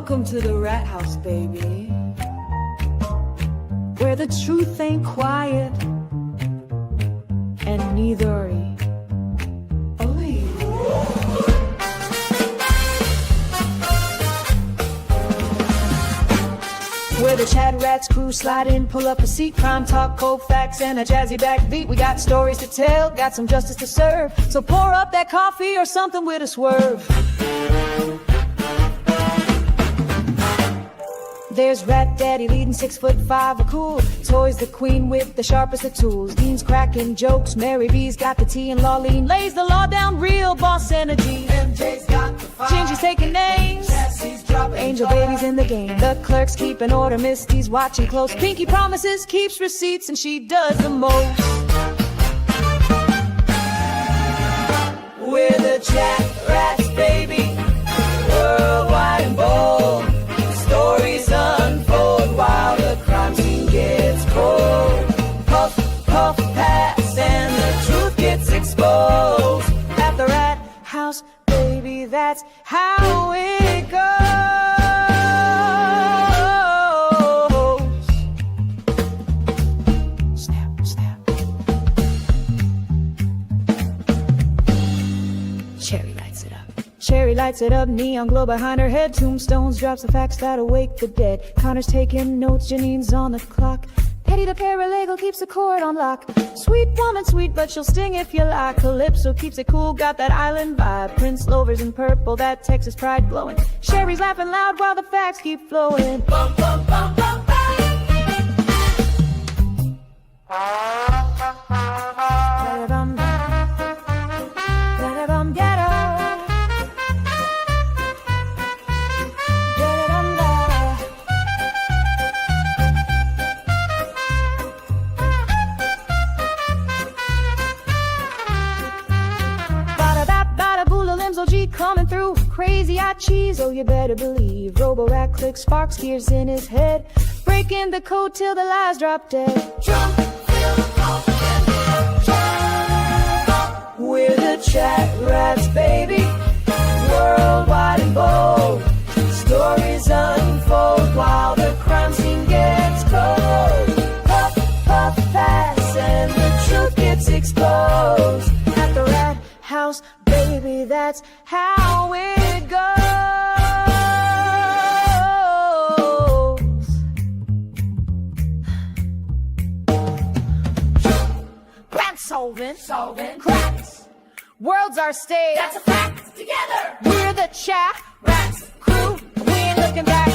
Welcome to the rat house, baby, where the truth ain't quiet, and neither are you. Where the CHATRATS crew slide in, pull up a seat, crime talk, cold facts, and a jazzy backbeat. We got stories to tell, got some justice to serve, so pour up that coffee or something with a swerve. There's Rat Daddy leading 6'5", a cool Toys the queen with the sharpest of tools. Dean's cracking jokes, Mary B's got the tea, and Lawleen lays the law down, real boss energy. MJ's got the fire, Gingy's taking names, Jesse's dropping Angel Baby's in the game. The clerk's keeping order, Misty's watching close. Pinky promises, keeps receipts, and she does the most. We're the CHATRATS, baby, worldwide and bold. Stories unfold while the crime scene gets cold. Puff, puff, pass, and the truth gets exposed. At the rat house, baby, that's how it goes. Snap, snap. Cherry lights it up. Sherry lights it up, neon glow behind her head. Tombstones drops the facts that awake the dead. Connor's taking notes, Janine's on the clock. Petty the paralegal keeps the court on lock. Sweet woman, sweet, but she'll sting if you like. Calypso keeps it cool, got that island vibe. Prince Lover's in purple, that Texas pride glowing. Sherry's laughing loud while the facts keep flowing. Bum, bum, bum, bum, bum. Da-da-bum, da-da-bum, ghetto. OG coming through, crazy-eyed cheese, oh you better believe. Robo-Rat clicks, sparks, gears in his head, breaking the code till the lies drop dead. Jump, we're the CHATRATS, baby, worldwide and bold. Stories unfold while the crime scene gets cold. Puff, puff, pass, and the truth gets exposed. At the rat house, baby, that's how it goes. Crime solving, cracks. Worlds are stage. That's a fact. Together, we're the CHATRATS crew. We ain't looking back.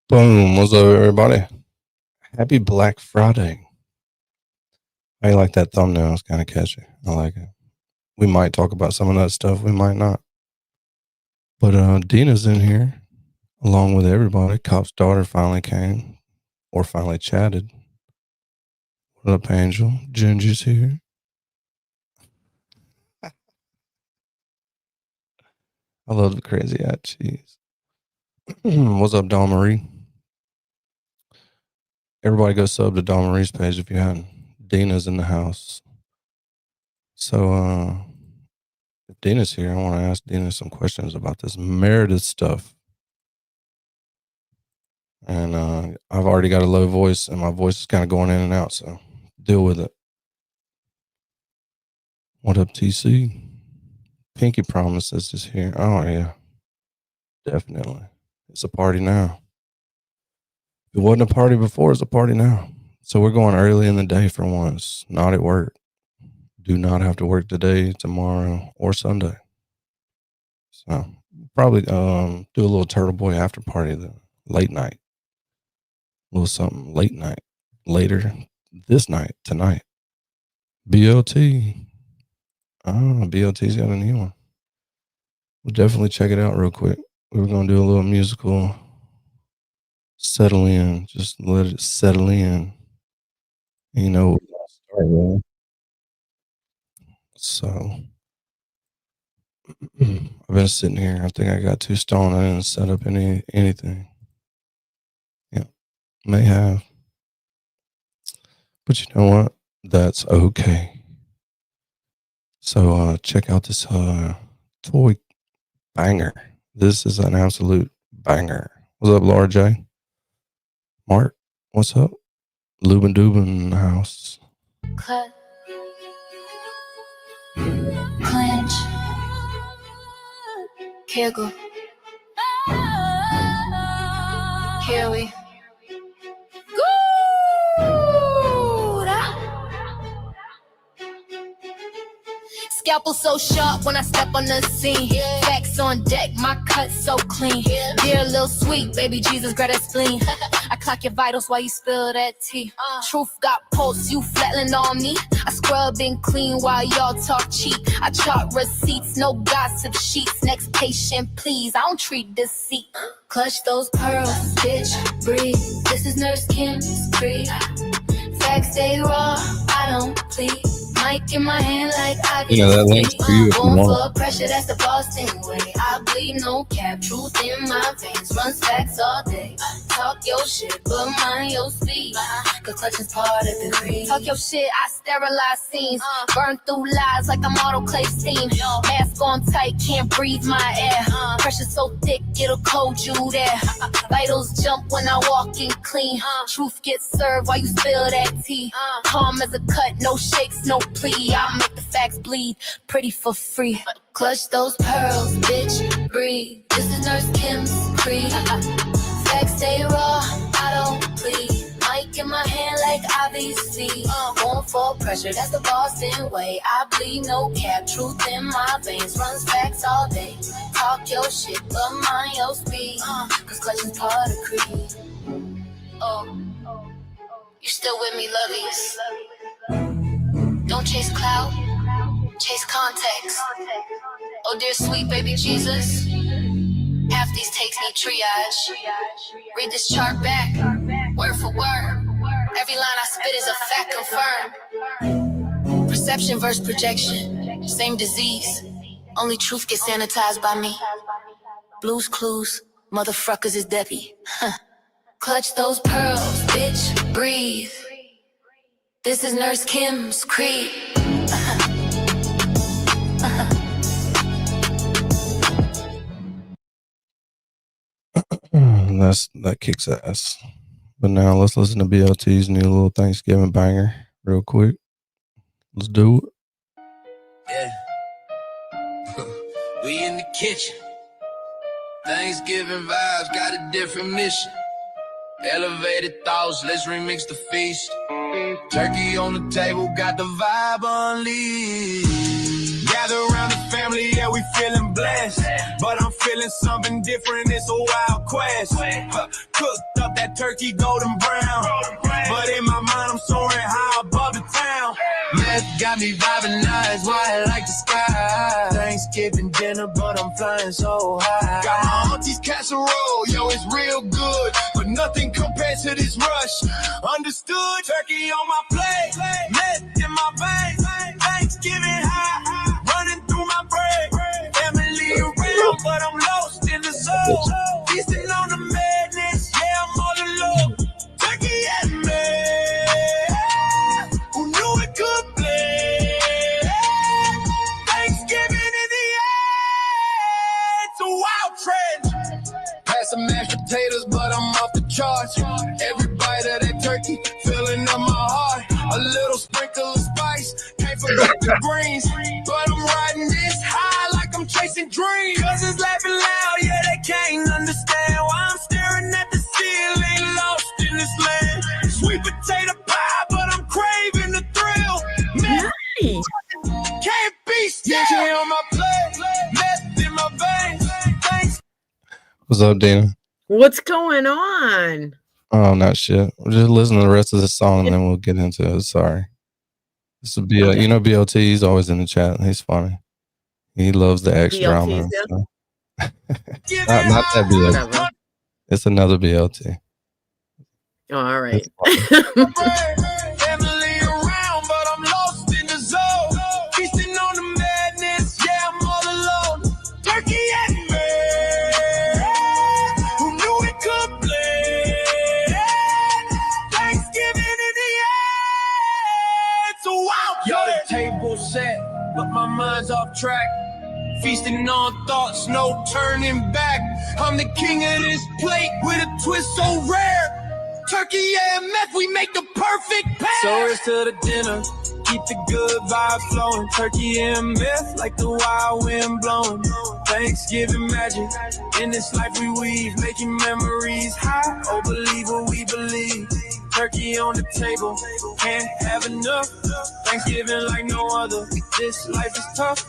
Boom, what's up everybody? Happy Black Friday. I like that thumbnail, it's kind of catchy. I like it. We might talk about some of that stuff, we might not. But Dina's in here, along with everybody. Cop's daughter finally came, or finally chatted. What up, Angel? Ginger's here. I love the crazy eye cheese. What's up, Dawn Marie? Everybody go sub to Dawn Marie's page if you hadn't. Dina's in the house. So, if Dina's here, I want to ask Dina some questions about this Meredith stuff. And I've already got a low voice, and my voice is kind of going in and out, so deal with it. What up, TC? Pinky Promises is here. Oh, yeah. Definitely. It's a party now. If it wasn't a party before, it's a party now. So we're going early in the day for once, not at work. Do not have to work today, tomorrow, or Sunday. So probably do a little Turtle Boy after party, the late night. A little something late night, later this night, tonight. BOT. Oh, BOT's got a new one. We'll definitely check it out real quick. We were going to do a little musical settle in. Just let it settle in. You know, we're going to start with. So, I've been sitting here. I think I got too stoned. I didn't set up anything. Yeah, may have. But you know what? That's okay. So check out this toy banger. This is an absolute banger. What's up, Laura J? Mark, what's up? Lubin Dubin in the house. Cut. Clench. Kegel. Here we scalpel so sharp when I step on the scene. Facts on deck, my cut so clean. Dear little sweet, baby Jesus, grab that spleen. I clock your vitals while you spill that tea. Truth got pulse, you flatland on me. I scrub and clean while y'all talk cheap. I chart receipts, no gossip sheets. Next patient, please, I don't treat deceit. Clutch those pearls, bitch, breathe. This is Nurse Kim's creed. Facts stay raw, I don't plead. Mic in my hand like I You know, that link's for you if you Going want. for pressure, that's the Boston way. I bleed no cap, truth in my veins. Run stacks all day. Talk your shit, but mind your speed. Cause clutch is part of the creed. Talk your shit, I sterilize scenes. Burn through lies like I'm autoclave steam. Mask on tight, can't breathe my air. Pressure so thick, it'll cold you there. Vitals jump when I walk in clean. Truth gets served while you spill that tea. Calm as a cut, no shakes, no plea. I'll make the facts bleed pretty for free. Clutch those pearls, bitch, breathe. This is Nurse Kim's creed. Facts stay raw, I don't plead. Mic in my hand like IVC. Going for pressure, that's the Boston way. I bleed no cap, truth in my veins. Runs facts all day. Talk your shit, but mind your speed. Cause clutch is part of creed. Oh, you still with me, lovies? Don't chase clout, chase context. Oh dear sweet baby Jesus, half these takes need triage. Read this chart back, word for word. Every line I spit is a fact confirmed. Perception versus projection, same disease. Only truth gets sanitized by me. Blues Clues, motherfuckers is Debbie. Clutch those pearls, bitch, breathe. This is Nurse Kim's creed. That kicks ass. But now let's listen to BLT's new little Thanksgiving banger real quick. Let's do it. Yeah. We in the kitchen. Thanksgiving vibes got a different mission. Elevated thoughts, let's remix the feast. Turkey on the table, got the vibe unleashed. Gather around the family, yeah, we feeling blessed. But I'm feeling something different, it's a wild quest. Cooked up that turkey golden brown. But in my mind, I'm soaring high above the town. Meth got me vibing nice, why I like the sky. Thanksgiving dinner, but I'm flying so high. Got my auntie's casserole, yo, it's real good. But nothing compares to this rush. Understood, turkey on my plate, meth in my veins. Thanksgiving high, running through my brain. Family around, but I'm lost in the zone. Feasting on the madness, yeah, I'm all alone. Turkey and me, who knew it could play? Thanksgiving in the air, it's a wild trend. Pass some mashed potatoes, but I'm off the charts. Every bite of that turkey, filling up my heart. A little sprinkle of spice, can't forget the greens. But I'm riding this high like I'm chasing dreams. Cousins laughing loud, yeah, they can't understand why I'm staring at the ceiling, lost in this land. Sweet potato pie, but I'm craving the thrill. Man, can't be still on my plate, meth in my veins. Thanks. What's up, Dina? What's going on? Oh, not shit. We'll just listen to the rest of the song and then we'll get into it. Sorry. This will be you know, BLT, he's always in the chat. He's funny. He loves the X drama and stuff. not that BLT. Whatever. It's another BLT. Oh, all right. Family around, but I'm lost in the zone. Feasting on the madness, yeah, I'm all alone. Turkey and me, who knew it could play? Thanksgiving in the air, track. Feasting on thoughts, no turning back. I'm the king of this plate with a twist so rare. Turkey and meth, we make the perfect pair. So it's to the dinner, keep the good vibes flowing. Turkey and meth, like the wild wind blowing. Thanksgiving magic, in this life we weave, making memories high. Oh, believe what we believe. Turkey on the table, can't have enough. Thanksgiving like no other. This life is tough.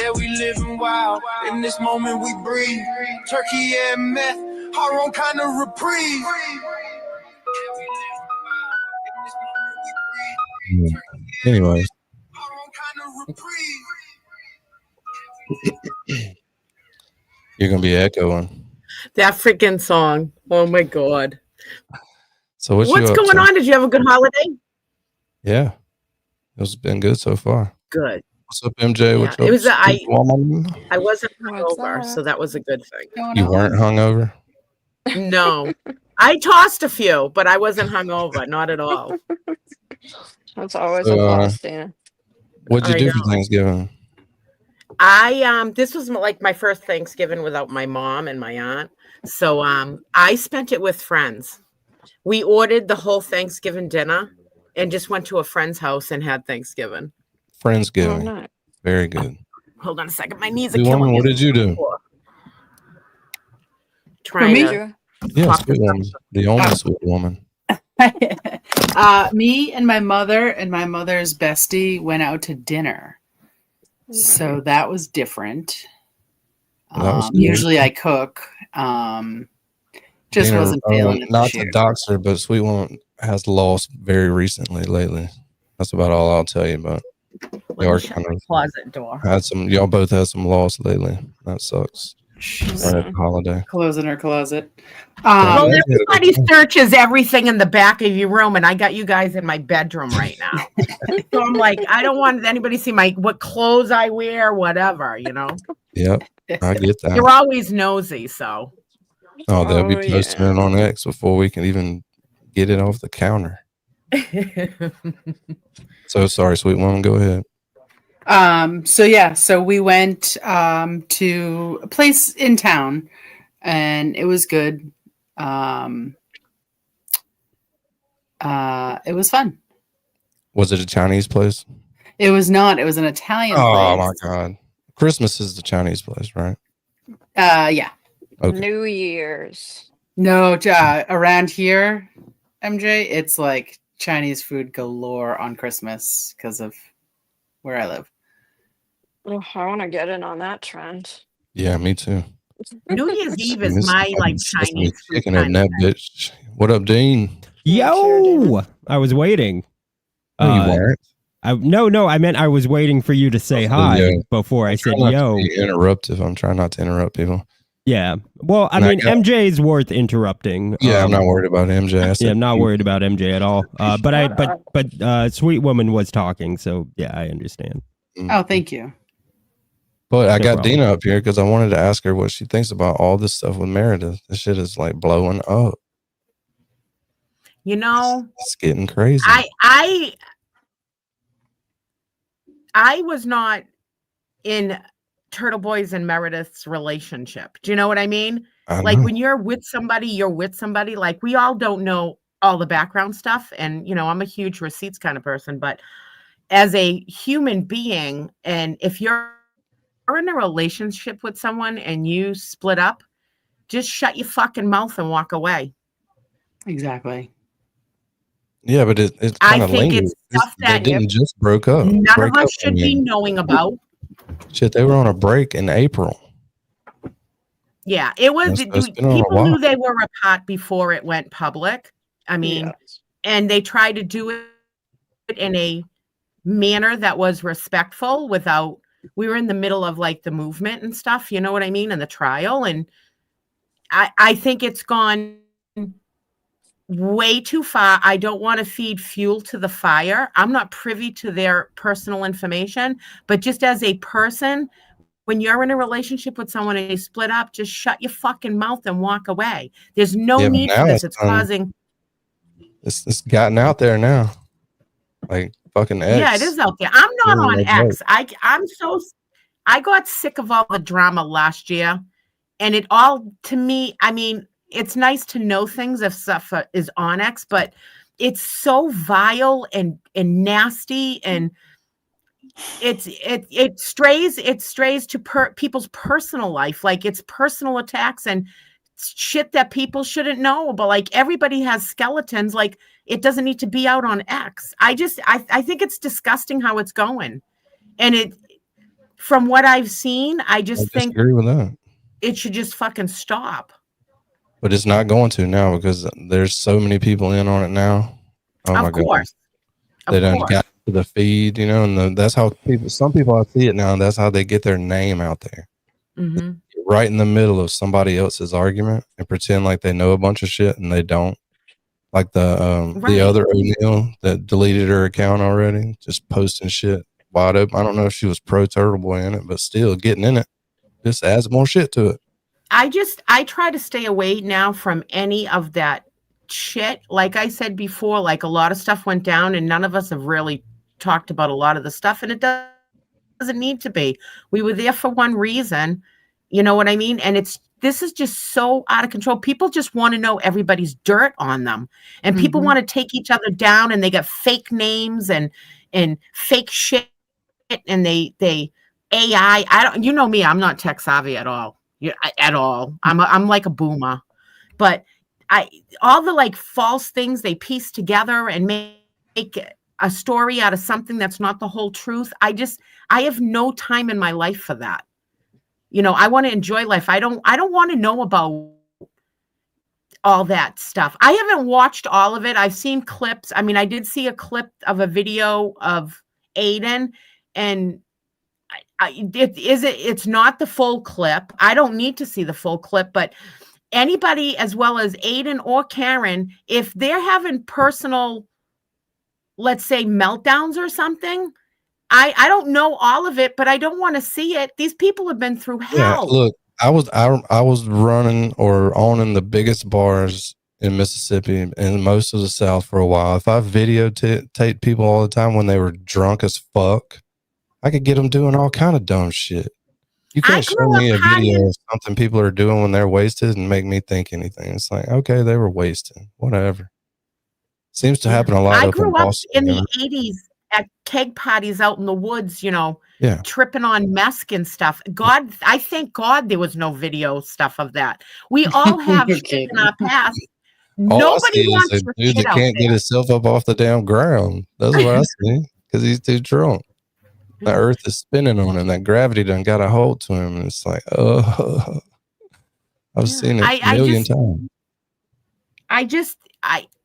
Yeah, we living wild. In this moment we breathe. Turkey and meth, our own kind of reprieve. Anyways, you're gonna be echoing. That freaking song. Oh my God. So what's going on? Did you have a good holiday? Yeah, it's been good so far. Good. What's up, MJ? Yeah, What's up? it was I woman? wasn't What's hungover, up? so that was a good thing. You weren't hungover? No. I tossed a few, but I wasn't hungover, not at all. That's always So, a plus, Dana. What'd you I do for know. Thanksgiving? This was like my first Thanksgiving without my mom and my aunt. So I spent it with friends. We ordered the whole Thanksgiving dinner and just went to a friend's house and had Thanksgiving. Friendsgiving. Oh, nice. Very good. Hold on a second. My knees are Sweet killing woman, me. what did you do? Trying me? to Yeah, Fuck. sweet woman. The only sweet woman. Me and my mother and my mother's bestie went out to dinner. So that was different. That was good. Usually I cook. Just Dinner, wasn't feeling it not this to year. dox her, but sweet woman has lost very recently lately. That's about all I'll tell you about. let Y'all me shut my closet door. y'all both had some loss lately. That sucks. She's Right at the holiday. closing her closet. Well, Yeah. everybody searches everything in the back of your room, and I got you guys in my bedroom right now. So I'm like, I don't want anybody to see what clothes I wear, whatever, you know. Yep, I get that. You're always nosy, so. Oh, they'll be Oh, posting yeah. it on X before we can even get it off the counter. So sorry, sweet woman. Go ahead. So we went to a place in town and it was good. It was fun. Was it a Chinese place? It was not. It was an Italian Oh place. my God. Christmas is the Chinese place, right? Yeah. Okay. New Year's. No, around here, MJ, it's like Chinese food galore on Christmas because of where I live. Oh, I want to get in on that trend. Yeah, me too. New Year's Eve Miss is my fucking Chinese food chicken in kind that of thing. bitch. What up, Dean? Yo, I was waiting. No, you weren't. No, I meant I was waiting for you to say hi Yeah. before I said Try not yo. to be interruptive. I'm trying not to interrupt people. Yeah. Well, I And I mean, got- MJ's worth interrupting. Yeah, I'm not worried about MJ. I said Yeah, I'm not worried about MJ at all. But Sweet Woman was talking, so yeah, I understand. Oh, thank you. But I No got problem. Dina up here because I wanted to ask her what she thinks about all this stuff with Meredith. This shit is like blowing up. You know, It's getting crazy. I was not in Turtle Boys and Meredith's relationship. Do you know what I mean? I Like know. when you're with somebody, you're with somebody. Like we all don't know all the background stuff. And, you know, I'm a huge receipts kind of person, but as a human being, and if you're in a relationship with someone and you split up, just shut your fucking mouth and walk away. Exactly. Yeah, but it's I kind of think lingered. it's stuff They that didn't just broke up. none break of us up, I should be mean. knowing about. Shit, they were on a break in April. Yeah, it was. It's been on a People while. knew they were apart before it went public. I mean, Yes. and they tried to do it in a manner that was respectful without. We were in the middle of like the movement and stuff, you know what I mean, and the trial, and I think it's gone way too far. I don't want to feed fuel to the fire. I'm not privy to their personal information, but just as a person, when you're in a relationship with someone and you split up, just shut your fucking mouth and walk away. There's no Yeah, but need now for this. it's It's causing. It's gotten out there now. Like fucking X. Yeah, it is out there. I'm not Really on no X. I got sick of all the drama last year, and it all, to me, I mean, it's nice to know things if stuff is on X, but it's so vile and nasty, and it strays to people's personal life, like it's personal attacks and shit that people shouldn't know. But like everybody has skeletons, like it doesn't need to be out on X. I think it's disgusting how it's going, and it, from what I've seen, I just think disagree with that. it should just fucking stop. But it's not going to now because there's so many people in on it now. Oh my God. They done got to the feed, you know, and that's how some people I see it now, and that's how they get their name out there. Mm-hmm. Right in the middle of somebody else's argument and pretend like they know a bunch of shit and they don't. Like the other O'Neill that deleted her account already, just posting shit wide open. I don't know if she was pro Turtle Boy in it, but still getting in it just adds more shit to it. I try to stay away now from any of that shit. Like I said before, like a lot of stuff went down and none of us have really talked about a lot of the stuff, and it doesn't need to be. We were there for one reason, you know what I mean? And this is just so out of control. People just want to know everybody's dirt on them, and people want to take each other down, and they got fake names and fake shit, and they AI. I don't, you know me, I'm not tech savvy at all. At all. I'm like a boomer, but all the like false things they piece together and make a story out of something that's not the whole truth. I have no time in my life for that. You know, I want to enjoy life. I don't want to know about all that stuff. I haven't watched all of it. I've seen clips. I mean, I did see a clip of a video of Aiden, and it's not the full clip. I don't need to see the full clip, but anybody as well as Aiden or Karen, if they're having personal, let's say, meltdowns or something, I don't know all of it, but I don't want to see it. These people have been through hell. Yeah, look, I was running or owning the biggest bars in Mississippi and most of the South for a while. If I videotape people all the time when they were drunk as fuck, I could get them doing all kind of dumb shit. You can't show me a video of something people are doing when they're wasted and make me think anything. It's like, okay, they were wasted. Whatever. Seems to happen a lot. I grew up in the 80s at keg parties out in the woods, you know, tripping on mesc and stuff. God, I thank God there was no video stuff of that. We all have shit in our past. Nobody wants a dude that can't get himself up off the damn ground. That's what I see, because he's too drunk. The earth is spinning on him. That gravity done got a hold to him. And it's like, oh, I've seen it a million times.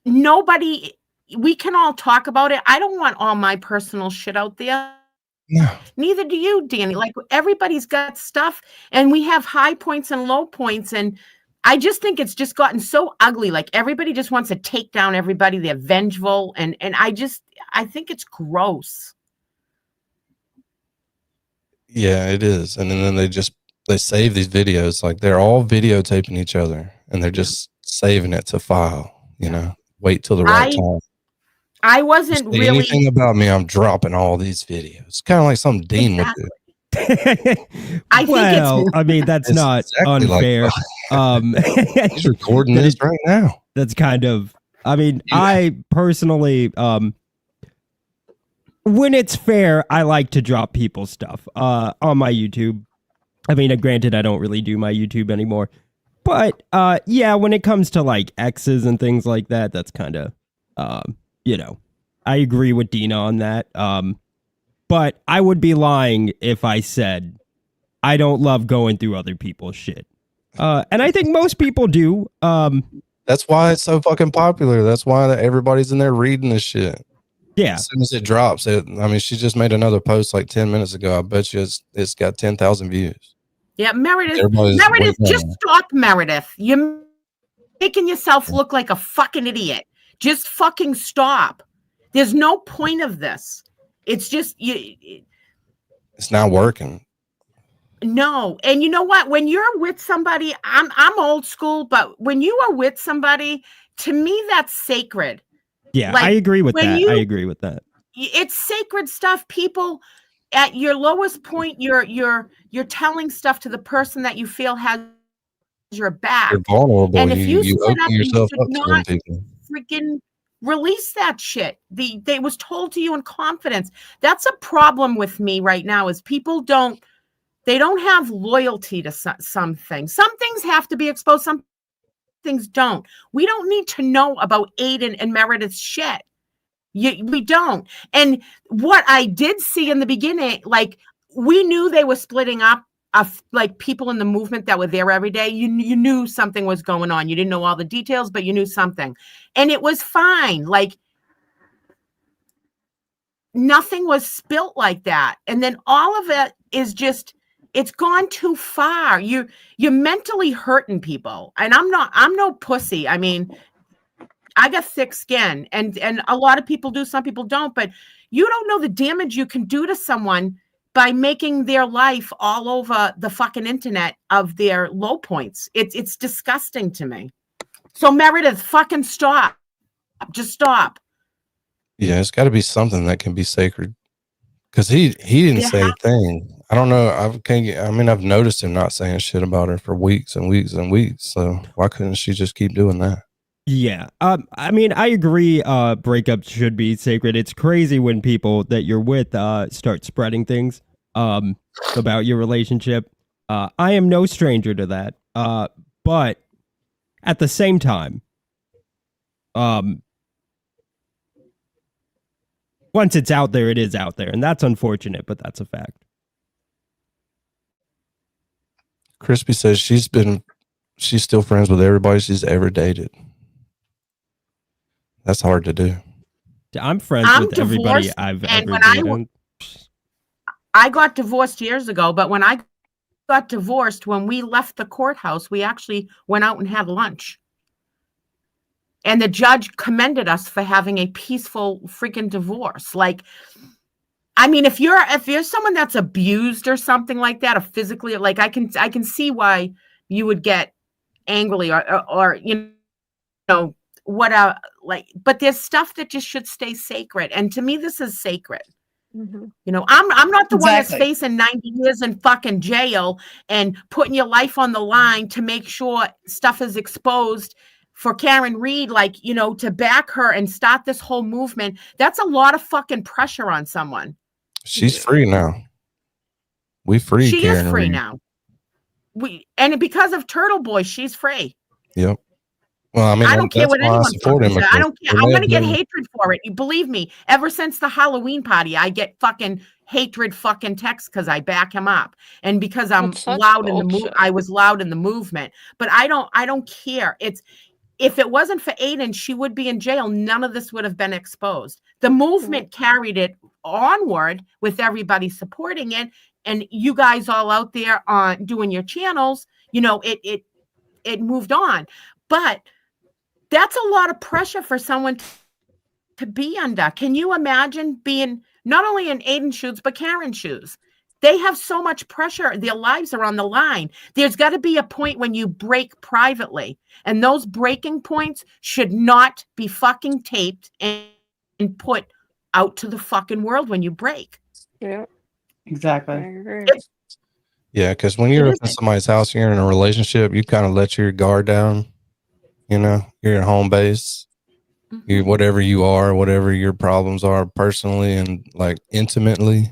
Nobody, we can all talk about it. I don't want all my personal shit out there. No. Neither do you, Danny. Like, everybody's got stuff, and we have high points and low points. And I just think it's just gotten so ugly. Like, everybody just wants to take down everybody. They're vengeful. And I think it's gross. Yeah, it is. And then they save these videos. Like, they're all videotaping each other, and they're just saving it to file, you know, wait till the right time. I wasn't really anything about me. I'm dropping all these videos. Kind of like some Dean would do. I mean, that's not exactly unfair. He's recording this right now. That's kind of, I mean, I personally, when it's fair, I like to drop people's stuff on my YouTube. I mean, granted, I don't really do my YouTube anymore. But yeah, when it comes to like X's and things like that, that's kind of, you know, I agree with Dina on that. But I would be lying if I said I don't love going through other people's shit. And I think most people do. That's why it's so fucking popular. That's why everybody's in there reading this shit. Yeah. As soon as it drops, I mean, she just made another post like 10 minutes ago. I bet you it's got 10,000 views. Yeah, Meredith, just stop, Meredith. You're making yourself look like a fucking idiot. Just fucking stop. There's no point of this. It's just it's not working. No. And you know what? When you're with somebody, I'm old school, but when you are with somebody, to me, that's sacred. Yeah, like, I agree with that. I agree with that. It's sacred stuff. People, at your lowest point, you're telling stuff to the person that you feel has your back. You're vulnerable. And if you You split open up, you yourself should up to them not people. freaking release that shit. They was told to you in confidence. That's a problem with me right now is people don't have loyalty to some things. Some things have to be exposed. Some things don't. We don't need to know about Aiden and Meredith's shit. We don't. And what I did see in the beginning, like we knew they were splitting up like people in the movement that were there every day. You knew something was going on. You didn't know all the details, but you knew something. And it was fine. Like nothing was spilt like that. And then all of it is just, it's gone too far. You're mentally hurting people. And I'm no pussy. I mean, I got thick skin and a lot of people do, some people don't, but you don't know the damage you can do to someone by making their life all over the fucking internet of their low points. It's disgusting to me. So Meredith, fucking stop. Just stop. Yeah, it's got to be something that can be sacred. Because he didn't say a thing. I don't know. I've noticed him not saying shit about her for weeks and weeks and weeks. So why couldn't she just keep doing that? Yeah. I mean, I agree breakups should be sacred. It's crazy when people that you're with start spreading things about your relationship. I am no stranger to that. But at the same time, once it's out there, it is out there. And that's unfortunate, but that's a fact. Crispy says she's still friends with everybody she's ever dated. That's hard to do. I'm friends with everybody I've ever dated. I got divorced years ago, but when I got divorced, when we left the courthouse, we actually went out and had lunch. And the judge commended us for having a peaceful freaking divorce. Like, I mean, if you're someone that's abused or something like that, or physically, like I can see why you would get angry or you know, what like, but there's stuff that just should stay sacred. And to me, this is sacred. Mm-hmm. You know, I'm not the one that's Exactly. facing 90 years in fucking jail and putting your life on the line to make sure stuff is exposed for Karen Reed, like, you know, to back her and start this whole movement. That's a lot of fucking pressure on someone. She's free now. We free She Karen is free Reed. now. And because of Turtle Boy, she's free. Yep. Well, I mean, I don't care what anyone support him. says. I don't care. I'm going to get hatred for it. You believe me. Ever since the Halloween party, I get fucking hatred fucking texts because I back him up and because I'm That's such loud in the bullshit. I was loud in the movement. But I don't care. If it wasn't for Aiden, she would be in jail. None of this would have been exposed. The movement carried it onward with everybody supporting it, and you guys all out there on doing your channels. You know, it moved on, but that's a lot of pressure for someone to be under. Can you imagine being not only in Aiden's shoes, but Karen's shoes? They have so much pressure. Their lives are on the line. There's got to be a point when you break privately. And those breaking points should not be fucking taped and put out to the fucking world when you break. Yeah, I Exactly. agree. Yeah, because when you're up in somebody's house, you're in a relationship, you kind of let your guard down. You know, you're at home base. You whatever you are, whatever your problems are personally and like intimately.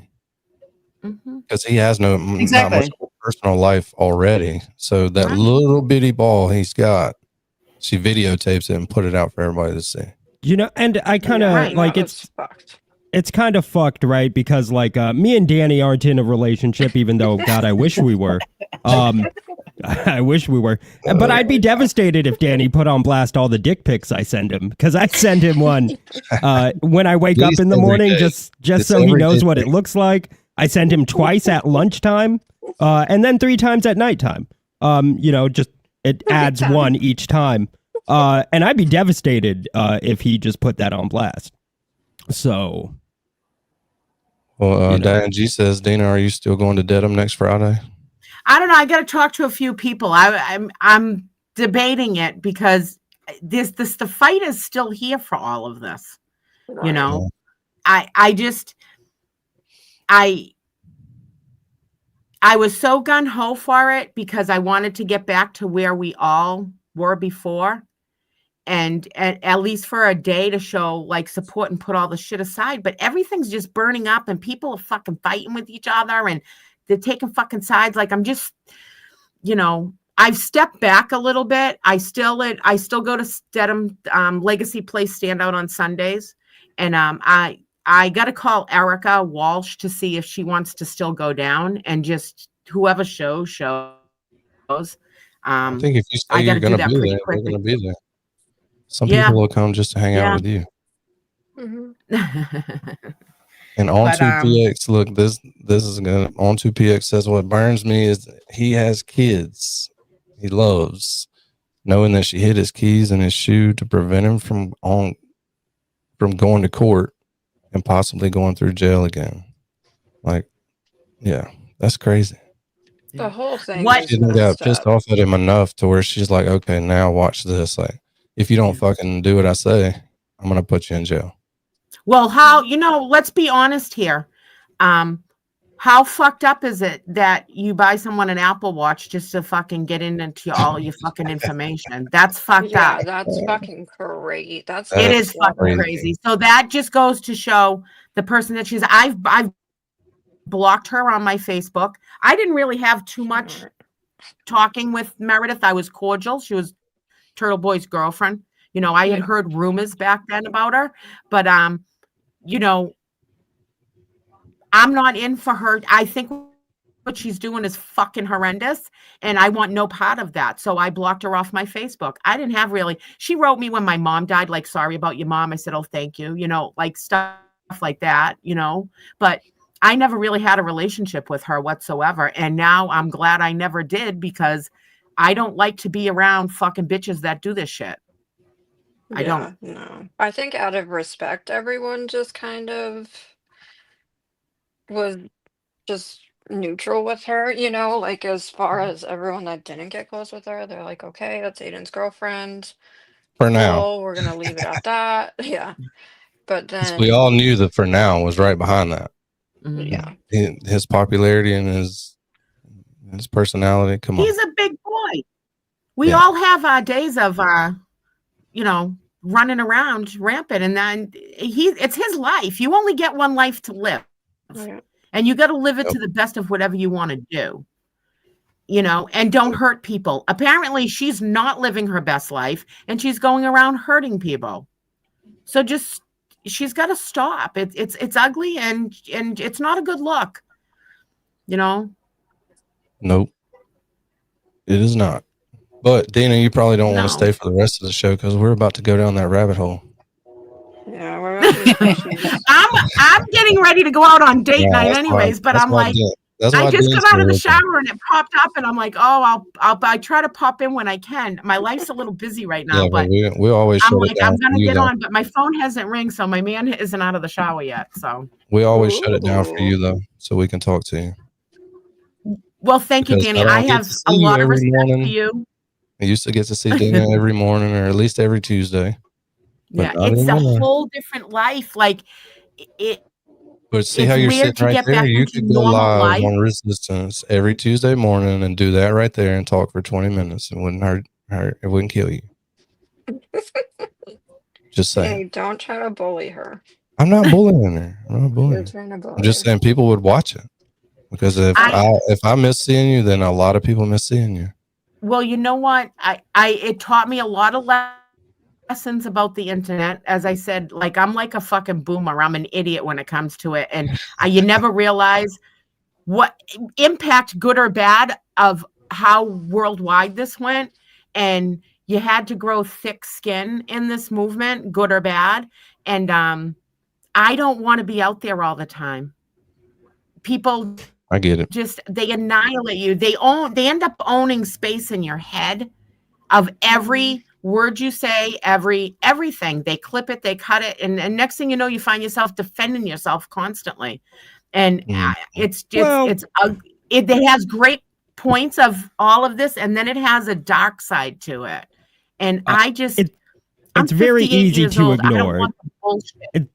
Because he has not much personal life already. So that little bitty ball he's got, she videotapes it and put it out for everybody to see. You know, and I kind of like it's kind of fucked, right? Because like me and Danny aren't in a relationship, even though God, I wish we were. I wish we were. But I'd be devastated if Danny put on blast all the dick pics I send him, because I send him one when I wake up in the morning, just so he knows what it looks like. I send him twice at lunchtime, and then 3 times at nighttime. You know, just it adds one each time. And I'd be devastated if he just put that on blast. So, well, Diane G says, Dina, are you still going to Dedham next Friday? I don't know. I got to talk to a few people. I'm debating it because the fight is still here for all of this. You know, I I was so gung-ho for it because I wanted to get back to where we all were before. And at least for a day to show like support and put all the shit aside. But everything's just burning up and people are fucking fighting with each other and they're taking fucking sides. Like I'm just, I've stepped back a little bit. I still go to Stedham Legacy Place Standout on Sundays. And I got to call Erica Walsh to see if she wants to still go down, and just whoever shows. I think if you say I you're gotta going do to that be pretty there, quick. you're going to be there. Some Yeah. people will come just to hang out Yeah. with you. Mm-hmm. And on But, 2PX, look, this is gonna on 2PX says what burns me is he has kids he loves, knowing that she hid his keys in his shoe to prevent him from going to court and possibly going through jail again. Like, yeah, that's crazy. The whole thing What- is She done got messed pissed up. off at him enough to where she's like, okay, now watch this. Like, if you don't fucking do what I say, I'm gonna put you in jail. Well, let's be honest here. How fucked up is it that you buy someone an Apple Watch just to fucking get into all your fucking information? That's fucked Yeah, up. that's fucking great. That's That It next is fucking level. crazy. So that just goes to show the person that she's. I've blocked her on my Facebook. I didn't really have too much Smart. talking with Meredith. I was cordial. She was Turtle Boy's girlfriend. I had heard rumors back then about her, but I'm not in for her. I think what she's doing is fucking horrendous, and I want no part of that. So I blocked her off my Facebook. I didn't have really. She wrote me when my mom died, like, sorry about your mom. I said, oh, thank you. Like stuff like that, but I never really had a relationship with her whatsoever. And now I'm glad I never did, because I don't like to be around fucking bitches that do this shit. I don't. No. I think out of respect, everyone just kind of was just neutral with her, like as far as everyone that didn't get close with her, they're like, okay, that's Aiden's girlfriend. For now. Cool, we're gonna leave it at that. Yeah. But 'Cause then we all knew that for now was right behind that. Mhm. yeah. His popularity and his personality. Come on. He's a big boy. We Yeah. all have our days of, running around rampant, and then it's his life. You only get one life to live, Yeah. and you got to live it Yep. to the best of whatever you want to do, and don't hurt people. Apparently, she's not living her best life, and she's going around hurting people. So she's got to stop. It's ugly, and it's not a good look. Nope. It is not. But Dina, you probably don't want No. to stay for the rest of the show because we're about to go down that rabbit hole. Yeah, we're about to be squishies. I'm getting ready to go out on date Yeah, night that's anyways, but that's I'm why like, that's I why just Dean's got out of the here. shower and it popped up, and I'm like, oh, I try to pop in when I can. My life's a little busy right now, Yeah, but we always I'm shut like, it down I'm for gonna you. get Though. on, but my phone hasn't ring, so my man isn't out of the shower yet. So, We always shut it down for Ooh. you though, so we can talk to you. well, thank you, Because Danny. I don't I get have to a see you lot of every respect for morning. you. I used to get to see Dina every morning, or at least every Tuesday. But Yeah, not it's a anymore. whole different life. Like But see it's how you're weird sitting to right get there? back You into could go normal live life. on Resistance every Tuesday morning and do that right there and talk for 20 minutes. It wouldn't hurt. It wouldn't kill you. Just saying. Hey, don't try to bully her. I'm not bullying her. I'm not bullying You're her. trying to bully I'm just her. saying people would watch it. Because if I miss seeing you, then a lot of people miss seeing you. Well, you know what? It taught me a lot of lessons about the internet. As I said, like I'm like a fucking boomer. I'm an idiot when it comes to it, and you never realize what impact, good or bad, of how worldwide this went. And you had to grow thick skin in this movement, good or bad. And I don't want to be out there all the time. People I get it. they annihilate you. They end up owning space in your head of every word you say, everything. They clip it, they cut it, and next thing you know, you find yourself defending yourself constantly. And it has great points of all of this, and then it has a dark side to it. And I'm it's very 58 easy years to old. I don't ignore. want the bullshit.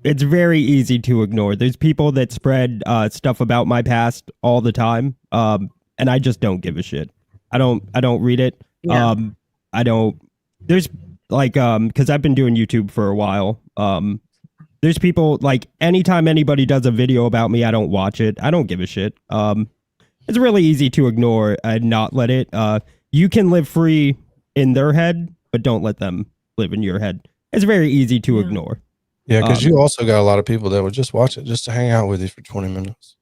it's very easy to ignore. There's people that spread stuff about my past all the time, and I just don't give a shit. I don't read it. Yeah. I don't. There's like because I've been doing YouTube for a while. There's people like anytime anybody does a video about me, I don't watch it. I don't give a shit. It's really easy to ignore and not let it. You can live free in their head, but don't let them live in your head. It's very easy to ignore. Yeah, because you also got a lot of people that would just watch it just to hang out with you for 20 minutes.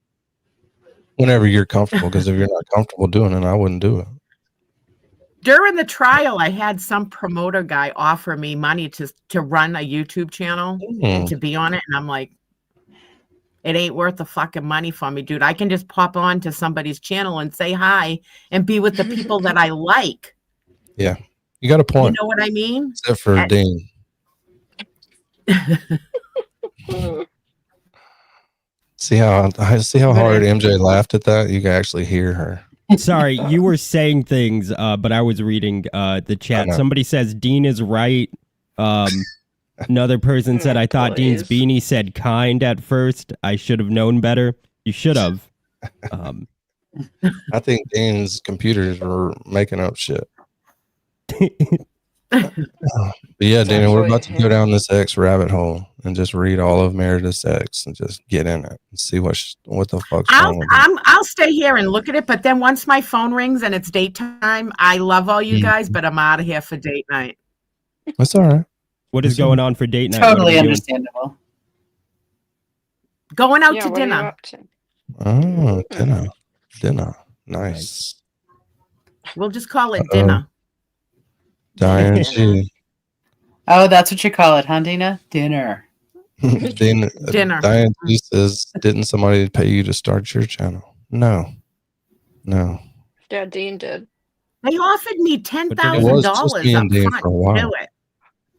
Whenever you're comfortable, because if you're not comfortable doing it, I wouldn't do it. During the trial, I had some promoter guy offer me money to run a YouTube channel and to be on it. And I'm like, it ain't worth the fucking money for me, dude. I can just pop on to somebody's channel and say hi and be with the people that I like. Yeah. You got a point. You know what I mean? Except for Dean. See how hard MJ laughed at that? You can actually hear her. Sorry, you were saying things, but I was reading the chat. Somebody says Dean is right. Another person said, I thought Dean's beanie said kind at first. I should have known better. You should have. I think Dean's computers were making up shit. But yeah, Dean, we're about to go down this X rabbit hole and just read all of Meredith's X and just get in it and see what the fuck's wrong with it. I'll stay here and look at it, but then once my phone rings and it's date time, I love all you guys, but I'm out of here for date night. That's all right. What is going on for date night? Totally understandable. Going out to dinner. Oh, dinner. Nice. We'll just call it dinner. Diane G. Oh, that's what you call it, huh, Dina? Dinner. Dinner. Diane G says, didn't somebody pay you to start your channel? No. Yeah, Dean did. They offered me $10,000 up front to do it.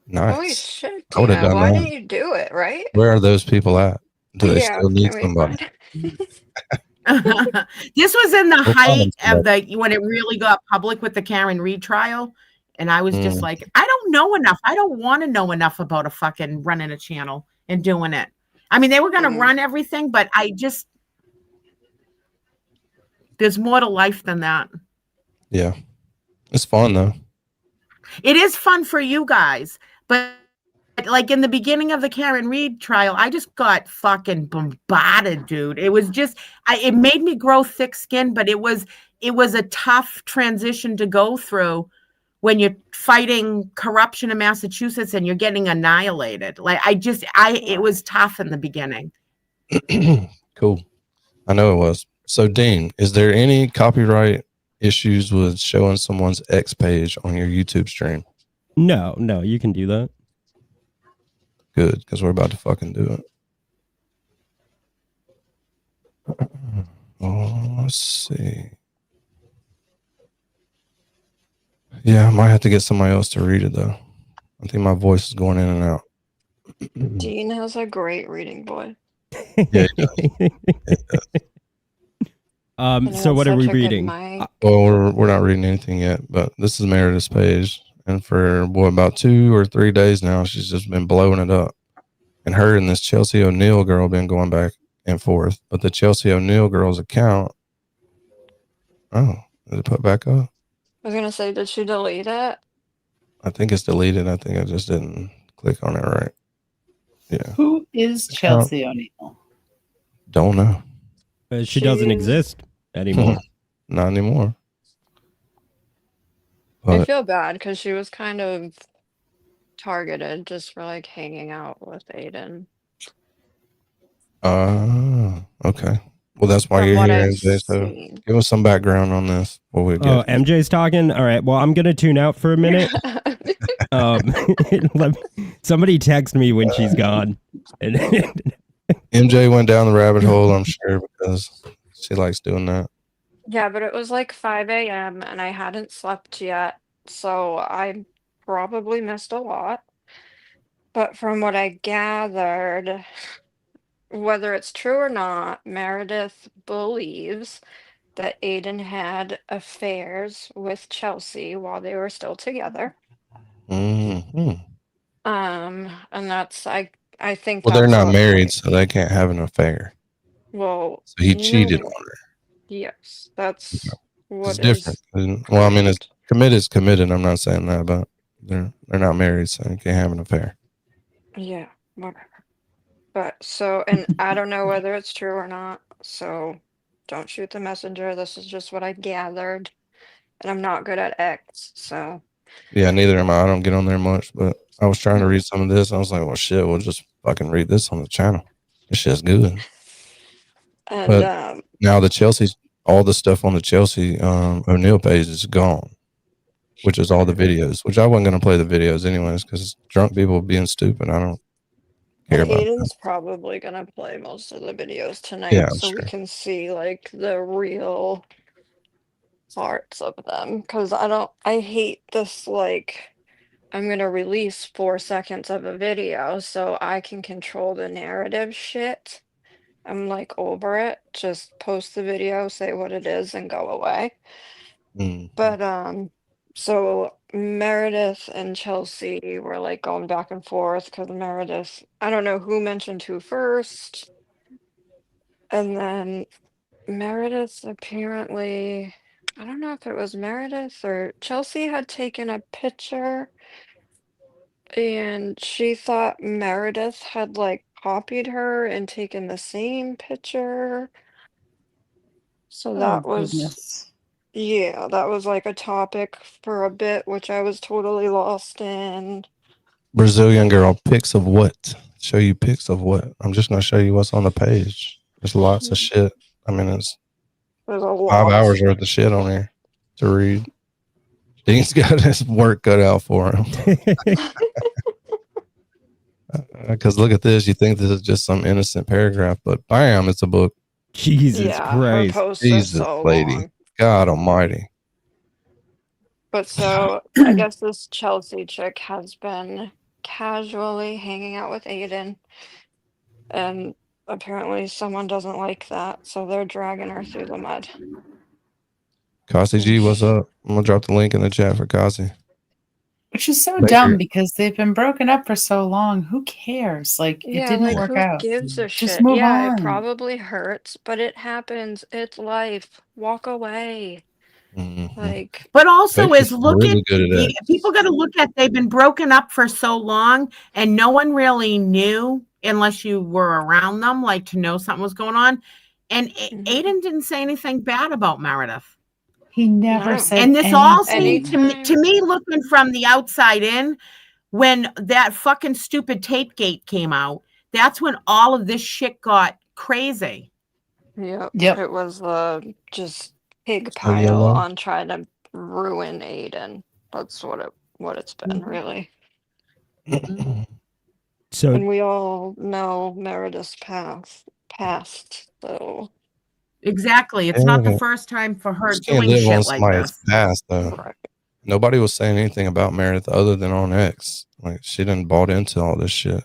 Nice. Holy shit, I would have done why that. didn't you do it, right? Where are those people at? Do they still need somebody? This was in the height of when it really got public with the Karen Reed trial. And I was just like, I don't know enough. I don't want to know enough about a fucking running a channel and doing it. I mean, they were going to run everything, but there's more to life than that. Yeah. It's fun though. It is fun for you guys, but like in the beginning of the Karen Reed trial, I just got fucking bombarded, dude. It was just, it made me grow thick skin, but it was a tough transition to go through when you're fighting corruption in Massachusetts and you're getting annihilated. Like it was tough in the beginning. Cool. I know it was. So Dean, is there any copyright issues with showing someone's X page on your YouTube stream? No, you can do that. Good, because we're about to fucking do it. Oh, let's see. Yeah, I might have to get somebody else to read it though. I think my voice is going in and out. Dean has a great reading voice. Yeah, he does. So what are we reading? Well, we're not reading anything yet, but this is Meredith's page. And for about 2 or 3 days now, she's just been blowing it up. And her and this Chelsea O'Neill girl been going back and forth. But the Chelsea O'Neill girl's account, did it put back up? I was gonna say, did she delete it? I think it's deleted. I think I just didn't click on it right. Yeah. Who is Chelsea O'Neill? Don't know. She doesn't exist anymore. Not anymore. I feel bad because she was kind of targeted just for like hanging out with Aiden. Okay. Well, that's why you're here, MJ. So give us some background on this. MJ's talking. All right. Well, I'm gonna tune out for a minute. Somebody text me when she's gone. MJ went down the rabbit hole, I'm sure, because she likes doing that. Yeah, but it was like 5 a.m. and I hadn't slept yet, so I probably missed a lot. But from what I gathered, whether it's true or not, Meredith believes that Aiden had affairs with Chelsea while they were still together. Mm-hmm. And that's, I I think Well, they're that's not what married, so they can't have an affair. well, So he you cheated know, on her. yes, that's It's what different. is Well, I mean, it's correct. committed is committed. I'm not saying that, but they're not married, so you can't have an affair. Yeah, whatever. But so, and I don't know whether it's true or not, so don't shoot the messenger. This is just what I gathered, and I'm not good at X, so Yeah, neither am I. I don't get on there much, but I was trying to read some of this. I was like, well, shit, we'll just fucking read this on the channel. This shit's good. and But now all the stuff on the Chelsea O'Neill page is gone, which is all the videos, which I wasn't going to play the videos anyways because drunk people being stupid. I don't care and about that. Aiden's probably gonna play most of the videos Yeah, tonight, I'm so we sure. can see like the real parts of them. Because I hate this like. I'm gonna release 4 seconds of a video so I can control the narrative shit. I'm like over it. Just post the video, say what it is, and go away. Mm. But so Meredith and Chelsea were like going back and forth because Meredith, I don't know who mentioned who first, and then Meredith apparently, I don't know if it was Meredith or Chelsea had taken a picture and she thought Meredith had like copied her and taken the same picture. So Oh that was, goodness. yeah, that was like a topic for a bit, which I was totally lost in. Brazilian girl, pics of what? Show you pics of what? I'm just going to show you what's on the page. There's lots of shit. I mean, it's There's a 5 lot of hours shit. worth of shit on here to read. Dean's got his work cut out for him. Because look at this. You think this is just some innocent paragraph, but bam, it's a book. Jesus Yeah, her Christ. posts are Jesus, so lady. long. God almighty. But so I guess this Chelsea chick has been casually hanging out with Aiden, and apparently someone doesn't like that, so they're dragging her through the mud. Kasi And G, what's up? I'm going to drop the link in the chat for Kasi. Which is so Baker. dumb because they've been broken up for so long. Who cares? Like, it yeah, didn't like work who out. gives a Just shit? move Yeah, it on. probably hurts, but it happens. It's life. Walk away. Mm-hmm. Like, But also Baker's is look at really good at that. people got to look at they've been broken up for so long and no one really knew unless you were around them, like to know something was going on. And Aiden didn't say anything bad about Meredith. He never no. said And this all seemed anything. to me looking from the outside in, when that fucking stupid tape gate came out, that's when all of this shit got crazy. Yep, Yep. it was just pig So pile yellow. on trying to ruin Aiden. That's what it's been, really. So And we all know Meredith's past, so Exactly. It's not the first time for her Just can't doing live on shit like somebody's this. past, though. right. Nobody was saying anything about Meredith other than on X. Like, she didn't bought into all this shit.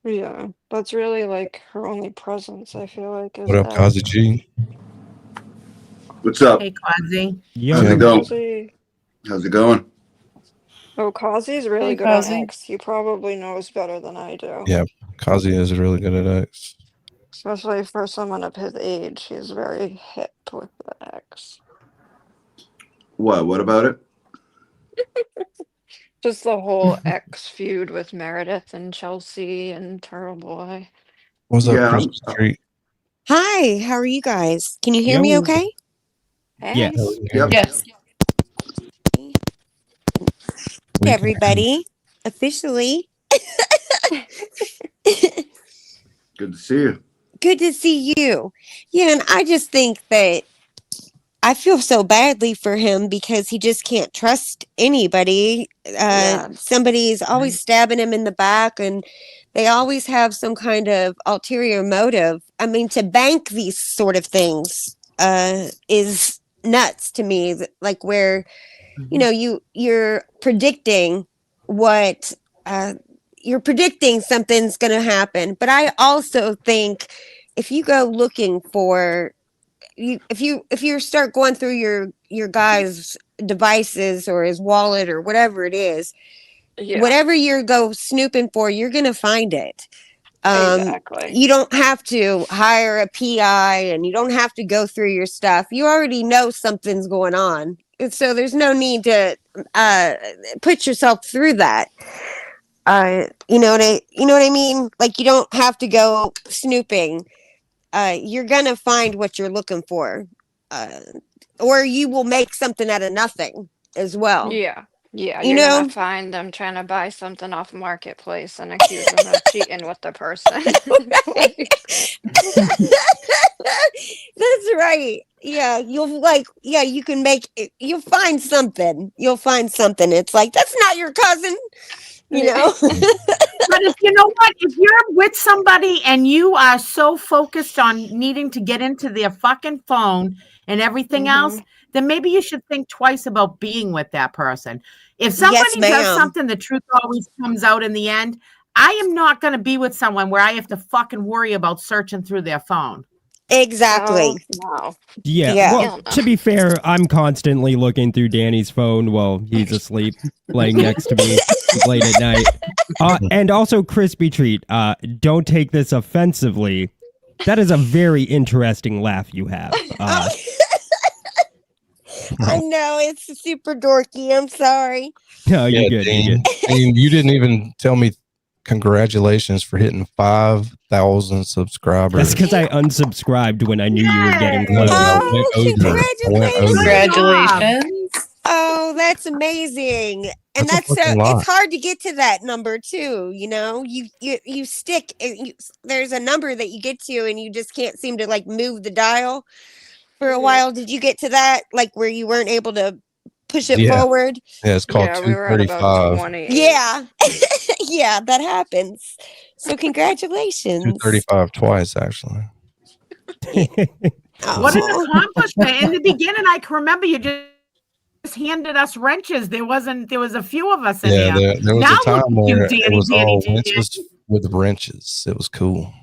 Yeah, that's really like her only presence, I feel like, is What up, Kazi X. G? What's up? Hey, Quadzi. yo, How's it going? Kazi. How's it going? Oh, Kazi's really Hey, good on Kazi. X. He probably knows better than I do. Yeah, Kazi is really good at X. Especially for someone of his age, he's very hip with the X. What about it? Just the whole X feud with Meredith and Chelsea and Turtle Boy. What's up, Yeah, Christmas Street? Hi, how are you guys? Can you hear me Yo. okay? Hey. yes. Yep. Yes. We can- Everybody, officially. Good to see you. Good to see you. Yeah, and I just think that I feel so badly for him because he just can't trust anybody. Yeah. Somebody's always stabbing him in the back, and they always have some kind of ulterior motive. I mean, to bank these sort of things is nuts to me. Like where you're predicting what you're predicting something's going to happen. But I also think if you go looking for if you start going through your guy's devices or his wallet or whatever it is, Yeah. whatever you go snooping for, you're gonna find it. Exactly. You don't have to hire a PI and you don't have to go through your stuff. You already know something's going on. And so there's no need to put yourself through that. You know what I mean? Like you don't have to go snooping. You're gonna find what you're looking for. Or you will make something out of nothing as well. Yeah. Yeah, You you're know? gonna find them trying to buy something off Marketplace and accuse them of cheating with the person. Like, That's right. Yeah, you can make it, you'll find something. You'll find something. It's like, that's not your cousin, you know? But if you know what, if you're with somebody and you are so focused on needing to get into their fucking phone and everything else, then maybe you should think twice about being with that person. If somebody does ma'am. something, the truth always comes out in the end. I am not going to be with someone where I have to fucking worry about searching through their phone. Exactly. no. Yeah. Yeah. Well, Hell no. to be fair, I'm constantly looking through Danny's phone while he's asleep, laying next to me late at night. And also, Crispy Treat, don't take this offensively. That is a very interesting laugh you have. I know, it's super dorky. I'm sorry. No, you're Yeah, good. Dean, You're good. Dean, you didn't even tell me congratulations for hitting 5,000 subscribers. That's because I unsubscribed when I knew you were getting close. Oh, congratulations. Congratulations. Oh, that's amazing. And That's a that's fucking lot. it's hard to get to that number too, you know. You stick there's a number that you get to and you just can't seem to like move the dial for a while. Did you get to that like where you weren't able to push it Yeah. forward? Yeah, it's called Yeah, we were at about 235. 28. Yeah. Yeah, that happens. So congratulations. 235 twice, actually. What an Oh. accomplishment. In the beginning, I can remember you just handed us wrenches. There was a few of us in Yeah, there. there was Now a time look at you, where Danny, it was Danny, all Danny. winches with wrenches. It was cool.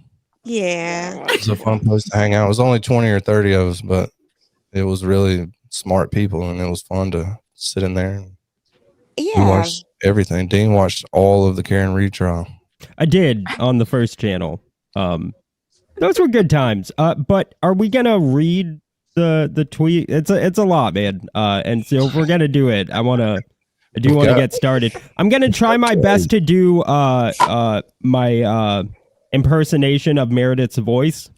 Yeah. It was a fun place to hang out. It was only 20 or 30 of us, but it was really smart people, and it was fun to sit in there. We Yeah. watched everything. Dean watched all of the Karen Reed trial. I did on the first channel. Those were good times. But are we gonna read the tweet? It's a lot, man. And so if we're gonna do it, I do want to get started. I'm gonna try my best to do my impersonation of Meredith's voice.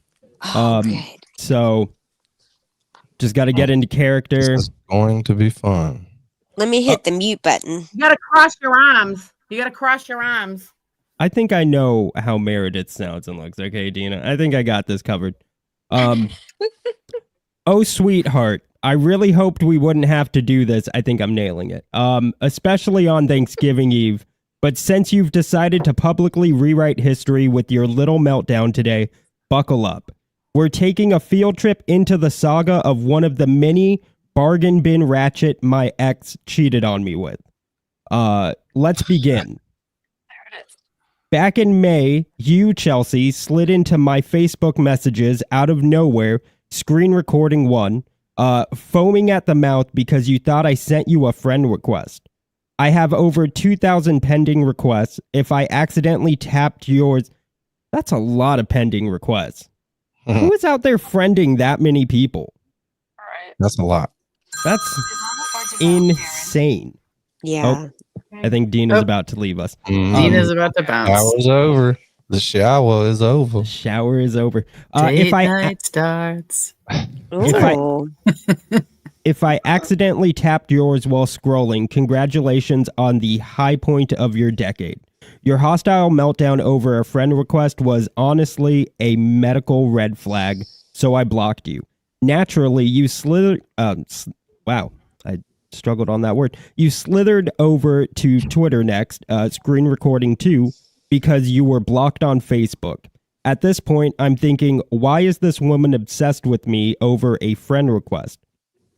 Good. So just got to get into character. This is going to be fun. Let me hit the mute button. You gotta cross your arms. You gotta cross your arms. I think I know how Meredith sounds and looks. Okay, Dina. I think I got this covered. Oh, sweetheart. I really hoped we wouldn't have to do this. I think I'm nailing it. Especially on Thanksgiving Eve. But since you've decided to publicly rewrite history with your little meltdown today, buckle up. We're taking a field trip into the saga of one of the many bargain bin ratchet my ex cheated on me with. Let's begin. Back in May, you, Chelsea, slid into my Facebook messages out of nowhere, screen recording one, foaming at the mouth because you thought I sent you a friend request. I have over 2,000 pending requests. If I accidentally tapped yours, that's a lot of pending requests. Who is out there friending that many people? All right. That's a lot. That's insane. Yeah. I think Dina's about to leave us. Dina's about to bounce. Shower's over. The shower is over. The shower is over. Date night starts. Ooh. If I accidentally tapped yours while scrolling, congratulations on the high point of your decade. Your hostile meltdown over a friend request was honestly a medical red flag, so I blocked you. Naturally, you slithered... wow, I struggled on that word. You slithered over to Twitter next, screen recording too, because you were blocked on Facebook. At this point, I'm thinking, why is this woman obsessed with me over a friend request?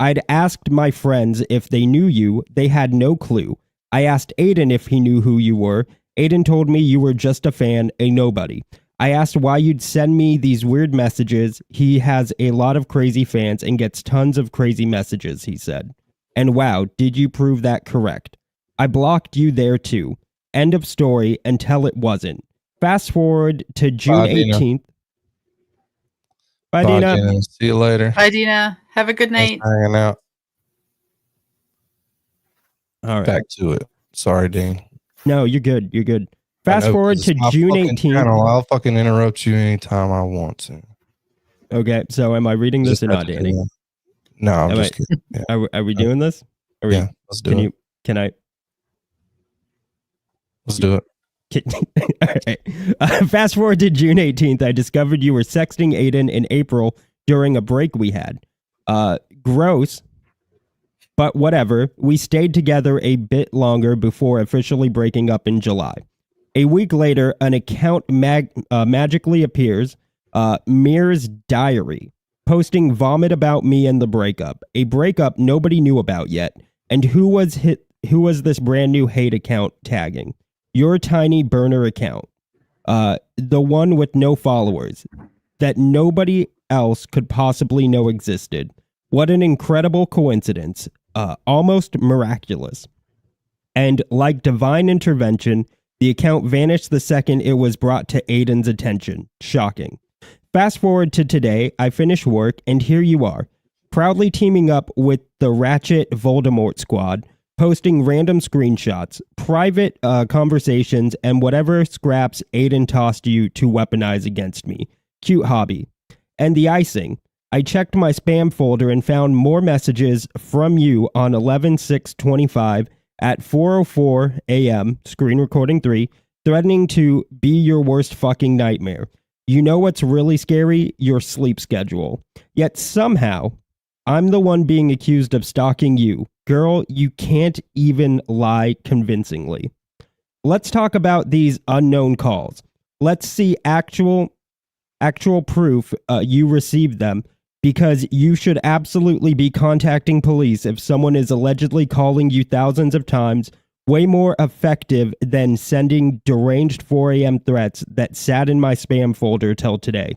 I'd asked my friends if they knew you. They had no clue. I asked Aiden if he knew who you were. Aiden told me you were just a fan, a nobody. I asked why you'd send me these weird messages. He has a lot of crazy fans and gets tons of crazy messages, he said. And wow, did you prove that correct? I blocked you there too. End of story until it wasn't. Fast forward to June Bye, Dina. 18th. Bye, Bye, Dina. Dina. See you later. Bye, Dina. Have a good Thanks night. for hanging out. All right. Back to it. Sorry, Dean. No, you're good. You're good. I Fast know, 'cause forward it's to my June fucking 18th. channel. I'll fucking interrupt you anytime I want to. Okay, so am I reading this Just or have not, to do Danny? that. No, I'm Am just I- kidding. Yeah. Are we doing this? Are we, Yeah, let's do can it. you? Can I? Let's do it. All right. Fast forward to June 18th. I discovered you were sexting Aiden in April during a break we had. Gross, but whatever. We stayed together a bit longer before officially breaking up in July. A week later, an account magically appears, Mir's Diary, posting vomit about me and the breakup. A breakup nobody knew about yet. And who was this brand new hate account tagging? Your tiny burner account. The one with no followers that nobody else could possibly know existed. What an incredible coincidence. Almost miraculous. And like divine intervention, the account vanished the second it was brought to Aiden's attention. Shocking. Fast forward to today, I finish work, and here you are, proudly teaming up with the Ratchet Voldemort squad, posting random screenshots, private conversations, and whatever scraps Aiden tossed you to weaponize against me. Cute hobby. And the icing. I checked my spam folder and found more messages from you on 11/6/25 at 4:04 a.m., screen recording 3, threatening to be your worst fucking nightmare. You know what's really scary? Your sleep schedule. Yet somehow, I'm the one being accused of stalking you. Girl, you can't even lie convincingly. Let's talk about these unknown calls. Let's see actual proof you received them, because you should absolutely be contacting police if someone is allegedly calling you thousands of times, way more effective than sending deranged 4 a.m. threats that sat in my spam folder till today.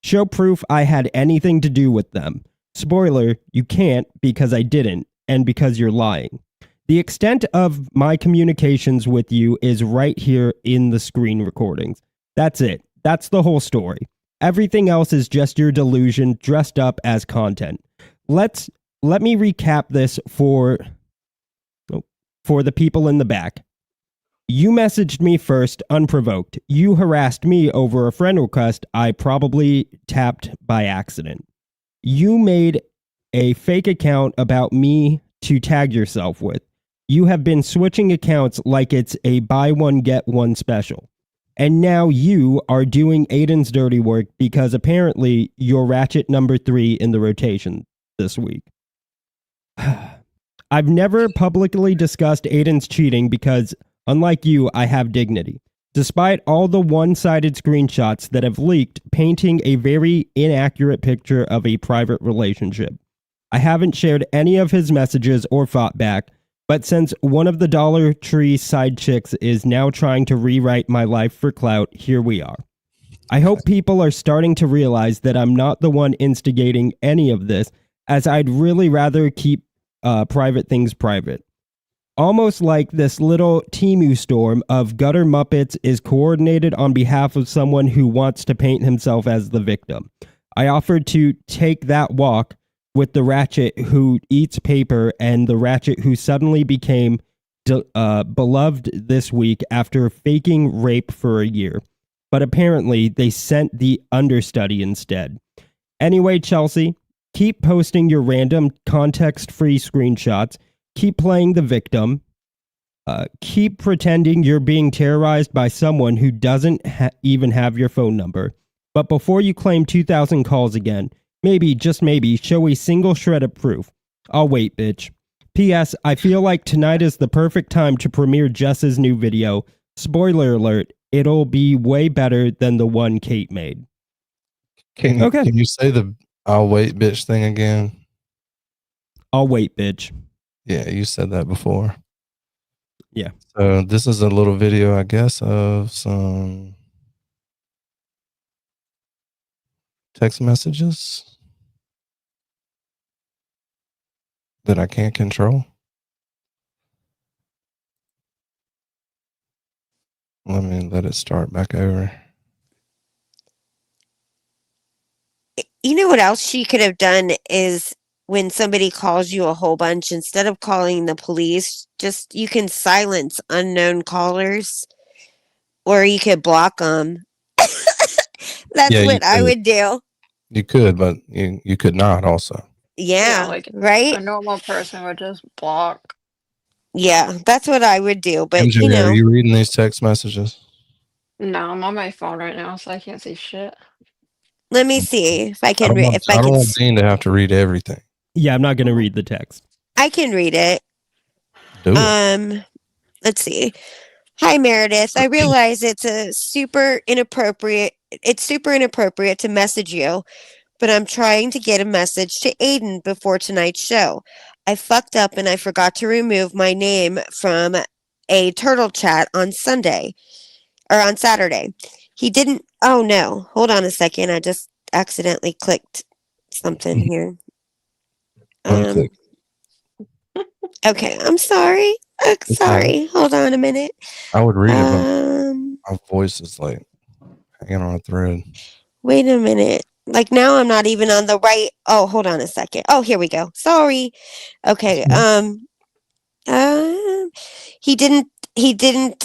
Show proof I had anything to do with them. Spoiler, you can't because I didn't, and because you're lying. The extent of my communications with you is right here in the screen recordings. That's it. That's the whole story. Everything else is just your delusion dressed up as content. Let me recap this for the people in the back. You messaged me first unprovoked. You harassed me over a friend request I probably tapped by accident. You made a fake account about me to tag yourself with. You have been switching accounts like it's a buy one get one special. And now you are doing Aiden's dirty work because apparently you're Ratchet number 3 in the rotation this week. I've never publicly discussed Aiden's cheating because, unlike you, I have dignity. Despite all the one-sided screenshots that have leaked painting a very inaccurate picture of a private relationship. I haven't shared any of his messages or fought back, but since one of the Dollar Tree side chicks is now trying to rewrite my life for clout, here we are. I hope people are starting to realize that I'm not the one instigating any of this, as I'd really rather keep private things private. Almost like this little Temu storm of gutter Muppets is coordinated on behalf of someone who wants to paint himself as the victim. I offered to take that walk with the Ratchet who eats paper and the Ratchet who suddenly became beloved this week after faking rape for a year. But apparently they sent the understudy instead. Anyway, Chelsea, keep posting your random context-free screenshots. Keep playing the victim. Keep pretending you're being terrorized by someone who doesn't even have your phone number. But before you claim 2,000 calls again, maybe, just maybe, show a single shred of proof. I'll wait, bitch. P.S. I feel like tonight is the perfect time to premiere Jess's new video. Spoiler alert, it'll be way better than the one Kate made. Can you say the I'll wait, bitch thing again? I'll wait, bitch. Yeah, you said that before. Yeah. So this is a little video, I guess, of some text messages that I can't control. Let me let it start back over. You know what else she could have done is when somebody calls you a whole bunch, instead of calling the police, just you can silence unknown callers or you could block them. That's Yeah, you what I could. would do. You could, but you could not also. Yeah, Yeah, like right? a normal person would just block. Yeah, that's what I would do. But, MJ, are you reading these text messages? No, I'm on my phone right now, so I can't see shit. let me see if I I can don't want if I I don't can want Dean to have to read everything. Yeah, I'm not going to read the text. I can read it. Do it. Let's see. Hi Meredith, I realize it's super inappropriate to message you, but I'm trying to get a message to Aiden before tonight's show. I fucked up and I forgot to remove my name from a turtle chat on Sunday or on Saturday. He didn't. Oh no. Hold on a second. I just accidentally clicked something here. Unclick. Okay, I'm sorry. Sorry. Hold on a minute. I would read it, but my voice is like hanging on a thread. Wait a minute. Like now I'm not even on the right. Oh, hold on a second. Oh, here we go. Sorry. Okay. Uh, he didn't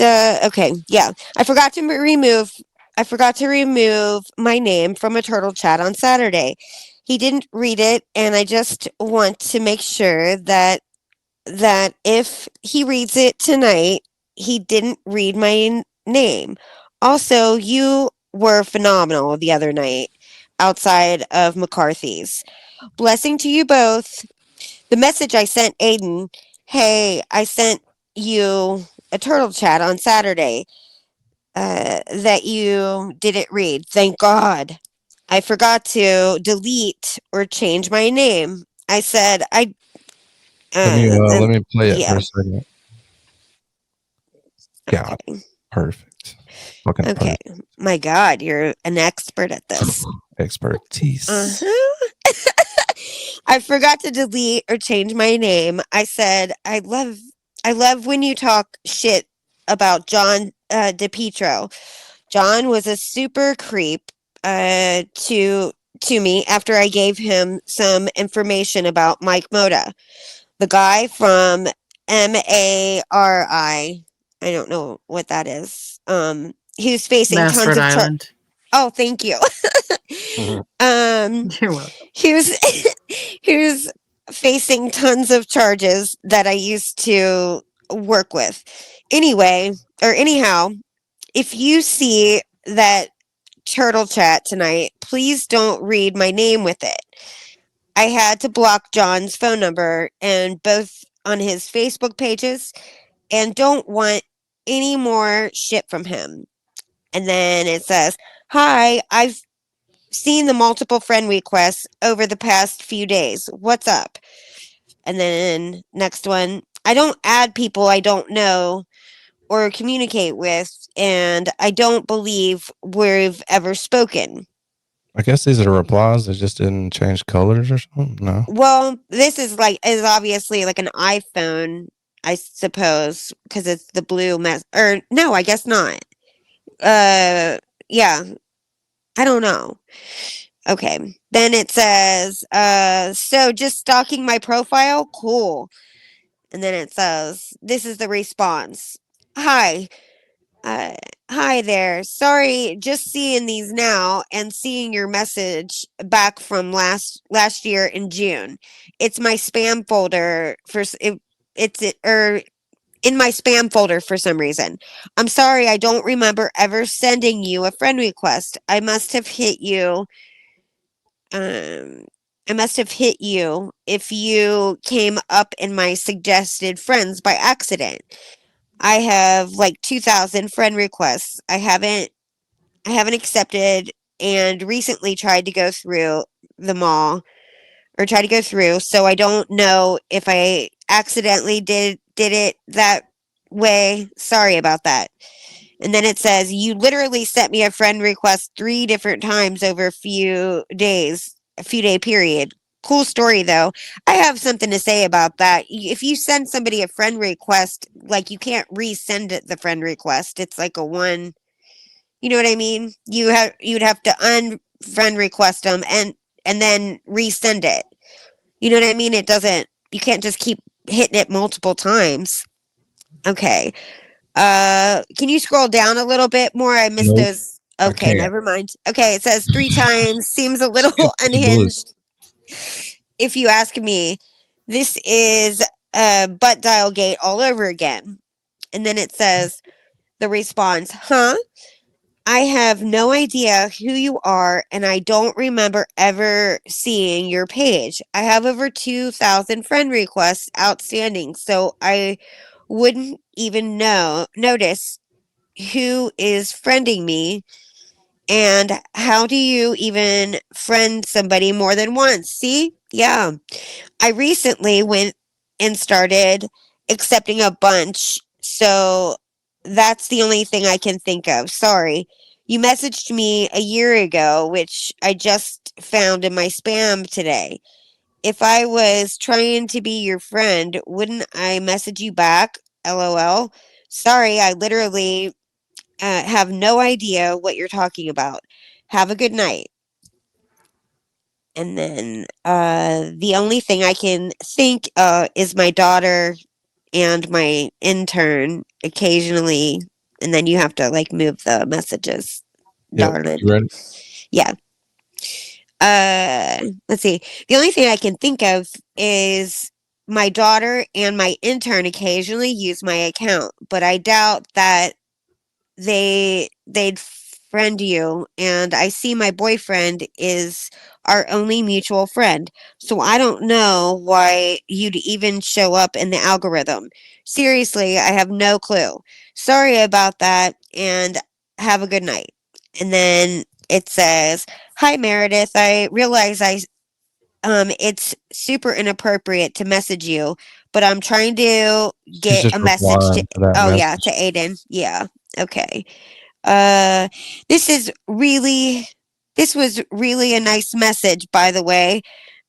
okay. Yeah. I forgot to remove my name from a turtle chat on Saturday. He didn't read it and I just want to make sure that if he reads it tonight, he didn't read my name. Also, you were phenomenal the other night outside of McCarthy's. Blessing to you both. The message I sent Aiden, hey, I sent you a turtle chat on Saturday that you didn't read. Thank God. I forgot to delete or change my name. I said I Let me play it for yeah. a second. God, Okay. perfect. Fucking Okay. perfect. My God, you're an expert at this. Expertise. I forgot to delete or change my name. I said I love when you talk shit about John DePietro. John was a super creep to me after I gave him some information about Mike Moda, the guy from MARI. I don't know what that is. He was facing tons Massford of Island. Oh, thank you. You're welcome. He was he was facing tons of charges that I used to work with. Anyway, or anyhow, if you see that turtle chat tonight, please don't read my name with it. I had to block John's phone number and both on his Facebook pages and don't want any more shit from him. And then it says, "Hi, I've seen the multiple friend requests over the past few days. What's up?" And then next one, "I don't add people I don't know or communicate with, and I don't believe we've ever spoken." I guess these are the replies. They just didn't change colors or something. No. Well, this is obviously like an iPhone, I suppose, because it's the blue mess. Or no, I guess not. Yeah, I don't know. Okay. Then it says, so just stalking my profile? Cool. And then it says, this is the response. Hi. Uh, hi there. Sorry, just seeing these now and seeing your message back from last year in June. It's my spam folder or in my spam folder for some reason. I'm sorry, I don't remember ever sending you a friend request. I must have hit you if you came up in my suggested friends by accident. I have like 2,000 friend requests. I haven't accepted and recently tried to go through them all or try to go through, so I don't know if I accidentally did it that way. Sorry about that. And then it says, you literally sent me a friend request 3 different times over a few day period. Cool story though. I have something to say about that. If you send somebody a friend request, like you can't resend it the friend request. It's like a one, you know what I mean? You'd have to unfriend request them and then resend it. You know what I mean? It doesn't, you can't just keep hitting it multiple times. Okay. Can you scroll down a little bit more? I missed Nope, those. I Okay, can't. never mind. Okay, it says 3 times. Seems a Skip little to the list. unhinged if you ask me. This is butt dial gate all over again. And then it says the response, huh? I have no idea who you are, and I don't remember ever seeing your page. I have over 2,000 friend requests outstanding, so I wouldn't even notice who is friending me. And how do you even friend somebody more than once? See? Yeah. I recently went and started accepting a bunch, so that's the only thing I can think of. Sorry. You messaged me a year ago, which I just found in my spam today. If I was trying to be your friend, wouldn't I message you back? LOL. Sorry, I literally have no idea what you're talking about. Have a good night. And then the only thing I can think is my daughter and my intern occasionally. And then you have to like move the messages. Yep. Darn it. You ready? Yeah. Let's see. The only thing I can think of is my daughter and my intern occasionally use my account, but I doubt that they'd friend you, and I see my boyfriend is our only mutual friend, so I don't know why you'd even show up in the algorithm. Seriously, I have no clue. Sorry about that, and have a good night. And then it says, hi Meredith, I realize it's super inappropriate to message you, but I'm trying to She's get just a message to, replying to that oh yeah, message. to Aiden. Yeah. Okay. Uh, this is really, this was really a nice message, by the way.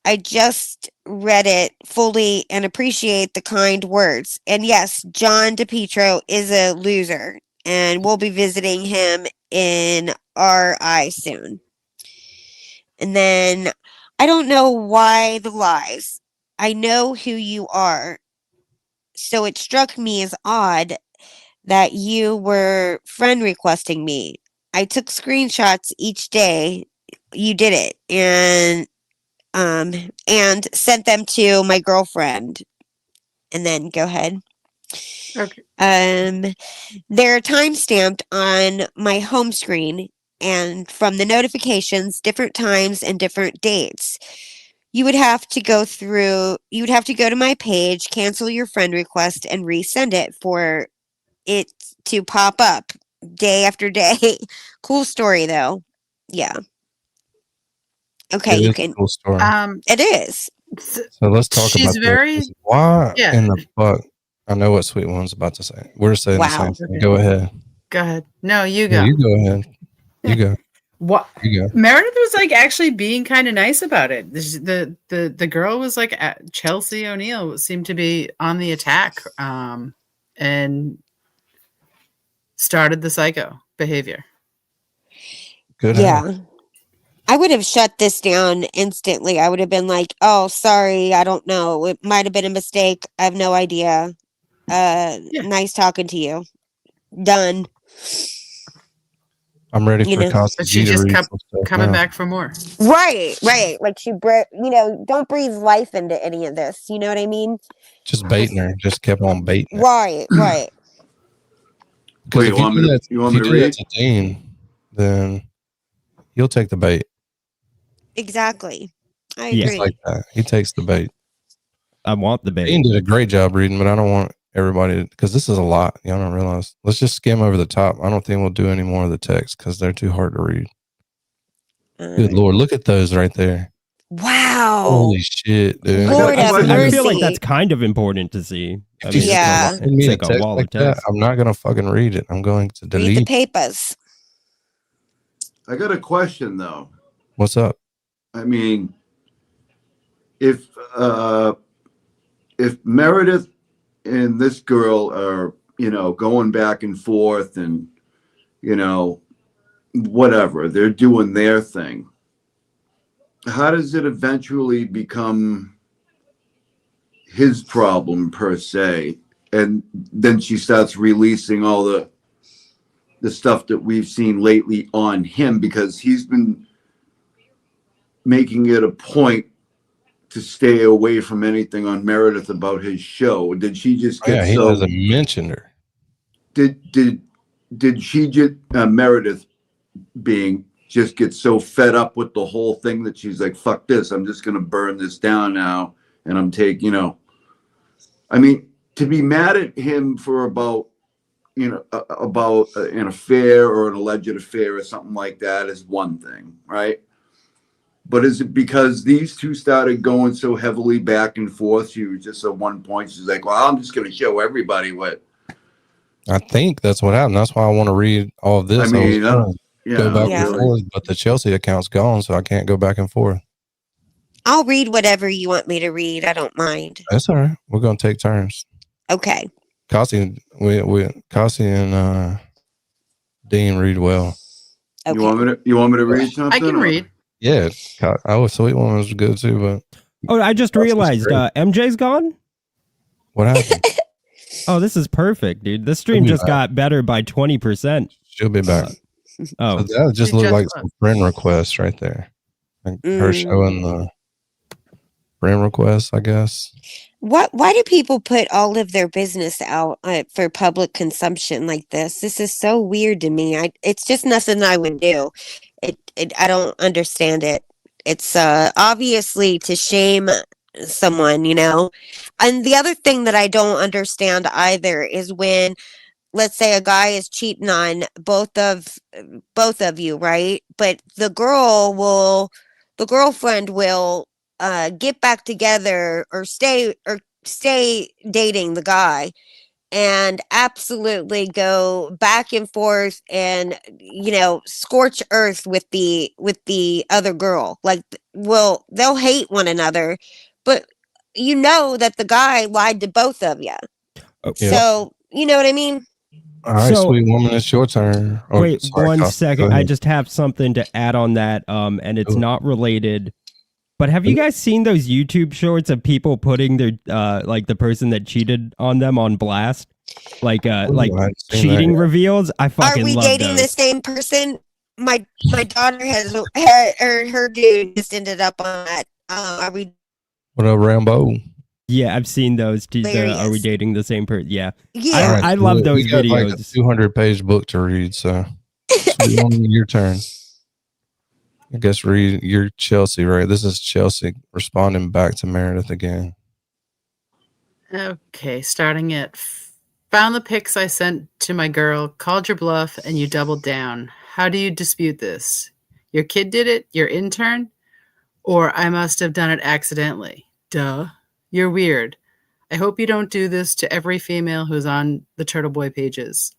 I just read it fully and appreciate the kind words. And yes, John DePietro is a loser, and we'll be visiting him in RI soon. And then I don't know why the lies. I know who you are. So it struck me as odd that you were friend requesting me. I took screenshots each day you did it and sent them to my girlfriend. And then go ahead. Okay. They're time stamped on my home screen and from the notifications, different times and different dates. You would have to go to my page, cancel your friend request, and resend it for it to pop up day after day. Cool story though. Yeah. Okay, It you is a can. cool story. It is. So let's talk She's about very, this. Why yeah. in the fuck? I know what Sweet One's about to say. We're saying the same Wow. thing. Okay. Go ahead. Go ahead. No, you Yeah, go. you go ahead. You go. What You go. Meredith was like actually being kind of nice about it. The girl was like Chelsea O'Neill seemed to be on the attack, and started the psycho behavior. Good. Yeah. I would have shut this down instantly. I would have been like, "Oh, sorry, I don't know. It might have been a mistake. I have no idea. Yeah. Nice talking to you. Done." I'm ready You for know. Casa But G she to just read kept some stuff coming now. back for more. Right, right. Like don't breathe life into any of this. You know what I mean? Just baiting her. Just kept on baiting her. Right, right. Because Wait, if you do that, you if want you me to do that read? to Dean, then he'll take the bait. Exactly. I Yeah. He's agree. like that. He takes the bait. I want the Dean bait. did a great job reading, but I don't want everybody because this is a lot. Y'all don't realize. Let's just skim over the top. I don't think we'll do any more of the text because they're too hard to read. Good Lord, look at those right there. Wow. Holy shit, dude. Lord got a have question. I feel like mercy. that's kind of important to see. I If you mean, Yeah. send me a it's like a text wall like of that, text. I'm not gonna fucking read it. I'm going to Read the delete. papers. I got a question though. What's up? I mean, if Meredith and this girl are, going back and forth and, whatever, they're doing their thing, how does it eventually become his problem per se? And then she starts releasing all the stuff that we've seen lately on him, because he's been making it a point to stay away from anything on Meredith about his show. Did she just get He hasn't mentioned her. Did she just Meredith being just get so fed up with the whole thing that she's like, fuck this, I'm just gonna burn this down now, and I'm I mean, to be mad at him for about an affair or an alleged affair or something like that is one thing, right? But is it because these two started going so heavily back and forth? She was just at one point, she's like, well, I'm just going to show everybody what. I think that's what happened. That's why I want to read all of this. I mean, go back Yeah. and forth, but the Chelsea account's gone, so I can't go back and forth. I'll read whatever you want me to read. I don't mind. That's all right. We're going to take turns. Okay. Kasi and Dean read well. Okay. You want me to read something? I can read. Yeah. Sweet Woman was good too, but Oh, I just realized MJ's gone. what happened? Oh, this is perfect, dude. This stream just got better by 20%. She'll be back. Oh, So that just looked like some friend requests right there. Like her showing the friend requests, I guess. Why do people put all of their business out for public consumption like this? This is so weird to me. It's just nothing I would do. I don't understand it. It's obviously to shame someone, And the other thing that I don't understand either is when, let's say, a guy is cheating on both of you, right? But the girlfriend will get back together or stay dating the guy and absolutely go back and forth and scorch earth with the other girl. Like, well, they'll hate one another, but that the guy lied to both of you. Okay. So you know what I mean. All right, So- Sweet Woman, it's your turn. Oh, wait sorry, one Kasi, second. go I ahead. just have something to add on that, and it's Cool. not related. But have you guys seen those YouTube shorts of people putting their like the person that cheated on them on blast, like I haven't seen cheating that. reveals? I Are fucking we love dating those. the same person? My daughter has her dude just ended up on that. Are we What up, Rambo? Yeah, I've seen those. Are we Hilarious. dating the same person? Yeah, Yeah. I love those we got like a videos. 200-page book to read, so Sweet Woman, your turn. I guess read your Chelsea, right? This is Chelsea responding back to Meredith again. Okay, starting at found the pics I sent to my girl, called your bluff, and you doubled down. How do you dispute this? Your kid did it? Your intern? Or I must have done it accidentally. Duh. You're weird. I hope you don't do this to every female who's on the Turtle Boy pages.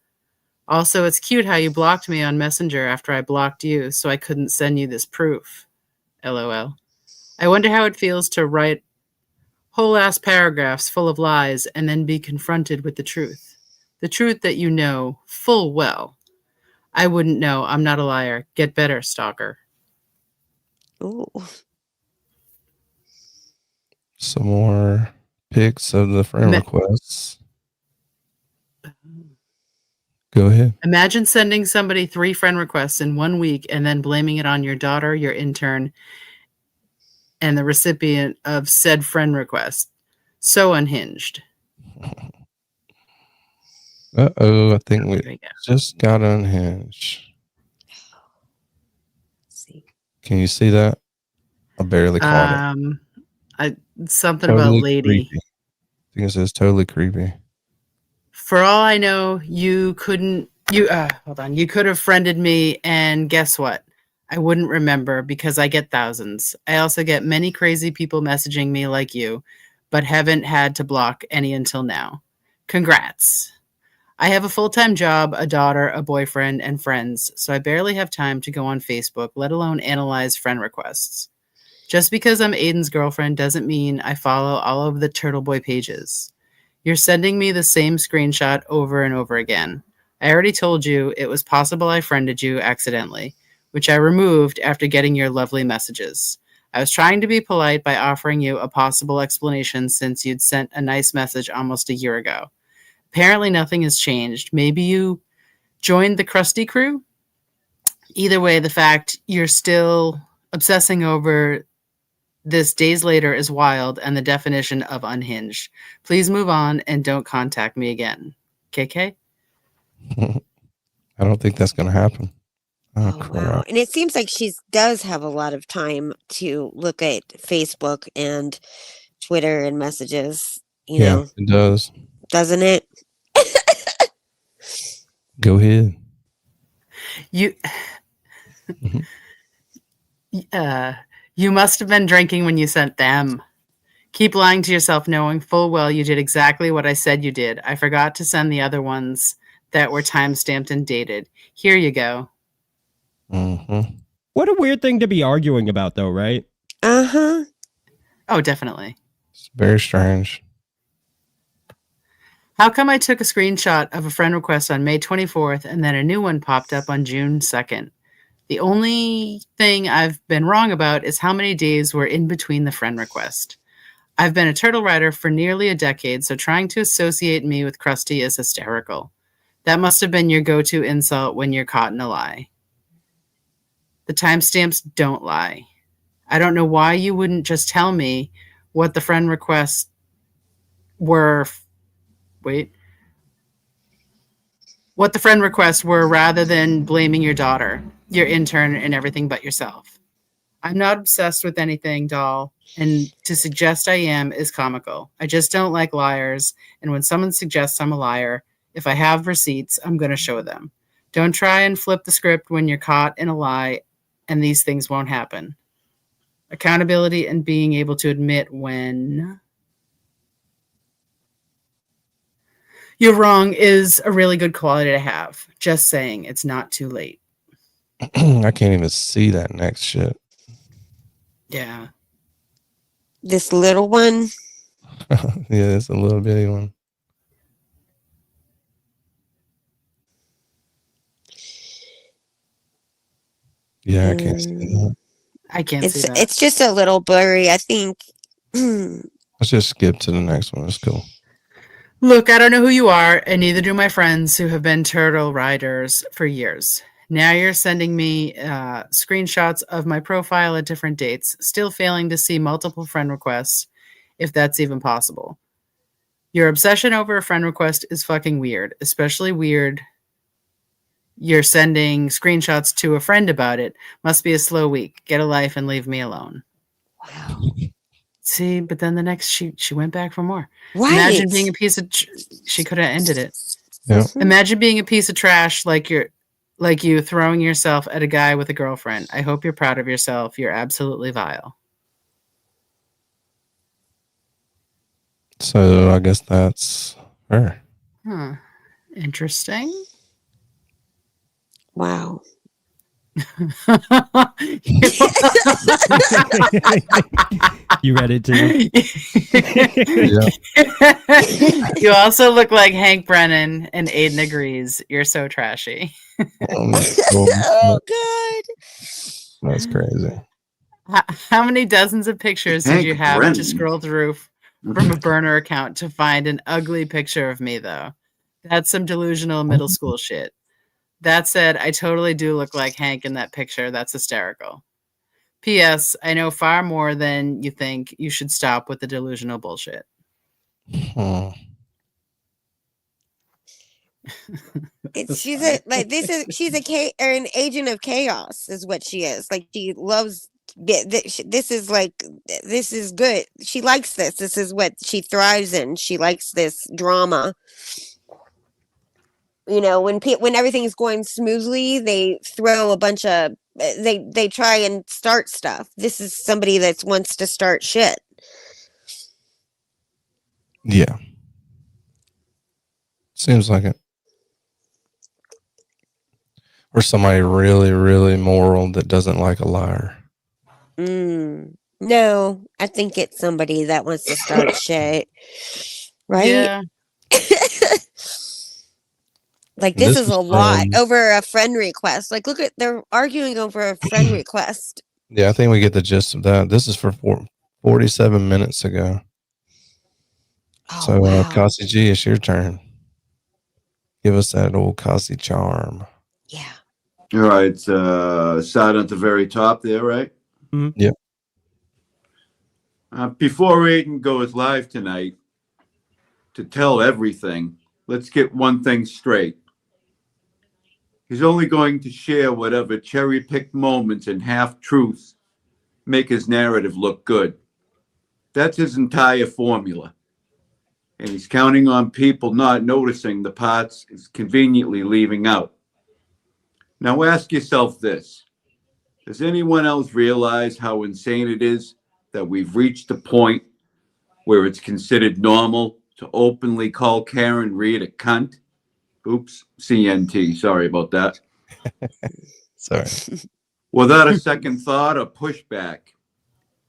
Also, it's cute how you blocked me on Messenger after I blocked you, so I couldn't send you this proof. LOL. I wonder how it feels to write whole-ass paragraphs full of lies and then be confronted with the truth. The truth that you know full well. I wouldn't know. I'm not a liar. Get better, stalker. Ooh. Some more pics of the friend requests. Go ahead. Imagine sending somebody 3 friend requests in 1 week and then blaming it on your daughter, your intern, and the recipient of said friend request. So unhinged. Uh-oh, I think There we we go. just got unhinged. Let's see. Can you see that? I barely caught it. Something about lady. Creepy. I think it says totally creepy. For all I know, you couldn't. You could have friended me, and guess what? I wouldn't remember because I get thousands. I also get many crazy people messaging me like you, but haven't had to block any until now. Congrats. I have a full-time job, a daughter, a boyfriend, and friends, so I barely have time to go on Facebook, let alone analyze friend requests. Just because I'm Aiden's girlfriend doesn't mean I follow all of the Turtle Boy pages. You're sending me the same screenshot over and over again. I already told you it was possible I friended you accidentally, which I removed after getting your lovely messages. I was trying to be polite by offering you a possible explanation since you'd sent a nice message almost a year ago. Apparently nothing has changed. Maybe you joined the Krusty crew? Either way, the fact you're still obsessing over this days later is wild and the definition of unhinged. Please move on and don't contact me again. KK? I don't think that's going to happen. Oh, Oh, crap. wow. And it seems like she does have a lot of time to look at Facebook and Twitter and messages, Yeah, it does. doesn't it? Go ahead. You Mhm. you must have been drinking when you sent them. Keep lying to yourself knowing full well you did exactly what I said you did. I forgot to send the other ones that were time-stamped and dated. Here you go. Mm-hmm. What a weird thing to be arguing about, though, right? Uh-huh. Oh, definitely. It's very strange. How come I took a screenshot of a friend request on May 24th and then a new one popped up on June 2nd? The only thing I've been wrong about is how many days were in between the friend request. I've been a turtle rider for nearly a decade, so trying to associate me with Krusty is hysterical. That must have been your go-to insult when you're caught in a lie. The timestamps don't lie. I don't know why you wouldn't just tell me what the friend requests were. What the friend requests were rather than blaming your daughter, your intern, and everything but yourself. I'm not obsessed with anything, doll, and to suggest I am is comical. I just don't like liars, and when someone suggests I'm a liar, if I have receipts, I'm going to show them. Don't try and flip the script when you're caught in a lie, and these things won't happen. Accountability and being able to admit when you're wrong is a really good quality to have. Just saying, it's not too late. I can't even see that next shit. Yeah. This little one. Yeah, it's a little bitty one. Yeah, I can't see that. I can't see that. It's just a little blurry, I think. Let's just skip to the next one. It's cool. Look, I don't know who you are, and neither do my friends who have been turtle riders for years. Now you're sending me screenshots of my profile at different dates, still failing to see multiple friend requests, if that's even possible. Your obsession over a friend request is fucking weird, especially weird you're sending screenshots to a friend about it. Must be a slow week. Get a life and leave me alone. Wow. See, but then the next she went back for more. Right. Imagine being a piece of she could have ended it. Yeah. Imagine being a piece of trash like you throwing yourself at a guy with a girlfriend. I hope you're proud of yourself. You're absolutely vile. So I guess that's her. Huh. Interesting. Wow. You read it too? Yeah. You also look like Hank Brennan, and Aiden agrees. You're so trashy. Oh, God. That's crazy. How many dozens of pictures did Hank you have Brennan. to scroll through from a burner account to find an ugly picture of me, though? That's some delusional middle school shit. That said, I totally do look like Hank in that picture. That's hysterical. P.S. I know far more than you think. You should stop with the delusional bullshit. She's an agent of chaos is what she is. Like, she loves this is good. She likes this. This is what she thrives in. She likes this drama. When everything's going smoothly, they throw a bunch of they try and start stuff. This is somebody that wants to start shit. Yeah. Seems like it. Or somebody really, really moral that doesn't like a liar. Mm. No, I think it's somebody that wants to start shit. Right? Yeah. Like, And this this is was a lot from, over a friend request. Like, look at, they're arguing over a friend request. yeah, I think we get the gist of that. This is for 47 minutes ago. Oh, So, wow. Cassie G, it's your turn. Give us that old Cassie charm. Yeah. All right. Side at the very top there, right? Mhm. Yep. Before Aiden goes live tonight to tell everything, let's get one thing straight. He's only going to share whatever cherry-picked moments and half-truths make his narrative look good. That's his entire formula. And he's counting on people not noticing the parts he's conveniently leaving out. Now ask yourself this. Does anyone else realize how insane it is that we've reached a point where it's considered normal to openly call Karen Reed a cunt? Oops, CNT, sorry about that. Sorry. Without a second thought or pushback.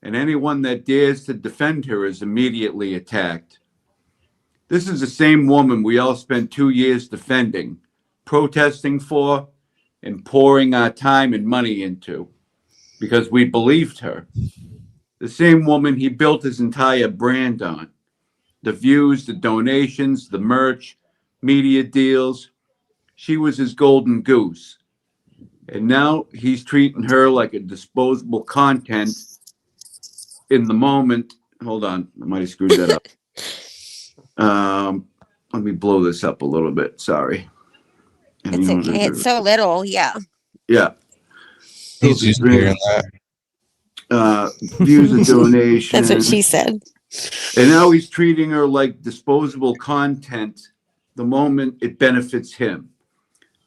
And anyone that dares to defend her is immediately attacked. This is the same woman we all spent 2 years defending, protesting for, and pouring our time and money into because we believed her. The same woman he built his entire brand on. The views, the donations, the merch, media deals. She was his golden goose. And now he's treating her like a disposable content in the moment. Hold on, I might have screwed that up. Let me blow this up a little bit. Sorry. It's okay. It's so little. Yeah. Yeah. He's used to hearing that. Views and donations. That's what she said. And now he's treating her like disposable content the moment it benefits him.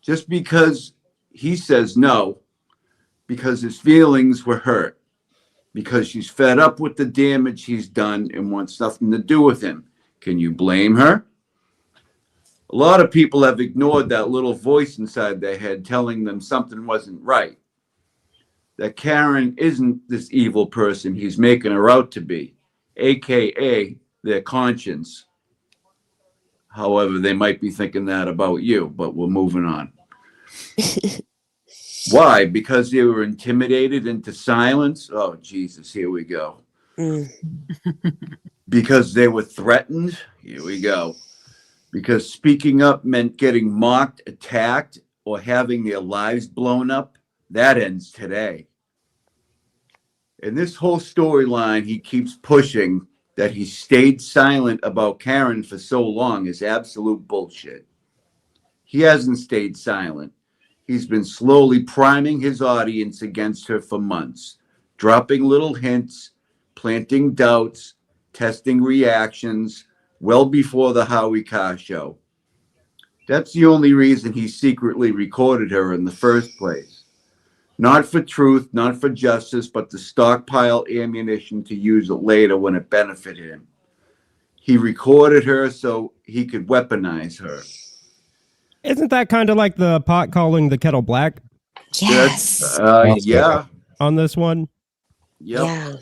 Just because he says no, because his feelings were hurt, because she's fed up with the damage he's done and wants nothing to do with him. Can you blame her? A lot of people have ignored that little voice inside their head telling them something wasn't right. That Karen isn't this evil person he's making her out to be, AKA their conscience. However, they might be thinking that about you, but we're moving on. Why? Because they were intimidated into silence? Oh, Jesus, here we go. Because they were threatened? Here we go. Because speaking up meant getting mocked, attacked, or having their lives blown up? That ends today. And this whole storyline he keeps pushing that he stayed silent about Karen for so long is absolute bullshit. He hasn't stayed silent. He's been slowly priming his audience against her for months, dropping little hints, planting doubts, testing reactions, well before the Howie Carr show. That's the only reason he secretly recorded her in the first place. Not for truth, not for justice, but to stockpile ammunition to use it later when it benefited him. He recorded her so he could weaponize her. Isn't that kind of like the pot calling the kettle black Yes. Yeah. on this one? Yep. Yeah.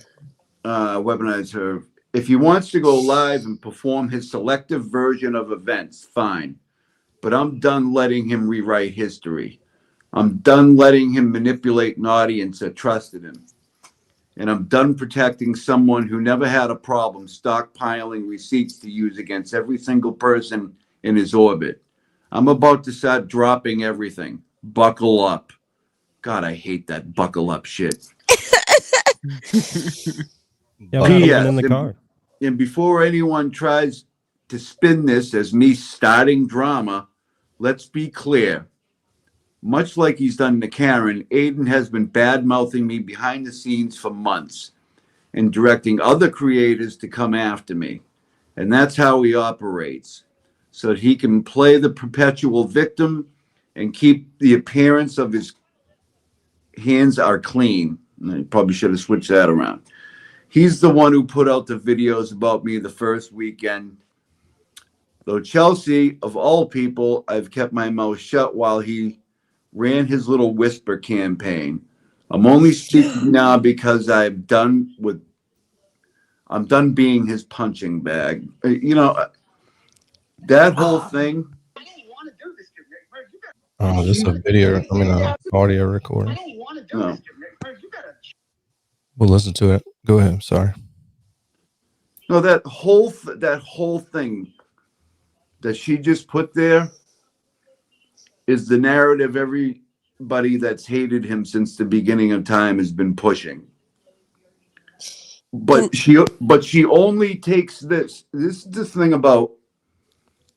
Weaponize her. If he wants to go live and perform his selective version of events, fine. But I'm done letting him rewrite history. I'm done letting him manipulate an audience that trusted him. And I'm done protecting someone who never had a problem stockpiling receipts to use against every single person in his orbit. I'm about to start dropping everything. Buckle up. God, I hate that buckle up shit. Yeah, we had P.S. one in the car. And before anyone tries to spin this as me starting drama, let's be clear. Much like he's done to Karen, Aiden has been bad-mouthing me behind the scenes for months and directing other creators to come after me. And that's how he operates, so that he can play the perpetual victim and keep the appearance of his hands are clean. I probably should have switched that around. He's the one who put out the videos about me the first weekend. Though Chelsea, of all people, I've kept my mouth shut while he ran his little whisper campaign. I'm only speaking now because I'm done with I'm done being his punching bag. You know, that whole thing. Oh, this is a video. I mean, an audio recording. No. We'll listen to it. Go ahead. Sorry. No, that whole thing that she just put there is the narrative everybody that's hated him since the beginning of time has been pushing. But she only takes this. This is the thing about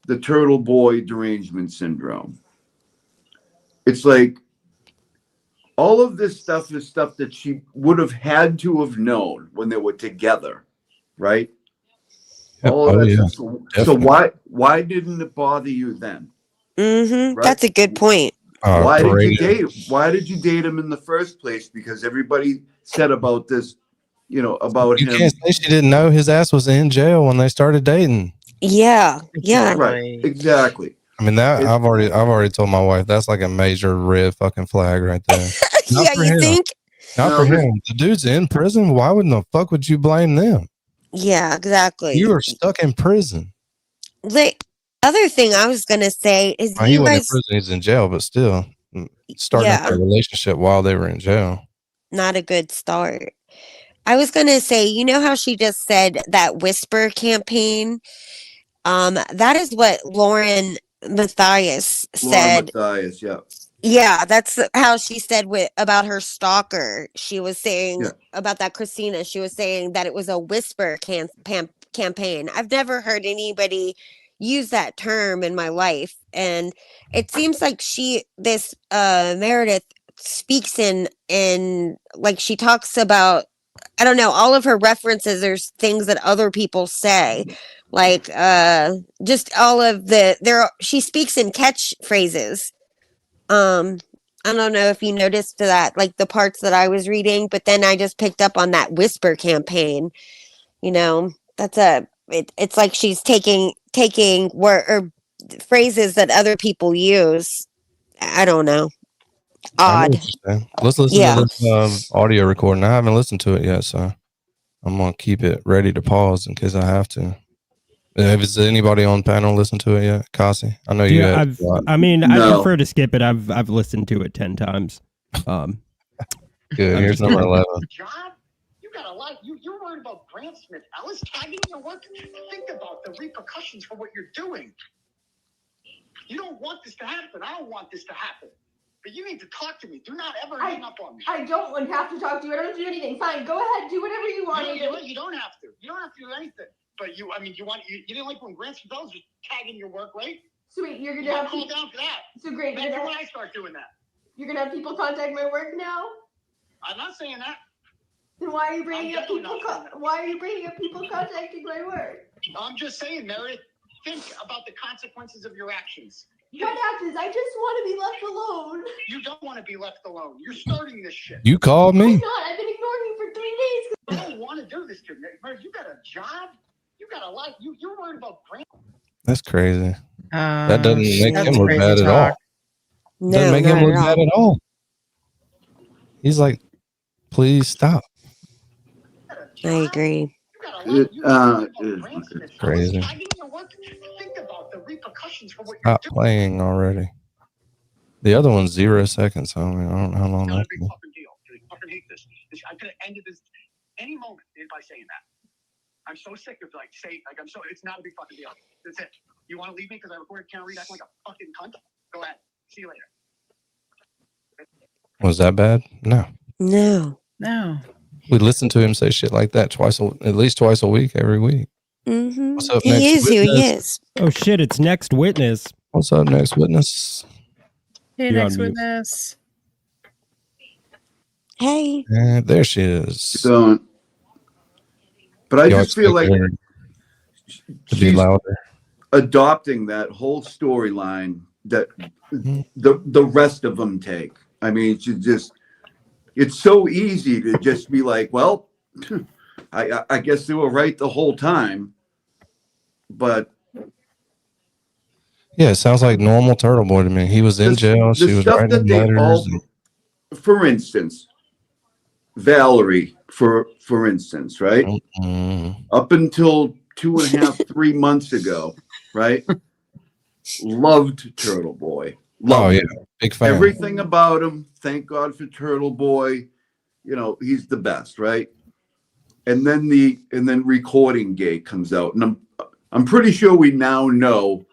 the turtle boy derangement syndrome. It's like all of this stuff is stuff that she would have had to have known when they were together, right? Yep. All of that Yeah, stuff. So why didn't it bother you then? Mm-hmm. Right? That's a good point. Why did you date? Why did you date him in the first place? Because everybody said about this, you know, about You him. can't say she didn't know his ass was in jail when they started dating. Yeah. Yeah. Right. Exactly. I mean, that I've already told my wife that's like a major red fucking flag right there. Yeah, you think? Not for him. The dude's in prison. Why wouldn't the fuck would you blame them? Yeah, exactly. You are stuck in prison. The other thing I was gonna say is He wasn't in prison, he's in jail, but still starting up a relationship while they were in jail. Not a good start. I was gonna say, you know how she just said that whisper campaign? That is what Lauren Matthias said. Lauren Matthias, yeah. Yeah, that's how she said about her stalker. She was saying about that Christina. She was saying that it was a whisper campaign. I've never heard anybody use that term in my life, and it seems like this Meredith speaks in like she talks about. I don't know. All of her references are things that other people say, like just all of she speaks in catchphrases. I don't know if you noticed that, like the parts that I was reading, but then I just picked up on that whisper campaign. You know, it's like she's taking word or phrases that other people use. I don't know. Odd. Let's listen to this audio recording. I haven't listened to it yet, so I'm gonna keep it ready to pause in case I have to. Has anybody on panel listened to it yet, Kasi? I know you have. I prefer to skip it. I've listened to it 10 times. Good. Here's number 11. Job? You got a lot. You're worried about Grant Smith. Alice tagging your work. Think about the repercussions for what you're doing. You don't want this to happen. I don't want this to happen. But you need to talk to me. Do not ever hang up on me. I don't have to talk to you. I don't do anything. Fine, go ahead. Do whatever you want to do. You don't have to. You don't have to do anything. But you didn't like when Grant Smith was just tagging your work, right? So wait, you're gonna have cool down for that. So great. Maybe when I start doing that. You're gonna have people contact my work now? I'm not saying that. Then why are you bringing up people? Why are you bringing up people contacting my work? I'm just saying, Meredith. Think about the consequences of your actions. What actions? I just want to be left alone. You don't want to be left alone. You're starting this shit. You called me? I'm not. I've been ignoring you for 3 days. I don't want to do this to me. Meredith, you got a job. You got a life. You're worried about Grant. That's crazy. That doesn't make him look bad at all. No, doesn't make him look bad at all. He's like, please stop. I agree. Crazy. Think about the repercussions for what Stop playing already. The other one's 0 seconds. So I don't know how long It's not a that's big fucking deal. I fucking hate this. I could have ended this any moment by saying that. I'm so sick of it's not a big fucking deal. That's it. You want to leave me because I recorded Can't Read acting like a fucking cunt? Go ahead. See you later. Was that bad? No. No. We listen to him say shit like that at least twice a week, every week. Mm-hmm. What's up, he next is witness? who he is. Oh shit! It's next witness. What's up, next witness? Hey, You're next on mute. witness. Hey. There she is. So, but I just feel like to be louder. Adopting that whole storyline that the rest of them take. I mean, it's so easy to just be like, well, I guess they were right the whole time, but yeah, it sounds like normal Turtle Boy to me. He was in jail. She was writing letters. For instance, Valerie for instance, right? Up until 2.5, 3 months ago, right? Loved Turtle Boy. Loved him. Big fan. Everything about him. Thank God for Turtle Boy. You know, he's the best, right? And then Recording Gate comes out, and I'm pretty sure we now know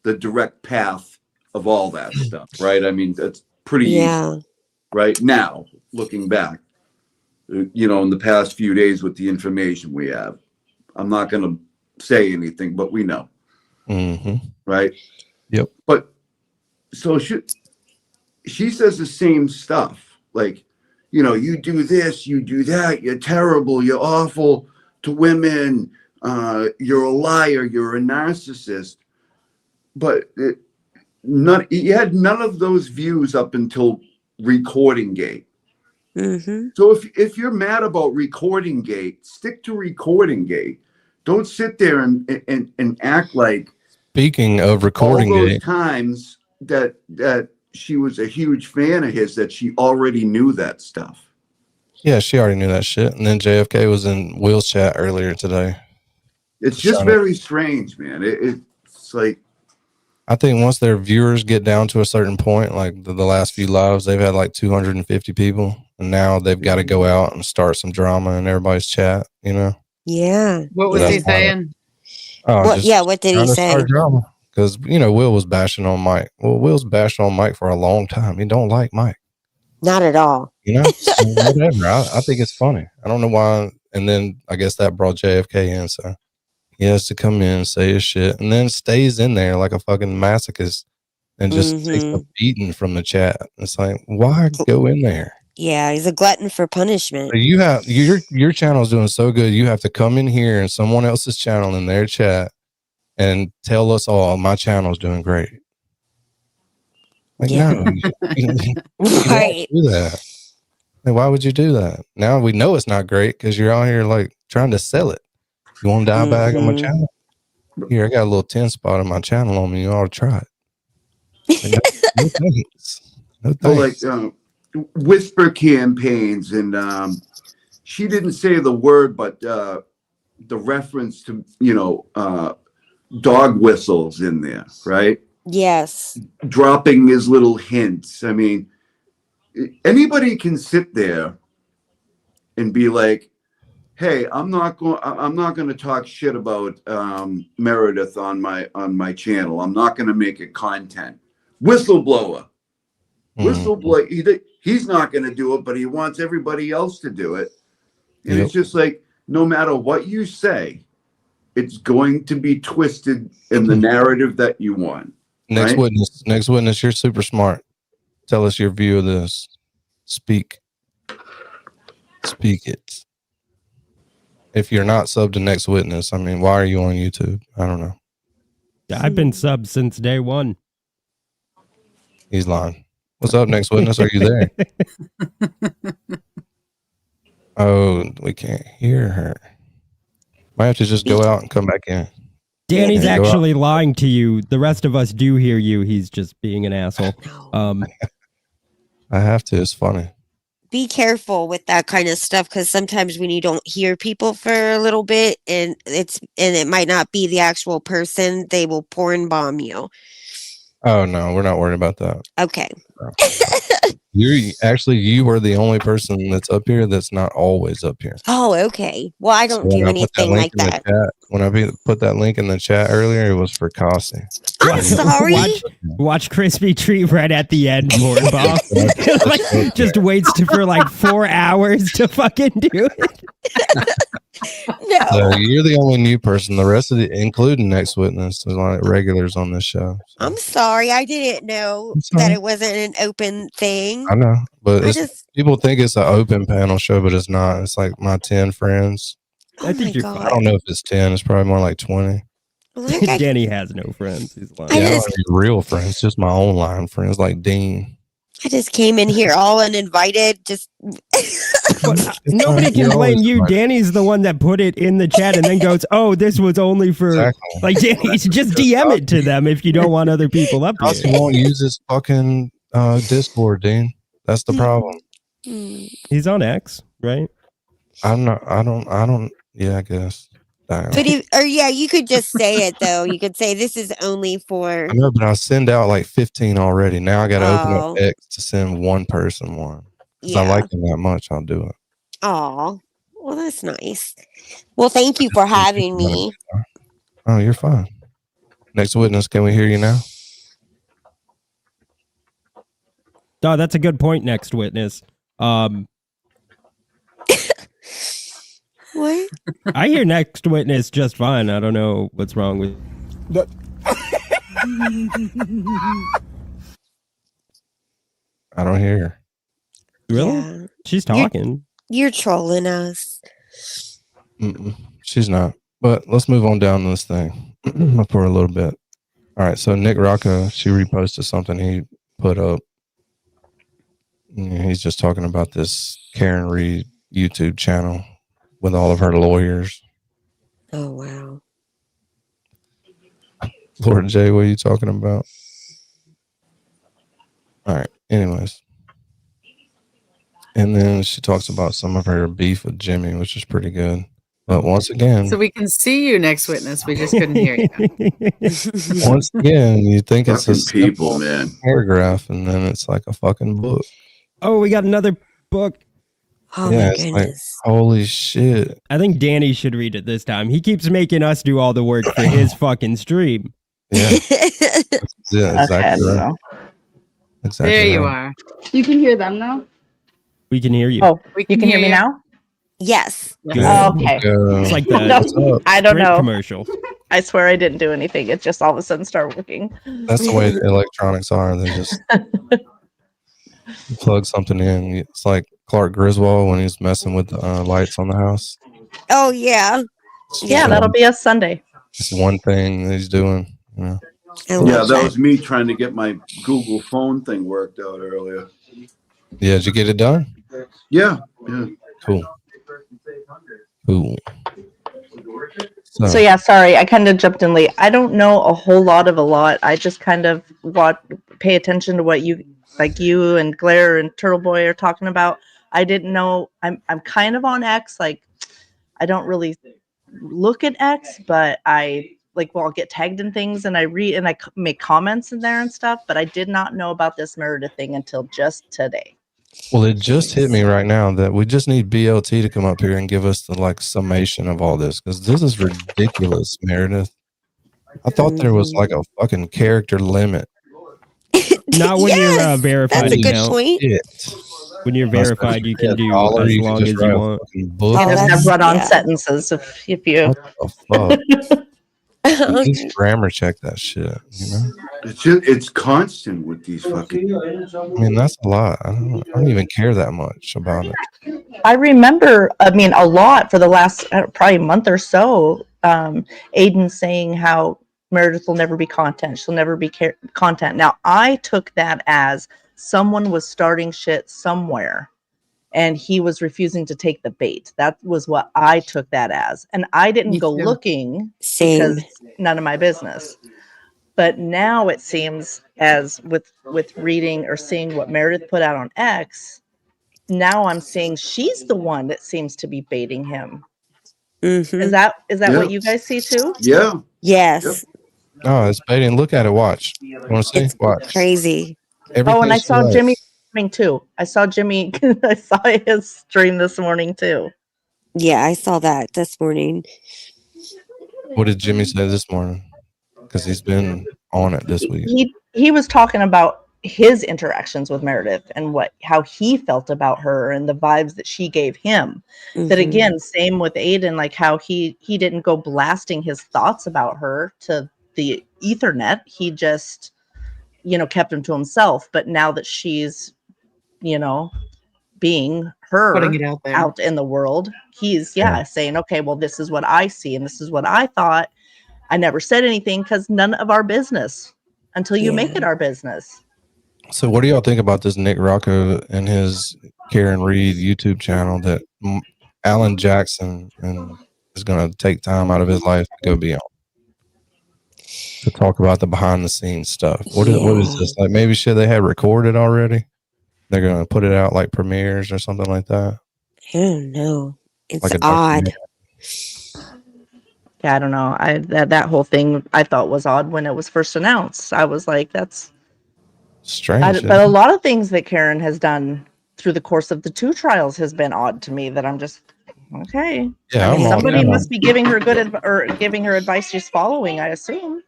the direct path of all that stuff, right? I mean, that's pretty easy, right? Now, looking back, you know, in the past few days with the information we have, I'm not going to say anything, but we know, right? Yep. But so she says the same stuff, like, you know, you do this, you do that, you're terrible, you're awful to women, you're a liar, you're a narcissist. But you had none of those views up until Recording Gate. So if you're mad about Recording Gate, stick to Recording Gate. Don't sit there and act like. Speaking of Recording all those Gate, times that she was a huge fan of his, that she already knew that stuff. Yeah, she already knew that shit. And then JFK was in Will's chat earlier today. It's just very strange, man. It's like, I think once their viewers get down to a certain point, like the last few lives, they've had like 250 people, and now they've got to go out and start some drama in everybody's chat, you know? Yeah. What was he saying? What did he say? Because, you know, Will was bashing on Mike. Well, Will's bashed on Mike for a long time. He don't like Mike. Not at all. You know? So whatever. I think it's funny. I don't know why. And then I guess that brought JFK in, so he has to come in and say his shit, and then stays in there like a fucking masochist and just takes a beating from the chat. It's like, why go in there? Yeah, he's a glutton for punishment. You have your channel is doing so good. You have to come in here and someone else's channel in their chat and tell us all my channel is doing great. Like, no, you don't do that. Like, why would you do that? Now we know it's not great because you're out here like trying to sell it. You want to dial back on my channel? Here, I got a little 10 spot on my channel on me. You ought to try it. Like, no thanks. No thanks. So like whisper campaigns, and she didn't say the word, but the reference to, you know, dog whistles in there, right? Yes. Dropping his little hints. I mean, anybody can sit there and be like, hey, I'm not going to talk shit about Meredith on my channel. I'm not going to make it content. Whistleblower. Whistleblower. He's not going to do it, but he wants everybody else to do it. And it's just like, no matter what you say, it's going to be twisted in the narrative that you want. Next witness, you're super smart. Tell us your view of this. Speak it. If you're not subbed to Next Witness, I mean, why are you on YouTube? I don't know. I've been subbed since day one. He's lying. What's up, Next Witness? Are you there? Oh, we can't hear her. Might have to just go out and come back in. Danny's actually lying to you. The rest of us do hear you. He's just being an asshole. I have to. It's funny. Be careful with that kind of stuff, because sometimes when you don't hear people for a little bit and it might not be the actual person, they will porn bomb you. Oh no, we're not worried about that. Okay. No. You were the only person that's up here that's not always up here. Oh, okay. Well, I don't do anything like that. When I put that link in the chat earlier, it was for Kasi. I'm sorry. Watch Crispy Treat right at the end, more Bob. Like, just waits for like 4 hours to fucking do it. No. So you're the only new person. The rest of including Next Witness, there's a lot of regulars on this show. So. I'm sorry. I didn't know that it wasn't an open thing. I know, but people think it's an open panel show, but it's not. It's like my 10 friends. I don't know if it's 10. It's probably more like 20. Danny has no friends. He's lying. I don't have any real friends, just my online friends like Dean. I just came in here all uninvited. Just nobody can blame you. Danny's the one that put it in the chat and then goes, "Oh, this was only for like Danny." Just DM it to them if you don't want other people up here. He won't use his fucking Discord, Dean. That's the problem. He's on X, right? I'm not. I don't. Yeah, I guess. Damn. But you could just say it though. You could say this is only for. I know, but I send out like 15 already. Now I got to open up Oh, X to send one person one because I yeah. like them that much. I'll do it. Oh, well, that's nice. Well, thank you for having me. Oh, you're fine. Next witness, can we hear you now? Oh, that's a good point. Next witness. What? I hear next witness just fine. I don't know what's wrong with. I don't hear her. Really? Yeah. She's talking. You're trolling us. She's not. But let's move on down this thing for a little bit. All right. So Nick Rocco, she reposted something he put up. He's just talking about this Karen Reed YouTube channel with all of her lawyers. Oh, wow. Lord J, what are you talking about? All right. Anyways. And then she talks about some of her beef with Jimmy, which is pretty good. But once again, So we can see you, next witness. We just couldn't hear you. once again, you think it's a Fucking people, man. paragraph, and then it's like a fucking book. Oh, we got another book. Oh, Yeah, my it's like, goodness. holy shit. I think Danny should read it this time. He keeps making us do all the work for his fucking stream. Yeah, yeah, exactly right. Exactly There you right. are. You can hear them now? We can hear you. Oh, you can hear me now? Yes. Good. Okay. It's like the No, I don't Sprint know. commercial. I swear I didn't do anything. It just all of a sudden started working. That's the way the electronics are. They just plug something in. It's like Clark Griswold when he's messing with the lights on the house. Oh, yeah. Yeah, that'll be us Sunday. It's one thing that he's doing. You know? Yeah, that was me trying to get my Google phone thing worked out earlier. Yeah, did you get it done? Yeah, yeah. Cool. Cool. So yeah, sorry, I kind of jumped in late. I don't know a whole lot of a lot. I just kind of pay attention to what you and Glare and Turtle Boy are talking about. I didn't know. I'm kind of on X. Like, I don't really look at X, but I'll get tagged in things and I read and I make comments in there and stuff. But I did not know about this Meredith thing until just today. Well, it just hit me right now that we just need BLT to come up here and give us the summation of all this, because this is ridiculous, Meredith. I thought there was like a fucking character limit. Not when you're verified. That's a good account. point. When you're verified, you can do dollar, as you can long just as write you a want. fucking book. You just have run-on yeah. sentences if you. What the fuck? At least grammar check that shit, you know? It's constant with these fucking. I mean, that's a lot. I don't even care that much about it. I remember, a lot for the last probably month or so, Aiden saying how Meredith will never be content. She'll never be content. Now, I took that as someone was starting shit somewhere and he was refusing to take the bait. That was what I took that as. And I didn't Me go too. looking Same. because none of my business. But now it seems as with reading or seeing what Meredith put out on X, now I'm seeing she's the one that seems to be baiting him. Mm-hmm. Is that Yeah. what you guys see too? Yeah. Yes. No, it's baiting. Look at it. Watch. You want to see? It's Watch. crazy. Oh, and I she saw writes. Jimmy streaming too. I saw his stream this morning too. Yeah, I saw that this morning. What did Jimmy say this morning? Because he's been on it this week. He was talking about his interactions with Meredith and how he felt about her and the vibes that she gave him. That Mhm. again, same with Aiden, like how he didn't go blasting his thoughts about her to the ethernet. He just, kept them to himself. But now that she's, being her Putting it out there. out in the world, he's saying, okay, well, this is what I see and this is what I thought. I never said anything because none of our business until you make it our business. So what do y'all think about this Nick Rocco and his Karen Reed YouTube channel that Alan Jackson is going to take time out of his life to go be on? To talk about the behind the scenes stuff. What is this? Like maybe shit they had recorded already? They're going to put it out like premieres or something like that? I don't know. It's like a odd. documentary. Yeah, I don't know. That whole thing I thought was odd when it was first announced. I was like, that's Strange. but a lot of things that Karen has done through the course of the 2 trials has been odd to me that I'm just okay. Yeah, I mean, I'm all somebody down. must be giving her or giving her advice she's following, I assume.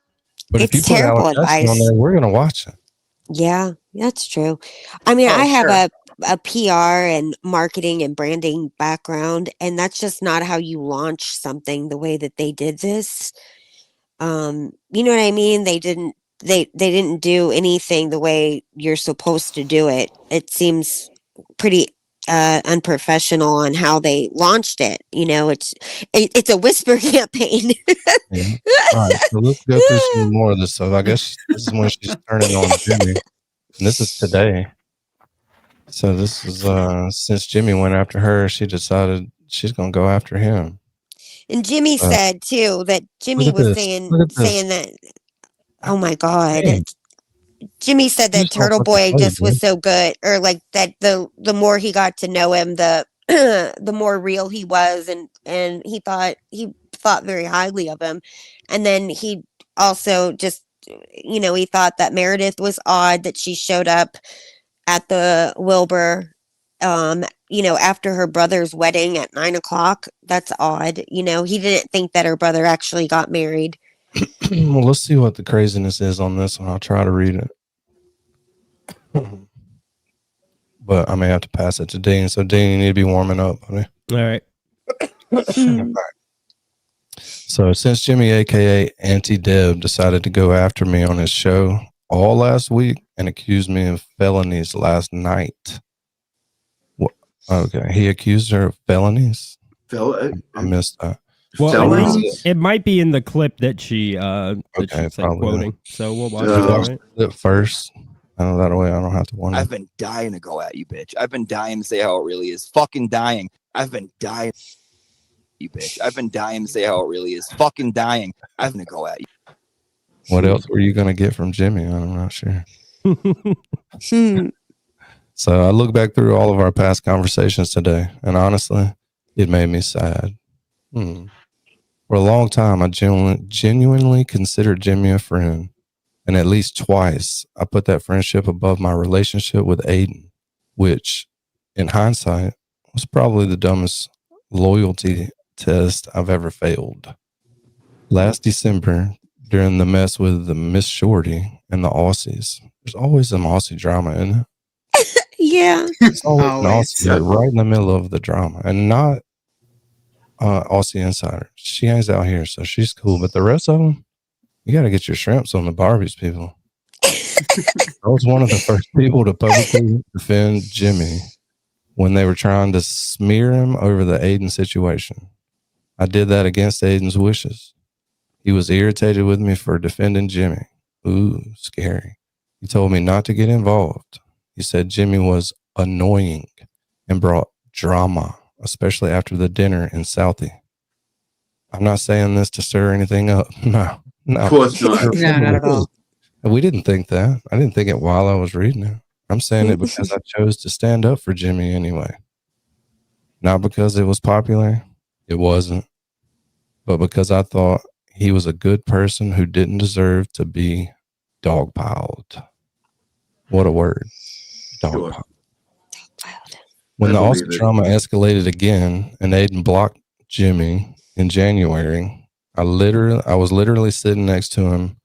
But if you It's put terrible Alex Hudson on advice. there, we're gonna watch it. Yeah, that's true. I mean, I Oh, have sure. a PR and marketing and branding background, and that's just not how you launch something the way that they did this. You know what I mean? They didn't do anything the way you're supposed to do it. It seems pretty unprofessional on how they launched it. You know, it's a whisper campaign. Yeah. All right, so let's go through some more of this. So I guess this is when she's turning on Jimmy, and this is today. So this is since Jimmy went after her, she decided she's gonna go after him. And Jimmy said too that Jimmy Look at was this. Look at this. saying that. Oh my God. Dang, Jimmy said you that just don't Turtle fucking Boy play, just was dude. so good, or like that the more he got to know him, the the more real he was, and he thought very highly of him. And then he also just, he thought that Meredith was odd that she showed up at the Wilbur, after her brother's wedding at 9 o'clock. That's odd. He didn't think that her brother actually got married. Well, let's see what the craziness is on this one. I'll try to read it. But I may have to pass it to Dean. So Dean, you need to be warming up, buddy. All right. All right. So since Jimmy, aka Auntie Deb, decided to go after me on his show all last week and accused me of felonies last night. Okay, he accused her of felonies. I missed that. Well, it might be in the clip that she's quoting. So we'll watch it first. That way I don't have to wonder. I've been dying to go at you, bitch. I've been dying to say how it really is. Fucking dying. I've been dying. You bitch. I've been dying to say how it really is. Fucking dying. I've been to go at you. What else were you gonna get from Jimmy? I'm not sure. So I look back through all of our past conversations today, and honestly, it made me sad. For a long time, I genuinely considered Jimmy a friend, and at least twice, I put that friendship above my relationship with Aiden, which, in hindsight, was probably the dumbest loyalty test I've ever failed. Last December, during the mess with the Miss Shorty and the Aussies, there's always some Aussie drama in it. Yeah. It's always an Aussie right in the middle of the drama, and not Aussie Insider. She hangs out here, so she's cool. But the rest of them, you got to get your shrimps on the Barbies, people. I was one of the first people to publicly defend Jimmy when they were trying to smear him over the Aiden situation. I did that against Aiden's wishes. He was irritated with me for defending Jimmy. Ooh, scary. He told me not to get involved. He said Jimmy was annoying and brought drama, especially after the dinner in Southie. I'm not saying this to stir anything up. No. Of course not. No, not at all. We didn't think that. I didn't think it while I was reading it. I'm saying it because I chose to stand up for Jimmy anyway. Not because it was popular. It wasn't. But because I thought he was a good person who didn't deserve to be dogpiled. What a word. Dogpiled. When the Aussie drama escalated again and Aiden blocked Jimmy in January, I was literally sitting next to him.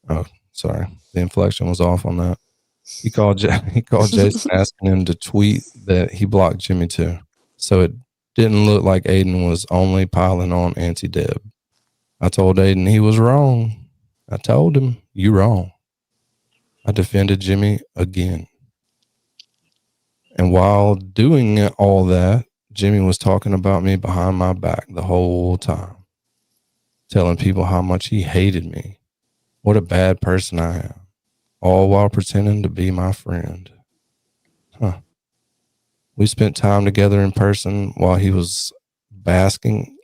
Oh, sorry. The inflection was off on that. He called Jason asking him to tweet that he blocked Jimmy too. So it didn't look like Aiden was only piling on Auntie Deb. I told Aiden he was wrong. I told him, you wrong. I defended Jimmy again. And while doing all that, Jimmy was talking about me behind my back the whole time, telling people how much he hated me, what a bad person I am, all while pretending to be my friend. We spent time together in person while he was basking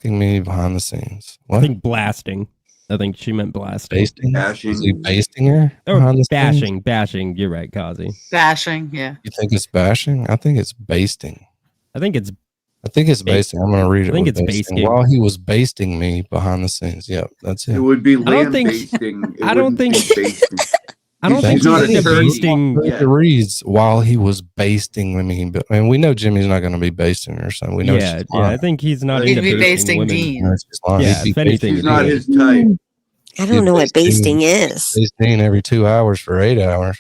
me behind the scenes. What? I think blasting. I think she meant blasting. Basting? Was he basting her? Or bashing. You're right, Kazi. Bashing, yeah. You think it's bashing? I think it's basting. I think it's basting. I'm going to read it. I think with it's basting. basting. While he was basting me behind the scenes. Yep, that's it. It would be I don't land think- basting. I don't think- basting. I don't think He's not he's a into turkey. basting. Yeah. It reads while he was basting me, but and we know Jimmy's not going to be basting her, so we know Yeah, she's yeah. I lying. think he's not He'd into be basting basting women. Dean. She's lying. Yeah, He'd if be anything, She's it's not good. his type. I don't know what basting is. basting every 2 hours for 8 hours.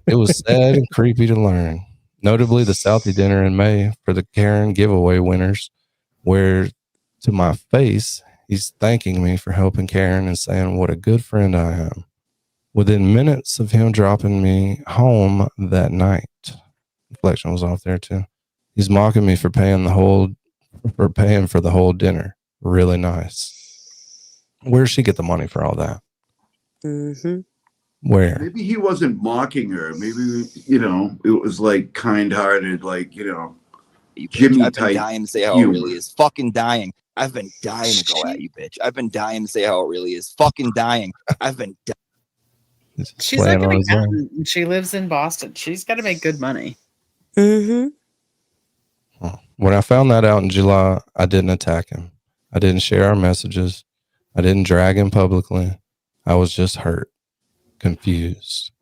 It was sad and creepy to learn. Notably, the Southie dinner in May for the Karen giveaway winners, where to my face, he's thanking me for helping Karen and saying what a good friend I am. Within minutes of him dropping me home that night, Reflection was off there too. He's mocking me for paying for the whole dinner. Really nice. Where'd she get the money for all that? Mm-hmm. Where? Maybe he wasn't mocking her. Maybe, it was like kind-hearted, like, You bitch. Jimmy I've been type dying to say how it humor. really is. Fucking dying. I've been dying to go at you, bitch. I've been dying to say how it really is. Fucking dying. I've been She's like an accountant. And she lives in Boston. She's got to make good money. Mm-hmm. When I found that out in July, I didn't attack him. I didn't share our messages. I didn't drag him publicly. I was just hurt, confused,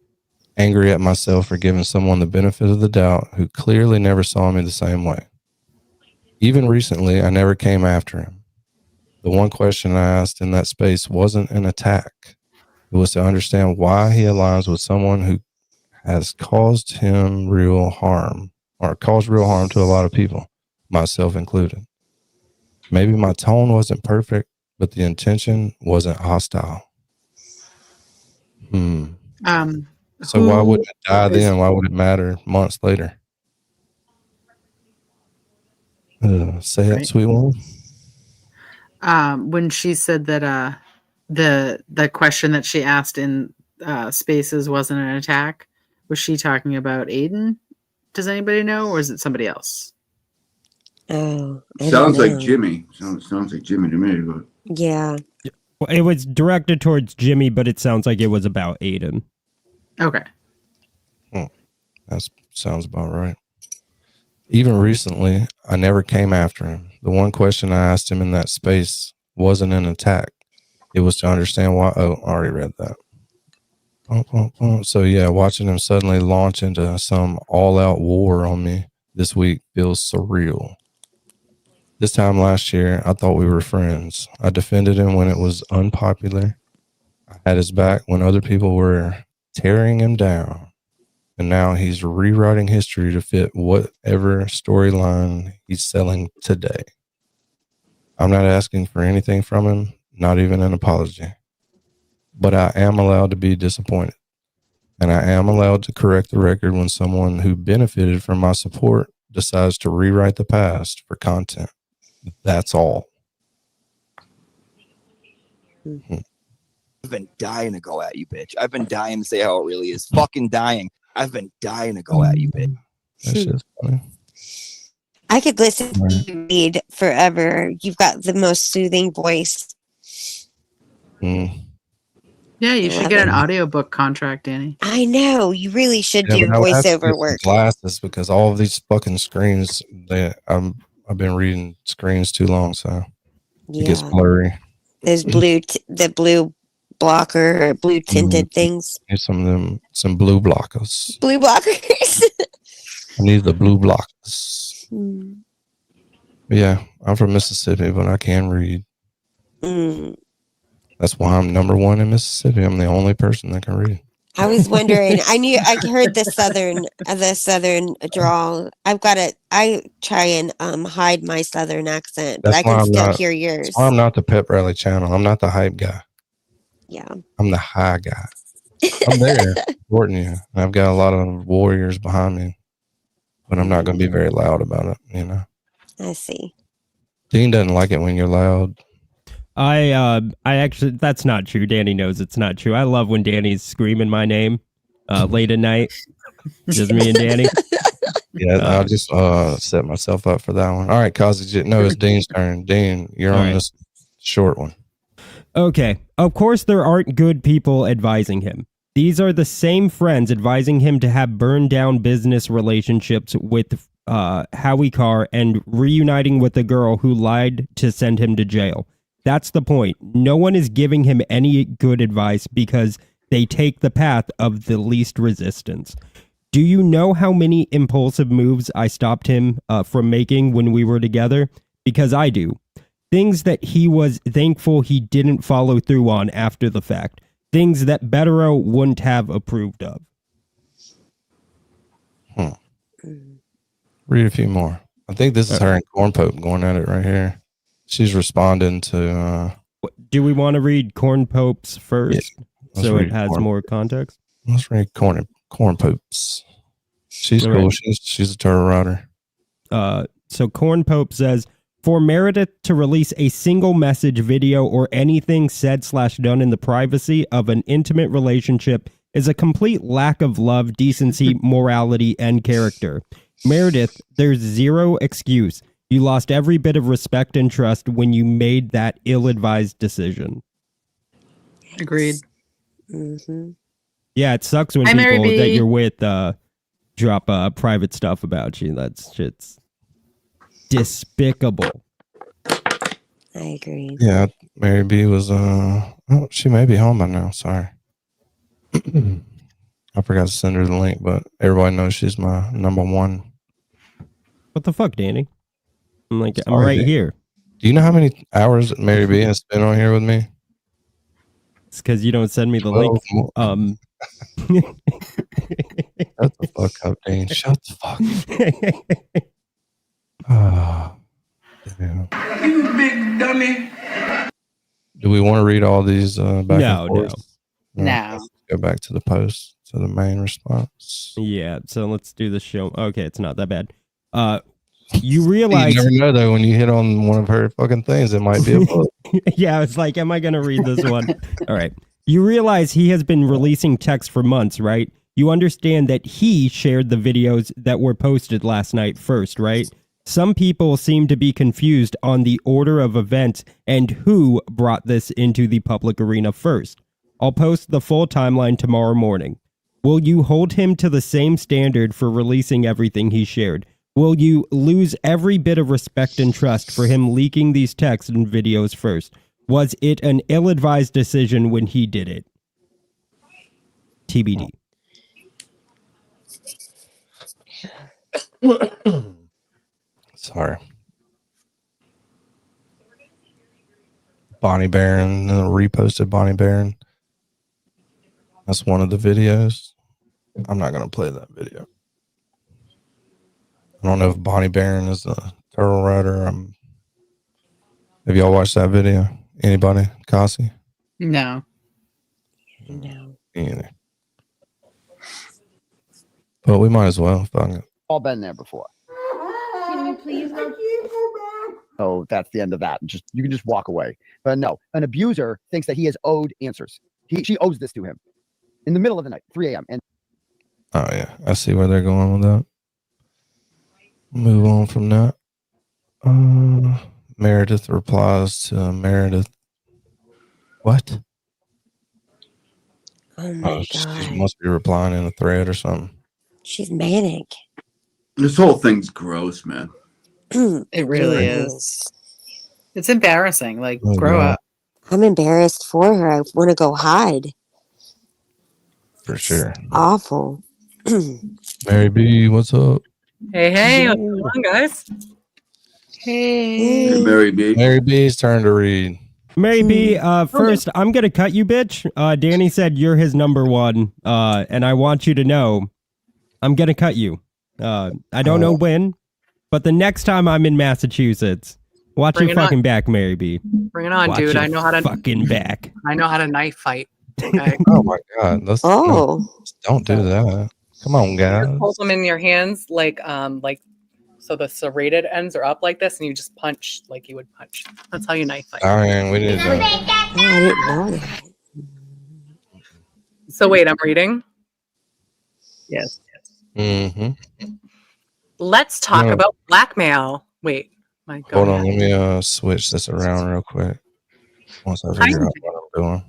angry at myself for giving someone the benefit of the doubt who clearly never saw me the same way. Even recently, I never came after him. The one question I asked in that space wasn't an attack. It was to understand why he aligns with someone who has caused him real harm, or caused real harm to a lot of people, myself included. Maybe my tone wasn't perfect, but the intention wasn't hostile. So why wouldn't it die then? Why would it matter months later? Say it, sweet one. When she said that the question that she asked in Spaces wasn't an attack, was she talking about Aiden? Does anybody know, or is it somebody else? Oh, sounds like Jimmy. Sounds like Jimmy to me. But yeah. Well, it was directed towards Jimmy, but it sounds like it was about Aiden. Okay. That sounds about right. Even recently, I never came after him. The one question I asked him in that space wasn't an attack. It was to understand why. Oh, I already read that. So yeah, watching him suddenly launch into some all-out war on me this week feels surreal. This time last year, I thought we were friends. I defended him when it was unpopular. I had his back when other people were tearing him down. And now he's rewriting history to fit whatever storyline he's selling today. I'm not asking for anything from him, not even an apology. But I am allowed to be disappointed. And I am allowed to correct the record when someone who benefited from my support decides to rewrite the past for content. That's all. I've been dying to go at you, bitch. I've been dying to say how it really is. Fucking dying. I've been dying to go at you, bitch. That's just funny. I could listen to you read forever. You've got the most soothing voice. Yeah, you should get an audiobook contract, Danny. I know. You really should do but I would have to voiceover get work. glasses because all of these fucking screens, I've been reading screens too long, so it gets blurry. There's the blue blocker or blue tinted things. Need some blue blockers. Blue blockers. I need the blue blockers. Yeah, I'm from Mississippi, but I can read. That's why I'm number one in Mississippi. I'm the only person that can read. I was wondering. I heard the southern drawl. I try and hide my southern accent, but I can still hear yours. That's why I'm not the pep rally channel. I'm not the hype guy. Yeah, I'm the high guy. I'm there supporting you. I've got a lot of warriors behind me, but I'm not going to be very loud about it. You know. I see. Dean doesn't like it when you're loud. I actually, that's not true. Danny knows it's not true. I love when Danny's screaming my name late at night. Just me and Danny. Yeah, I'll just set myself up for that one. All right, Kazi. No, it's Dean's turn. Dean, you're on this short one. Okay. Of course, there aren't good people advising him. These are the same friends advising him to have burned down business relationships with Howie Carr and reuniting with the girl who lied to send him to jail. That's the point. No one is giving him any good advice because they take the path of the least resistance. Do you know how many impulsive moves I stopped him from making when we were together? Because I do. Things that he was thankful he didn't follow through on after the fact. Things that Betero wouldn't have approved of. Read a few more. I think this is her and Corn Pope going at it right here. She's responding to... Do we want to read Corn Pope's first? Yeah, so it has more context? Let's read Corn Popes. She's cool. She's a turtle rider. So Corn Pope says, for Meredith to release a single message, video, or anything said/done in the privacy of an intimate relationship is a complete lack of love, decency, morality, and character. Meredith, there's zero excuse. You lost every bit of respect and trust when you made that ill-advised decision. Agreed. Mm-hmm. Yeah, it sucks when people that you're with drop private stuff about you. That's shit's despicable. I agree. Yeah, Mary B was she may be home by now. Sorry. I forgot to send her the link, but everybody knows she's my number one. What the fuck, Danny? I'm right here. Do you know how many hours Mary B has spent on here with me? It's because you don't send me the link. Shut the fuck up, Dean. Shut the fuck up. Oh, damn. You big dummy. Do we want to read all these back and forth? No. Let's go back to the post, to the main response. Yeah, so let's do the show. Okay, it's not that bad. You realize... You never know, though, when you hit on one of her fucking things, it might be a book. Yeah, it's like, am I going to read this one? All right. You realize he has been releasing texts for months, right? You understand that he shared the videos that were posted last night first, right? Some people seem to be confused on the order of events and who brought this into the public arena first. I'll post the full timeline tomorrow morning. Will you hold him to the same standard for releasing everything he shared? Will you lose every bit of respect and trust for him leaking these texts and videos first? Was it an ill-advised decision when he did it? TBD. Sorry. Bonnie Barron, reposted Bonnie Barron. That's one of the videos. I'm not going to play that video. I don't know if Bonnie Barron is a turtle rider. Have y'all watched that video? Anybody? Cassie? No. No. Either. But we might as well. Fuck it. All been there before. Can you please go? Oh, that's the end of that. You can just walk away. But no, an abuser thinks that he is owed answers. She owes this to him in the middle of the night, 3 a.m. And oh yeah, I see where they're going with that. Move on from that. Meredith replies to Meredith. What? Oh my God. She must be replying in a thread or something. She's manic. This whole thing's gross, man. It really is. It's embarrassing. Like, grow up. I'm embarrassed for her. I want to go hide. For sure. Awful. Mary B, what's up? Hey, what's going on, guys? Hey. Mary B. Mary B's turn to read. Mary B, first, I'm going to cut you, bitch. Danny said you're his number one, and I want you to know I'm going to cut you. I don't know when, but the next time I'm in Massachusetts, watch your fucking back, Mary B. Bring it on, Watch dude. your I know how to fucking back. I know how to knife fight. Okay. Oh my God. Don't do that. Come on, guys. You hold them in your hands like so the serrated ends are up like this, and you just punch like you would punch. That's how you knife fight. All right, we did that. Oh, I didn't know that. So wait, I'm reading. Yes. Mm-hmm. Let's talk about blackmail. Wait, hold on. Let me switch this around real quick. Once I figure out what I'm doing.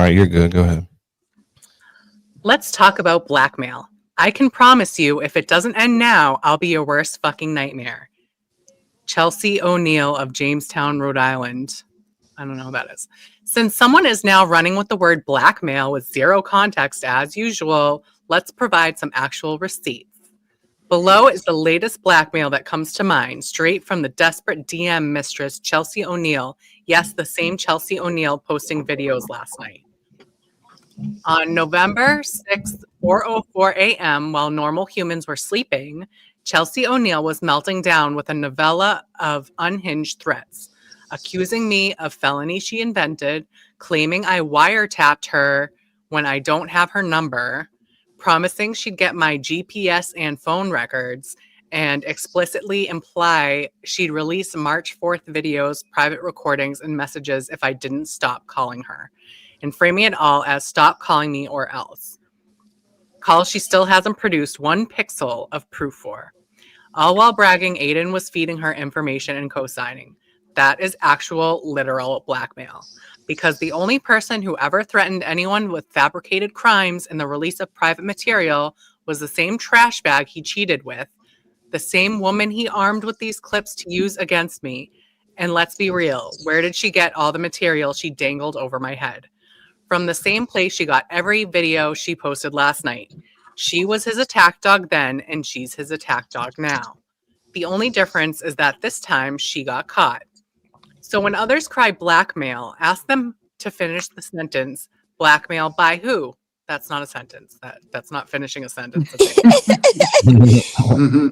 right, you're good. Go ahead. Let's talk about blackmail. I can promise you, if it doesn't end now, I'll be your worst fucking nightmare. Chelsea O'Neill of Jamestown, Rhode Island. I don't know who that is. Since someone is now running with the word blackmail with zero context as usual, let's provide some actual receipts. Below is the latest blackmail that comes to mind, straight from the desperate DM mistress Chelsea O'Neill. Yes, the same Chelsea O'Neill posting videos last night. On November 6th, 4:04 a.m., while normal humans were sleeping, Chelsea O'Neill was melting down with a novella of unhinged threats, accusing me of felony she invented, claiming I wiretapped her when I don't have her number, promising she'd get my GPS and phone records, and explicitly imply she'd release March 4th videos, private recordings, and messages if I didn't stop calling her, and framing it all as stop calling me or else. Calls she still hasn't produced one pixel of proof for. All while bragging Aiden was feeding her information and co-signing. That is actual literal blackmail. Because the only person who ever threatened anyone with fabricated crimes and the release of private material was the same trash bag he cheated with, the same woman he armed with these clips to use against me. And let's be real, where did she get all the material she dangled over my head? From the same place she got every video she posted last night. She was his attack dog then, and she's his attack dog now. The only difference is that this time she got caught. So when others cry blackmail, ask them to finish the sentence, blackmail by who? That's not a sentence. That's not finishing a sentence.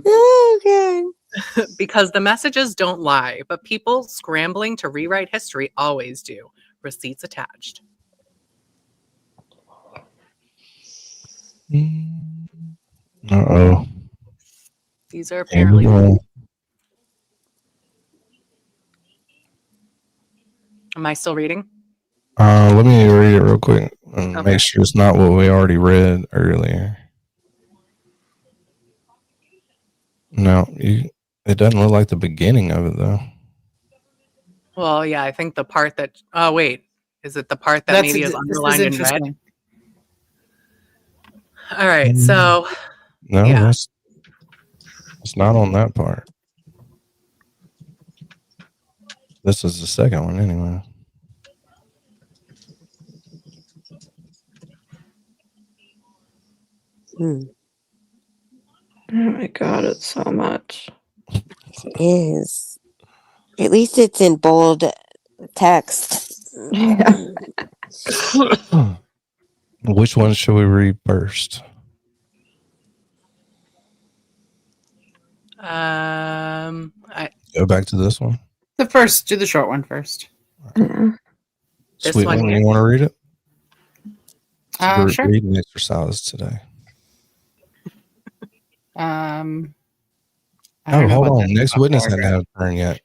Oh, God. Because the messages don't lie, but people scrambling to rewrite history always do. Receipts attached. Uh-oh. These are apparently... Am I still reading? Let me read it real quick and Okay. make sure it's not what we already read earlier. No, it doesn't look like the beginning of it, though. Well, yeah, I think the part that... Oh, wait. Is it the part that maybe is underlined in red? All right, so... No, yeah. it's not on that part. This is the second one, anyway. Hmm. Oh my God, it's so much. It is. At least it's in bold text. Yeah. Which one should we read first? Go back to this one. Do the short one first. Yeah. Sweet one, you want to read it? Sure. Reading exercise today. Hold on. Next witness hadn't had a turn yet.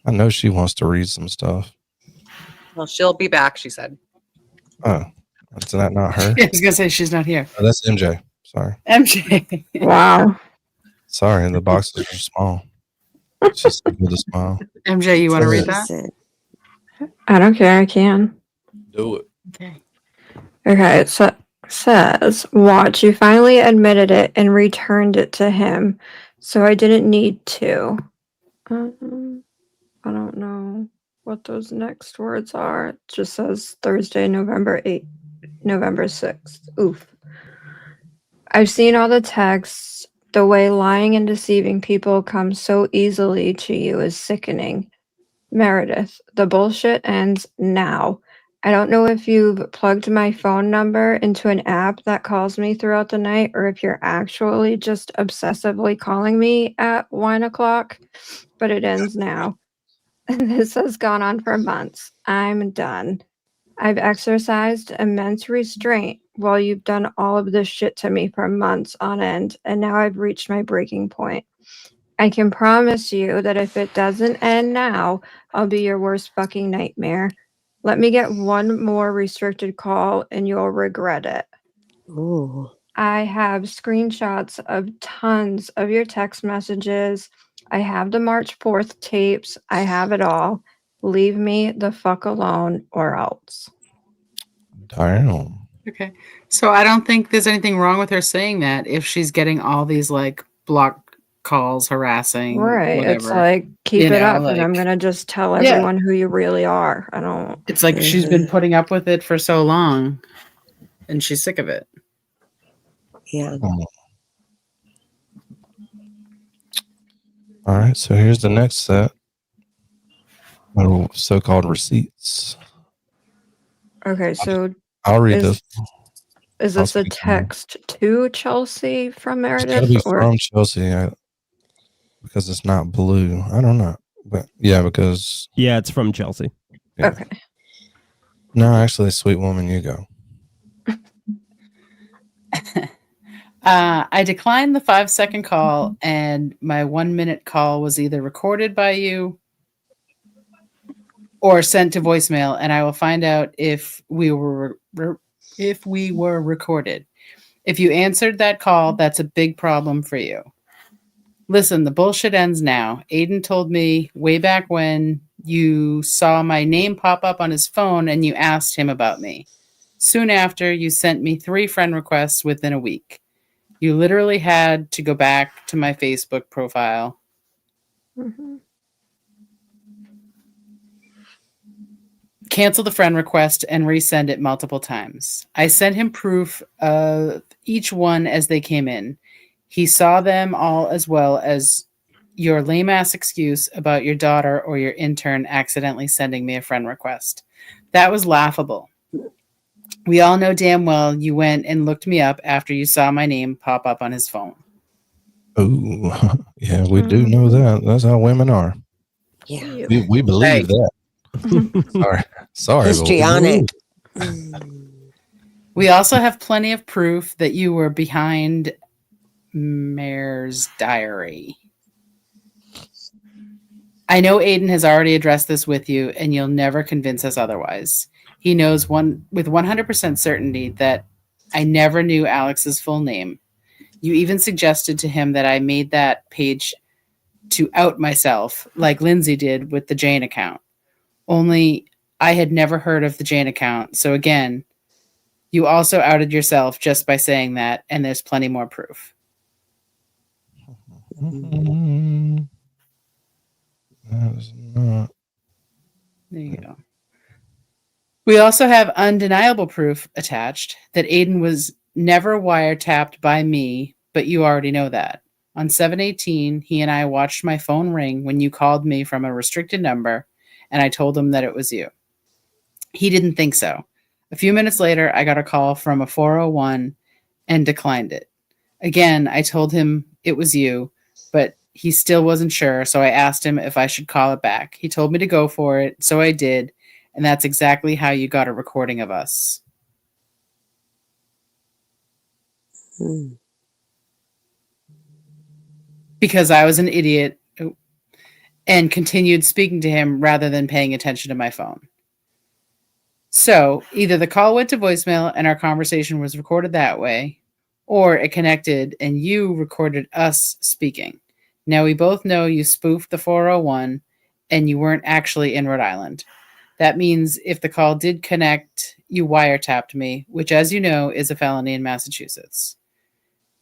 I know she wants to read some stuff. Well, she'll be back, she said. Oh, is that not her? Yeah, I was gonna say she's not here. Oh, that's MJ. Sorry. MJ. Wow. Sorry, the boxes are small. She's with a smile. MJ, you want to read that? I don't care. I can. Do it. Okay. Okay, it says, watch, you finally admitted it and returned it to him, so I didn't need to. I don't know what those next words are. It just says Thursday, November 6th. Oof. I've seen all the texts. The way lying and deceiving people comes so easily to you is sickening. Meredith, the bullshit ends now. I don't know if you've plugged my phone number into an app that calls me throughout the night or if you're actually just obsessively calling me at 1 o'clock, but it ends now. This has gone on for months. I'm done. I've exercised immense restraint while you've done all of this shit to me for months on end, and now I've reached my breaking point. I can promise you that if it doesn't end now, I'll be your worst fucking nightmare. Let me get one more restricted call and you'll regret it. Ooh. I have screenshots of tons of your text messages. I have the March 4th tapes. I have it all. Leave me the fuck alone or else. Damn. Okay. So I don't think there's anything wrong with her saying that if she's getting all these like block calls, harassing, Right. whatever. It's like, keep You it know, up, and I'm like- going to just tell Yeah. everyone who you really are. I don't. It's like she's been putting up with it for so long and she's sick of it. Yeah. All right, so here's the next set of so-called receipts. Okay, so I'll read this. is this a text to Chelsea from It's got to Meredith? be Or from Chelsea because it's not blue. I don't know, but yeah, because Yeah, it's from Chelsea. yeah. Okay. No, actually, sweet woman, you go. I declined the 5-second call, and my 1-minute call was either recorded by you or sent to voicemail, and I will find out if we were recorded. If you answered that call, that's a big problem for you. Listen, the bullshit ends now. Aiden told me way back when you saw my name pop up on his phone and you asked him about me. Soon after, you sent me 3 friend requests within a week. You literally had to go back to my Facebook profile. Cancel the friend request and resend it multiple times. I sent him proof of each one as they came in. He saw them all, as well as your lame ass excuse about your daughter or your intern accidentally sending me a friend request. That was laughable. We all know damn well you went and looked me up after you saw my name pop up on his phone. Oh, yeah, we do know that. That's how women are. Yeah. We believe that. Sorry. Histrionic. We also have plenty of proof that you were behind Mare's diary. I know Aiden has already addressed this with you, and you'll never convince us otherwise. He knows with 100% certainty that I never knew Alex's full name. You even suggested to him that I made that page to out myself, like Lindsay did with the Jane account. Only I had never heard of the Jane account, so again, you also outed yourself just by saying that, and there's plenty more proof. That is not. There you go. We also have undeniable proof attached that Aiden was never wiretapped by me, but you already know that. On 7/18, he and I watched my phone ring when you called me from a restricted number, and I told him that it was you. He didn't think so. A few minutes later, I got a call from a 401 and declined it. Again, I told him it was you, but he still wasn't sure, so I asked him if I should call it back. He told me to go for it, so I did, and that's exactly how you got a recording of us. Because I was an idiot and continued speaking to him rather than paying attention to my phone. So either the call went to voicemail and our conversation was recorded that way, or it connected and you recorded us speaking. Now we both know you spoofed the 401 and you weren't actually in Rhode Island. That means if the call did connect, you wiretapped me, which, as you know, is a felony in Massachusetts.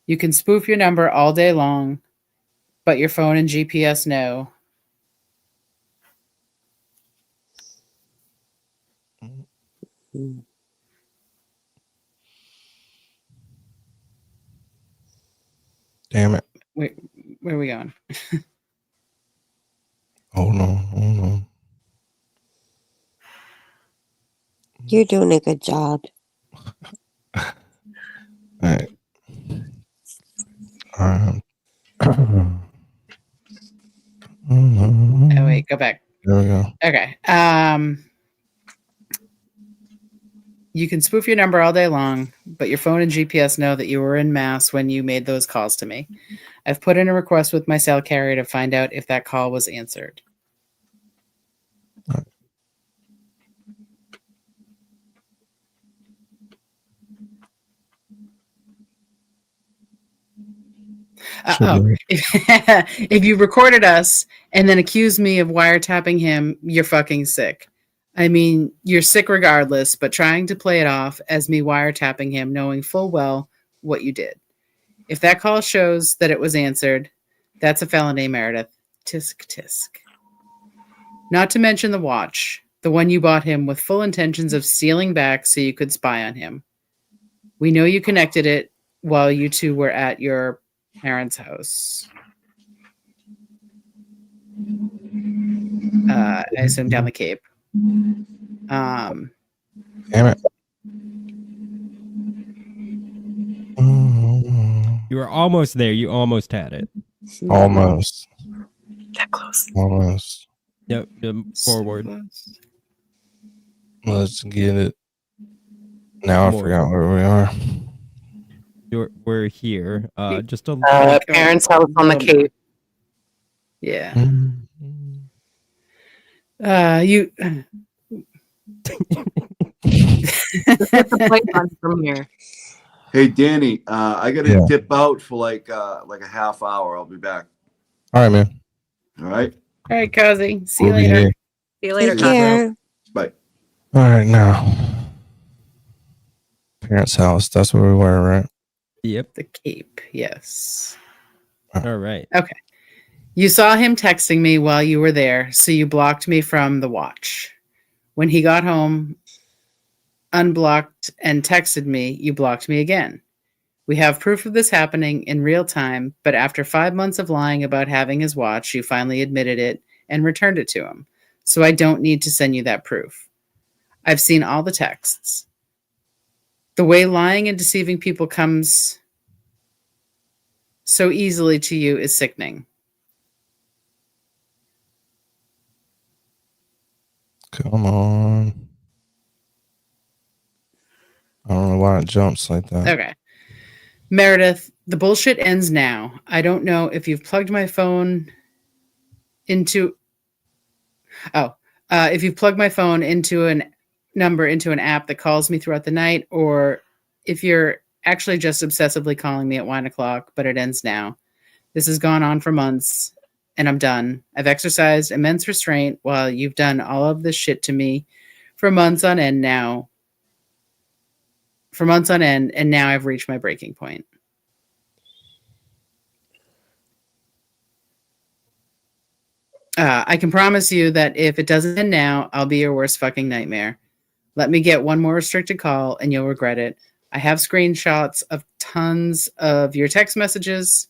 You can spoof your number all day long, but your phone and GPS know. Damn it. Wait, where are we going? Hold on. You're doing a good job. All right. Oh, wait, go back. There we go. Okay. You can spoof your number all day long, but your phone and GPS know that you were in Mass when you made those calls to me. I've put in a request with my cell carrier to find out if that call was answered. If you recorded us and then accused me of wiretapping him, you're fucking sick. I mean, you're sick regardless, but trying to play it off as me wiretapping him, knowing full well what you did. If that call shows that it was answered, that's a felony, Meredith. Tisk, tisk. Not to mention the watch, the one you bought him with full intentions of stealing back so you could spy on him. We know you connected it while you two were at your parents' house. I assume down the Cape. Damn it. You were almost there. You almost had it. Almost. That close. Almost. Yep. Forward. Let's get it. Now I forgot where we are. We're here. Just a parents' house on the Cape. Yeah. Mm-hmm. You. From here. Hey, Danny, I got to dip out for like a half hour. I'll be back. All right, man. All right. All right, Cozy. See you We'll be later. here. See you later, Take care. Bye. All right, now. Parents' house. That's where we were, right? Yep. The Cape. Yes. All right. Okay. You saw him texting me while you were there, so you blocked me from the watch. When he got home, unblocked and texted me, you blocked me again. We have proof of this happening in real time, but after 5 months of lying about having his watch, you finally admitted it and returned it to him. So I don't need to send you that proof. I've seen all the texts. The way lying and deceiving people comes so easily to you is sickening. Come on. I don't know why it jumps like that. Okay. Meredith, the bullshit ends now. I don't know if you've plugged my phone into... if you've plugged my phone into an app that calls me throughout the night, or if you're actually just obsessively calling me at 1 o'clock, but it ends now. This has gone on for months, and I'm done. I've exercised immense restraint while you've done all of this shit to me for months on end now. And now I've reached my breaking point. I can promise you that if it doesn't end now, I'll be your worst fucking nightmare. Let me get one more restricted call and you'll regret it. I have screenshots of tons of your text messages.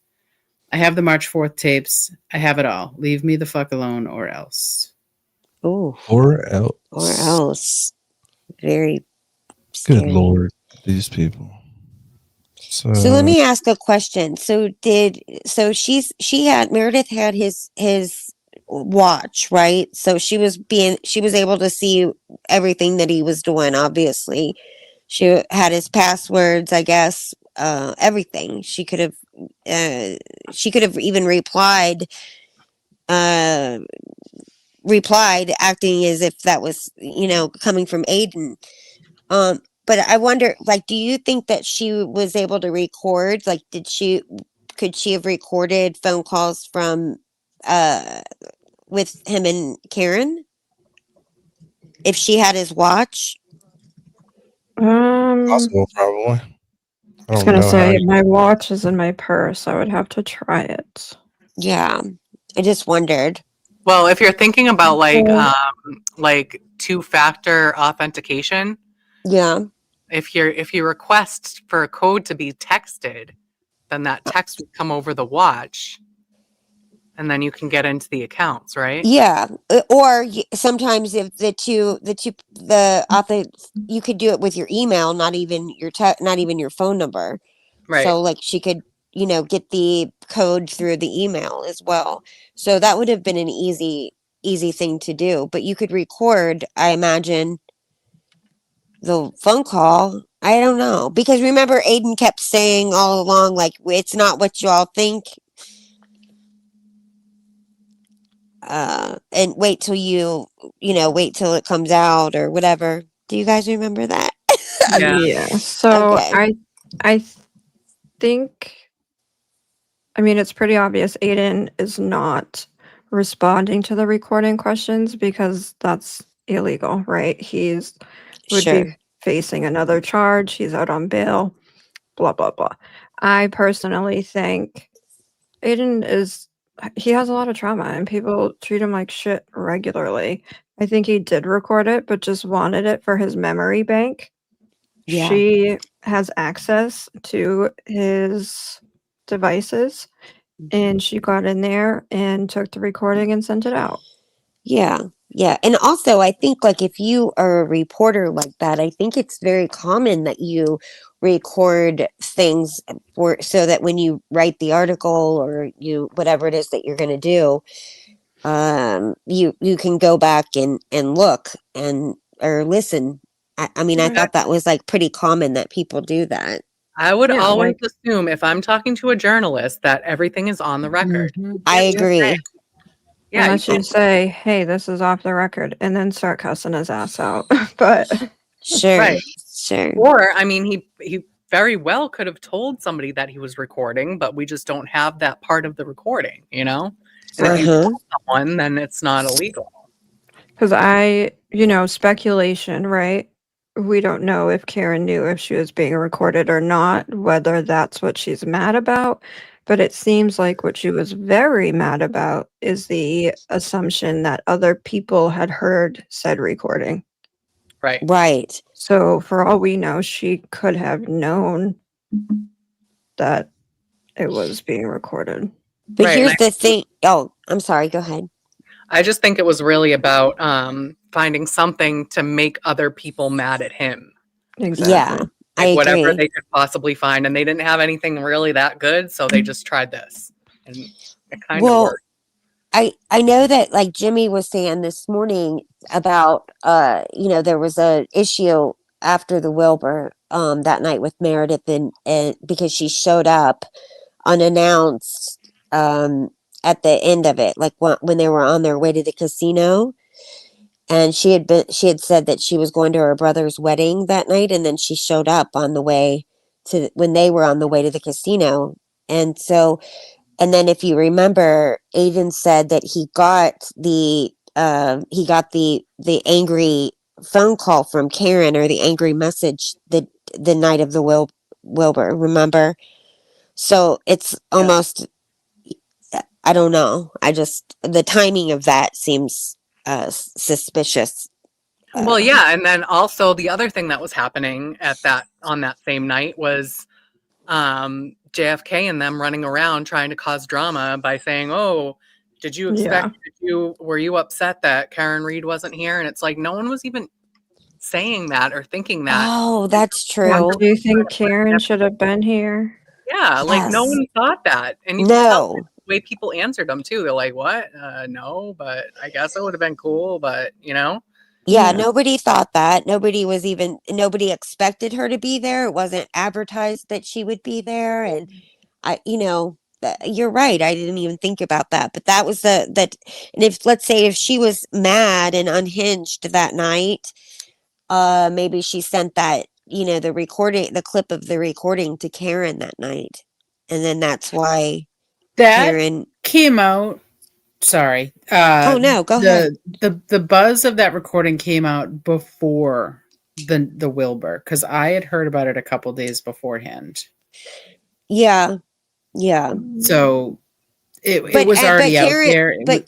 I have the March 4th tapes. I have it all. Leave me the fuck alone or else. Oh. Or else. Or else. Very scary. Good Lord. These people. So let me ask a question. Meredith had his watch, right? So she was able to see everything that he was doing, obviously. She had his passwords, I guess, everything. She could have even replied acting as if that was, coming from Aiden. But I wonder, do you think that she was able to record? Could she have recorded phone calls from with him and Karen if she had his watch? possible, probably. I was gonna say my watch is in my purse. I would have to try it. Yeah, I just wondered. Well, if you're thinking about like two-factor authentication, yeah. If you request for a code to be texted, then that text would come over the watch, and then you can get into the accounts, right? Yeah, or sometimes if you could do it with your email, not even your phone number. Right. So she could, get the code through the email as well. So that would have been an easy thing to do. But you could record, I imagine, the phone call. I don't know, because remember Aiden kept saying all along, it's not what you all think. And wait till it comes out or whatever. Do you guys remember that? Yeah. So Okay. I think, I mean, it's pretty obvious Aiden is not responding to the recording questions because that's illegal, right? Would be Sure. facing another charge. He's out on bail, blah, blah, blah. I personally think he has a lot of trauma and people treat him like shit regularly. I think he did record it, but just wanted it for his memory bank. Yeah. She has access to his devices and she got in there and took the recording and sent it out. Yeah. Yeah. And also, I think like if you are a reporter like that, I think it's very common that you record things so that when you write the article or whatever it is that you're going to do, you can go back and look or listen. I mean, I thought that was like pretty common that people do that. I would Yeah, always like- assume if I'm talking to a journalist that everything is on the record. I agree. Yeah, Unless you say, hey, this is off the record, and then start cussing his ass out. But Sure. Right. Sure. Or I mean, he very well could have told somebody that he was recording, but we just don't have that part of the recording, you know? And if you tell someone, then it's not illegal. because speculation, right? We don't know if Karen knew if she was being recorded or not, whether that's what she's mad about. But it seems like what she was very mad about is the assumption that other people had heard said recording. Right. Right. So for all we know, she could have known that it was being recorded. But Right, here's and the thing. Oh, I'm sorry. Go ahead. I just think it was really about finding something to make other people mad at him. Exactly. Yeah, I Like whatever agree. they could possibly find, and they didn't have anything really that good, so they just tried this, and it kind of worked. I know that like Jimmy was saying this morning about there was a issue after the Wilbur that night with Meredith and because she showed up unannounced at the end of it, like when they were on their way to the casino, and she had said that she was going to her brother's wedding that night, and then she showed up on the way to when they were on the way to the casino. And so, and then if you remember, Aiden said that he got the angry phone call from Karen, or the angry message the night of the Wilbur, remember? So it's almost, I don't know. The timing of that seems suspicious. Well, yeah, and then also the other thing that was happening on that same night was JFK and them running around trying to cause drama by saying, "Oh, did you expect? Were you upset that Karen Reed wasn't here?" And it's like no one was even saying that or thinking that. Oh, that's true. Do you think Karen should have been here? Yeah, like no one thought that, and you can tell the way people answered them too. They're like, "What? No, but I guess it would have been cool." But Yeah, nobody thought that. Nobody expected her to be there. It wasn't advertised that she would be there. And you're right. I didn't even think about that. But that was and let's say if she was mad and unhinged that night, maybe she sent that, the clip of the recording to Karen that night. And then that's why Karen came out. Sorry. Oh no, go ahead. The buzz of that recording came out before the Wilbur, because I had heard about it a couple days beforehand. Yeah. So it was already out there.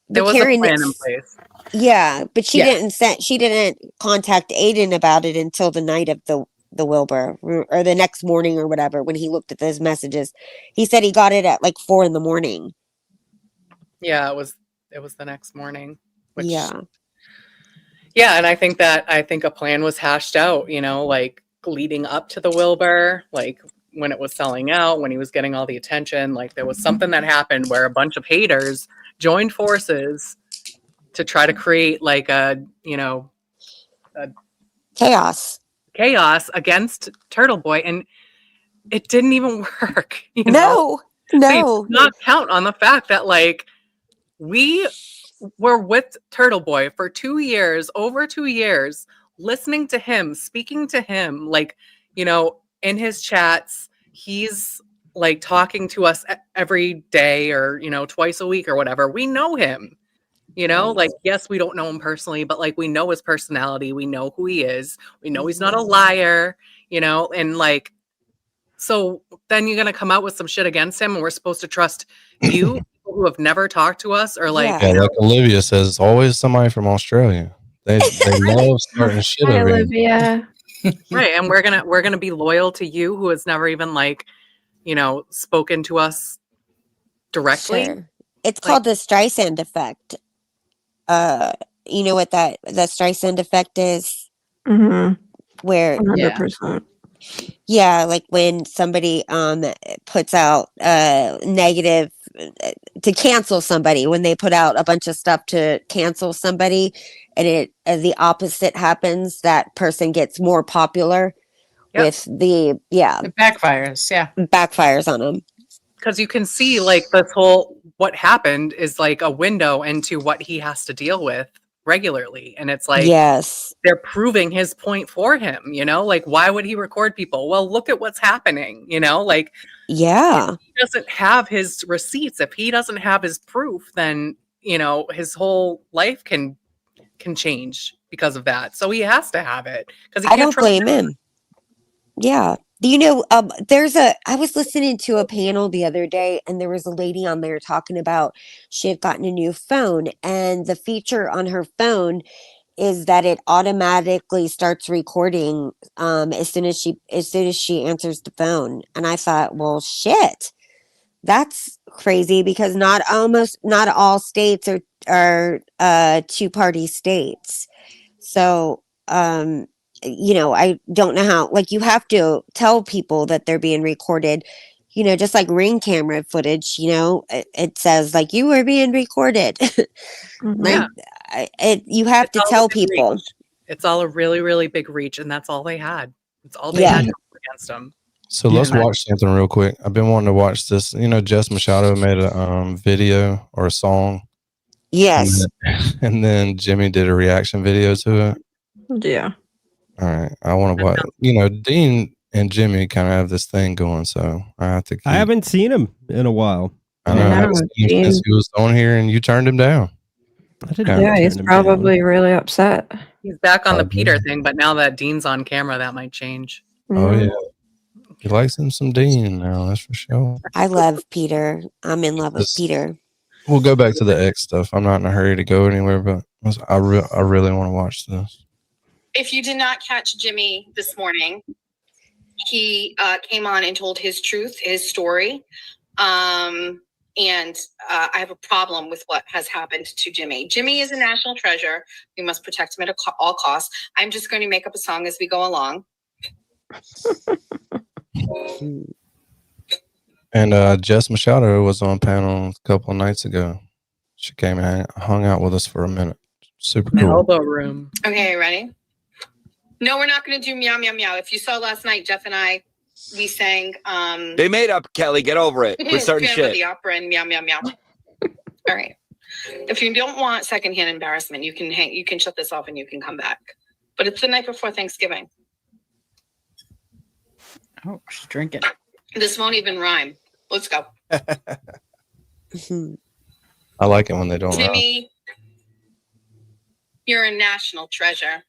There was a plan in place. Yeah, but she didn't contact Aiden about it until the night of the Wilbur, or the next morning or whatever, when he looked at those messages. He said he got it at like 4 a.m. Yeah, it was the next morning. Yeah, and I think a plan was hashed out, like leading up to the Wilbur, like when it was selling out, when he was getting all the attention, like there was something that happened where a bunch of haters joined forces to try to create like a chaos against Turtle Boy, and it didn't even work. No. They did not count on the fact that like we were with Turtle Boy for 2 years, over 2 years, listening to him, speaking to him, like, in his chats, he's like talking to us every day or, twice a week or whatever. We know him. You know, Right. like, yes, we don't know him personally, but like we know his personality. We know who he is. We know he's not a liar, you know, and like, so then you're going to come out with some shit against him and we're supposed to trust you people who have never talked to us or like, Yeah, you know, like Olivia says, it's always somebody from Australia. They love starting shit Hi, over here. Olivia. right. And we're going to be loyal to you who has never even like, you know, spoken to us directly. Sure. It's Like, called the Streisand effect. Uh, you know what that Streisand effect is? Mm-hmm. Where 100%. yeah, like when somebody puts out negative to cancel somebody, when they put out a bunch of stuff to cancel somebody and it the opposite happens, that person gets more popular with the It backfires. Yeah. backfires on them. because you can see like this whole what happened is like a window into what he has to deal with regularly, and it's like Yes. they're proving his point for him, you know, like why would he record people? Well, look at what's happening, you know, like Yeah. if he doesn't have his receipts, if he doesn't have his proof, then you know his whole life can change because of that, so he has to have it because he I can't don't trust blame him. Yeah. You know, I was listening to a panel the other day and there was a lady on there talking about she had gotten a new phone and the feature on her phone is that it automatically starts recording as soon as she answers the phone. And I thought, well, shit. That's crazy because not all states are two-party states. So, you know, I don't know how, like, you have to tell people that they're being recorded, you know, just like Ring camera footage, you know, it says like you are being recorded. Like, you have to all a tell big people. reach. It's all a really, really big reach, and that's all they had. It's all they Yeah. had against them. So let's watch something real quick. I've been wanting to watch this. You know, Jess Machado made a video or a song. Yes. And then Jimmy did a reaction video to it. Yeah. All right. I want to watch. You know, Dean and Jimmy kind of have this thing going, so I have to keep. I haven't seen him in a while. I know. I haven't seen him since he was on here and you turned him down. Yeah, he's probably really upset. He's back on the Probably. Peter thing, but now that Dean's on camera, that might change. Oh, yeah. He likes him some Dean now, that's for sure. I love Peter. I'm in love with This- Peter. We'll go back to the X stuff. I'm not in a hurry to go anywhere, but I really want to watch this. If you did not catch Jimmy this morning, he came on and told his truth, his story. And I have a problem with what has happened to Jimmy. Jimmy is a national treasure. We must protect him at all costs. I'm just going to make up a song as we go along. And Jess Machado was on panel a couple of nights ago. She came and hung out with us for a minute. Super cool. Elbow room. Okay, ready? No, we're not going to do meow, meow, meow. If you saw last night, Jeff and I, we sang. They made up, Kelly. Get over it. We're starting Phantom of shit. the Opera and meow, meow, meow. All right. If you don't want secondhand embarrassment, you can shut this off and you can come back. But it's the night before Thanksgiving. Oh, she's drinking. This won't even rhyme. Let's go. I like it when they don't rhyme. Jimmy, you're a national treasure.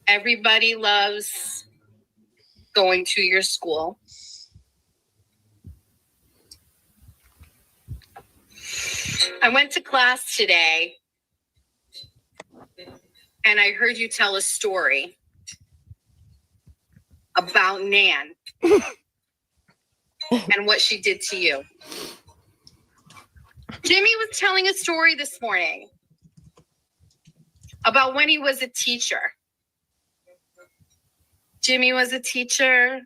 Everybody loves going to your school. I went to class today and I heard you tell a story about Nan and what she did to you. Jimmy was telling a story this morning about when he was a teacher. Jimmy was a teacher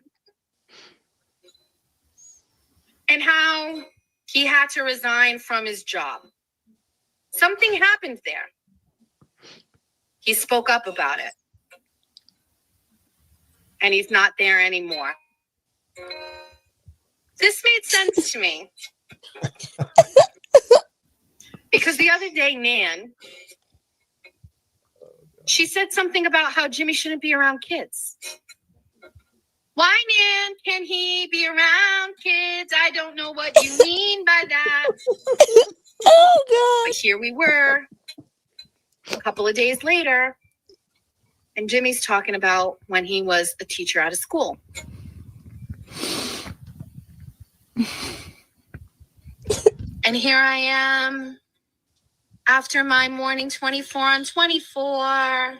and how he had to resign from his job. Something happened there. He spoke up about it. And he's not there anymore. This made sense to me. Because the other day, Nan, she said something about how Jimmy shouldn't be around kids. Why, Nan, can he be around kids? I don't know what you mean by that. Oh But here we were, a couple of days later, and Jimmy's talking about when he was a teacher out of school. And here I am, after my morning 24 on 24,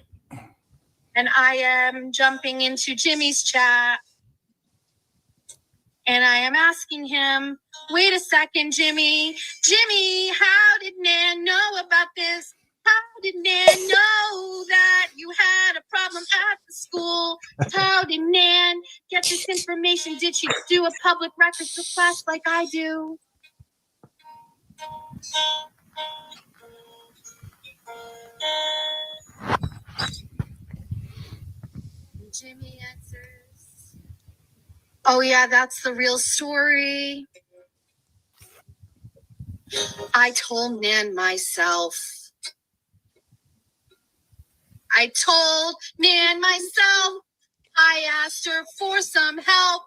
and I am jumping into Jimmy's chat, and I am asking him, wait a second, Jimmy, how did Nan know about this? How did Nan know that you had a problem at the school? How did Nan get this information? Did she do a public records request like I do? Jimmy answers, oh yeah, that's the real story. I told Nan myself. I asked her for some help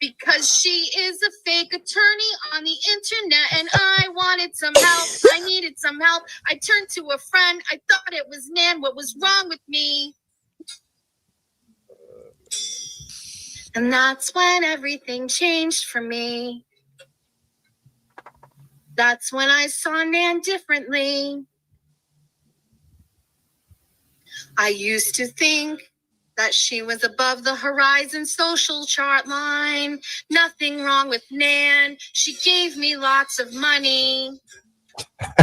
because she is a fake attorney on the internet and I wanted some help. I needed some help. I turned to a friend. I thought it was Nan. What was wrong with me? And that's when everything changed for me. That's when I saw Nan differently. I used to think that she was above the horizon social chart line. Nothing wrong with Nan. She gave me lots of money.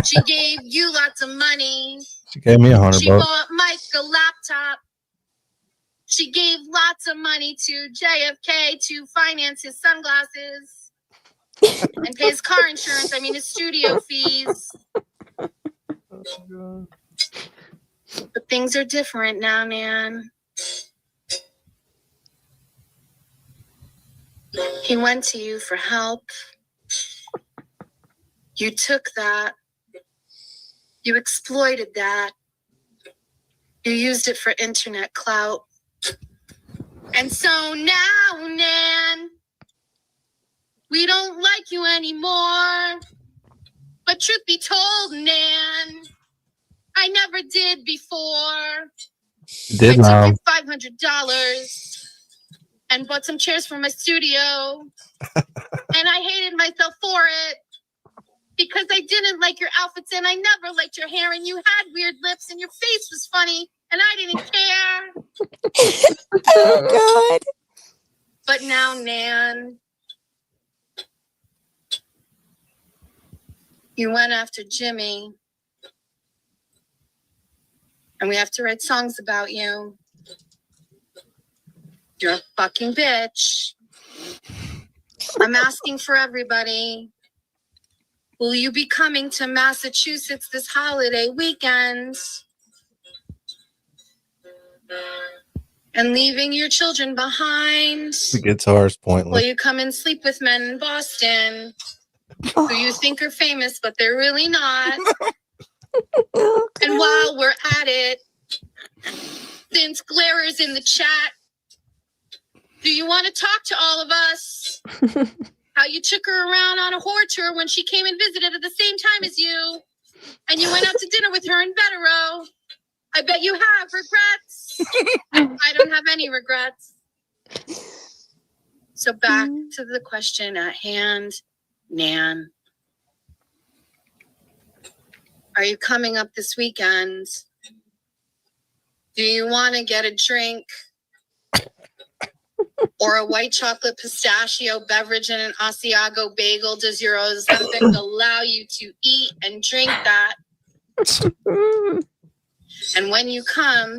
She gave you lots of money. She gave me $100. She bought Mike a laptop. She gave lots of money to JFK to finance his sunglasses and pay his car insurance. I mean, his studio fees. But things are different now, Nan. He went to you for help. You took that. You exploited that. You used it for internet clout. And so now, Nan, we don't like you anymore. But truth be told, Nan, I never did before. You did I now. took your $500 and bought some chairs for my studio. And I hated myself for it because I didn't like your outfits and I never liked your hair and you had weird lips and your face was funny and I didn't care. Oh, God. But now, Nan, you went after Jimmy. And we have to write songs about you. You're a fucking bitch. I'm asking for everybody. Will you be coming to Massachusetts this holiday weekend? And leaving your children behind? The guitar is Will pointless. you come and sleep with men in Boston who you think are famous, but they're really not? And while we're at it, since Claire is in the chat, do you want to talk to all of us? How you took her around on a whore tour when she came and visited at the same time as you, and you went out to dinner with her in Betterow. I bet you have regrets. I don't have any regrets. So back to the question at hand, Nan. Are you coming up this weekend? Do you want to get a drink or a white chocolate pistachio beverage and an Asiago bagel? Does your Ozempic allow you to eat and drink that? And when you come,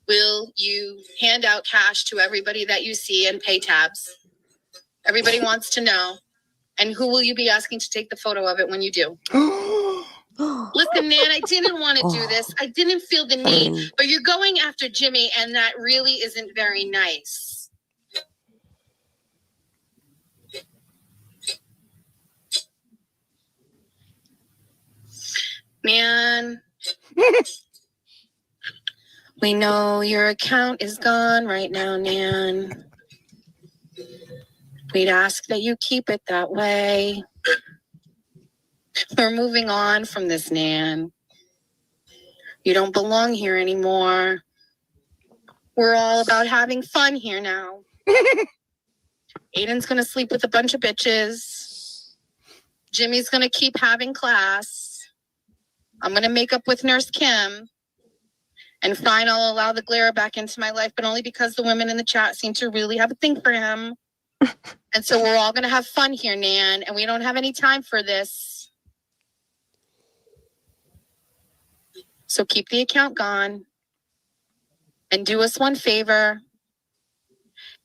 will you hand out cash to everybody that you see and pay tabs? Everybody wants to know. And who will you be asking to take the photo of it when you do? Listen, Nan, I didn't want to do this. I didn't feel the need, but you're going after Jimmy, and that really isn't very nice. Man, we know your account is gone right now, Nan. We'd ask that you keep it that way. We're moving on from this, Nan. You don't belong here anymore. We're all about having fun here now. Aiden's gonna sleep with a bunch of bitches. Jimmy's gonna keep having class. I'm gonna make up with Nurse Kim. And fine, I'll allow the glare back into my life, but only because the women in the chat seem to really have a thing for him. And so we're all gonna have fun here, Nan, and we don't have any time for this. So keep the account gone. And do us one favor.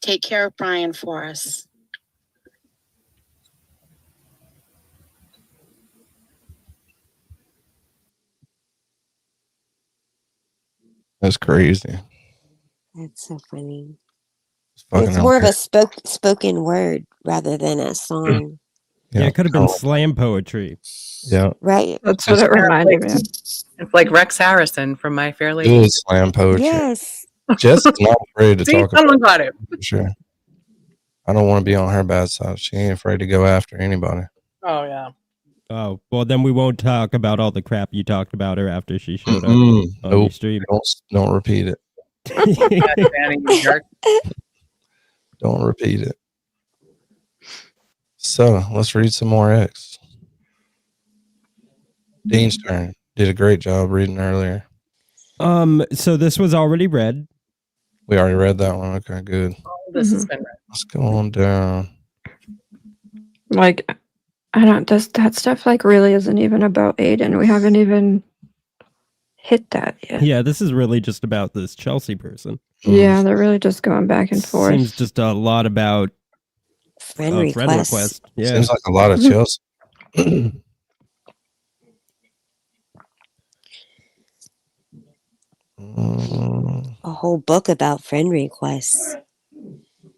Take care of Brian for us. That's crazy. That's so funny. Fucking It's more of a hilarious. spoken word rather than a song. Yeah, it could have been slam poetry. Yeah. Right. That's what it reminded me of. It's like Rex Harrison from My Fair It Lady. is slam poetry. Yes. Jess is not afraid to See, talk someone about got it. for sure. I don't want to be on her bad side. She ain't afraid to go after anybody. Oh, yeah. Oh, well, then we won't talk about all the crap you talked about her after she showed up on your Nope. stream. Don't repeat it. God, Danny, you jerk. Don't repeat it. So let's read some more X. Dean's turn. Did a great job reading earlier. So this was already read. We already read that one. Okay, good. This has been read. Let's go on down. Like, I don't, that stuff like really isn't even about Aiden. We haven't even hit that yet. Yeah, this is really just about this Chelsea person. Yeah, they're really just going back and forth. Seems just a lot about friend request. Yeah. Seems like a lot of Chelsea. A whole book about friend requests.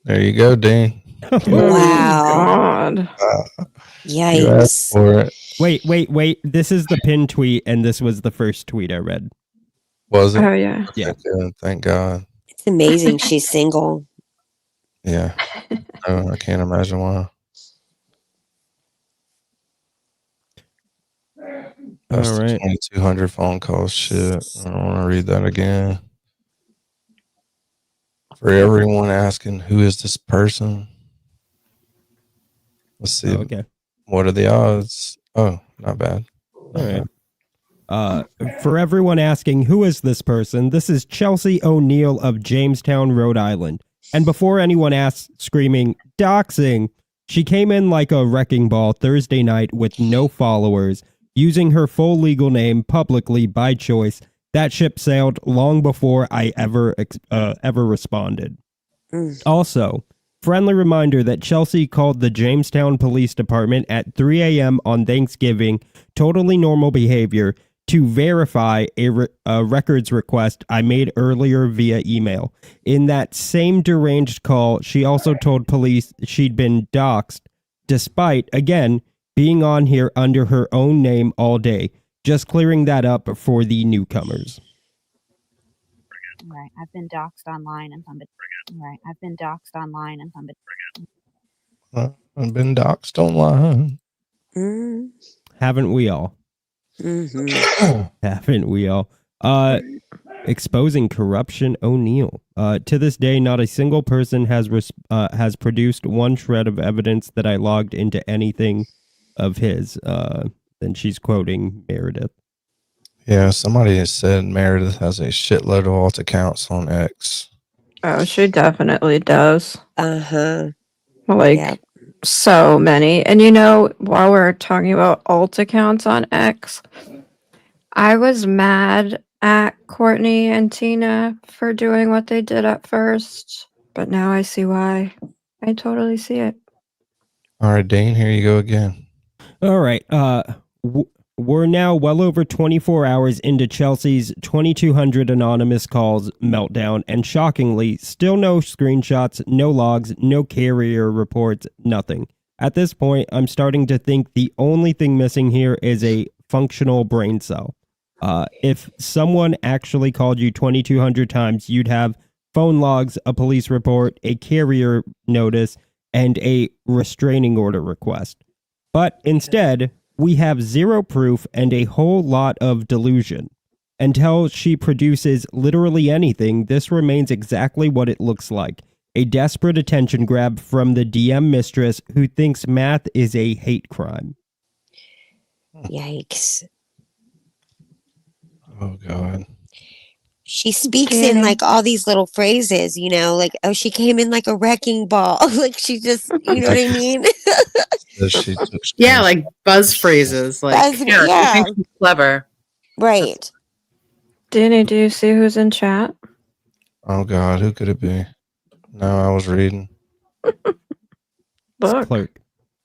There you go, Dean. Wow. God. You asked Yikes. for it. Wait. This is the pinned tweet, and this was the first tweet I read. Was it? Oh, yeah. Yeah. Good. Thank God. It's amazing she's single. Yeah. I can't imagine why. That's All right. 2,200 phone calls. Shit. I don't want to read that again. For everyone asking, who is this person? Let's see. Okay. What are the odds? Oh, not bad. All right. For everyone asking, who is this person? This is Chelsea O'Neill of Jamestown, Rhode Island. And before anyone asks, screaming, doxing, she came in like a wrecking ball Thursday night with no followers, using her full legal name publicly by choice. That ship sailed long before I ever responded. Also, friendly reminder that Chelsea called the Jamestown Police Department at 3 a.m. on Thanksgiving, totally normal behavior, to verify a records request I made earlier via email. In that same deranged call, she also told police she'd been doxxed, despite, again, being on here under her own name all day. Just clearing that up for the newcomers. Right, I've been doxxed online and somebody. Right, I've been doxxed online and somebody. I've been doxxed online. Haven't we all? Haven't we all? Exposing corruption O'Neill. To this day, not a single person has produced one shred of evidence that I logged into anything of his. Then she's quoting Meredith. Yeah, somebody has said Meredith has a shitload of alt accounts on X. Oh, she definitely does. Uh-huh. Like, so many. And while we're talking about alt accounts on X, I was mad at Courtney and Tina for doing what they did at first, but now I see why. I totally see it. All right, Dane, here you go again. All right. We're now well over 24 hours into Chelsea's 2,200 anonymous calls meltdown, and shockingly, still no screenshots, no logs, no carrier reports, nothing. At this point, I'm starting to think the only thing missing here is a functional brain cell. If someone actually called you 2,200 times, you'd have phone logs, a police report, a carrier notice, and a restraining order request. But instead, we have zero proof and a whole lot of delusion. Until she produces literally anything, this remains exactly what it looks like. A desperate attention grab from the DM mistress who thinks math is a hate crime. Yikes. Oh, God. She speaks in like all these little phrases, you know, like, oh, she came in like a wrecking ball. Like she just, you know what I mean? Yeah, like buzz phrases. Like, Buzz- yeah, yeah. she thinks she's clever. Right. Danny, do you see who's in chat? Oh, God. Who could it be? No, I was reading. Look. Clerk.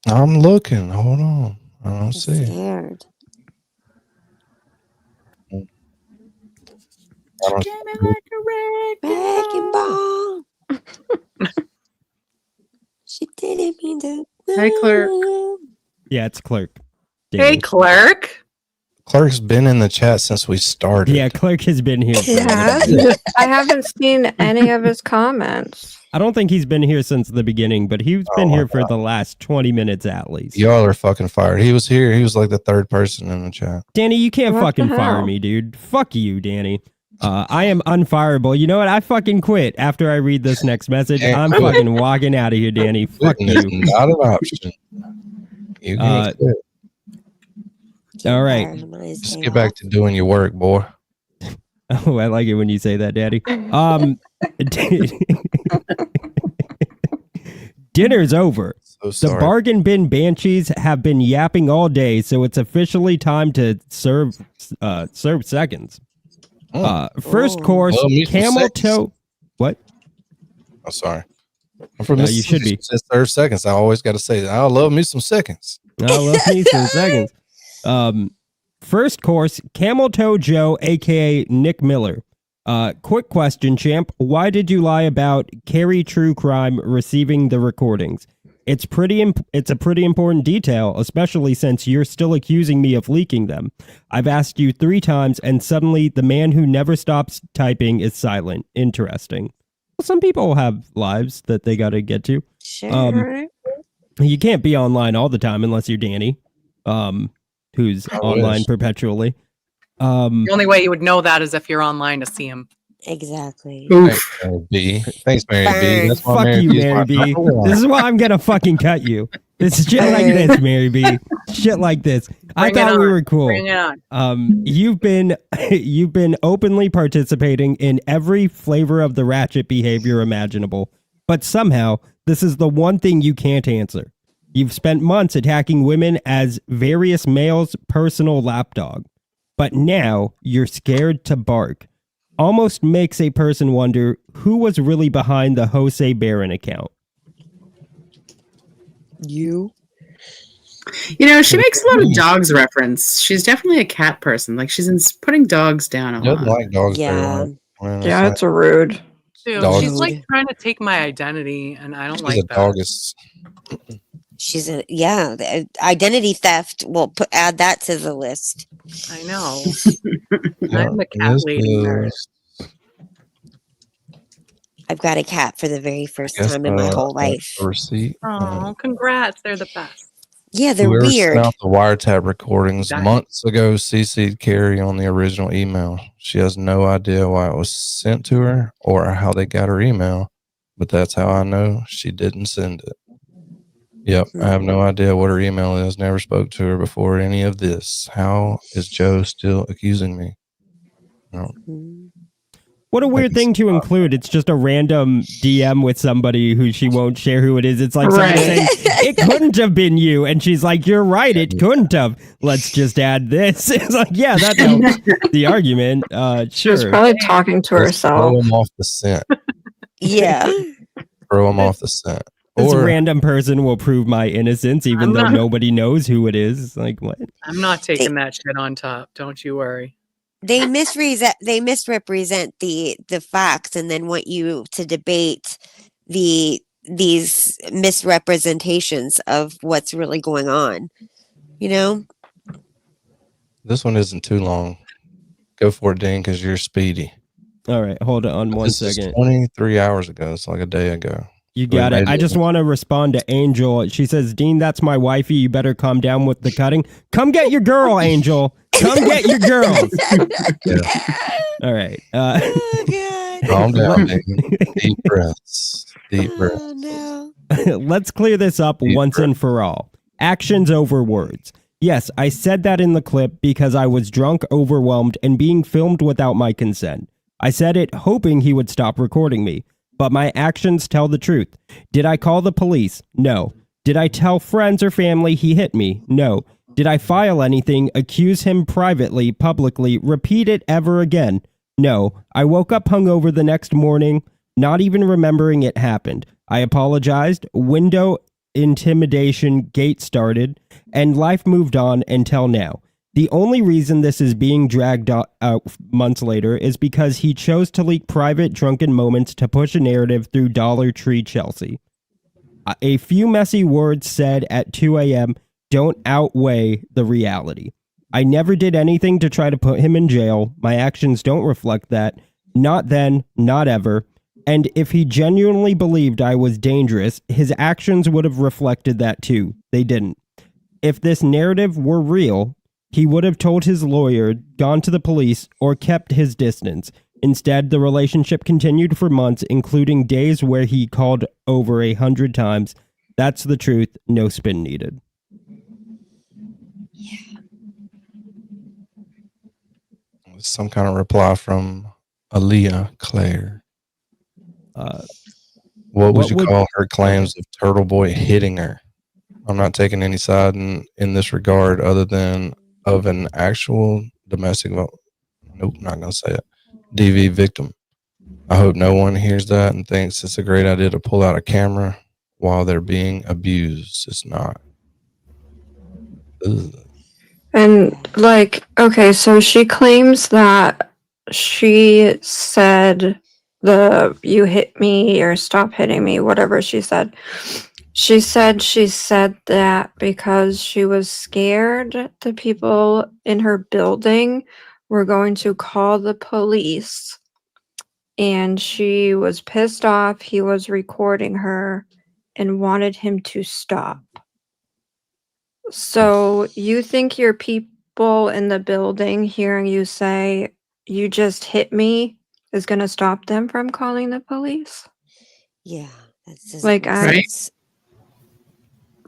I'm looking. Hold on. I don't see. Scared. Wrecking ball. She didn't mean to. Hey, Clerk. Yeah, it's Clerk. Hey, Danny. Clerk. Clerk's been in the chat since we started. Yeah, Clerk has been here. For Yeah. I haven't seen any of his comments. I don't think he's been here since the beginning, but he's been here for the last 20 minutes at least. Y'all are fucking fired. He was here. He was like the third person in the chat. Danny, you can't What fucking the fire hell? me, dude. Fuck you, Danny. I am unfireable. You know what? I fucking quit after I read this next message. Can't I'm quit. fucking walking out of here, Danny. Fuck Quitting is you. not an option. You can't quit. All right. Just get back to doing your work, boy. Oh, I like it when you say that, Daddy. Dinner's over. So The sorry. bargain bin banshees have been yapping all day, so it's officially time to serve seconds. First course, Love me some camel seconds. toe. What? I'm sorry. I'm from No, Mississippi. you should be. It says 30 seconds. I always got to say that. I love me some seconds. I love me some seconds. First course, Camel Toe Joe, aka Nick Miller. Quick question, champ. Why did you lie about Carrie True Crime receiving the recordings? It's a pretty important detail, especially since you're still accusing me of leaking them. I've asked you 3 times, and suddenly the man who never stops typing is silent. Interesting. Well, some people have lives that they got to get to. Sure. You can't be online all the time unless you're Danny, who's I online wish. perpetually. The only way you would know that is if you're online to see him. Exactly. Thanks, Mary B. Thanks, Mary B. That's why Fuck Mary you, B is Mary my B. number one. This is why I'm gonna fucking cut you. This shit like this, Mary B. Shit like this. I Bring it thought we on. were cool. Bring it on. You've been openly participating in every flavor of the ratchet behavior imaginable, but somehow this is the one thing you can't answer. You've spent months attacking women as various males' personal lapdog, but now you're scared to bark. Almost makes a person wonder who was really behind the Jose Barron account. You. You know, she makes a lot of dogs reference. She's definitely a cat person. Like she's putting dogs down a Doesn't lot. like dogs very Yeah. much. Man, it's Yeah, like- it's a rude. Dude, Dog. she's like trying to take my identity, and I don't she's like a that. doggist. She's identity theft. We'll add that to the list. I know. Yeah, I'm the cat this lady. is- Meredith. I've got a cat for the very first guess, time in my whole that's life. the receipt. Oh, congrats. They're the best. Yeah, they're Whoever weird. sent out the wiretap recordings Got it. months ago CC'd Carrie on the original email. She has no idea why it was sent to her or how they got her email, but that's how I know she didn't send it. Yep, I have no idea what her email is. Never spoke to her before any of this. How is Joe still accusing me? No. What a weird thing to include. It's just a random DM with somebody who she won't share who it is. It's like somebody saying, it couldn't have been you. And she's like, you're right, it couldn't have. Let's just add this. It's like, yeah, that helps the argument. She was Sure. probably talking to Throw herself. him off the scent. Yeah. Throw him off the scent. This Or random person will prove my innocence, even I'm though not- nobody knows who it is. It's like, what? I'm not taking that shit on top. Don't you worry. They misrepresent the facts and then want you to debate these misrepresentations of what's really going on. You know? this one isn't too long. Go for it, Dean, because you're speedy. All right, hold on one This is second. 23 hours ago. It's like a day ago. You got it. I just want to respond to Angel. She says, Dean, that's my wifey. You better calm down with the cutting. Come get your girl, Angel. Come get your girls. All right. Oh, God. Calm down, Dean. Deep breaths. Deep breaths. Oh, no. Let's clear this up once and for all. Actions over words. Yes, I said that in the clip because I was drunk, overwhelmed, and being filmed without my consent. I said it hoping he would stop recording me. But my actions tell the truth. Did I call the police? No. Did I tell friends or family he hit me? No. Did I file anything, accuse him privately, publicly, repeat it ever again? No. I woke up hungover the next morning, not even remembering it happened. I apologized, window intimidation gate started, and life moved on until now. The only reason this is being dragged out months later is because he chose to leak private drunken moments to push a narrative through Dollar Tree Chelsea. A few messy words said at 2 a.m. don't outweigh the reality. I never did anything to try to put him in jail. My actions don't reflect that. Not then, not ever. And if he genuinely believed I was dangerous, his actions would have reflected that too. They didn't. If this narrative were real, he would have told his lawyer, gone to the police, or kept his distance. Instead, the relationship continued for months, including days where he called over 100 times. That's the truth. No spin needed. Some kind of reply from Aaliyah Claire. What would you call her claims of Turtle Boy hitting her? I'm not taking any side in this regard other than of an actual domestic nope, not gonna say it. DV victim. I hope no one hears that and thinks it's a great idea to pull out a camera while they're being abused. It's not. Ugh. And like, okay, so she claims that she said you hit me or stop hitting me, whatever she said. She said that because she was scared the people in her building were going to call the police, and she was pissed off he was recording her and wanted him to stop. So you think your people in the building hearing you say, you just hit me, is going to stop them from calling the police? Yeah. That's just Like,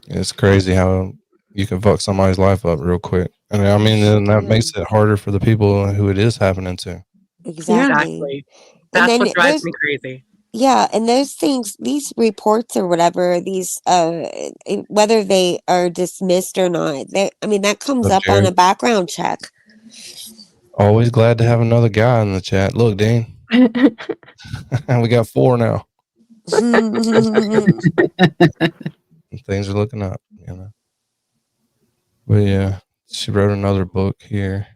It's crazy how you can fuck somebody's life up real quick. And I mean, then that makes it harder for the people who it is happening to. Exactly. That's then what drives me crazy. Yeah, and those things, these reports or whatever, these whether they are dismissed or not, that comes up on a background check. Always glad to have another guy in the chat. Look, Dean. We got 4 now. Things are looking up, you know. But yeah, she wrote another book here.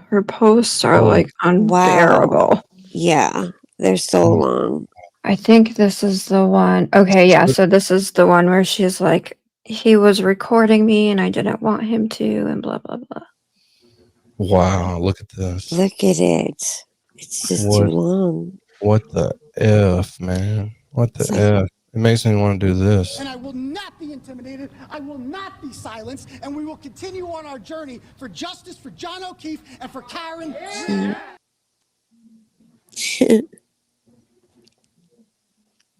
her posts are like unbearable. Wow. Yeah, they're so long. I think this is the one. Okay, yeah, so this is the one where she's like, he was recording me and I didn't want him to, and blah, blah, blah. Wow, look at this. Look at it. It's just too long. What the F, man? What the F? It makes me want to do this. And I will not be intimidated. I will not be silenced. And we will continue on our journey for justice for John O'Keefe and for Karen.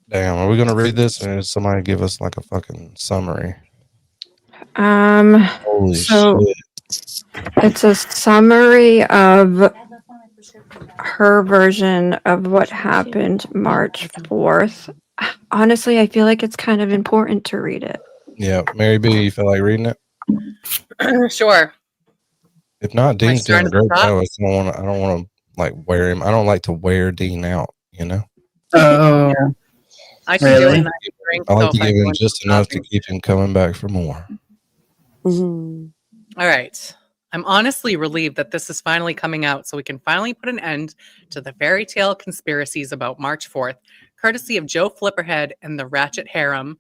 Damn, are we going to read this or is somebody give us like a fucking summary? Holy shit. It's a summary of her version of what happened March 4th. Honestly, I feel like it's kind of important to read it. Yeah, Mary B, you feel like reading it? Sure. If not, Dean's doing starting great. at the top? I don't want to like wear him. I don't like to wear Dean out, you know? Oh. I can do a nice drink. I like to if give him want just enough to keep him coming back for more. Mm-hmm. All right. I'm honestly relieved that this is finally coming out so we can finally put an end to the fairy tale conspiracies about March 4th, courtesy of Joe Flipperhead and the Ratchet Harem.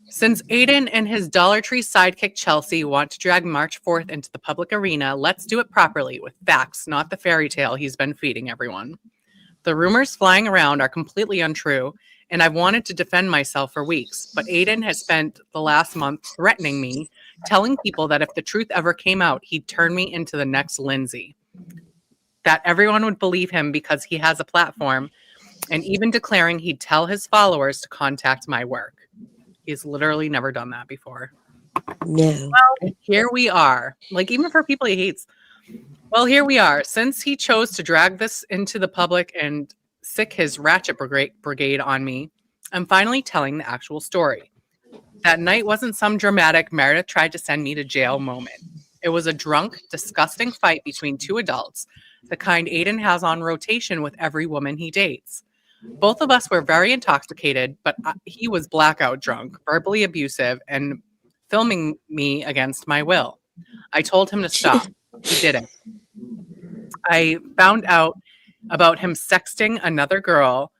Since Aiden and his Dollar Tree sidekick Chelsea want to drag March 4th into the public arena, let's do it properly with facts, not the fairy tale he's been feeding everyone. The rumors flying around are completely untrue, and I've wanted to defend myself for weeks, but Aiden has spent the last month threatening me, telling people that if the truth ever came out, he'd turn me into the next Lindsay. That everyone would believe him because he has a platform, and even declaring he'd tell his followers to contact my work. He's literally never done that before. No. Well, here we are. Like, even for people he hates. Well, here we are. Since he chose to drag this into the public and sick his ratchet brigade on me, I'm finally telling the actual story. That night wasn't some dramatic Meredith tried to send me to jail moment. It was a drunk, disgusting fight between two adults, the kind Aiden has on rotation with every woman he dates. Both of us were very intoxicated, but he was blackout drunk, verbally abusive, and filming me against my will. I told him to stop. He didn't. I found out about him sexting another girl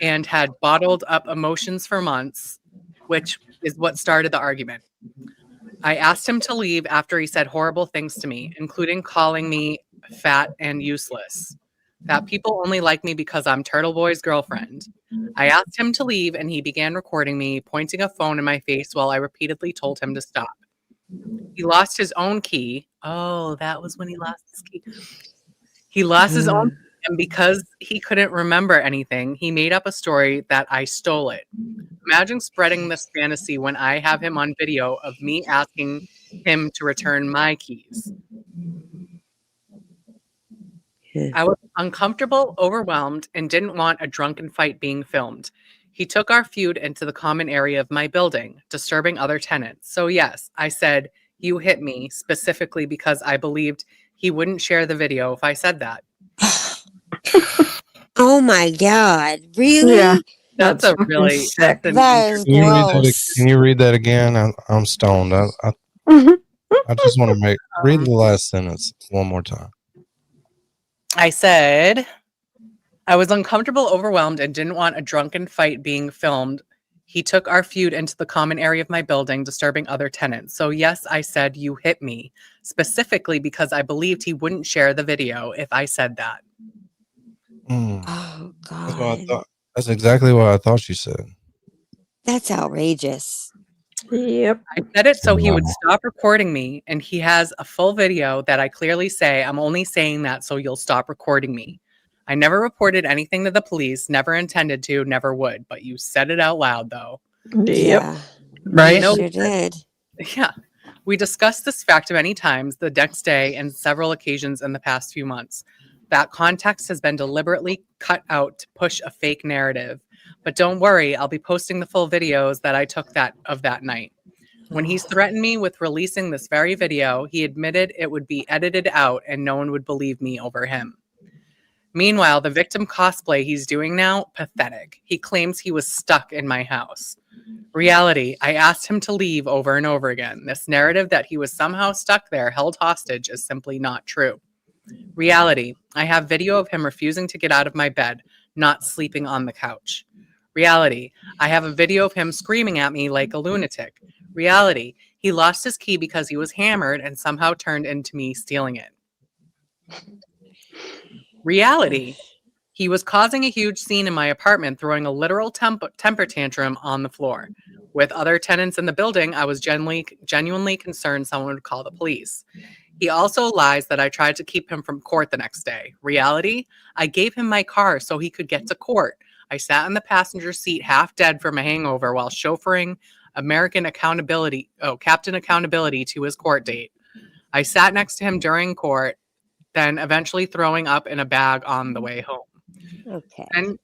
and had bottled up emotions for months, which is what started the argument. I asked him to leave after he said horrible things to me, including calling me fat and useless. That people only like me because I'm Turtle Boy's girlfriend. I asked him to leave and he began recording me, pointing a phone in my face while I repeatedly told him to stop. He lost his own key. Oh, that was when he lost his key. He lost his own key, and because he couldn't remember anything, he made up a story that I stole it. Imagine spreading this fantasy when I have him on video of me asking him to return my keys. I was uncomfortable, overwhelmed, and didn't want a drunken fight being filmed. He took our feud into the common area of my building, disturbing other tenants. So yes, I said, "You hit me," specifically because I believed he wouldn't share the video if I said that. Oh my God. Really? Yeah. That's a really sick. That is gross. Can you read that again? I'm stoned. I just want to read the last sentence one more time. I said, I was uncomfortable, overwhelmed, and didn't want a drunken fight being filmed. He took our feud into the common area of my building, disturbing other tenants. So yes, I said, "You hit me," specifically because I believed he wouldn't share the video if I said that. Oh That's what I God. thought. That's exactly what I thought you said. That's outrageous. Yep. I said it so he would stop recording me, and he has a full video that I clearly say, "I'm only saying that so you'll stop recording me." I never reported anything to the police, never intended to, never would, but you said it out loud though. Yeah. Right? You sure did. Yeah. We discussed this fact many times the next day and several occasions in the past few months. That context has been deliberately cut out to push a fake narrative. But don't worry, I'll be posting the full videos that I took that night. When he's threatened me with releasing this very video, he admitted it would be edited out and no one would believe me over him. Meanwhile, the victim cosplay he's doing now, pathetic. He claims he was stuck in my house. Reality, I asked him to leave over and over again. This narrative that he was somehow stuck there, held hostage, is simply not true. Reality, I have video of him refusing to get out of my bed, not sleeping on the couch. Reality, I have a video of him screaming at me like a lunatic. Reality, he lost his key because he was hammered and somehow turned into me stealing it. Reality, he was causing a huge scene in my apartment, throwing a literal temper tantrum on the floor. With other tenants in the building, I was genuinely concerned someone would call the police. He also lies that I tried to keep him from court the next day. Reality, I gave him my car so he could get to court. I sat in the passenger seat half dead from a hangover while chauffeuring Captain Accountability to his court date. I sat next to him during court, then eventually throwing up in a bag on the way home. Okay. And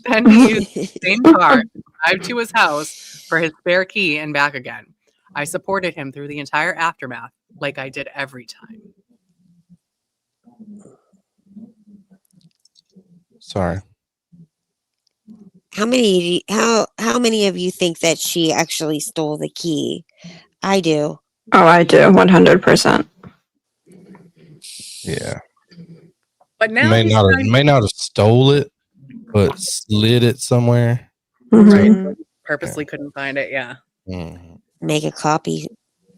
then he used the same car to drive to his house for his spare key and back again. I supported him through the entire aftermath, like I did every time. Sorry. How many of you think that she actually stole the key? I do. Oh, I do. 100%. Yeah. But now may not have stole it, but slid it somewhere. Right. Purposely couldn't find it. Yeah. Make a copy.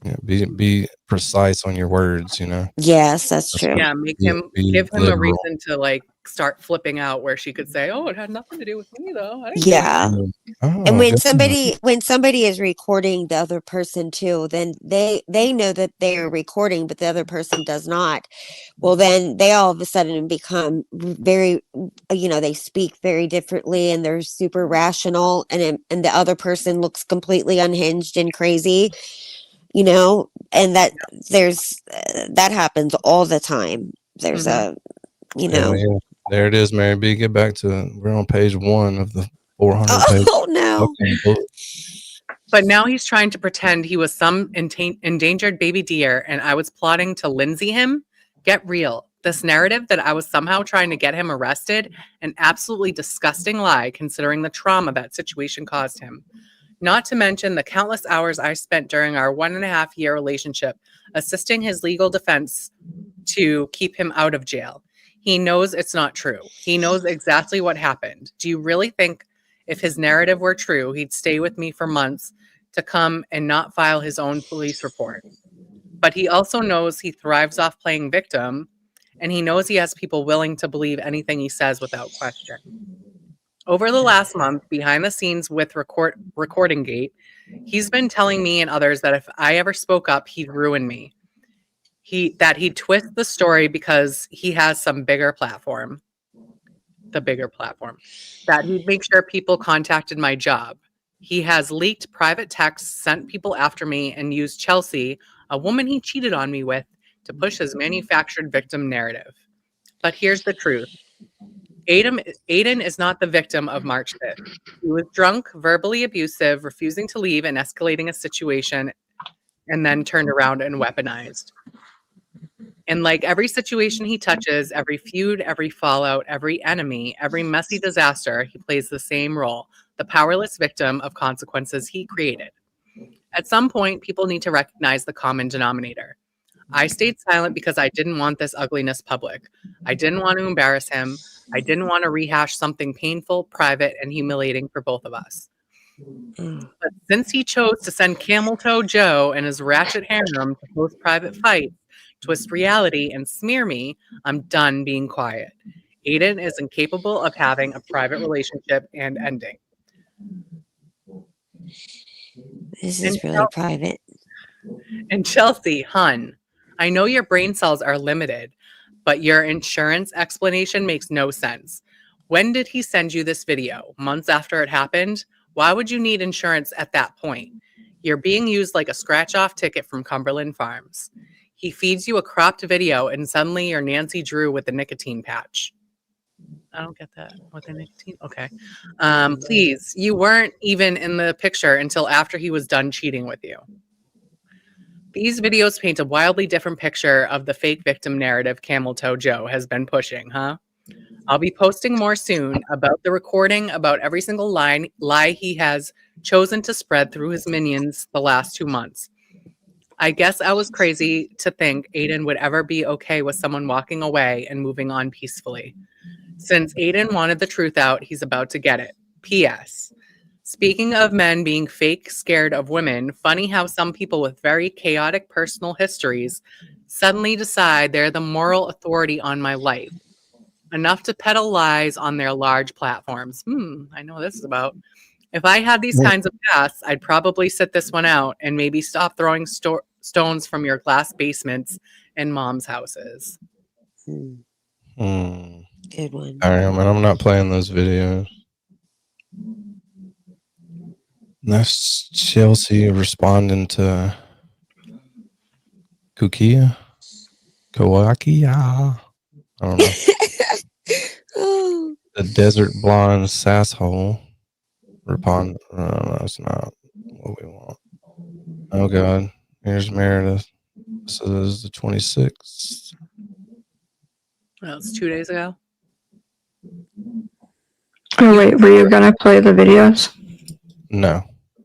Yeah, be precise on your words, you know. Yes, that's true. Yeah, give him literal. a reason to like start flipping out where she could say, "Oh, it had nothing to do with me, though." I didn't do Yeah. anything." Oh, And when good. somebody is recording the other person too, then they know that they're recording, but the other person does not. Well, then they all of a sudden become very, they speak very differently, and they're super rational, and the other person looks completely unhinged and crazy, and that happens all the time. There's Mhm. Yeah. There it is, Mary B. Get back to it. We're on page 1 of the 400-page oh no. fucking book. But now he's trying to pretend he was some endangered baby deer and I was plotting to Lindsay him. Get real. This narrative that I was somehow trying to get him arrested, an absolutely disgusting lie considering the trauma that situation caused him. Not to mention the countless hours I spent during our 1.5-year relationship assisting his legal defense to keep him out of jail. He knows it's not true. He knows exactly what happened. Do you really think if his narrative were true, he'd stay with me for months to come and not file his own police report? But he also knows he thrives off playing victim, and he knows he has people willing to believe anything he says without question. Over the last month, behind the scenes with Recording Gate, he's been telling me and others that if I ever spoke up, he'd ruin me. That he'd twist the story because he has some bigger platform. The bigger platform. That he'd make sure people contacted my job. He has leaked private texts, sent people after me, and used Chelsea, a woman he cheated on me with, to push his manufactured victim narrative. But here's the truth. Aiden is not the victim of March 5th. He was drunk, verbally abusive, refusing to leave, and escalating a situation, and then turned around and weaponized. And like every situation he touches, every feud, every fallout, every enemy, every messy disaster, he plays the same role, the powerless victim of consequences he created. At some point, people need to recognize the common denominator. I stayed silent because I didn't want this ugliness public. I didn't want to embarrass him. I didn't want to rehash something painful, private, and humiliating for both of us. But since he chose to send Camel Toe Joe and his ratchet harem to post private fights, twist reality, and smear me, I'm done being quiet. Aiden is incapable of having a private relationship and ending. This is really private. And Chelsea, hun, I know your brain cells are limited, but your insurance explanation makes no sense. When did he send you this video? Months after it happened? Why would you need insurance at that point? You're being used like a scratch-off ticket from Cumberland Farms. He feeds you a cropped video and suddenly you're Nancy Drew with the nicotine patch. I don't get that. With the nicotine? Okay. Please, you weren't even in the picture until after he was done cheating with you. These videos paint a wildly different picture of the fake victim narrative Camel Toe Joe has been pushing, huh? I'll be posting more soon about the recording, about every single lie he has chosen to spread through his minions the last 2 months. I guess I was crazy to think Aiden would ever be okay with someone walking away and moving on peacefully. Since Aiden wanted the truth out, he's about to get it. P.S. Speaking of men being fake scared of women, funny how some people with very chaotic personal histories suddenly decide they're the moral authority on my life. Enough to peddle lies on their large platforms. I know what this is about. If I had these kinds of pasts, I'd probably sit this one out and maybe stop throwing stones from your glass basements and mom's houses. Good one. All right, man, I'm not playing those videos. That's Chelsea responding to Kawaki. I don't know. The desert blonde sasshole. No, that's not what we want. Oh God, here's Meredith. This is the 26th. Well, it's 2 days ago. Oh wait, were you gonna play the videos? No,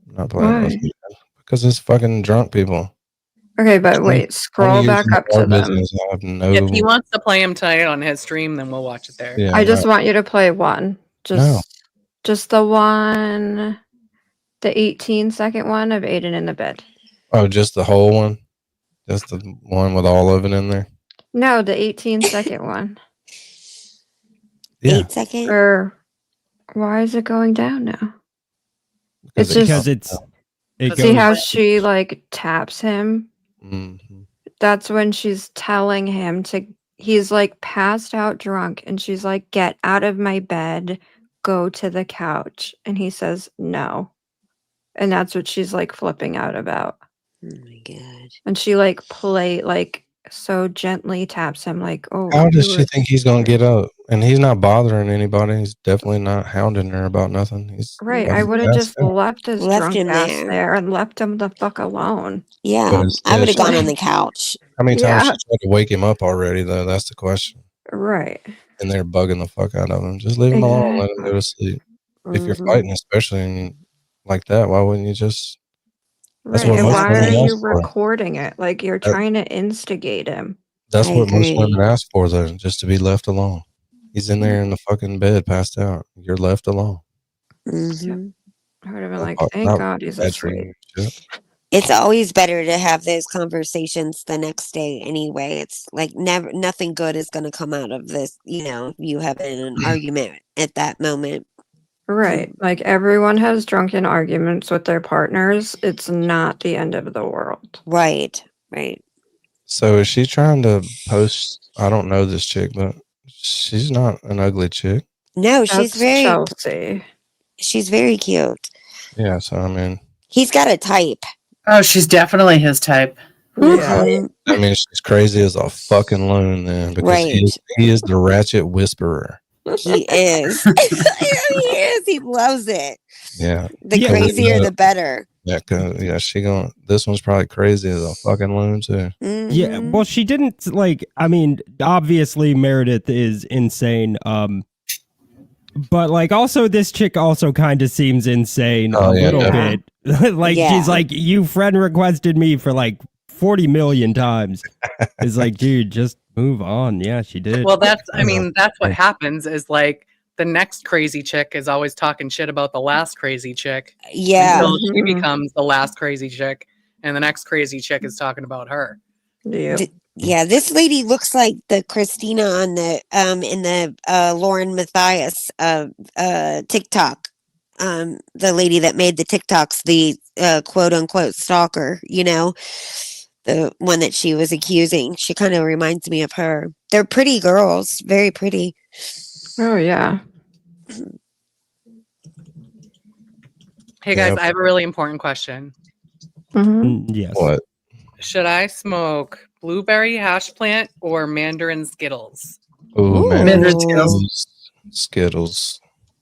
I'm not playing those videos because it's fucking drunk people. Okay, but wait, scroll back up to them. I have no... If he wants to play him tonight on his stream, then we'll watch it there. Yeah, I just want you to play one. Just the one, the 18-second one of Aiden in the bed. Oh, just the whole one? Just the one with all of it in there? No, the 18-second one. Yeah. 8 seconds. Or why is it going down now? It's Because just it see goes. how she like taps him. Mm-hmm. That's when she's telling him to. He's like passed out drunk, and she's like, "Get out of my bed, go to the couch," and he says no, and that's what she's like flipping out about. Oh my god! And she like so gently taps him, like, "Oh, How does you she were think he's gonna get up? And he's not bothering anybody. He's definitely not hounding her about nothing. He's right." I fucking would have passed just out. left his Left drunk him ass there. there and left him the fuck alone. Yeah, But I instead, would have gone on the Like, couch. how many times she yeah, tried to wake him up already, though? That's the question. right, And they're bugging the fuck out of him. Just leave him alone. Let him go exactly. to sleep. If you're Mhm. fighting, especially like that, why wouldn't you just? That's Right, what and most why are women Exactly. you ask for. recording it? Like, you're That, trying to instigate him. that's I what most women agree. ask for, though, just to be left alone. He's in there in the fucking bed, passed out. You're left alone. Mhm. I would have been Not, like, bo- "Thank not God he's badgering asleep." you and shit. It's always better to have those conversations the next day anyway. It's like nothing good is going to come out of this, you having an argument at that moment. Right, like, everyone has drunken arguments with their partners. It's not the end of the world. Right. Right. So is she trying to post? I don't know this chick, but she's not an ugly chick. No, That's Chelsea. she's very cute. Yeah, so I mean, He's got a type. Oh, she's definitely his type. Yeah. Mhm. I mean, she's crazy as a fucking loon then, because Right. he is the ratchet whisperer. He is. He is. He loves it. Yeah. The Yeah, crazier, the better. Yeah, this one's probably crazy as a fucking loon too. Yeah, Mhm. well, she didn't like. I mean, obviously Meredith is insane. But like, also this chick also kind of seems insane Oh, a yeah, little Yeah. bit. Like, she's Yeah. like, "You friend requested me for like 40 million times." It's like, dude, just move on. Yeah, she did. Well, that's that's what happens is like the next crazy chick is always talking shit about the last crazy chick Yeah. until she Mhm. becomes the last crazy chick, and the next crazy chick is talking about her. Yep. Yeah, this lady looks like the Christina on the in the Lauren Matthias TikTok. The lady that made the TikToks, the quote unquote stalker, the one that she was accusing. She kind of reminds me of her. They're pretty girls, very pretty. Oh yeah. Hey guys, Yep. I have a really important question. Yes. What? Should I smoke blueberry hash plant or mandarin Skittles? Ooh, man. Mandarin Skittles. Skittles.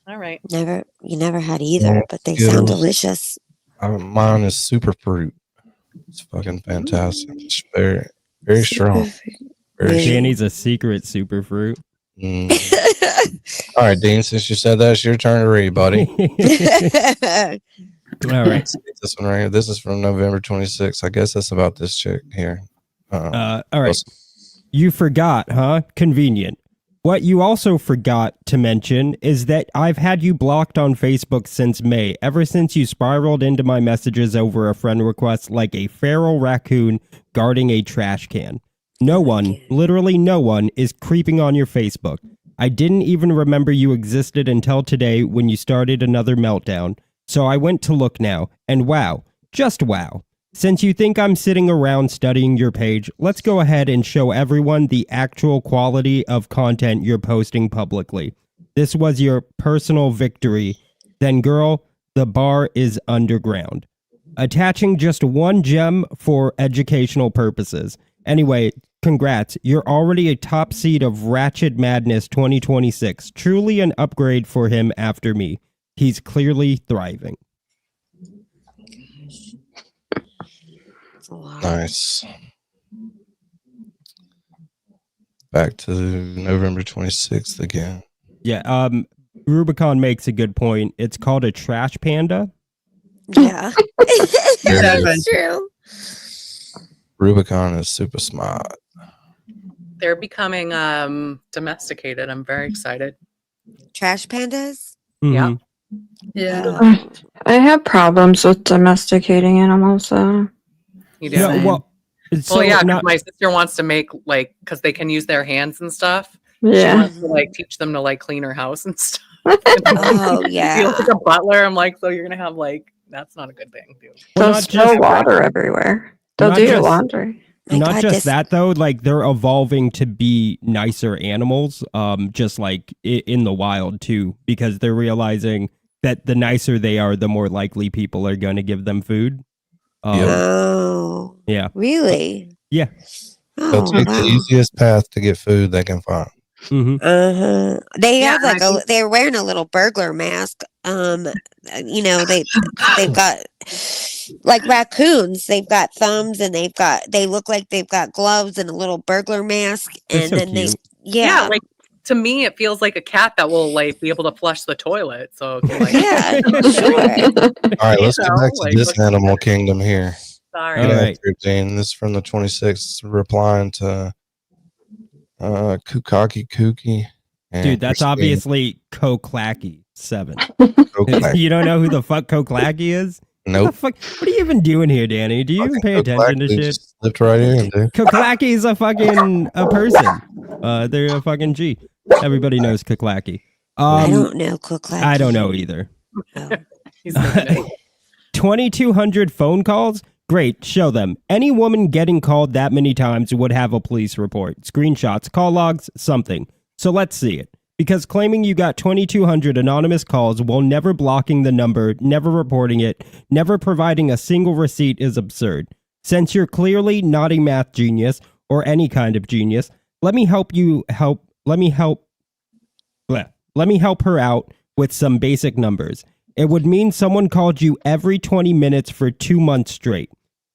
All right. You never had either, Yeah, but they sound Skittles. delicious. Mine is super fruit. It's fucking fantastic. It's very, very strong. Very strong. Danny's a secret super fruit. All right, Dean, since you said that, it's your turn to read, buddy. All right. This one right here. This is from November 26th. I guess that's about this chick here. All right. You forgot, huh? Convenient. What you also forgot to mention is that I've had you blocked on Facebook since May, ever since you spiraled into my messages over a friend request like a feral raccoon guarding a trash can. No one, literally no one, is creeping on your Facebook. I didn't even remember you existed until today when you started another meltdown. So I went to look now, and wow, just wow. Since you think I'm sitting around studying your page, let's go ahead and show everyone the actual quality of content you're posting publicly. This was your personal victory. Then, girl, the bar is underground. Attaching just one gem for educational purposes. Anyway, congrats. You're already a top seed of Ratchet Madness 2026. Truly an upgrade for him after me. He's clearly thriving. Nice. Back to November 26th again. Yeah, Rubicon makes a good point. It's called a trash panda. Yeah. That's true. Rubicon is super smart. They're becoming domesticated. I'm very excited. Trash pandas? Yeah. Yeah. I have problems with domesticating animals, so. You do. Yeah, well, Well, so yeah, 'cause not- my sister wants to make because they can use their hands and stuff. She Yeah. wants to like teach them to like clean her house and stuff. Oh, Be yeah. like a butler. I'm like, so you're gonna have like that's not a good thing, dude. Well, They'll not spill just water everywhere. They'll not do your just- laundry. My not God, just this- that though, like they're evolving to be nicer animals, just like in the wild too, because they're realizing that the nicer they are, the more likely people are going to give them food. Oh, Yeah. really? Yeah. They'll Oh, take the wow. easiest path to get food they can find. Uh-huh. They Yeah, have and I like think- they're wearing a little burglar mask. You know, they've got like raccoons. They've got thumbs and they look like they've got gloves and a little burglar mask. They're And so then cute. yeah, like to me, it feels like a cat that will like be able to flush the toilet. So it can, like, yeah, sure. All right, let's You get know, back to like, this look- animal kingdom here. Sorry. All right. This is from the 26th, replying to Kukaki Kooky. and Dude, that's Christine obviously Koklaki 7. Koklaki. You don't know who the fuck Koklaki is? Nope. What the fuck? What are you even doing here, Danny? Do you even pay attention to Koklaki shit? just slipped right in, dude. Koklaki is a fucking a person. They're a fucking G. Everybody knows Koklaki. I don't know Koklaki. I don't know either. He's making it. 2,200 phone calls? Great, show them. Any woman getting called that many times would have a police report. Screenshots, call logs, something. So let's see it. Because claiming you got 2,200 anonymous calls while never blocking the number, never reporting it, never providing a single receipt is absurd. Since you're clearly not a math genius or any kind of genius, let me help her out with some basic numbers. It would mean someone called you every 20 minutes for 2 months straight.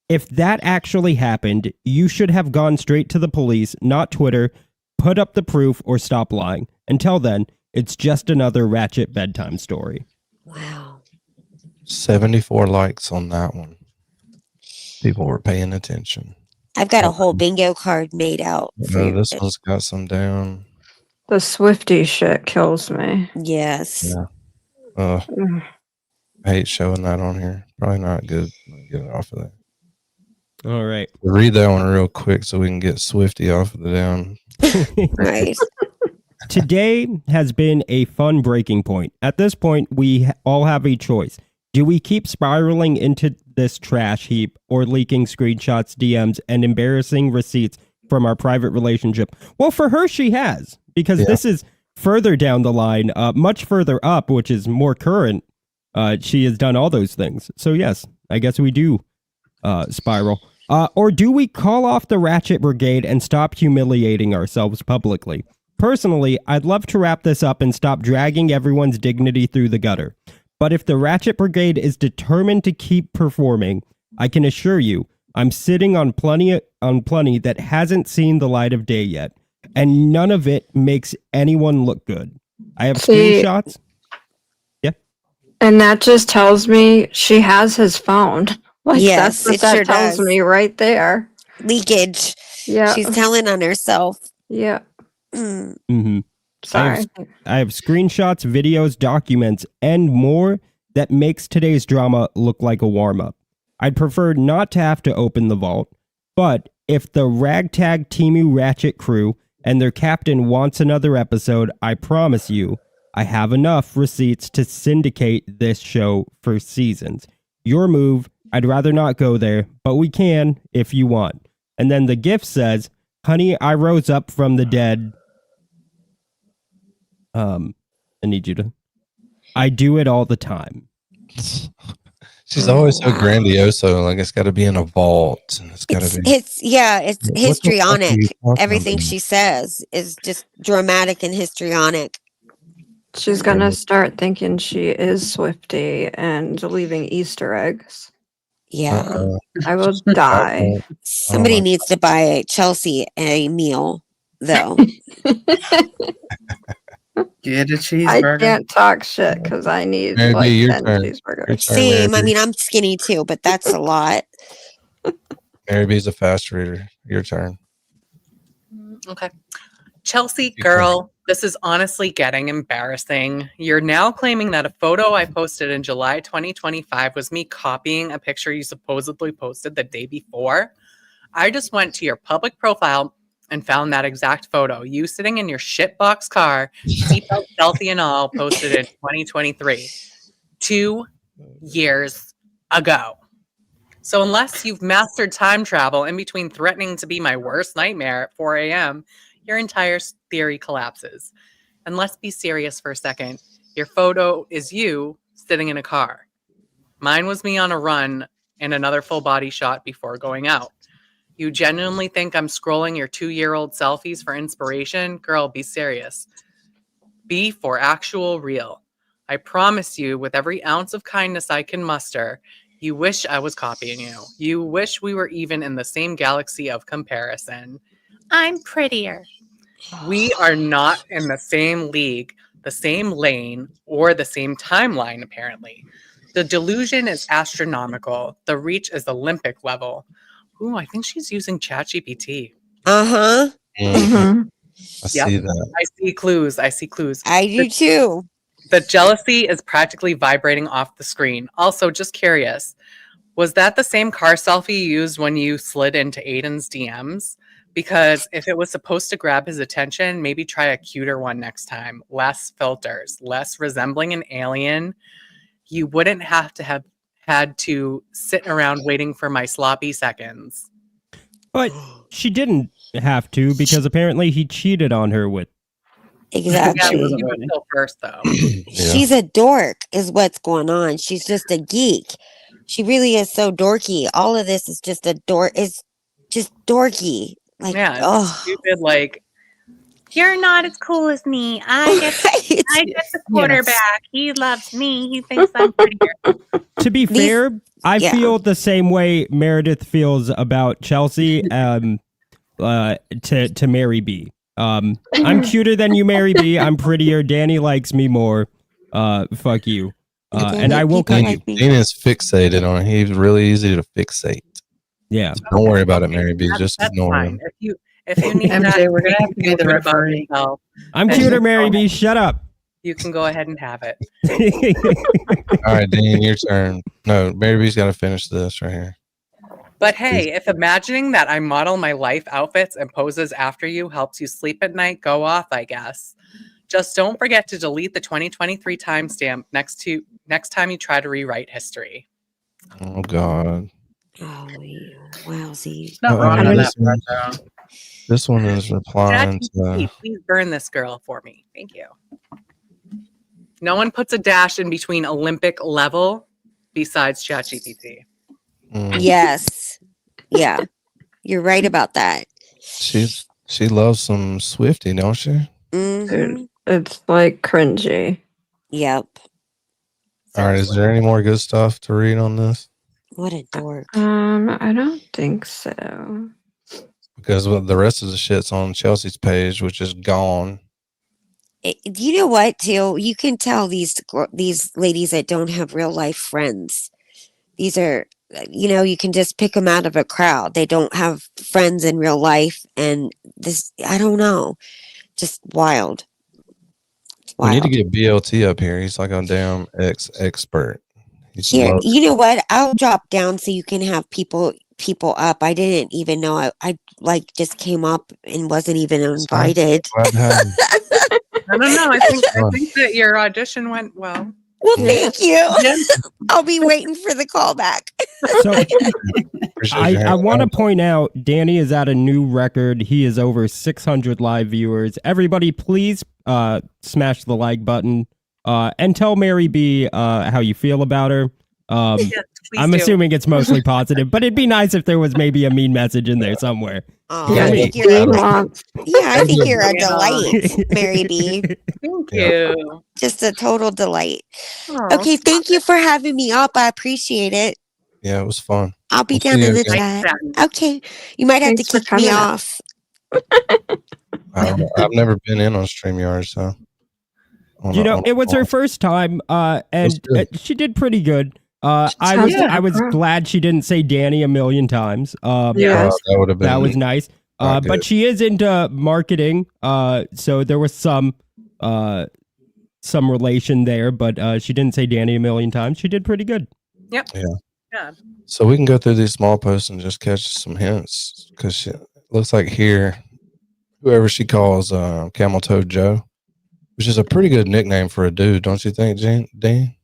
If that actually happened, you should have gone straight to the police, not Twitter, put up the proof, or stop lying. Until then, it's just another ratchet bedtime story. Wow. 74 likes on that one. People were paying attention. I've got a whole bingo card made out. This one's got some down. The Swifty shit kills me. Yes. Yeah. I hate showing that on here. Probably not good. Get it off of there. All right. We'll read that one real quick so we can get Swifty off of the down. Right. Today has been a fun breaking point. At this point, we all have a choice. Do we keep spiraling into this trash heap or leaking screenshots, DMs, and embarrassing receipts from our private relationship? Well, for her, she has, because this is further down the line, much further up, which is more current. She has done all those things. So yes, I guess we do spiral. Or do we call off the Ratchet Brigade and stop humiliating ourselves publicly? Personally, I'd love to wrap this up and stop dragging everyone's dignity through the gutter. But if the Ratchet Brigade is determined to keep performing, I can assure you, I'm sitting on plenty that hasn't seen the light of day yet, and none of it makes anyone look good. I have screenshots. Yeah. And that just tells me she has his phone. Like, Yes, that's what it that sure tells does. me right there. Leakage. Yeah. She's telling on herself. Yeah. Mm-hmm. Sorry. I have screenshots, videos, documents, and more that makes today's drama look like a warm-up. I'd prefer not to have to open the vault, but if the ragtag Timu Ratchet crew and their captain wants another episode, I promise you, I have enough receipts to syndicate this show for seasons. Your move, I'd rather not go there, but we can if you want. And then the gift says, honey, I rose up from the dead. I need you to. I do it all the time. She's always so grandiose, like it's got to be in a vault. And it's got to be. It's What the fuck are histrionic. you talking Everything about? she says is just dramatic and histrionic. She's gonna start thinking she is Swifty and leaving Easter eggs. Yeah. I will die. Somebody needs to buy Chelsea a meal, though. Get a I cheeseburger. can't talk shit because I need Maybe like your 10 turn. cheeseburgers. Same. I mean, I'm skinny too, but that's a lot. Mary B's a fast reader. Your turn. Okay. Chelsea, girl, this is honestly getting embarrassing. You're now claiming that a photo I posted in July 2025 was me copying a picture you supposedly posted the day before. I just went to your public profile and found that exact photo. You sitting in your shitbox car, seatbelt selfie and all, posted in 2023, 2 years ago. So unless you've mastered time travel in between threatening to be my worst nightmare at 4 a.m., your entire theory collapses. And let's be serious for a second. Your photo is you sitting in a car. Mine was me on a run and another full body shot before going out. You genuinely think I'm scrolling your 2-year-old selfies for inspiration? Girl, be serious. Be for actual real. I promise you, with every ounce of kindness I can muster, you wish I was copying you. You wish we were even in the same galaxy of comparison. I'm prettier. We are not in the same league, the same lane, or the same timeline, apparently. The delusion is astronomical. The reach is Olympic level. Ooh, I think she's using ChatGPT. Uh-huh. Mm-hmm. I see that. I see clues. I see clues. I do too. The jealousy is practically vibrating off the screen. Also, just curious, was that the same car selfie you used when you slid into Aiden's DMs? Because if it was supposed to grab his attention, maybe try a cuter one next time. Less filters, less resembling an alien. You wouldn't have had to sit around waiting for my sloppy seconds. But she didn't have to because apparently he cheated on her with. Exactly. Yeah, he was still first, though. She's a dork is what's going on. She's just a geek. She really is so dorky. All of this is just it's just dorky. Like, yeah, oh, stupid, like, you're not as cool as me. I get the quarterback. He loves me. He thinks I'm prettier. To be fair, I feel the same way Meredith feels about Chelsea to Mary B. I'm cuter than you, Mary B. I'm prettier. Danny likes me more. Fuck you. And I will cut you. Dean is fixated on it. He's really easy to fixate. Yeah. So don't worry about it, Mary B. Just ignore him. If you need MJ, that, we're gonna have to be the referee. I'm cuter, Mary B. Shut up. You can go ahead and have it. All right, Dean, your turn. No, Mary B's got to finish this right here. But hey, if imagining that I model my life outfits and poses after you helps you sleep at night, go off, I guess. Just don't forget to delete the 2023 timestamp next time you try to rewrite history. Oh, God. Oh, wowzy. Not wrong on that part, though. This one is replying ChatGPT, please burn this girl for me. Thank you. No one puts a dash in between Olympic level besides ChatGPT. Yes. Yeah. You're right about that. She loves some Swifty, don't she? Dude, it's like cringy. Yep. All right, is there any more good stuff to read on this? What a dork. I don't think so. Because the rest of the shit's on Chelsea's page, which is gone. You know what, too? You can tell these ladies that don't have real life friends. These are, you can just pick them out of a crowd. They don't have friends in real life. And this, I don't know. Just wild. We need to get BLT up here. He's like a damn expert. Here, you know what? I'll drop down so you can have people up. I didn't even know. I just came up and wasn't even invited. I don't know. I think that your audition went well. Well, thank you. I'll be waiting for the callback. So I want to point out Danny is at a new record. He is over 600 live viewers. Everybody, please smash the like button and tell Mary B how you feel about her. Yes, I'm assuming it's mostly positive, but it'd be nice if there was maybe a mean message in there somewhere. Oh, I think I think you're a delight, Mary B. Thank you. Just a total delight. Aww. Okay, thank you for having me up. I appreciate it. Yeah, it was fun. I'll be down in the chat. Okay, you might have to kick me off. I've never been in on StreamYard, so. It was her first time, and she did pretty good. I was glad she didn't say Danny a million times. That would have been. That was nice. But she is into marketing, so there was some relation there. But she didn't say Danny a million times. She did pretty good. Yep. Yeah. So we can go through these small posts and just catch some hints because it looks like here whoever she calls Camel Toe Joe, which is a pretty good nickname for a dude, don't you think, Dean?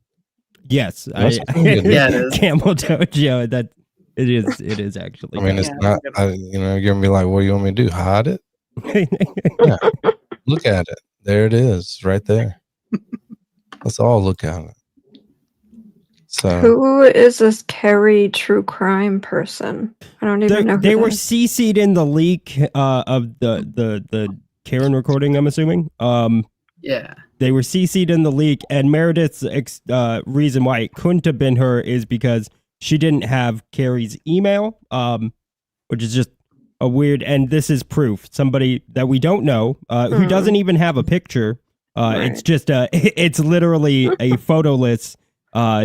Yes, That's a pretty good Yeah, it nickname. is. Camel Toe Joe. That it is actually. I mean, it's not. You're gonna be like, "What do you want me to do? Hide it?" Yeah. Look at it. There it is, right there. Let's all look at it. So Who is this Carrie true crime person? I don't even know who They that were is. CC'd in the leak of the Karen recording, I'm assuming. Yeah. They were CC'd in the leak, and Meredith's reason why it couldn't have been her is because she didn't have Carrie's email, which is just a weird, and this is proof. Somebody that we don't know, who doesn't even have a picture. It's just it's literally a photoless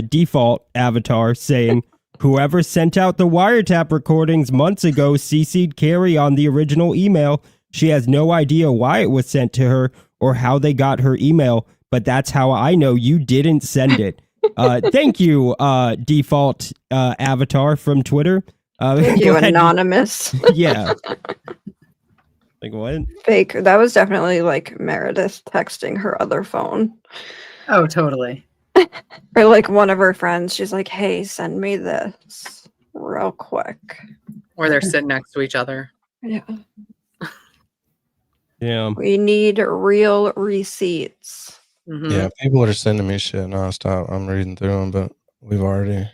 default avatar saying, whoever sent out the wiretap recordings months ago CC'd Carrie on the original email. She has no idea why it was sent to her or how they got her email, but that's how I know you didn't send it. Thank you, default avatar from Twitter. Thank you, anonymous. Yeah. Like what? Fake. That was definitely like Meredith texting her other phone. Oh, totally. Or like one of her friends. She's like, hey, send me this real quick. Or they're sitting next to each other. Yeah. Yeah. We need real receipts. Mm-hmm. yeah, people are sending me shit nonstop. I'm reading through them, but we've already.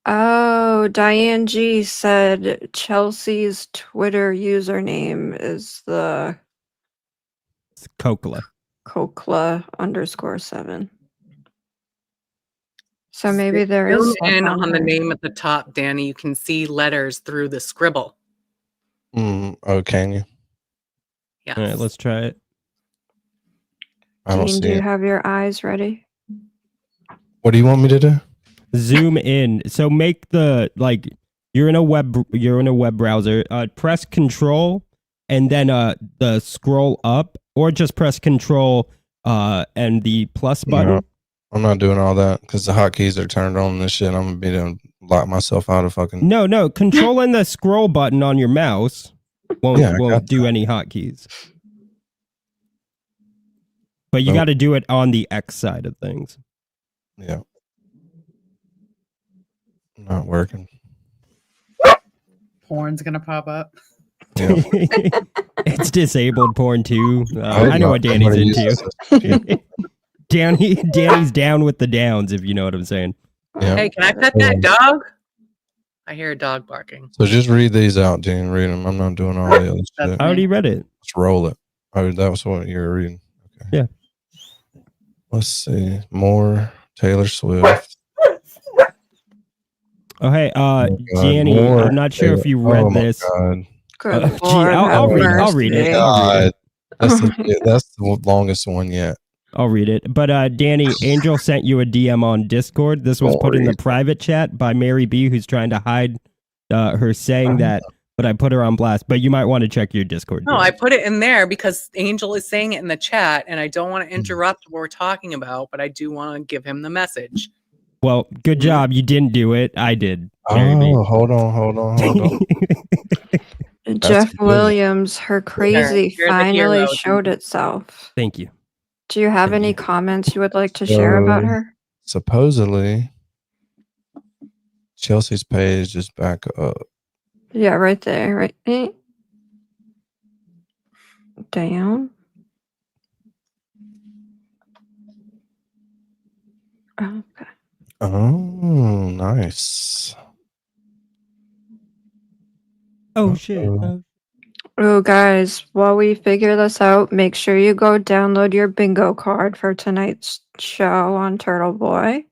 Oh, Diane G said Chelsea's Twitter username is the It's Kokla. Kokla_7. So maybe there is Zoom stuff in on on the her. name at the top, Danny. You can see letters through the scribble. Oh, can you? Yes. All right, let's try it. I don't Dean, see do you it. have your eyes ready? What do you want me to do? Zoom in. So make the like you're in a web browser. Press Control and then the scroll up, or just press Control and the plus button. No, I'm not doing all that because the hotkeys are turned on and this shit. I'm gonna be able to lock myself out of fucking. No, Control and the scroll button on your mouse won't do any hotkeys. But you Nope. got to do it on the X side of things. Yeah. Not working. Porn's gonna pop up. Yeah. It's disabled porn too. hope I know not. what Danny's Somebody into. uses this. Danny's down with the downs, if you know what I'm saying. Yeah. Hey, can I pet that dog? I hear a dog barking. So just read these out, Dean. Read them. I'm not doing all the other shit. I already read it. Let's roll it. Oh, that was what you were reading. Okay. Yeah. Let's see. More Taylor Swift. Oh, hey, God, Danny, more I'm not sure if you read oh my this. God. Good I'll read it. I'll read it. God. That's the longest one yet. I'll read it. But Danny, Angel sent you a DM on Discord. This was put in the private chat by Mary B, who's trying to hide her saying that, but I put her on blast. But you might want to check your Discord. No, I put it in there because Angel is saying it in the chat, and I don't want to interrupt what we're talking about, but I do want to give him the message. Well, good job. You didn't do it. I did. Mary B. Oh, hold on. Jeff good. Williams, her crazy You're the finally hero. showed itself. Thank you. Do you have any comments you would like to share about her? Supposedly, Chelsea's page is back up. Yeah, right there. Right. Down. Okay. Oh, nice. Oh, shit. Oh, guys, while we figure this out, make sure you go download your bingo card for tonight's show on Turtle Boy.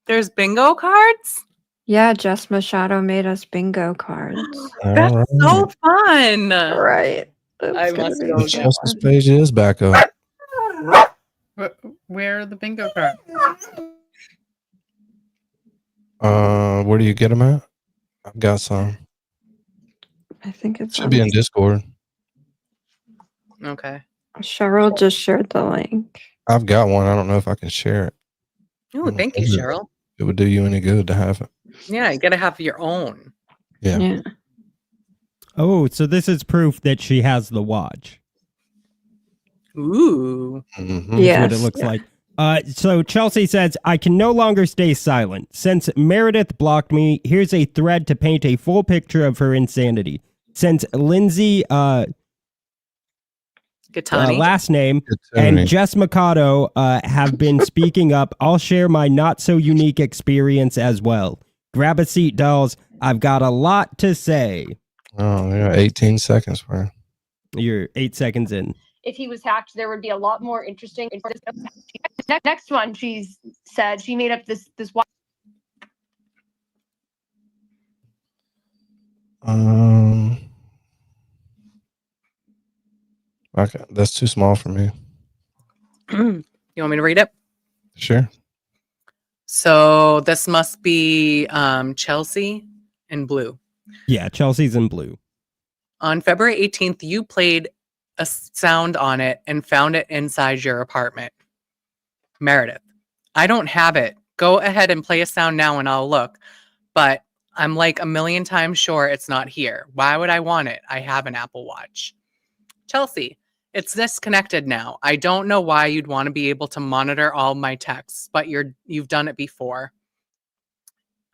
There's bingo cards? Yeah, Jess Machado made us bingo cards. That's so fun. Right. I must go. get Chelsea's page is back up. Where are the bingo cards? Where do you get them at? I've got some. I think it's Should be in Discord. Okay. Cheryl just shared the link. I've got one. I don't know if I can share it. Oh, thank you, Cheryl. It would do you any good to have it. Yeah, you gotta have your own. Yeah. Oh, so this is proof that she has the watch. Ooh. Is what it looks like. So Chelsea says, I can no longer stay silent. Since Meredith blocked me, here's a thread to paint a full picture of her insanity. Since Lindsay, last name, and Jess Mikado have been speaking up, I'll share my not so unique experience as well. Grab a seat, dolls. I've got a lot to say. Oh, yeah, 18 seconds for her. You're 8 seconds in. If he was hacked, there would be a lot more interesting. Next one, she said she made up this. Okay, that's too small for me. You want me to read it? Sure. So this must be Chelsea in blue. Yeah, Chelsea's in blue. On February 18th, you played a sound on it and found it inside your apartment. Meredith, I don't have it. Go ahead and play a sound now and I'll look. But I'm like a million times sure it's not here. Why would I want it? I have an Apple Watch. Chelsea, it's disconnected now. I don't know why you'd want to be able to monitor all my texts, but you've done it before.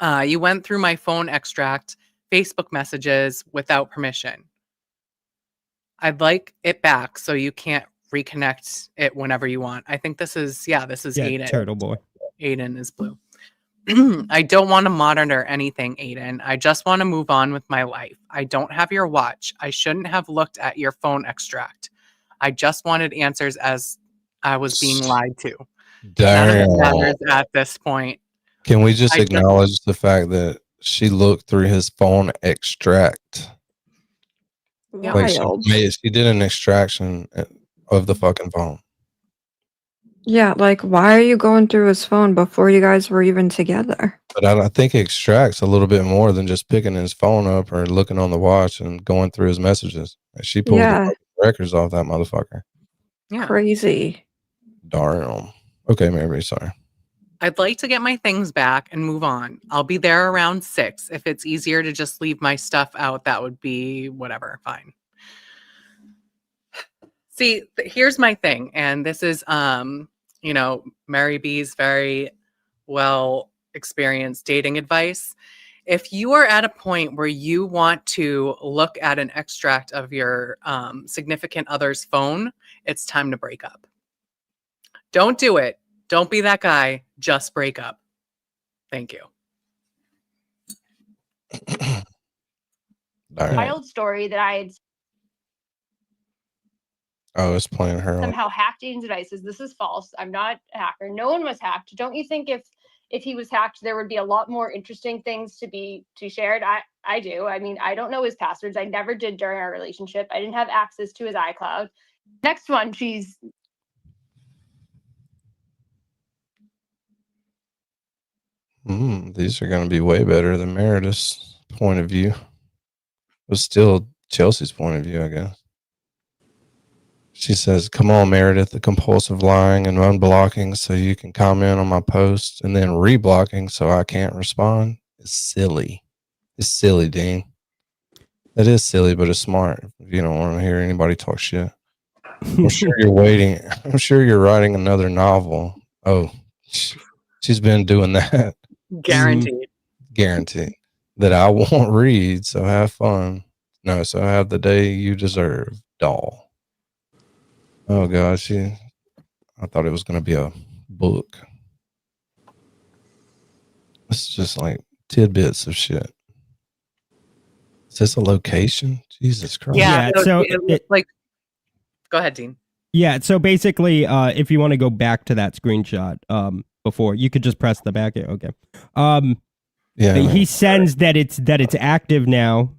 You went through my phone extract, Facebook messages without permission. I'd like it back so you can't reconnect it whenever you want. I think this is Aiden. Turtle Boy. Aiden is blue. I don't want to monitor anything, Aiden. I just want to move on with my life. I don't have your watch. I shouldn't have looked at your phone extract. I just wanted answers as I was being lied to. None of it matters at this point. Can we just acknowledge the fact that she looked through his phone extract? Like she did an extraction of the fucking phone. Yeah, like, why are you going through his phone before you guys were even together? But I think it extracts a little bit more than just picking his phone up or looking on the watch and going through his messages. She pulled the records off that motherfucker. Yeah. Crazy. Darn. Okay, Mary, sorry. I'd like to get my things back and move on. I'll be there around 6. If it's easier to just leave my stuff out, that would be whatever. Fine. See, here's my thing. And this is, Mary B's very well experienced dating advice. If you are at a point where you want to look at an extract of your significant other's phone, it's time to break up. Don't do it. Don't be that guy. Just break up. Thank you. Wild story that I had it's playing her. somehow hacked Aiden's devices. This is false. I'm not a hacker. No one was hacked. Don't you think if he was hacked, there would be a lot more interesting things to be shared? I do. I mean, I don't know his passwords. I never did during our relationship. I didn't have access to his iCloud. Next one, she's These are going to be way better than Meredith's point of view. But still Chelsea's point of view, I guess. She says, come on, Meredith, the compulsive lying and unblocking so you can comment on my post and then reblocking so I can't respond. It's silly. It's silly, Dean. It is silly, but it's smart. If you don't want to hear anybody talk shit. I'm sure you're waiting. I'm sure you're writing another novel. Oh, she's been doing that. Guaranteed. Guaranteed. That I won't read, so have fun. No, so have the day you deserve, doll. Oh, gosh. I thought it was going to be a book. It's just like tidbits of shit. Is this a location? Jesus Christ. Yeah, so go ahead, Dean. Yeah, so basically, if you want to go back to that screenshot before, you could just press the back. Okay. He sends that it's active now.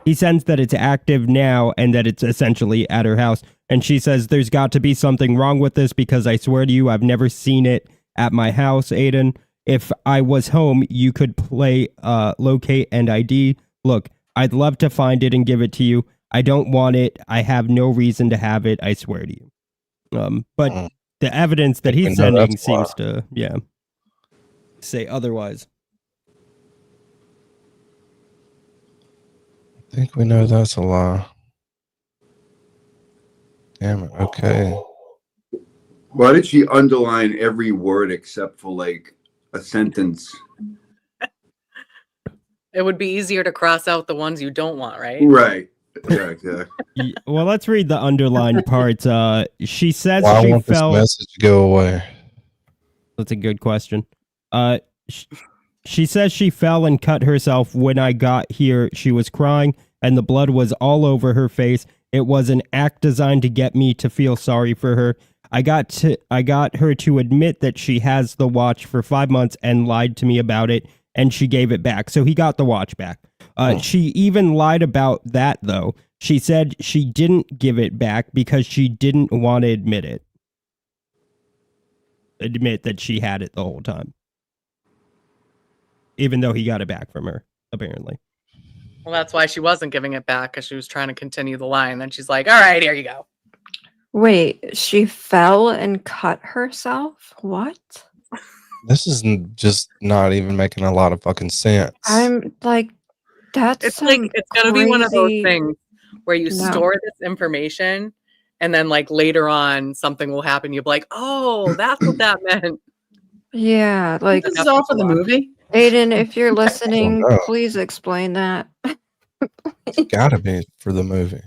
He sends that it's active now and that it's essentially at her house. And she says, there's got to be something wrong with this because I swear to you, I've never seen it at my house, Aiden. If I was home, you could play locate and ID. Look, I'd love to find it and give it to you. I don't want it. I have no reason to have it. I swear to you. But the evidence that he's sending seems to, say otherwise. think we know that's a lie. Damn it. Okay. Why did she underline every word except for like a sentence? It would be easier to cross out the ones you don't want, right? Right. Yeah, exactly. Well, let's read the underlined parts. She says Why she won't this fell. message go away? That's a good question. She says she fell and cut herself. When I got here, she was crying and the blood was all over her face. It was an act designed to get me to feel sorry for her. I got her to admit that she has the watch for 5 months and lied to me about it, and she gave it back. So he got the watch back. She even lied about that, though. She said she didn't give it back because she didn't want to admit it. Admit that she had it the whole time. Even though he got it back from her, apparently. Well, that's why she wasn't giving it back, because she was trying to continue the lie. And then she's like, all right, here you go. Wait, she fell and cut herself? What? This is just not even making a lot of fucking sense. I'm like, that's It's like, it's going to be one of those things where you No. store this information and then like later on something will happen. You'll be like, oh, that's what that meant. Yeah, like This is all for the movie? Aiden, if you're listening, no. please explain that. It's gotta be for the movie.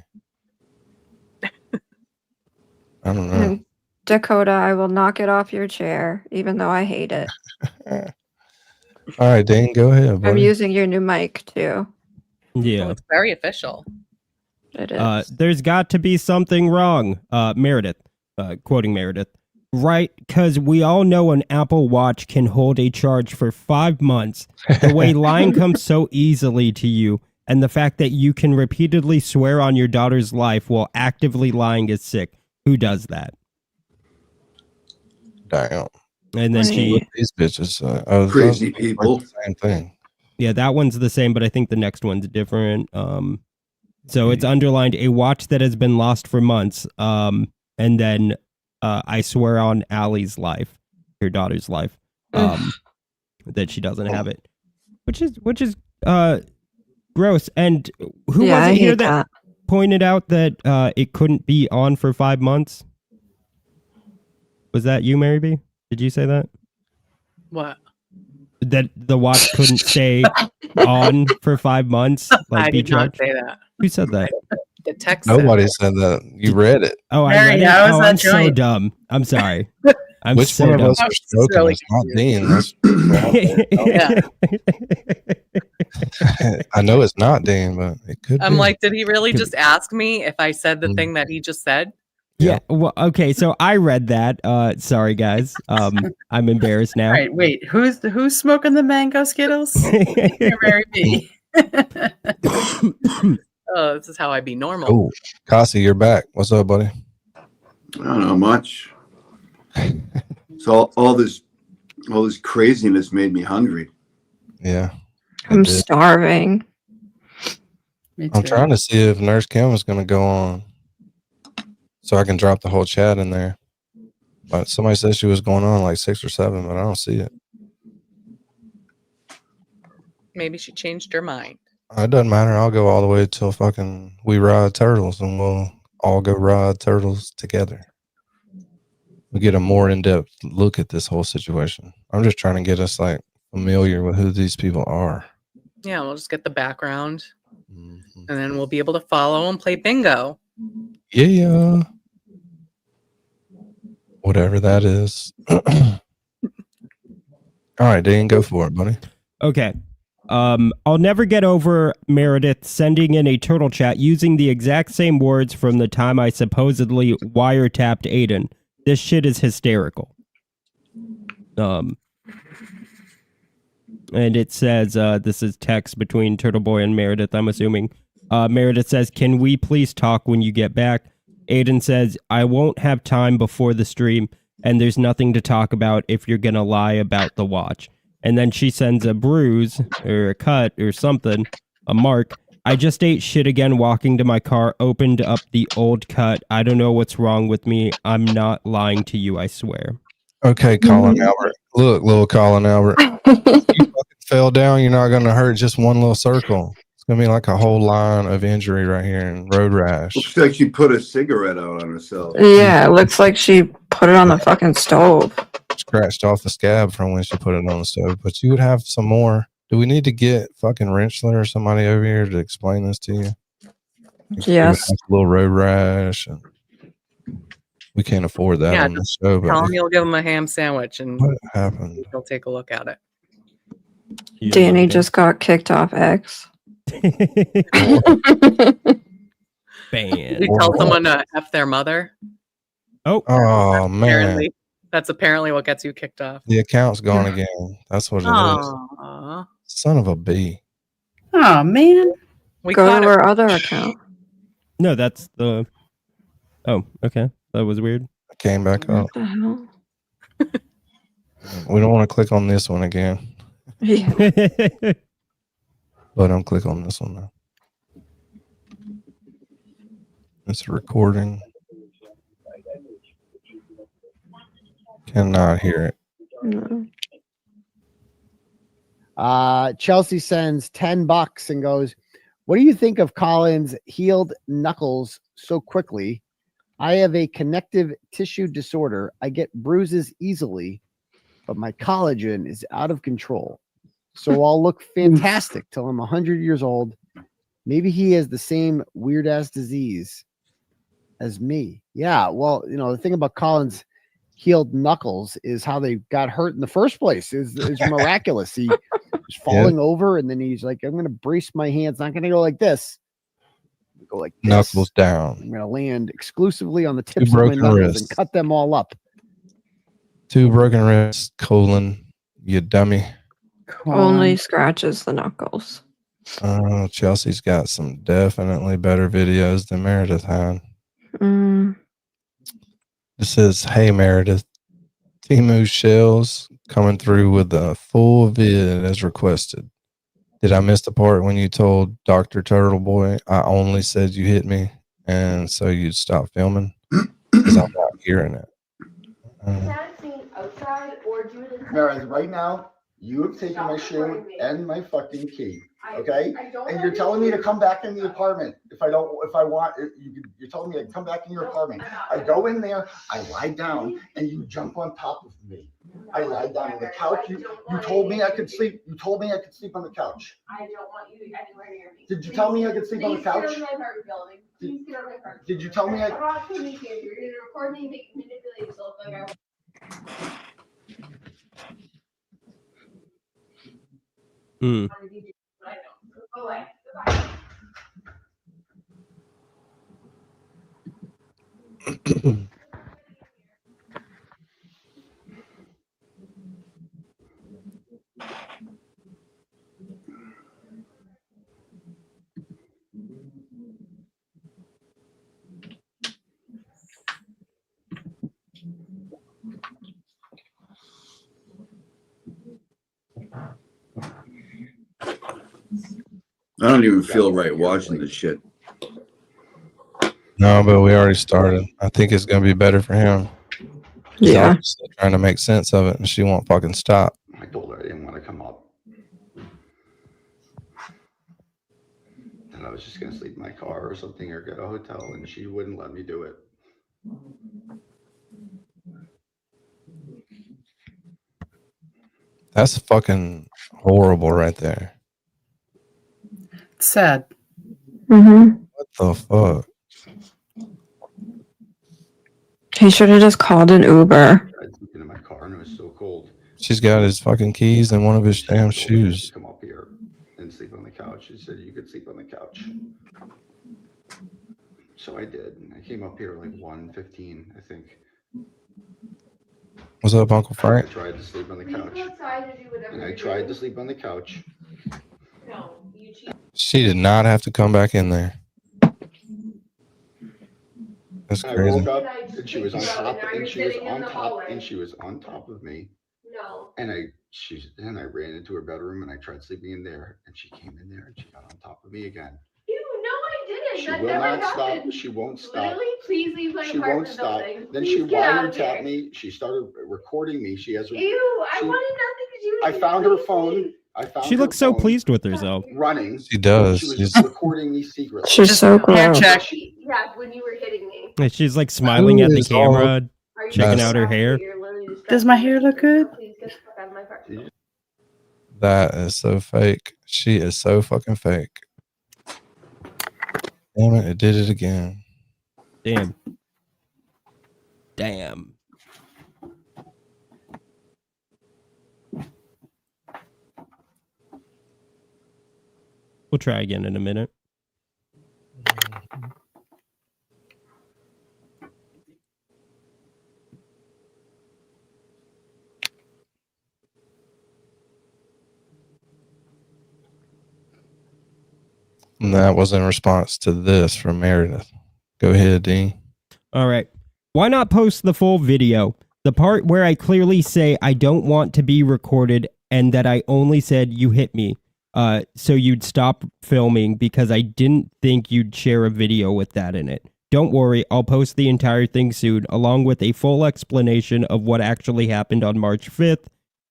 I don't know. And Dakota, I will knock it off your chair, even though I hate it. All right, Dane, go ahead, I'm buddy. using your new mic too. Yeah. It's very official. It is. There's got to be something wrong. Meredith, quoting Meredith. Right, because we all know an Apple Watch can hold a charge for 5 months. The way lying comes so easily to you, and the fact that you can repeatedly swear on your daughter's life while actively lying is sick. Who does that? Damn. And then she... These bitches. Crazy people. Same thing. Yeah, that one's the same, but I think the next one's different. So it's underlined, a watch that has been lost for months. And then I swear on Allie's life, her daughter's life, that she doesn't have it, which is gross. And who was it here that pointed out that it couldn't be on for 5 months? Was that you, Mary B? Did you say that? What? That the watch couldn't stay on for 5 months? Like I be did not charged? say that. Who said that? The text Nobody said that. You read it. Oh, I Mary, read it? how is Oh, that I'm so joint? dumb. I'm sorry. I'm Which so one of dumb. us are stroking? really It's not Dean. Yeah. I know it's not Dean, but it could I'm be. like, did he really Could just ask me if I said the Mm. thing that he just said? Yeah. Well, okay. So I read that. Sorry, guys. I'm embarrassed now. All right, wait. Who's smoking the mango Skittles? Mary B. Oh, this is how I be normal. Oh, Kasi, you're back. What's up, buddy? I don't know much. So all this craziness made me hungry. Yeah. I'm starving. I'm trying to see if Nurse Kim is going to go on so I can drop the whole chat in there. But somebody said she was going on like 6 or 7, but I don't see it. Maybe she changed her mind. It doesn't matter. I'll go all the way till fucking we ride turtles, and we'll all go ride turtles together. We get a more in-depth look at this whole situation. I'm just trying to get us like familiar with who these people are. Yeah, we'll just get the background, and then we'll be able to follow and play bingo. Yeah. Whatever that is. All right, Dean, go for it, buddy. Okay. I'll never get over Meredith sending in a turtle chat using the exact same words from the time I supposedly wiretapped Aiden. This shit is hysterical. And it says, this is text between Turtle Boy and Meredith, I'm assuming. Meredith says, can we please talk when you get back? Aiden says, I won't have time before the stream, and there's nothing to talk about if you're gonna lie about the watch. And then she sends a bruise, or a cut, or something, a mark. I just ate shit again walking to my car, opened up the old cut. I don't know what's wrong with me. I'm not lying to you, I swear. Okay, Colin Albert. Look, little Colin Albert. You fucking fell down, you're not going to hurt just one little circle. It's gonna be like a whole line of injury right here and road rash. Looks like she put a cigarette out on herself. Yeah, it looks like she put it on the fucking stove. Scratched off the scab from when she put it on the stove. But you would have some more. Do we need to get fucking Wrenchler or somebody over here to explain this to you? Yes. A little road rash. And we can't afford that on the show. Tell him But you'll give him a ham sandwich and what happened? he'll take a look at it. Danny just got kicked off X. Ban. You tell someone to F their mother. Oh man. Apparently, that's apparently what gets you kicked off. The account's gone again. That's what it is. Aww. Son of a B. Oh man. We Go caught to it. our other account. No, that's the. Oh, okay. That was weird. I came back up. What the hell? We don't want to click on this one again. Yeah. But I'm click on this one now. It's recording. Cannot hear it. No. Chelsea sends $10 and goes, "What do you think of Colin's healed knuckles so quickly? I have a connective tissue disorder. I get bruises easily, but my collagen is out of control. So I'll look fantastic till I'm 100 years old. Maybe he has the same weird ass disease as me." Yeah, well, you know, the thing about Colin's healed knuckles is how they got hurt in the first place. Is miraculous. He was falling over, and then he's like, "I'm going to brace my hands. Not going to go like this. Go like this. Knuckles down. I'm going to land exclusively on the tips of my broken knuckles wrists. and cut them all up." 2 broken wrists, you dummy. Only scratches the knuckles. Chelsea's got some definitely better videos than Meredith had. This is, "Hey Meredith, Timu Shells coming through with a full vid as requested. Did I miss the part when you told Dr. Turtle Boy I only said you hit me and so you'd stop filming? Because I'm not hearing it." Meredith, right now, you have taken my shoe and my fucking key. Okay? And you're telling me to come back in the apartment. You're telling me to come back in your apartment. I go in there, I lie down, and you jump on top of me. I lie down on the couch. You told me I could sleep. You told me I could sleep on the couch. I don't want you anywhere near me. Did you tell me I could sleep on the couch? Please get out of my apartment building. Please get out of my apartment. Did you tell me I'm not putting you here. You're going to record me and manipulate yourself like I. Go away. Goodbye. I don't even feel right watching this shit. No, but we already started. I think it's going to be better for him. He's Yeah. obviously trying to make sense of it, and she won't fucking stop. I told her I didn't want to come up. And I was just going to sleep in my car or something or go to a hotel, and she wouldn't let me do it. That's fucking horrible right there. Sad. Mm-hmm. What the fuck? He should have just called an Uber. I was in my car and it was so cold. She's got his fucking keys and one of his damn shoes. Come up here and sleep on the couch. She said you could sleep on the couch. So I did. I came up here like 1:15, I think. What's up, Uncle Frank? I tried to sleep on the couch. And I tried to sleep on the couch. No, you cheat. She did not have to come back in there. That's I crazy. woke up and she was on top, and she was on top, and she was on top of me. No. And I ran into her bedroom and I tried sleeping in there, and she came in there and she got on top of me again. Ew, no, I didn't. She That will never not happened. stop. She won't stop. Literally, please leave my She apartment won't stop. building. Then Please she get out of wiretapped here. me. She started recording me. She has her. Ew, I wanted nothing to do with I it. found her Please phone. leave. I found She her looks so phone pleased with herself. running. She does. She was She's- recording me secretly. She's so Hair gross. check. Yeah, when you were hitting me. And she's like smiling Who at the is all camera, checking that? out her hair. Does my hair look good? Please get the fuck out of my car. That is so fake. She is so fucking fake. Damn it did it again. Damn. Damn. We'll try again in a minute. And that was in response to this from Meredith. Go ahead, Dean. All right. Why not post the full video? The part where I clearly say I don't want to be recorded and that I only said you hit me. So you'd stop filming because I didn't think you'd share a video with that in it. Don't worry, I'll post the entire thing soon, along with a full explanation of what actually happened on March 5th.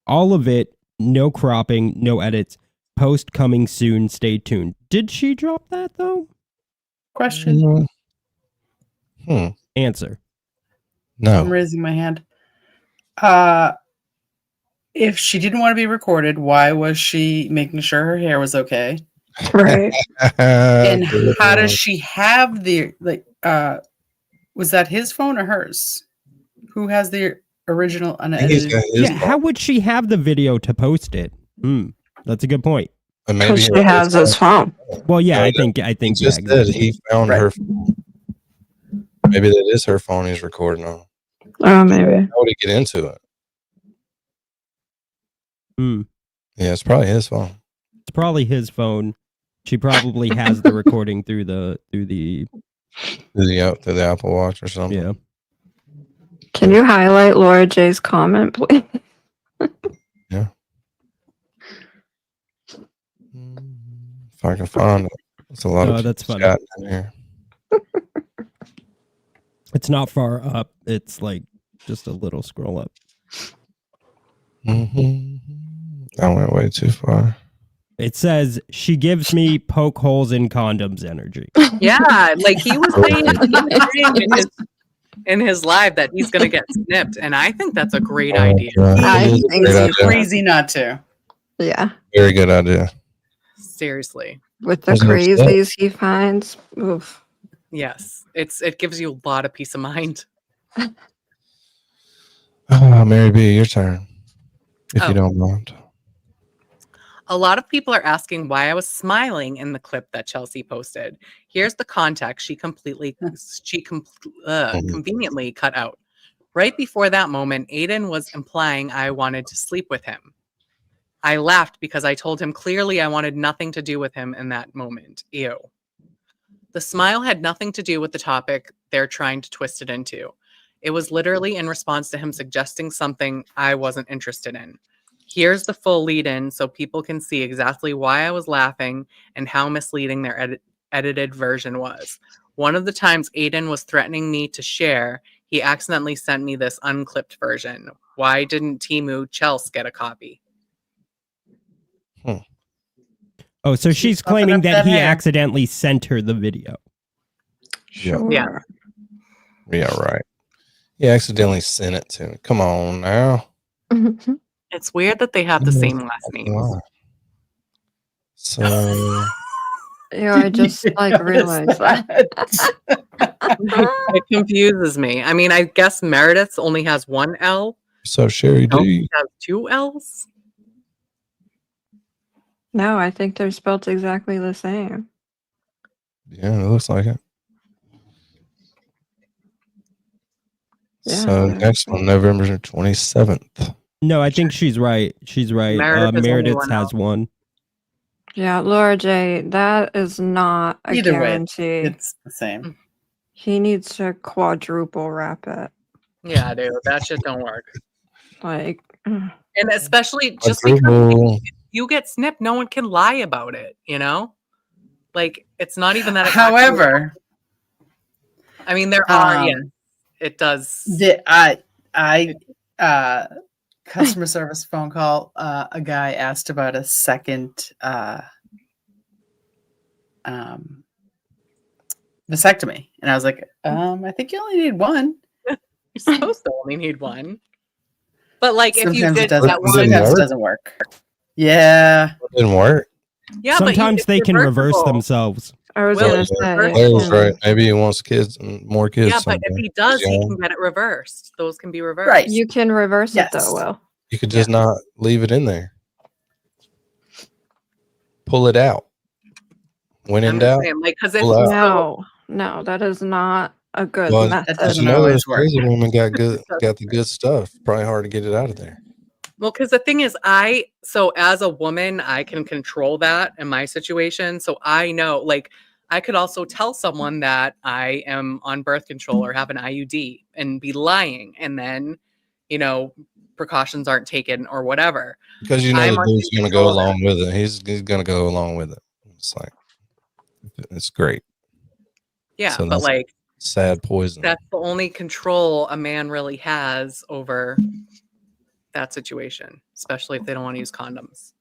All of it, no cropping, no edits. Post coming soon, stay tuned. Did she drop that, though? Question. Answer. No. I'm raising my hand. If she didn't want to be recorded, why was she making sure her hair was okay? Right. And how does she have the was that his phone or hers? Who has the original unedited? Yeah, how would she have the video to post it? That's a good point. Because she has his phone. Well, yeah, I think He just said he found her phone. Maybe that is her phone he's recording on. Oh, maybe. How would he get into it? Yeah, it's probably his phone. It's probably his phone. She probably has the recording through the Through the Apple Watch or something. Yeah. Can you highlight Laura J's comment, please? Yeah. If I can find it. It's a lot of that's funny. chatting in here. It's not far up. It's like just a little scroll up. I went way too far. It says she gives me poke holes in condoms energy. Yeah, like he was saying in his live that he's going to get snipped, and I think that's a great idea. I think it's crazy not to. Yeah. Very good idea. Seriously. With the crazies he finds. Oof. Yes, it gives you a lot of peace of mind. Mary B, your turn. If you don't mind. A lot of people are asking why I was smiling in the clip that Chelsea posted. Here's the context she conveniently cut out. Right before that moment, Aiden was implying I wanted to sleep with him. I laughed because I told him clearly I wanted nothing to do with him in that moment. Ew. The smile had nothing to do with the topic they're trying to twist it into. It was literally in response to him suggesting something I wasn't interested in. Here's the full lead-in so people can see exactly why I was laughing and how misleading their edited version was. One of the times Aiden was threatening me to share, he accidentally sent me this unclipped version. Why didn't Timu Chels get a copy? Oh, so she's claiming that he accidentally sent her the video. Sure. Yeah. Yeah, right. He accidentally sent it to me. Come on now. It's weird that they have the same last name. So Yeah, I just realized that. It confuses me. I mean, I guess Meredith only has one L. So Sherry D. Chelsea has two L's. No, I think they're spelled exactly the same. Yeah, it looks like it. Yeah. So next one, November 27th. No, I think she's right. She's right. Meredith has one. Yeah, Laura J, that is not a Either way, guarantee. it's the same. He needs to quadruple wrap it. Yeah, dude, that shit don't work. Like, and especially just because you get snipped, no one can lie about it, you know? Like, it's not even that. However, I mean, there are, yeah, it does. I customer service phone call. A guy asked about a second vasectomy, and I was like, I think you only need one. You're supposed to only need one. But like, if you Sometimes did it doesn't. that one, Sometimes it doesn't work. Yeah, It didn't work. yeah, Sometimes they can reverse reversible. themselves. I was Will gonna is say. Claire's yeah. right. Maybe he wants kids and more kids. Yeah, but if someday. he does, He's he young. can get it reversed. Those can be reversed. Right. You can reverse it though, Will. You could just not leave it in there. Pull it out. When in I'm just doubt, saying, like, because if pull out. No, that is not a good Well, method. That doesn't you know, those always work. crazy women got the good stuff. Probably hard to get it out of there. Well, because the thing is, so as a woman, I can control that in my situation. So I know, like, I could also tell someone that I am on birth control or have an IUD and be lying. And then, precautions aren't taken or whatever. Because you know I'm the on dude's going to control go of that. along with it. He's going to go along with it. It's like, it's great. Yeah, So but that's like, sad poison. that's the only control a man really has over that situation, especially if they don't want to use condoms.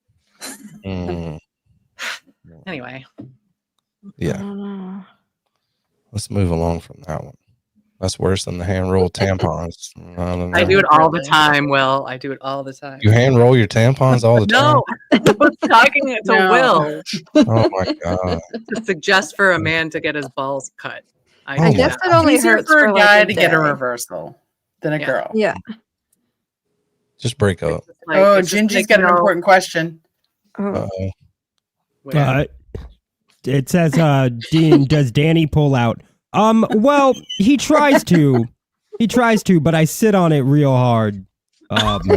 Anyway. Yeah. Let's move along from that one. That's worse than the hand roll tampons. I do it all the time, Will. I do it all the time. You hand roll your tampons all the time? No, I was talking to Will. Oh my god. To suggest for a man to get his balls cut. I guess it only Easier hurts for a like guy a to get a day. reversal than a girl. Yeah. Just break up. Oh, Gingy's got an important question. Uh-oh. It says, Dean, does Danny pull out? Well, he tries to. He tries to, but I sit on it real hard. Oh my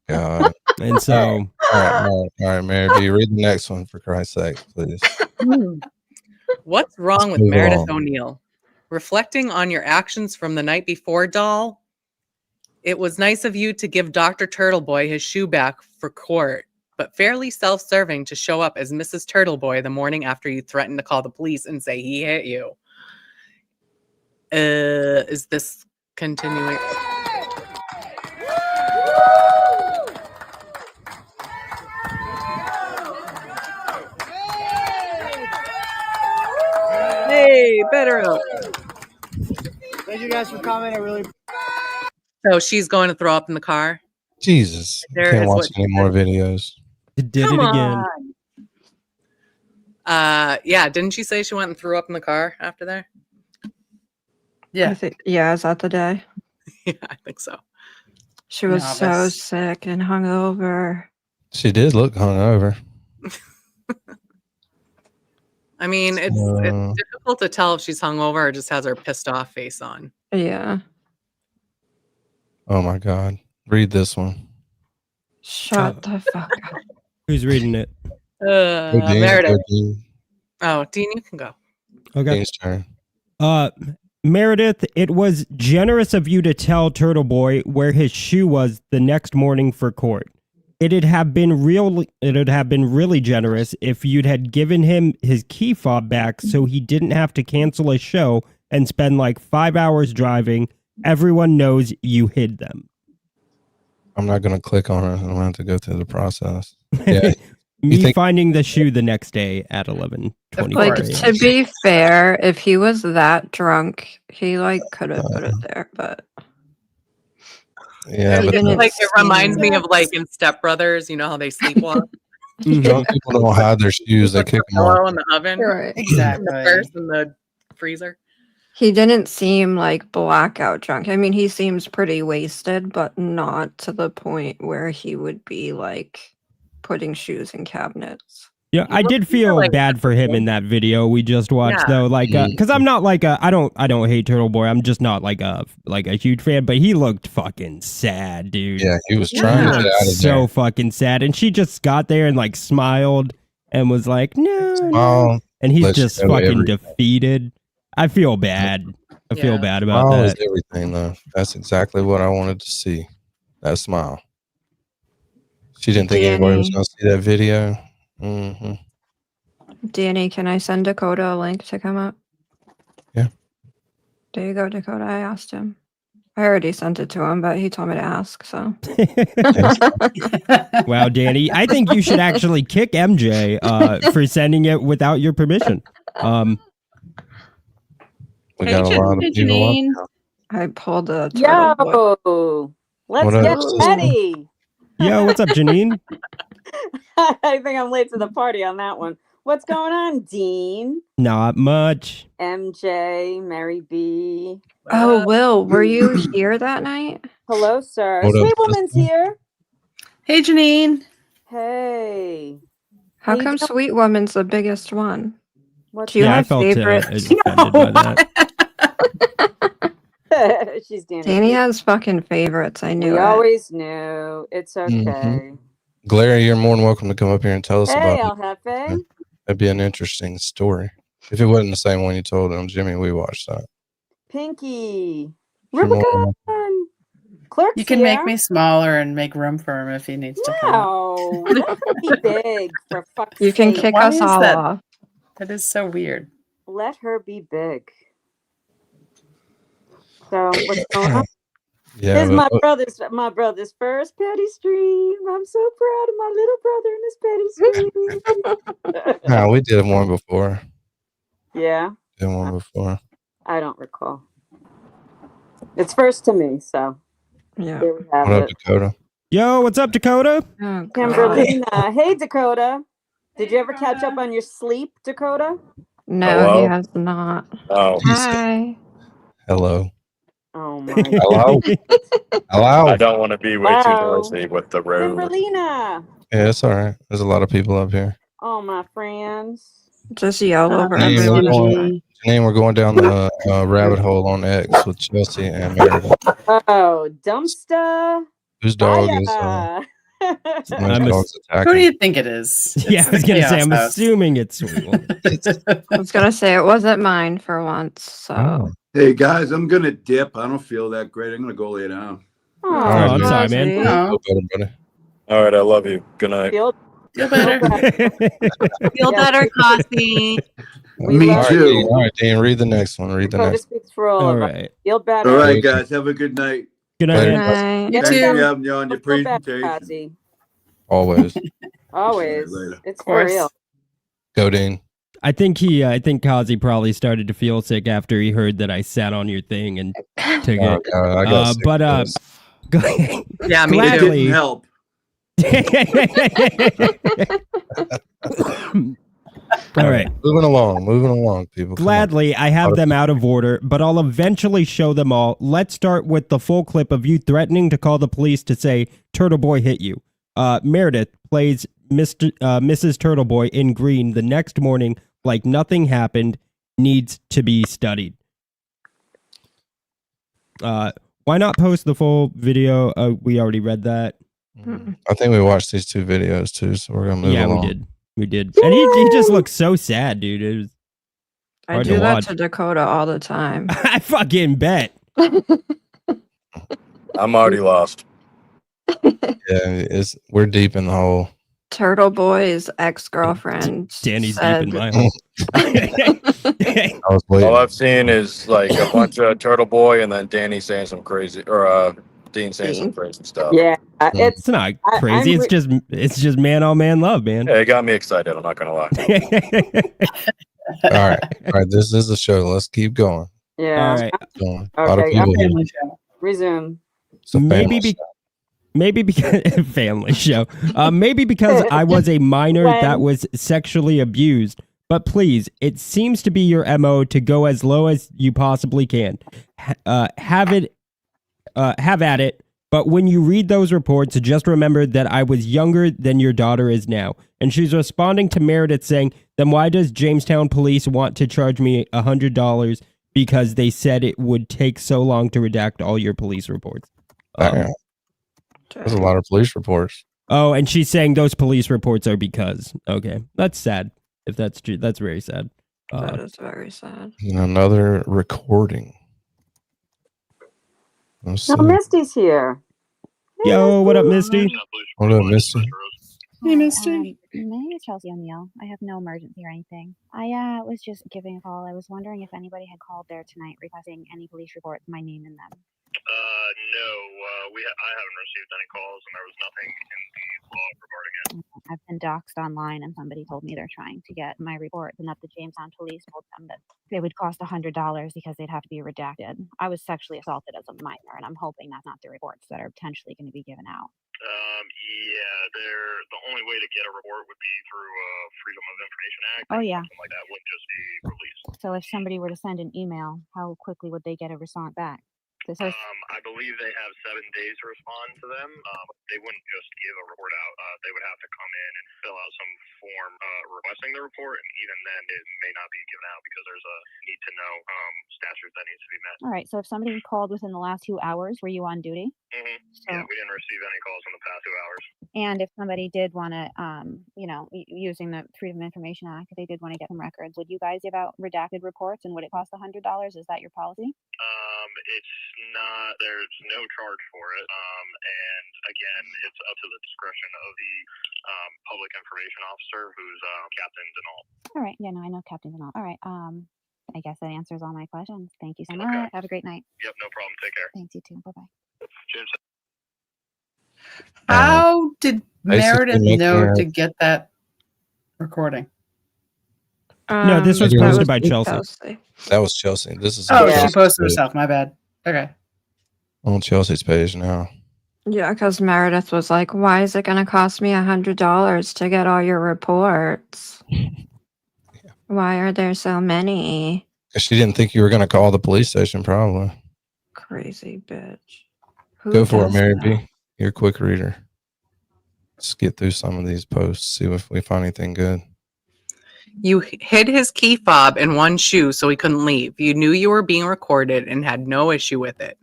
god. And so all right, Mary B, read the next one for Christ's sake, please. What's wrong with move Meredith on. O'Neill? Reflecting on your actions from the night before, doll. It was nice of you to give Dr. Turtleboy his shoe back for court, but fairly self-serving to show up as Mrs. Turtleboy the morning after you threatened to call the police and say he hit you. Is this continuing? Hey, better up. Thank you guys for coming. I really. So she's going to throw up in the car. Jesus. I There can't is watch what any more videos. It did Come it again. Yeah, didn't she say she went and threw up in the car after there? I think, is that the day? Yeah, I think so. She was so sick and hungover. She did look hungover. I mean, it's difficult to tell if she's hungover or just has her pissed off face on. Yeah. Oh my god. Read this one. Shut the fuck up. Who's reading it? Dean, Meredith. Dean. Oh, Dean, you can go. Okay. Dean's turn. Meredith, it was generous of you to tell Turtle Boy where his shoe was the next morning for court. It'd have been really generous if you'd had given him his key fob back so he didn't have to cancel a show and spend like 5 hours driving. Everyone knows you hid them. I'm not going to click on it. I'm going to have to go through the process. Yeah. Me finding the shoe the next day at 11:24. Like, to be fair, if he was that drunk, he like could have put it there, but yeah, he didn't Like, it reminds seem- me of like in Step Brothers, you know how they sleepwalk? drunk people don't hide their shoes. They kick them Pillow off. in the oven. Right. Exactly. The purse in the freezer. He didn't seem like blackout drunk. I mean, he seems pretty wasted, but not to the point where he would be like putting shoes in cabinets. Yeah, I did feel bad for him in that video we just watched, though. Like, because I'm not like I don't hate Turtle Boy. I'm just not like a huge fan. But he looked fucking sad, dude. Yeah, he was trying to get out of so there. fucking sad, and she just got there and like smiled and was like, no, Smile, and he's lets you just know fucking everything. defeated. I feel bad. I feel bad about Smile that. is everything, though. That's exactly what I wanted to see. That smile. She didn't think anybody was going to see that video. Mm-hmm. Danny, can I send Dakota a link to come up? Yeah. There you go, Dakota. I asked him. I already sent it to him, but he told me to ask. So. Wow, Danny, I think you should actually kick MJ for sending it without your permission. We got a lot of people up. Janine. I pulled a turtle boy. Yo, let's What up, get sister? ready. Yo, what's up, Janine? I think I'm late to the party on that one. What's going on, Dean? Not much. MJ, Mary B. Oh, Will, were you here that night? Hello, sir. What up, Sweet Woman's here. Hey, Janine. Hey. How you come doing? Sweet Woman's the biggest one? What's Do you Yeah, I have felt favorite? offended by that. She's Danny. Danny has fucking favorites. I knew We it. always knew. It's okay. Mhm. Glare, you're more than welcome to come up here and tell us Hey, about El it. Jefe. That'd be an interesting story. If it wasn't the same one you told him, Jimmy, we watched that. Pinky. You're more than Rubicon. welcome. Clerk's You can here. make me smaller and make room for him if he needs to come up. No, let her be big, for fuck's You can sake. kick Why us is all that? off. That is so weird. Let her be big. So what's going on? Yeah, This is but my brother's first petty stream. I'm so proud of my little brother in his petty stream. no, we did one before. Yeah, Did one before. I don't recall. It's first to me, so Yeah. there we have What up, it. Dakota? Yo, what's up, Dakota? Oh, God. Kimberlina. Hey, Dakota. Did you ever catch up on your sleep, Dakota? No, he has not. Oh. Hi. Hello. Oh my Hello. Hello. I don't want to be way too Hello. noisy with the room. Kimberlina. Yeah, it's all right. There's a lot of people up here. Oh, my friends. Just yell over Janine, everyone. we're going down the rabbit hole on X with Chelsea and Meredith. Oh, dumpster. Whose dog is Fire. somebody's dog's Who do attacking? you think it is? Yeah, I was gonna say, Chaos I'm House. assuming it's Sweet Woman. I was gonna say it wasn't mine for once. So. Oh. Hey guys, I'm gonna dip. I don't feel that great. I'm gonna go lay down. Oh, I'm sorry, man. Feel better, buddy. All right, I love you. Good night. Feel better. Yes. Feel better, Cosby. Me love too. All right, Dan, read the next one. Read the Dakota next speaks for all All of us. right. Feel better. All right, guys. Have a good night. Good night. Later. Night. You Thanks too. for having me on your Feel better, presentation. Ozzy. Always. Always. Later. It's Of for course. real. Go, Dean. I think Kazi probably started to feel sick after he heard that I sat on your thing and took Oh, it. God, I got sick But of this. Yeah, me It too. didn't help. All right. Moving along, people. Come on. Gladly, I have them out of order, but I'll eventually show them all. Let's start with the full clip of you threatening to call the police to say Turtle Boy hit you. Meredith plays Mrs. Turtle Boy in green the next morning like nothing happened, needs to be studied. Why not post the full video? We already read that. I think we watched these two videos too, so we're gonna move along. We did. And he just looks so sad, dude. It was I hard do to that watch. to Dakota all the time. I fucking bet. I'm already lost. Yeah, we're deep in the hole. Turtle Boy's ex-girlfriend. Danny's said, deep in my hole. I was waiting. All I've seen is like a bunch of Turtle Boy and then Danny saying some crazy, or Dean saying some crazy stuff. Yeah, It's not crazy. It's just man on man love, man. Yeah, it got me excited. I'm not gonna lie. All right. This is the show. Let's keep going. Yeah. All right. Going. A lot of Okay, people here. resume. It's a family Maybe because family show. Maybe because I was a minor that was sexually abused. But please, it seems to be your MO to go as low as you possibly can. Have at it. But when you read those reports, just remember that I was younger than your daughter is now. And she's responding to Meredith saying, then why does Jamestown police want to charge me $100 because they said it would take so long to redact all your police reports? There's a lot of police reports. Oh, and she's saying those police reports are because. Okay, that's sad. If that's true, that's very sad. That is very sad. And another recording. No, Misty's here. Yo, what up, Misty? What up, Misty? Hey, Misty. My name is Chelsea O'Neill. I have no emergency or anything. I was just giving a call. I was wondering if anybody had called there tonight requesting any police reports, my name in them. I haven't received any calls, and there was nothing in the log regarding it. I've been doxxed online, and somebody told me they're trying to get my report, and that the Jamestown police told them that they would cost $100 because they'd have to be redacted. I was sexually assaulted as a minor, and I'm hoping that's not the reports that are potentially going to be given out. The only way to get a report would be through Freedom of Information Act. Oh, yeah. Something like that wouldn't just be released. So if somebody were to send an email, how quickly would they get a response back? I believe they have 7 days to respond to them. They wouldn't just give a report out. They would have to come in and fill out some form requesting the report, and even then it may not be given out because there's a need to know statute that needs to be met. All right, so if somebody called within the last 2 hours, were you on duty? Yeah, we didn't receive any calls in the past 2 hours. And if somebody did want to, using the Freedom of Information Act, if they did want to get some records, would you guys give out redacted reports, and would it cost $100? Is that your policy? It's not, there's no charge for it. And again, it's up to the discretion of the public information officer, who's Captain Denal. All right. Yeah, no, I know Captain Denal. All right. I guess that answers all my questions. Thank you so much. Have a great night. Yep, no problem. Take care. Thanks, you too. Bye-bye. Cheers. How did Meredith making know a- to get that recording? No, this was Maybe it was posted by Chelsea. That was Chelsea. This is Oh, on she Chelsea's posted page. herself. My bad. Okay. On Chelsea's page now. Yeah, because Meredith was like, why is it going to cost me $100 to get all your reports? Why are there so many? 'Cause she didn't think you were going to call the police station, probably. Crazy bitch. Who Go for it, does Mary that? B. You're a quick reader. Let's get through some of these posts, see if we find anything good. You hid his key fob in one shoe so he couldn't leave. You knew you were being recorded and had no issue with it.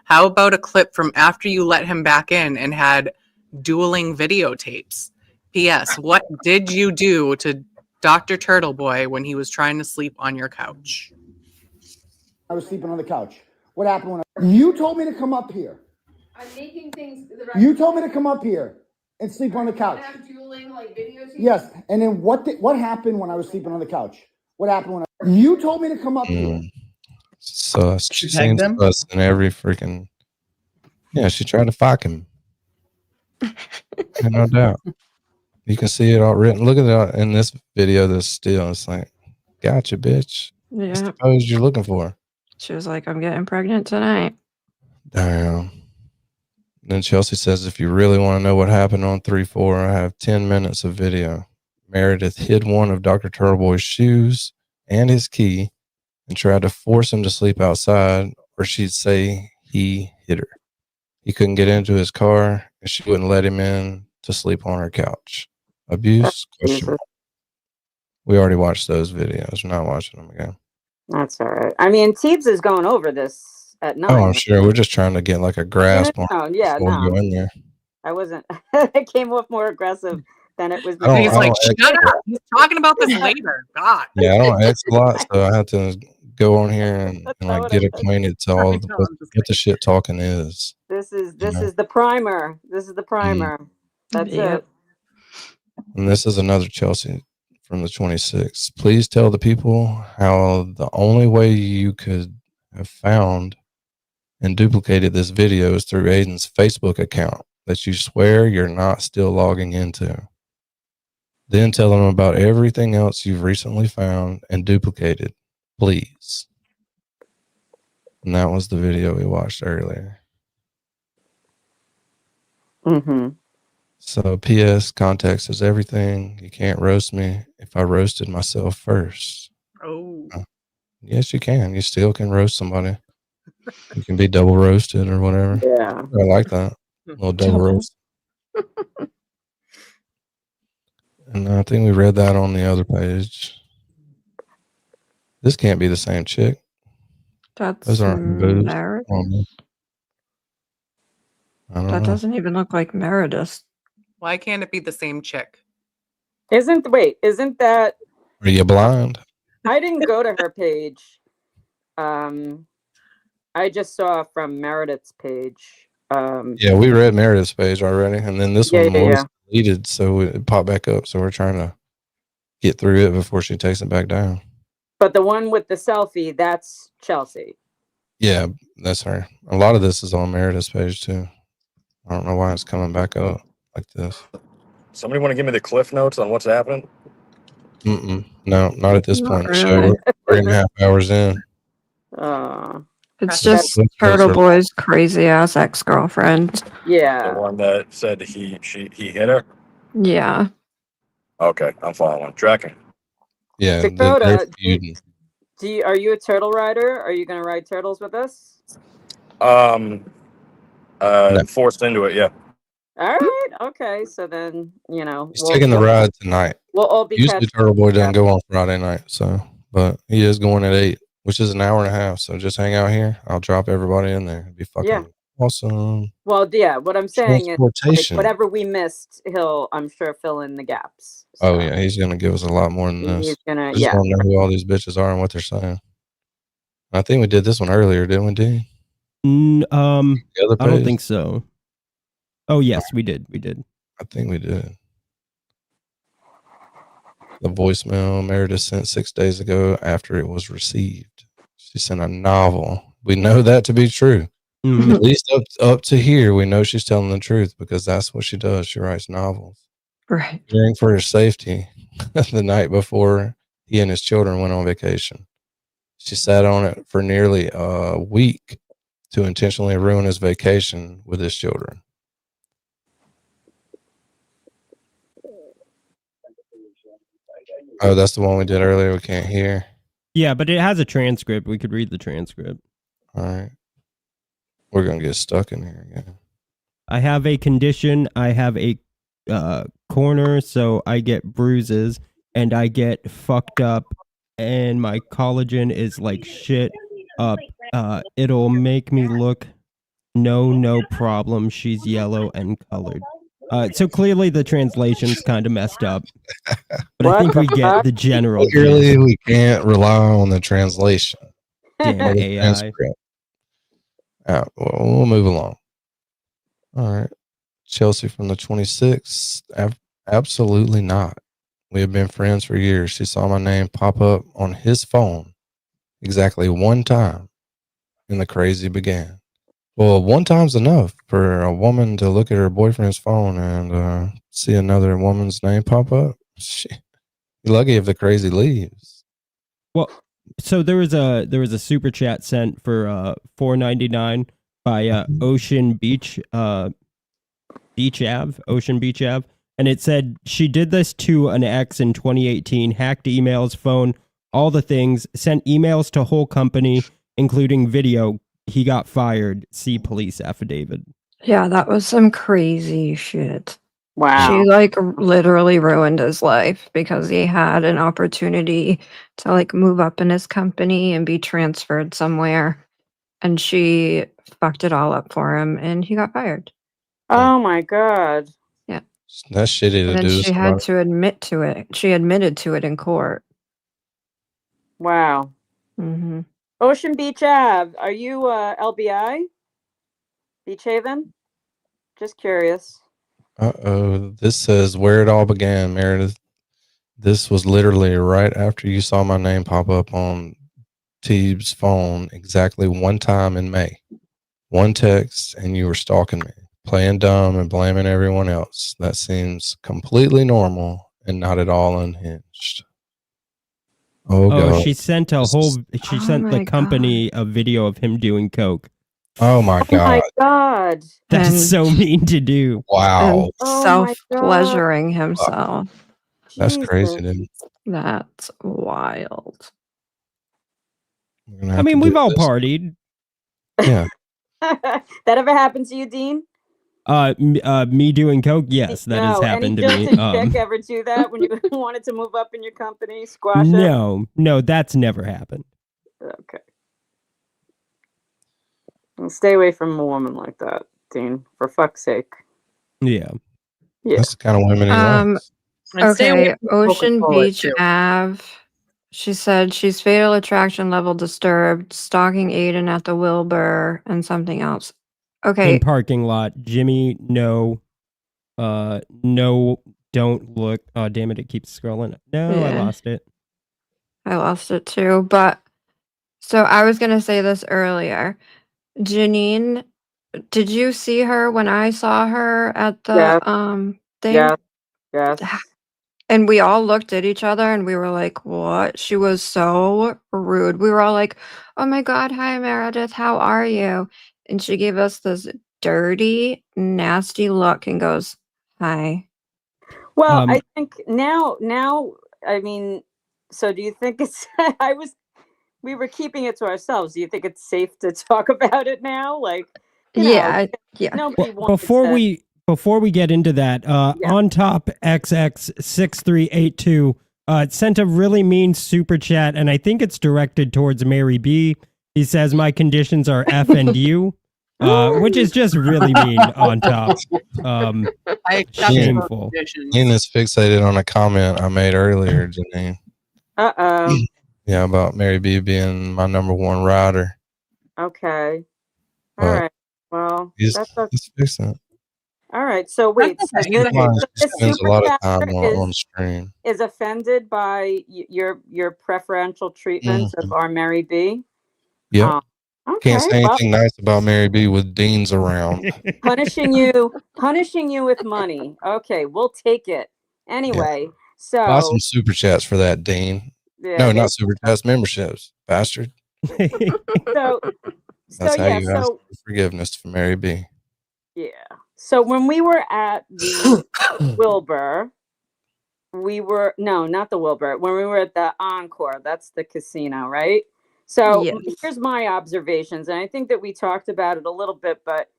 How about a clip from after you let him back in and had dueling videotapes? P.S. What did you do to Dr. Turtleboy when he was trying to sleep on your couch? I was sleeping on the couch. What happened when you told me to come up here? I'm making things. You told me to come up here and sleep on the couch. I'm dueling like videos. Yes, and then what happened when I was sleeping on the couch? What happened when you told me to come up here? Sus. She She tagged seems them? sus in every freaking. Yeah, she tried to fuck him. No doubt. You can see it all written. Look at it in this video. That's still. It's like, gotcha, bitch. What's Yeah. the pose you're looking for? She was like, I'm getting pregnant tonight. Damn. Then Chelsea says, if you really want to know what happened on 3-4, I have 10 minutes of video. Meredith hid one of Dr. Turtleboy's shoes and his key and tried to force him to sleep outside, or she'd say he hit her. He couldn't get into his car, and she wouldn't let him in to sleep on her couch. Abuse? Question mark. We already watched those videos. We're not watching them again. That's all right. I mean, Teebs is going over this at 9. Oh, I'm sure. We're just trying to get like a grasp on No, it yeah, before we no. go in there. I wasn't. It came off more aggressive than it was. I He's don't like, X- shut up. He's talking about this later. God. Yeah, I don't X a lot, so I have to go on here and like get acquainted to all the, what the shit talking is. This is know? the primer. This is the primer. That's Yep. it. And this is another Chelsea from the 26th. Please tell the people how the only way you could have found and duplicated this video is through Aiden's Facebook account that you swear you're not still logging into. Then tell them about everything else you've recently found and duplicated, please. And that was the video we watched earlier. Mm-hmm. So, P.S. Context is everything. You can't roast me if I roasted myself first. Oh. Yes, you can. You still can roast somebody. You can be double roasted or whatever. Yeah. I like that. A little double roast. And I think we read that on the other page. This can't be the same chick. That's Those aren't boobs. Meredith. I don't That know. doesn't even look like Meredith. Why can't it be the same chick? Isn't that? Are you blind? I didn't go to her page. I just saw from Meredith's page. Yeah, we read Meredith's page already, and then this one was yeah. deleted, so it popped back up. So we're trying to get through it before she takes it back down. But the one with the selfie, that's Chelsea. Yeah, that's her. A lot of this is on Meredith's page too. I don't know why it's coming back up like this. Somebody want to give me the cliff notes on what's happening? No, not at this Not point. really. We're 3.5 hours in. It's So just cliff notes Turtle are- Boy's crazy ass ex girlfriend. The one that said he hit her? Yeah. Okay, I'm following. Tracking. Yeah, they're Dakota, feuding. are you a turtle rider? Are you going to ride turtles with us? Forced into it, yeah. All right. Okay. So then, He's taking the ride tonight. We'll all be Usually catching Turtle Boy doesn't up. go on Friday night, but he is going at 8, which is an hour and a half. So just hang out here. I'll drop everybody in there. It'd be fucking awesome. Well, yeah. What I'm saying is, like, Transportation. whatever we missed, he'll, I'm sure, fill in the gaps. Oh yeah, he's gonna give us a lot more than this. He's gonna, I just want to know who all these bitches are and what they're saying. I think we did this one earlier, didn't we, Dean? I don't page? think so. Oh yes, we did. We did. I think we did. The voicemail Meredith sent 6 days ago after it was received. She sent a novel. We know that to be true. Mhm. At least up to here, we know she's telling the truth because that's what she does. She writes novels. Right. Fearing for his safety the night before he and his children went on vacation. She sat on it for nearly a week to intentionally ruin his vacation with his children. Oh, that's the one we did earlier. We can't hear. Yeah, but it has a transcript. We could read the transcript. All right. We're going to get stuck in here again. I have a condition. I have a corner, so I get bruises and I get fucked up, and my collagen is like shit up. It'll make me look no problem. She's yellow and colored. So clearly the translation's kind of messed up, but I think we get the general gist. Clearly, we can't rely on the translation. Damn Or the AI. transcript. We'll move along. All right. Chelsea from the 26th. Absolutely not. We have been friends for years. She saw my name pop up on his phone exactly one time, and the crazy began. Well, one time's enough for a woman to look at her boyfriend's phone and see another woman's name pop up. You're lucky if the crazy leaves. Well, so there was a super chat sent for $4.99 by Ocean Beach Ave, and it said she did this to an ex in 2018, hacked emails, phone, all the things, sent emails to whole company, including video. He got fired. See police affidavit. Yeah, that was some crazy shit. Wow. She like literally ruined his life because he had an opportunity to like move up in his company and be transferred somewhere. And she fucked it all up for him and he got fired. Oh my God. Yeah. That's shitty to And then do. she had to admit to it. She admitted to it in court. Wow. Mm-hmm. Ocean Beach Ave. Are you LBI? Beach Haven? Just curious. Uh-oh. This says where it all began, Meredith. This was literally right after you saw my name pop up on Teeb's phone exactly one time in May. One text and you were stalking me, playing dumb and blaming everyone else. That seems completely normal and not at all unhinged. Oh, God. She sent she sent the company a video of him doing coke. Oh my God. Oh my God. That's And- so mean to do. Wow. And Oh my self-pleasuring himself. That's crazy, dude. That's wild. I mean, we've all partied. Yeah. That ever happened to you, Dean? Me doing coke? Yes, that has happened to any me. jilted chick ever do that when you wanted to move up in your company? Squash it? No, that's never happened. Okay. Well, stay away from a woman like that, Dean. For fuck's sake. Yeah. Yeah. That's the kind of women he likes. And stay away Okay, from Ocean Coca-Cola, Beach too. Ave. She said she's fatal attraction level disturbed, stalking Aiden at the Wilbur, and something else. Okay, In parking lot, Jimmy, no, don't look. Oh, damn it, it keeps scrolling. No, I Yeah. lost it. I lost it too, but So I was gonna say this earlier. Janine, did you see her when I saw her at the thing? Yeah. Yes. And we all looked at each other and we were like, what? She was so rude. We were all like, oh my God, hi Meredith, how are you? And she gave us this dirty, nasty look and goes, hi. Well, I think now, I mean, so do you think it's, we were keeping it to ourselves. Do you think it's safe to talk about it now? Like, you know, Yeah. nobody Well, wants to. before we get into that, on top XX6382 sent a really mean super chat, and I think it's directed towards Mary B. He says my conditions are F and U, which is just really mean on top. Shameful. Ian is fixated on a comment I made earlier, Janine. Uh-oh. Yeah, about Mary B being my number one rider. Okay. All But right. Well, he's fixing it. all right. So wait, so He spends a lot of time on is stream. offended by your preferential treatment of our Mary B. Yep. Okay. Can't say anything nice about Mary B with Dean's around. punishing you with money. Okay, we'll take it. Anyway, so Buy some super chats for that, Dean. Yeah, no, not super chats, memberships, bastard. so That's how yeah, you ask for forgiveness for Mary B. Yeah. So when we were at the Wilbur, not the Wilbur. When we were at the Encore, that's the casino, right? So here's my observations, and I think that we talked about it a little bit, but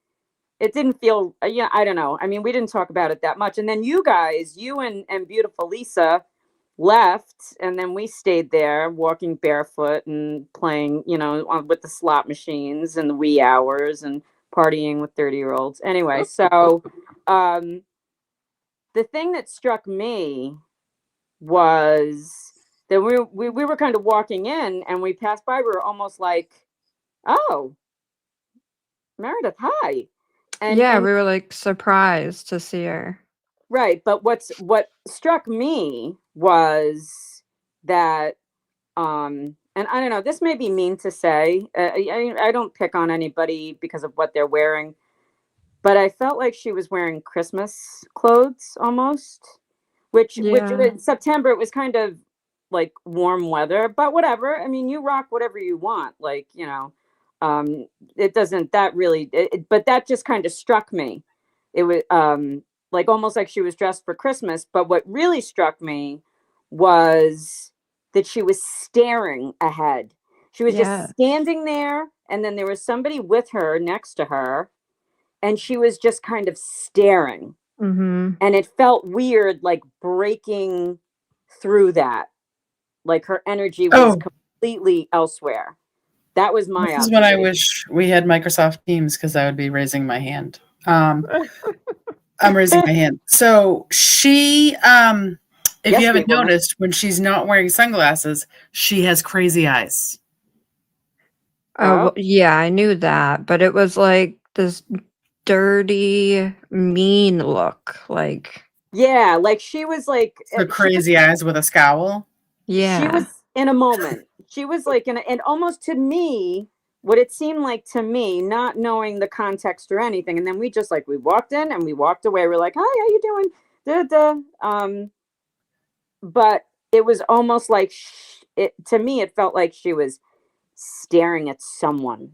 it didn't feel, I don't know. I mean, we didn't talk about it that much. And then you guys, you and beautiful Lisa left, and then we stayed there walking barefoot and playing, with the slot machines and the wee hours and partying with 30-year-olds. Anyway, so the thing that struck me was that we were kind of walking in and we passed by. We were almost like, oh, Meredith, hi. And we were like surprised to see her. Right. But what struck me was that, and I don't know, this may be mean to say, I don't pick on anybody because of what they're wearing, but I felt like she was wearing Christmas clothes almost, which in September, it was kind of like warm weather, but whatever. I mean, you rock whatever you want. Like, it doesn't, that really, but that just kind of struck me. It was like almost like she was dressed for Christmas. But what really struck me was that she was staring ahead. She was just standing there, and then there was somebody with her next to her, and she was just kind of staring. Mm-hmm. And it felt weird, like breaking through that. Like her energy was completely elsewhere. That was my This is when I wish we had Microsoft Teams, because I would be raising my hand. I'm raising my hand. So she, if you haven't noticed, when she's not wearing sunglasses, she has crazy eyes. Oh, yeah, I knew that. But it was like this dirty, mean look. Like, yeah, like she was like the crazy eyes with a scowl. Yeah. She was in a moment. She was like and almost to me, what it seemed like to me, not knowing the context or anything. And then we just we walked in and we walked away. We're like, hi, how you doing? But it was almost like to me, it felt like she was staring at someone.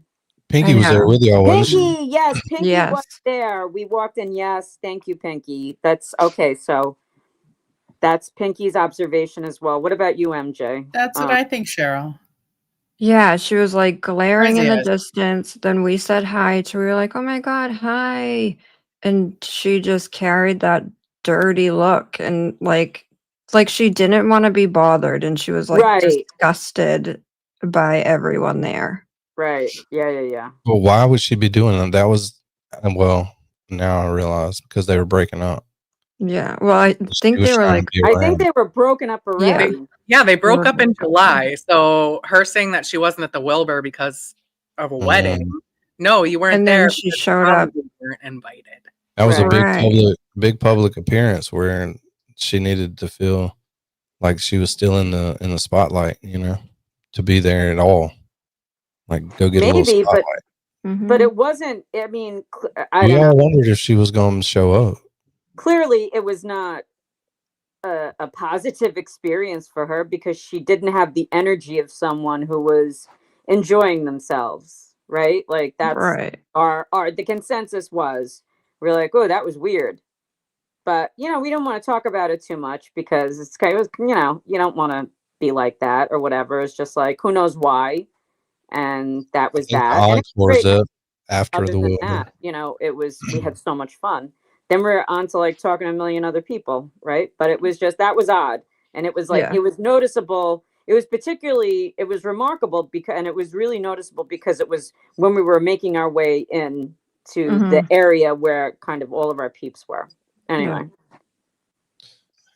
Pinky was there with y'all, wasn't she? Pinky, yes, Pinky was there. We walked in. Yes, thank you, Pinky. That's okay. So that's Pinky's observation as well. What about you, MJ? That's what I think, Cheryl. Yeah, she was like glaring in the distance. Then we said hi to her. We were like, oh my God, hi. And she just carried that dirty look and like she didn't want to be bothered. And she was like disgusted by everyone there. Right. Yeah. Well, why would she be doing that? That was, well, now I realize, because they were breaking up. Yeah. Well, I think they were like, I think they were broken up already. Yeah, they broke up in July. So her saying that she wasn't at the Wilbur because of a wedding. No, you weren't and there. Then she showed up. You weren't invited. That was a big public appearance where she needed to feel like she was still in the spotlight, to be there at all. Like, go get a little Maybe, spotlight. but it wasn't. I mean, I We don't know. all wondered if she was going to show up. Clearly, it was not a positive experience for her because she didn't have the energy of someone who was enjoying themselves, right? Like that's Right. our the consensus was we're like, oh, that was weird. But we don't want to talk about it too much because it's kind of, you don't want to be like that or whatever. It's just like who knows why. And that was I think the that. And it odds was was great. up after Other the than wedding. that, it was, we had so much fun. Then we're on to like talking to a million other people, right? But it was just, that was odd. And it was like, Yeah. it was noticeable. It was remarkable because, and it was really noticeable because it was when we were making our way in to the Mhm. area where kind of all of our peeps were. Anyway.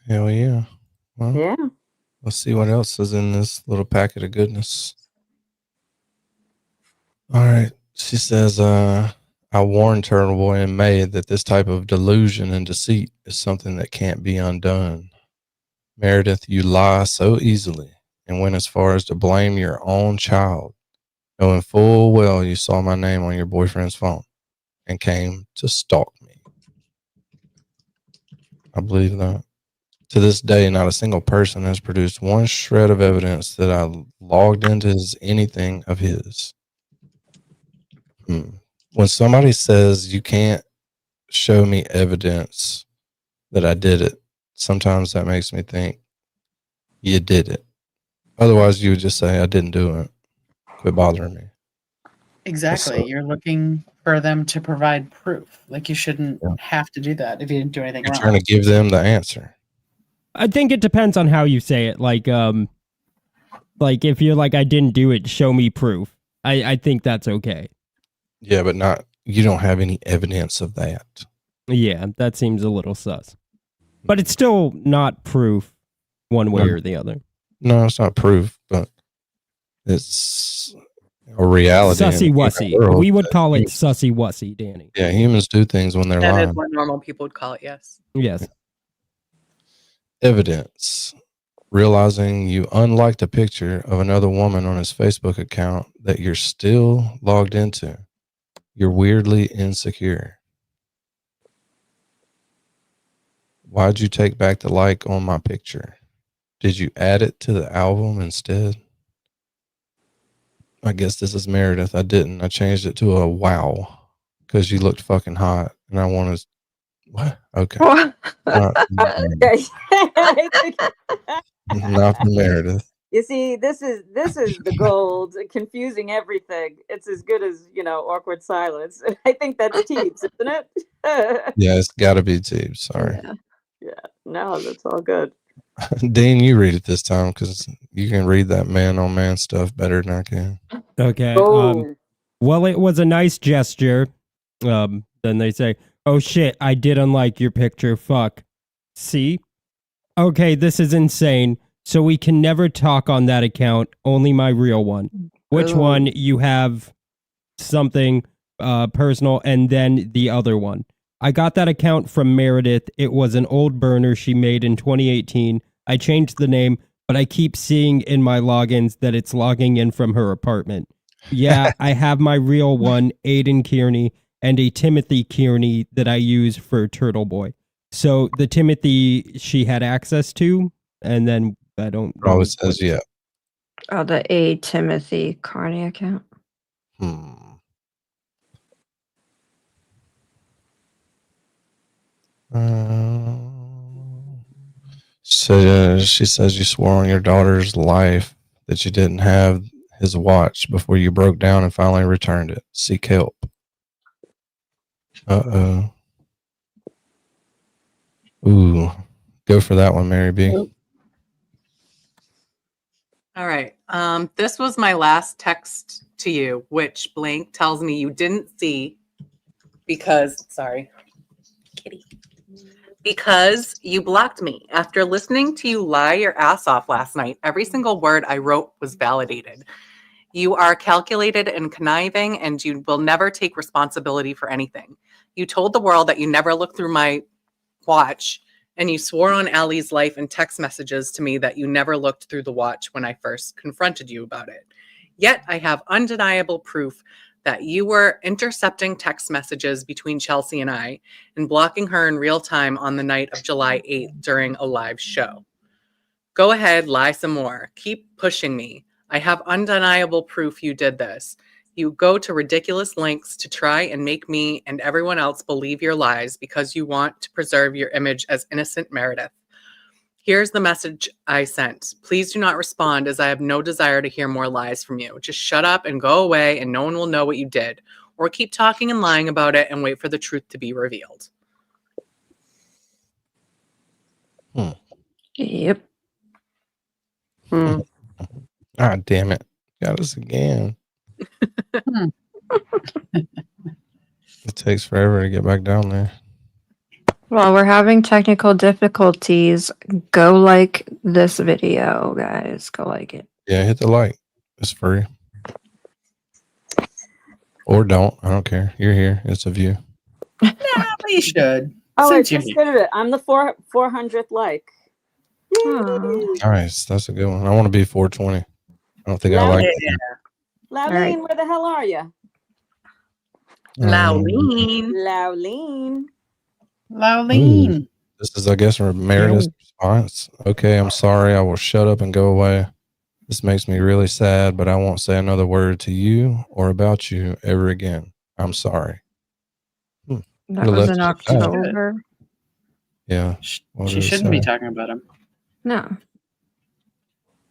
Hell yeah. Well, Yeah. let's see what else is in this little packet of goodness. All right. She says, I warned Turtle Boy in May that this type of delusion and deceit is something that can't be undone. Meredith, you lie so easily and went as far as to blame your own child, knowing full well you saw my name on your boyfriend's phone and came to stalk me. I believe that. To this day, not a single person has produced one shred of evidence that I logged into anything of his. When somebody says you can't show me evidence that I did it, sometimes that makes me think you did it. Otherwise, you would just say I didn't do it. Quit bothering me. Exactly. You're looking for them to provide proof. Like you shouldn't have to do that if you didn't do anything You're wrong. trying to give them the answer. I think it depends on how you say it. Like if you're like, I didn't do it, show me proof. I think that's okay. Yeah, but you don't have any evidence of that. Yeah, that seems a little sus. But it's still not proof one way or the other. No, it's not proof, but it's a reality. Sussy wussy. We would call it sussy wussy, Danny. Yeah, humans do things when they're That lying. is what normal people would call it, yes. Yes. Evidence. Realizing you unliked a picture of another woman on his Facebook account that you're still logged into. You're weirdly insecure. Why'd you take back the like on my picture? Did you add it to the album instead? I guess this is Meredith. I didn't. I changed it to a wow because you looked fucking hot and I wanted. What? Okay. Not for Meredith. You see, this is the gold, confusing everything. It's as good as awkward silence. I think that's Teebs, isn't it? Yeah, it's got to be Teebs. Sorry. Yeah. No, that's all good. Dean, you read it this time because you can read that man-on-man stuff better than I can. Okay. Oh. Well, it was a nice gesture. Then they say, oh shit, I did unlike your picture. Fuck. See? Okay, this is insane. So we can never talk on that account. Only my real one. Which one? You have something personal and then the other one. I got that account from Meredith. It was an old burner she made in 2018. I changed the name, but I keep seeing in my logins that it's logging in from her apartment. Yeah, I have my real one, Aiden Kearney, and a Timothy Kearney that I use for Turtle Boy. So the Timothy she had access to, and then I don't know. Always says yeah. Oh, the A Timothy Carney account. So she says you swore on your daughter's life that you didn't have his watch before you broke down and finally returned it. Seek help. Uh-oh. Ooh. Go for that one, Mary B. All right. This was my last text to you, which blank tells me you didn't see because, sorry, kitty, because you blocked me. After listening to you lie your ass off last night, every single word I wrote was validated. You are calculated and conniving, and you will never take responsibility for anything. You told the world that you never looked through my watch, and you swore on Allie's life in text messages to me that you never looked through the watch when I first confronted you about it. Yet I have undeniable proof that you were intercepting text messages between Chelsea and I and blocking her in real time on the night of July 8th during a live show. Go ahead, lie some more. Keep pushing me. I have undeniable proof you did this. You go to ridiculous lengths to try and make me and everyone else believe your lies because you want to preserve your image as innocent Meredith. Here's the message I sent. Please do not respond as I have no desire to hear more lies from you. Just shut up and go away and no one will know what you did. Or keep talking and lying about it and wait for the truth to be revealed. Yep. Ah, damn it. Got us again. It takes forever to get back down there. Well, we're having technical difficulties. Go like this video, guys. Go like it. Yeah, hit the like. It's free. Or don't. I don't care. You're here. It's a view. Nah, but you should. Oh, I Since you're just here. did it. I'm the 400th like. Nice. That's a good one. I want to be 420. I don't think I like it. Lauleen, where the hell are you? Lauleen. Lauleen. Lauleen. This is, I guess, Meredith's response. Okay, I'm sorry. I will shut up and go away. This makes me really sad, but I won't say another word to you or about you ever again. I'm sorry. That was in October. Yeah. She shouldn't be talking about him. No.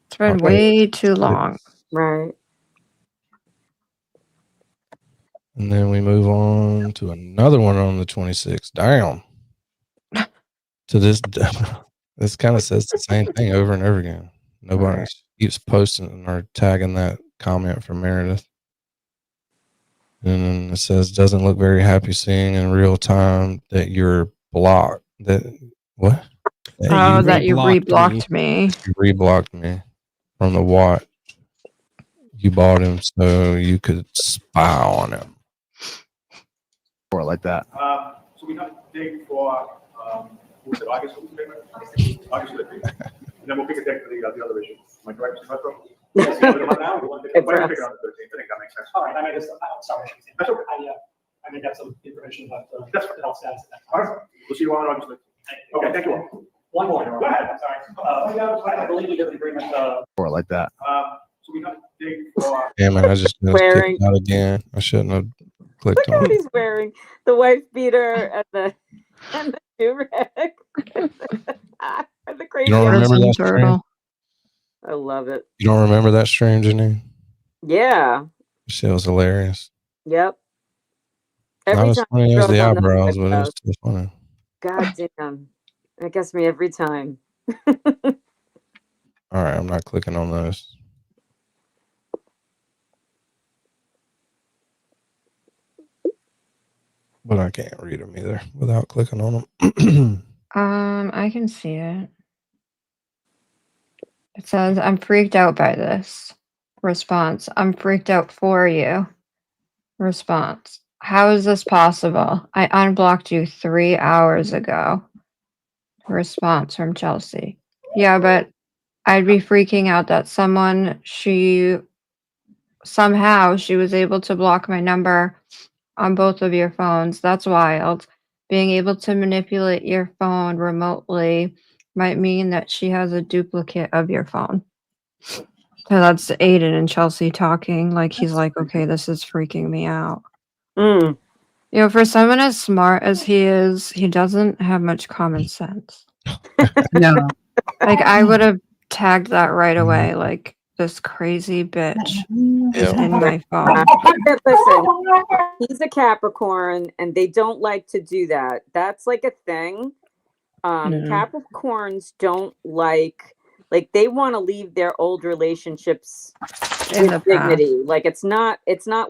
It's been way too long. Right. And then we move on to another one on the 26th. Damn. To this, this kind of says the same thing over and over again. Nobody keeps posting or tagging that comment from Meredith. And then it says, doesn't look very happy seeing in real time that you're blocked. That what? That you reblocked me. You reblocked me from the watch. You bought him so you could spy on him. Or like that. So we have a date for was it August? August 15th. And then we'll pick a date for the other issue. Am I correct, Mr. Metro? Yes. Now, we want to pick it on the 13th. I think that makes sense. All right, I'm sorry. That's okay. I may have some information about That's the health status. All right. We'll see you on August 15th. Okay, thank you all. One more. Go ahead. I'm sorry. I believe we did an agreement. Or like that. So we have a date for. Damn it, I just clicked out again. I shouldn't have clicked Look at on what it. he's wearing. The wife beater and the do-rag. And the crazy You don't remember that stream? I love it. You don't remember that stream, Janine? Yeah. Shit was hilarious. Yep. Not as time funny I as throw the on those eyebrows, but it was eyebrows. still funny. God damn. That gets me every time. All right, I'm not clicking on those. But I can't read them either without clicking on them. I can see it. It says, I'm freaked out by this. Response, I'm freaked out for you. Response, how is this possible? I unblocked you 3 hours ago. Response from Chelsea. Yeah, but I'd be freaking out that somehow she was able to block my number on both of your phones. That's wild. Being able to manipulate your phone remotely might mean that she has a duplicate of your phone. So that's Aiden and Chelsea talking. Like, he's like, okay, this is freaking me out. You know, for someone as smart as he is, he doesn't have much common sense. No. Like, I would have tagged that right away. Like, this crazy bitch is in my phone. Listen, he's a Capricorn and they don't like to do that. That's like a thing. Capricorns don't like they want to leave their old relationships with dignity. Like it's not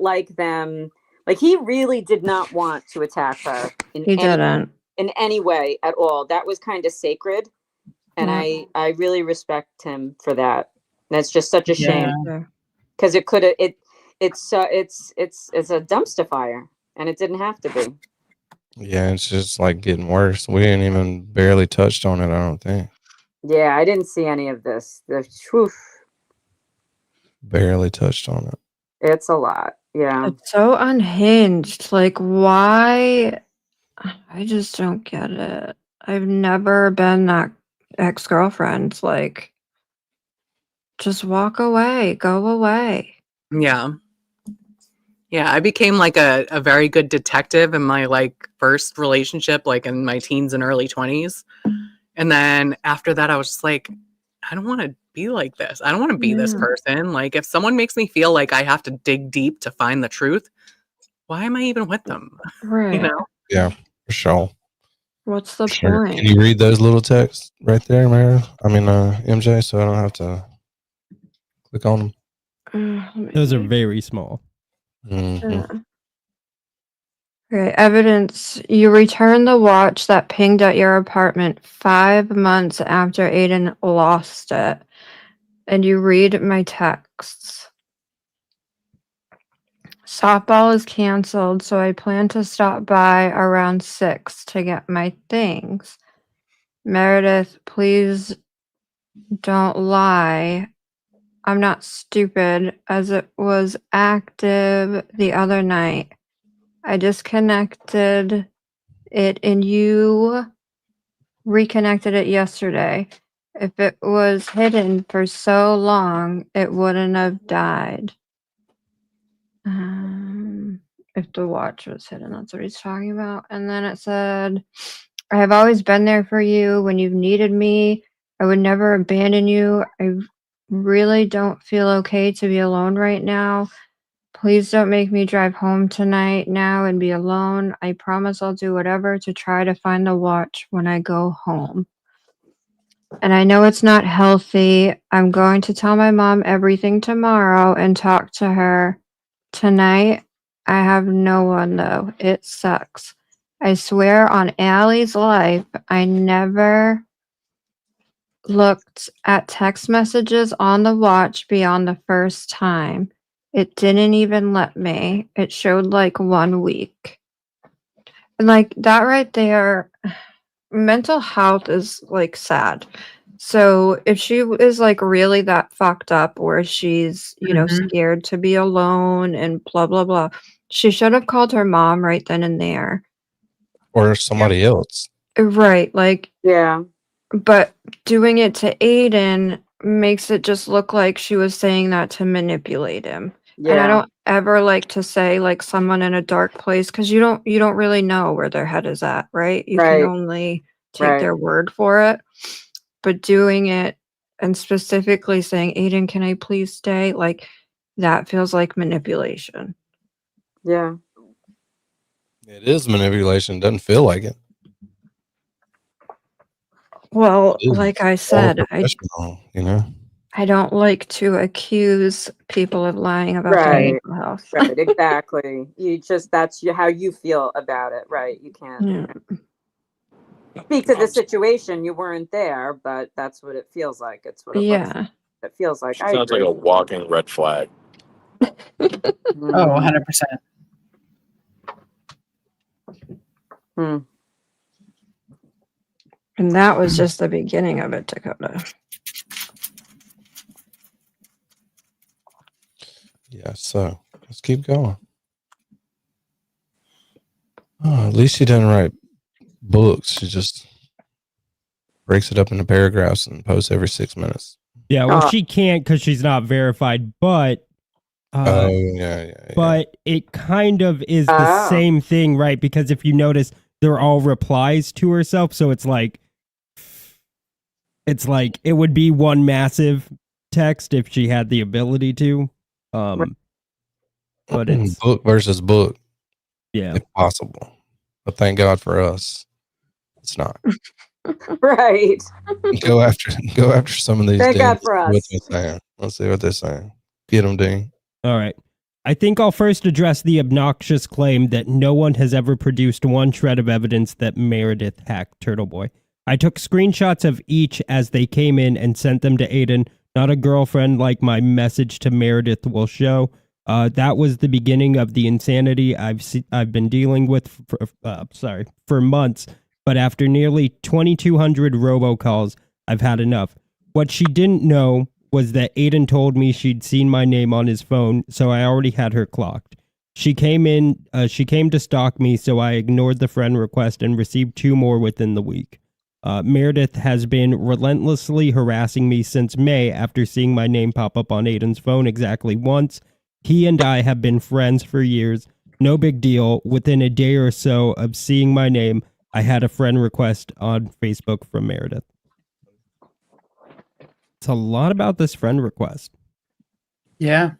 like them. Like he really did not want to attack her in any way at all. That was kind of sacred. And I really respect him for that. That's just such a shame because it could have it's a dumpster fire and it didn't have to be. Yeah, it's just like getting worse. We didn't even barely touched on it, I don't think. Yeah, I didn't see any of this. The truth. barely touched on it. It's a lot. Yeah. It's so unhinged. Like, why? I just don't get it. I've never been that ex-girlfriend. Like, just walk away, go away. Yeah. Yeah, I became like a very good detective in my like first relationship, like in my teens and early 20s. And then after that, I was just like, I don't want to be like this. I don't want to be this Yeah. person. Like, if someone makes me feel like I have to dig deep to find the truth, why am I even with them? Right. You know? Yeah, for sure. What's the Sure. point? Can you read those little texts right there, Meredith? I mean, MJ, so I don't have to click on them. Those are very small. Mhm. Okay, evidence. You returned the watch that pinged at your apartment 5 months after Aiden lost it. And you read my texts. Softball is canceled, so I plan to stop by around 6 to get my things. Meredith, please don't lie. I'm not stupid, as it was active the other night. I disconnected it and you reconnected it yesterday. If it was hidden for so long, it wouldn't have died. If the watch was hidden, that's what he's talking about. And then it said, I have always been there for you when you've needed me. I would never abandon you. I really don't feel okay to be alone right now. Please don't make me drive home tonight now and be alone. I promise I'll do whatever to try to find the watch when I go home. And I know it's not healthy. I'm going to tell my mom everything tomorrow and talk to her. Tonight, I have no one though. It sucks. I swear on Allie's life, I never looked at text messages on the watch beyond the first time. It didn't even let me. It showed like 1 week. And like that right there, mental health is like sad. So if she is like really that fucked up where she's, you know, scared to be alone and blah, blah, blah, she should have called her mom right then and there. Or somebody else. Right. Like, yeah. But doing it to Aiden makes it just look like she was saying that to manipulate him. And I Yeah. don't ever like to say like someone in a dark place because you don't really know where their head is at, right? You can Right. only take Right. their word for it. But doing it and specifically saying, Aiden, can I please stay? Like that feels like manipulation. Yeah. It is manipulation. Doesn't feel like it. Well, It is like I all said, professional, you know. I don't like to accuse people of lying about their Right. mental health. Right. Exactly. You just, that's how you feel about it. Right. You can't Yeah. speak to the situation. You weren't there, but that's what it feels like. It's what it looks like. It feels like. She I sounds like agree. a walking red flag. Oh, 100%. Hmm. And that was just the beginning of it, Dakota. Yeah, so let's keep going. Oh, at least she doesn't write books. She just breaks it up into paragraphs and posts every 6 minutes. Yeah, well, she can't because she's not verified, but yeah. But it kind of is the same thing, right? Because if you notice, they're all replies to herself, so it's like it would be one massive text if she had the ability to. But it's book versus book. Yeah. If possible. But thank God for us, it's not. Right. Go after some of these Thank God dudes. for What us. they're saying. Let's see what they're saying. Get them, Dean. All right. I think I'll first address the obnoxious claim that no one has ever produced one shred of evidence that Meredith hacked Turtle Boy. I took screenshots of each as they came in and sent them to Aiden, not a girlfriend like my message to Meredith will show. That was the beginning of the insanity I've been dealing with for months, but after nearly 2,200 robocalls, I've had enough. What she didn't know was that Aiden told me she'd seen my name on his phone, so I already had her clocked. She came to stalk me, so I ignored the friend request and received 2 more within the week. Meredith has been relentlessly harassing me since May after seeing my name pop up on Aiden's phone exactly once. He and I have been friends for years. No big deal. Within a day or so of seeing my name, I had a friend request on Facebook from Meredith. It's a lot about this friend request. Yeah.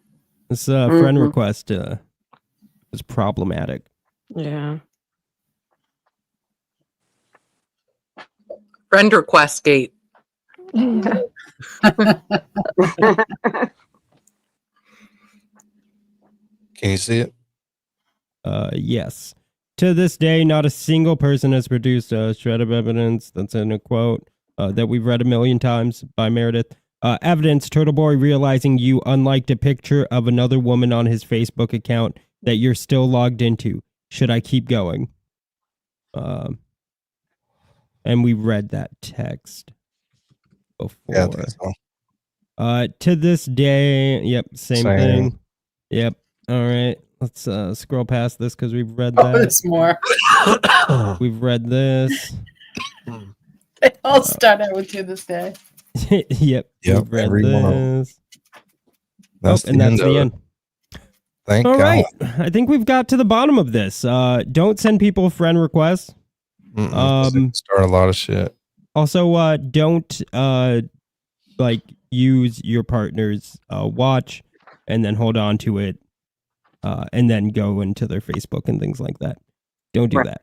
This friend request is problematic. Yeah. Friend request gate. Can you see it? Yes. To this day, not a single person has produced a shred of evidence. That's in a quote that we've read a million times by Meredith. Evidence, Turtle Boy realizing you unliked a picture of another woman on his Facebook account that you're still logged into. Should I keep going? And we read that text before. Yeah, I think so. To this day, yep, same thing. Yep. All right. Let's scroll past this because we've read that. Oh, there's more. We've read this. They all start out with "to this day." Yep. We've read every one of them. this. That's and that's the end. Thank All God. right. I think we've got to the bottom of this. Don't send people friend requests. Start a lot of shit. Also, don't use your partner's watch and then hold on to it and then go into their Facebook and things like that. Don't do that.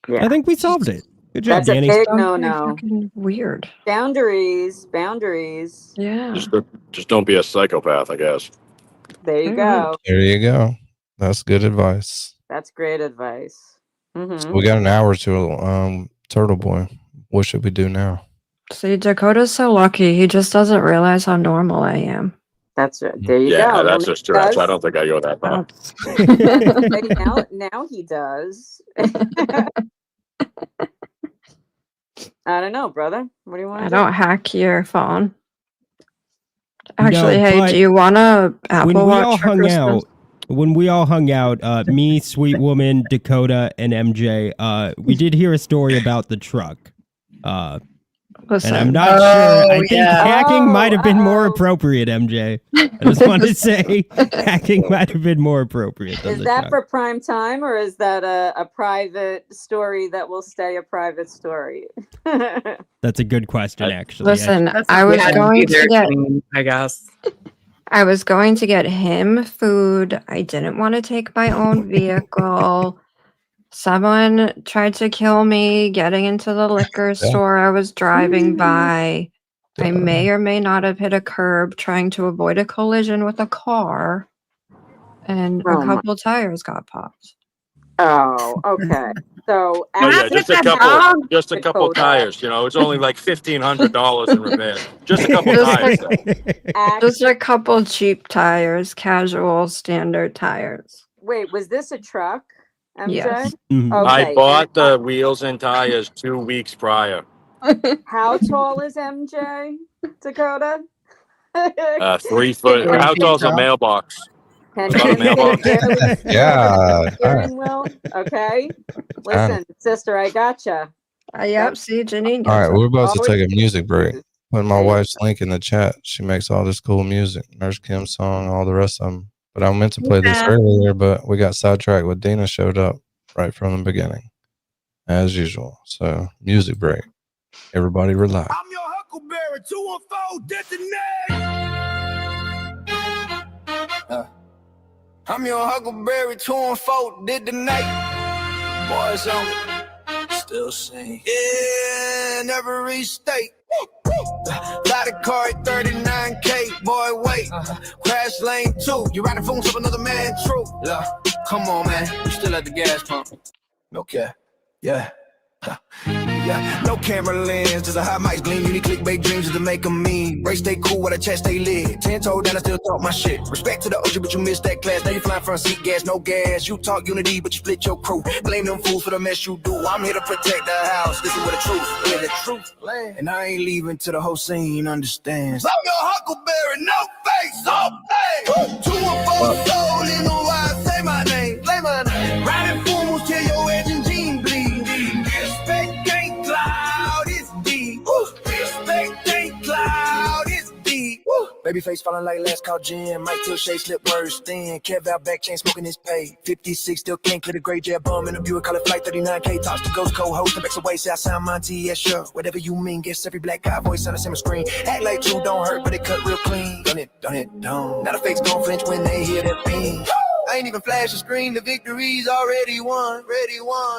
Yeah. I think we solved it. Good job, That's Danny. a big no. Weird. Boundaries. Yeah. Just don't be a psychopath, I guess. There you go. There you go. That's good advice. That's great advice. So we got an hour to Turtle Boy. What should we do now? See, Dakota's so lucky. He just doesn't realize how normal I am. That's it. There you go. Yeah, that's When a he stretch. does- I don't think I go that far. now he does. I don't know, brother. What do you want? I don't hack your phone. Actually, No, hey, but do you want a Apple when we Watch all for hung Christmas? out, me, Sweet Woman, Dakota, and MJ, we did hear a story about the truck. Listen. And I'm not sure. I think hacking might have been more appropriate, MJ. I just want to say hacking might have been more appropriate than Is the that truck. for prime time, or is that a private story that will stay a private story? That's a good question, actually. Listen, I was going to get. I guess. I was going to get him food. I didn't want to take my own vehicle. Someone tried to kill me getting into the liquor store I was driving by. I may or may not have hit a curb trying to avoid a collision with a car. And a couple tires got popped. Oh, okay. So Oh yeah, just a couple Dakota. tires. You know, it's only like $1,500 in repair. Just a couple tires. though. Just a couple cheap tires, casual standard tires. Wait, was this a truck, MJ? Yes. I bought the wheels and tires 2 weeks prior. How tall is MJ, Dakota? 3 foot. How tall's a mailbox? Can About a mailbox. Yeah. steering wheel? Okay. Listen, sister, I gotcha. Yep, see, Janine. All right, we're about to Always- take a music break. Put my wife's link in the chat. She makes all this cool music. Nurse Kim's song, all the rest of them. But I meant to play this earlier, but we got sidetracked when Dina showed up right from the beginning, as usual. So, music break. Everybody relax. I'm your Huckleberry 214 did the night. I'm your Huckleberry 214 did the night. Boys on me, still sing. Yeah, in every state. Got a car at 39K, boy, wait. Crash lane 2, you riding phones up another man, true. Come on, man, you still at the gas pump. Okay, yeah. Yeah, no camera lens, just a hot mic gleam. Unique clickbait dreams just to make them mean. Race stay cool while the chat stay lit. 10 toes down, I still talk my shit. Respect to the ocean, but you missed that class. Now you flying front seat, gas, no gas. You talk unity, but you split your crew. Blame them fools for the mess you do. I'm here to protect the house. This is where the truth land. And I ain't leaving till the whole scene understands. I'm your Huckleberry, no face, all day. 2 or 4 soul in the wild, say my name, say my name. Riding fools till your edge and jean bleed. Respect ain't cloud, it's deep. Respect ain't cloud, it's deep. Babyface falling like last call Jim. Mike till Shay slip worse thin. Kev out back chain smoking his pay. 56 still can't clear the gray jet bum. In a Buick call it flight 39K. Talks to ghost co-host. The backs away say I sound Monty. Yeah sure. Whatever you mean. Guess every black guy voice on the same screen. Act like you don't hurt but it cut real clean. Done it. Now the fakes gon' flinch when they hear that beam. I ain't even flash a screen, the victory's already won,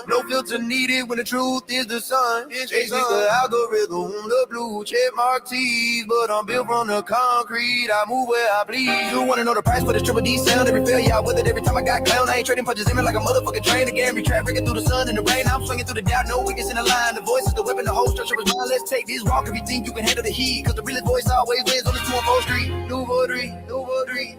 No filter needed when the truth is the sun. Chase the algorithm, the blue check mark T's, but I'm built from the concrete. I move where I please. You wanna know the price for this triple D sound? Every failure I with it, every time I got clown. I ain't trading punches in me like a motherfucking train. The Gary trap breaking through the sun and the rain. I'm swinging through the doubt, no weakness in the line. The voice is the weapon, the whole structure is mine. Let's take this walk if you think you can handle the heat. Cause the realest voice always wins on the 214 Street. Nouveau Street.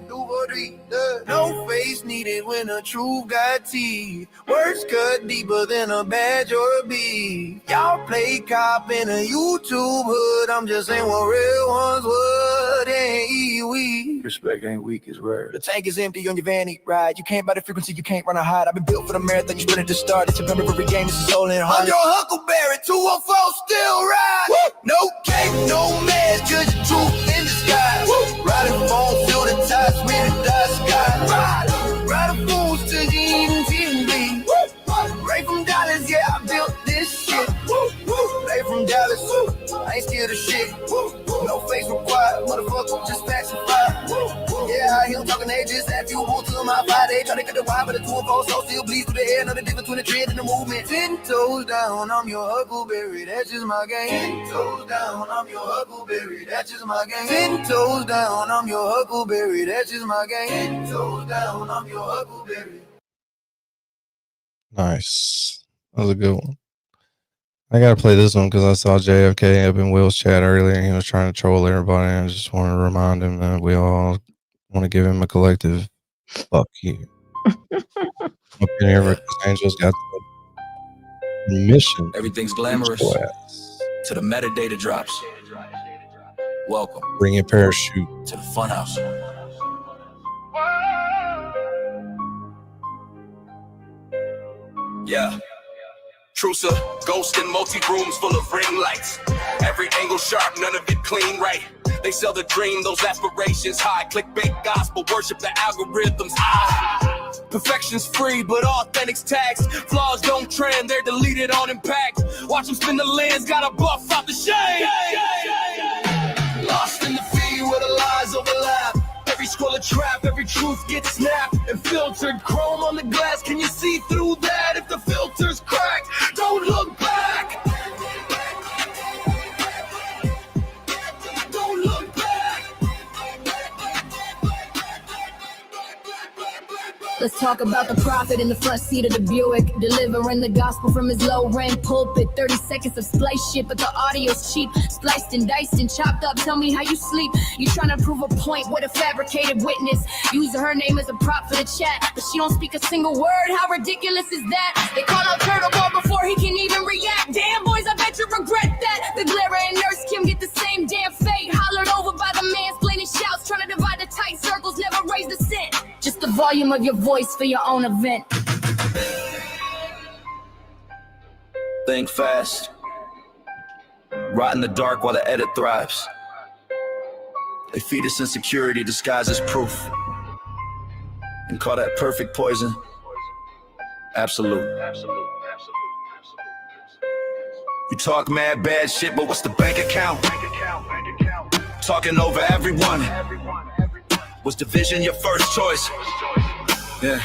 No face needed when the truth got teeth. Words cut deeper than a badge or a beef. Y'all play cop in a YouTube hood. I'm just saying what real ones would. Ain't we? Respect ain't weak, it's rare. The tank is empty on your vanity ride. You can't buy the frequency, you can't run a hide. I've been built for the marathon, you sprinted to start. It's a memory for every game, it's a soul in heart. I'm your Huckleberry, 214 still ride. Woo! No cape, no mask, just the truth in disguise. Riding phone, fill the ties with the die sky. Riding fools to the even bleed. Right from Dallas, yeah, I built this shit. Right from Dallas, I ain't scared of shit. No face required, motherfucker, just facts and fire. Yeah, I hear them talking ages, that few wolves to my 5 day. Trying to get the wire, but the 2 and 4 so still bleeds through the air. Know the difference between the trend and the movement. 10 toes down, I'm your Huckleberry, that's just my game. 10 toes down, I'm your Huckleberry, that's just my game. 10 toes down, I'm your Huckleberry, that's just my game. 10 toes down, I'm your Huckleberry. Nice. That was a good one. I gotta play this one because I saw JFK up in Will's chat earlier and he was trying to troll everybody. And I just want to remind him that we all want to give him a collective fuck you. Up in here, Rick Angels got the mission. Everything's glamorous to the metadata drops. Welcome. Bring your parachute to the funhouse. Yeah. Trucer, ghost in multi-rooms full of ring lights. Every angle sharp, none of it clean right. They sell the dream, those aspirations high. Clickbait gospel, worship the algorithms high. Perfection's free, but authentics taxed. Flaws don't trend, they're deleted on impact. Watch them spin the lens, gotta buff out the shade. Lost in the feed where the lies overlap. Every scroll a trap, every truth gets snapped and filtered. Chrome on the glass, can you see through that? If the filter's cracked, don't look back. Don't look back. Let's talk about the prophet in the front seat of the Buick, delivering the gospel from his low-rent pulpit. 30 seconds of splice shit, but the audio's cheap. Spliced and diced and chopped up, tell me how you sleep. You trying to prove a point with a fabricated witness. Using her name as a prop for the chat, but she don't speak a single word. How ridiculous is that? They call out Turtle Ball before he can even react. Damn, boys, I bet you regret that. The Glare and Nurse Kim get the same damn fate. Hollered over by the mansplaining shouts, trying to divide the tight circles, never raise the cent. Just the volume of your voice for your own event. Think fast. Rot in the dark while the edit thrives. They feed us insecurity disguised as proof. And call that perfect poison. Absolute. You talk mad bad shit, but what's the bank account? Talking over everyone. Was division your first choice? Yeah,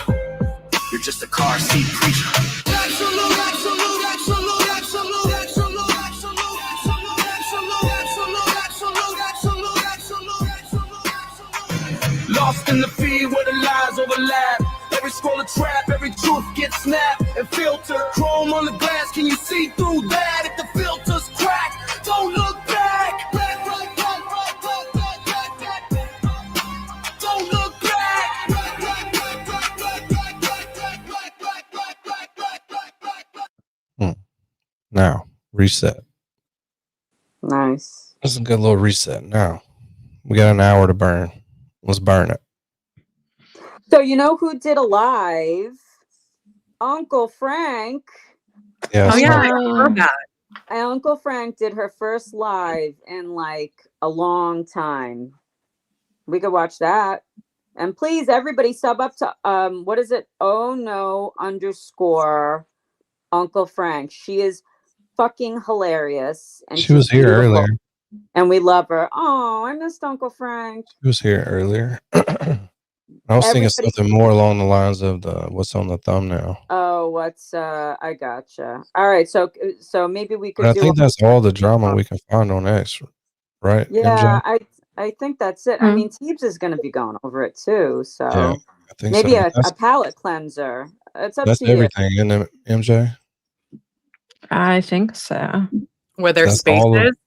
you're just a car seat preacher. Absolute, absolute, absolute, absolute, absolute, absolute, absolute, absolute, absolute, absolute, absolute. Lost in the feed where the lies overlap. Every scroll a trap, every truth gets snapped and filter. Chrome on the glass, can you see through that? If the filter's cracked, don't look back. Black, black, black, black, black, black, black, black, black. Don't look back. Black, black, black, black, black, black, black, black, black, black, black, black, black, black, black. Now, reset. Nice. This is a good little reset. Now, we got an hour to burn. Let's burn it. So you know who did a live? Uncle Frank. Yeah, Oh yeah, I heard that. Uncle Frank did her first live in like a long time. We could watch that. And please, everybody, sub up to what is it? Oh no _ Uncle Frank. She is fucking hilarious, and She was here beautiful, earlier. and we love her. Oh, I missed Uncle Frank. She was here earlier. I was thinking Everybody- something more along the lines of what's on the thumbnail. Oh, what's I gotcha. All right, so maybe we could But I do. think that's all the drama we can find on X, right? Yeah, MJ? I think that's it. I mean, Teebs is going to be going over it too, so Yeah, I think maybe so. a palate cleanser. It's up That's to you. everything, isn't it, MJ? I think so. Were there That's all spaces?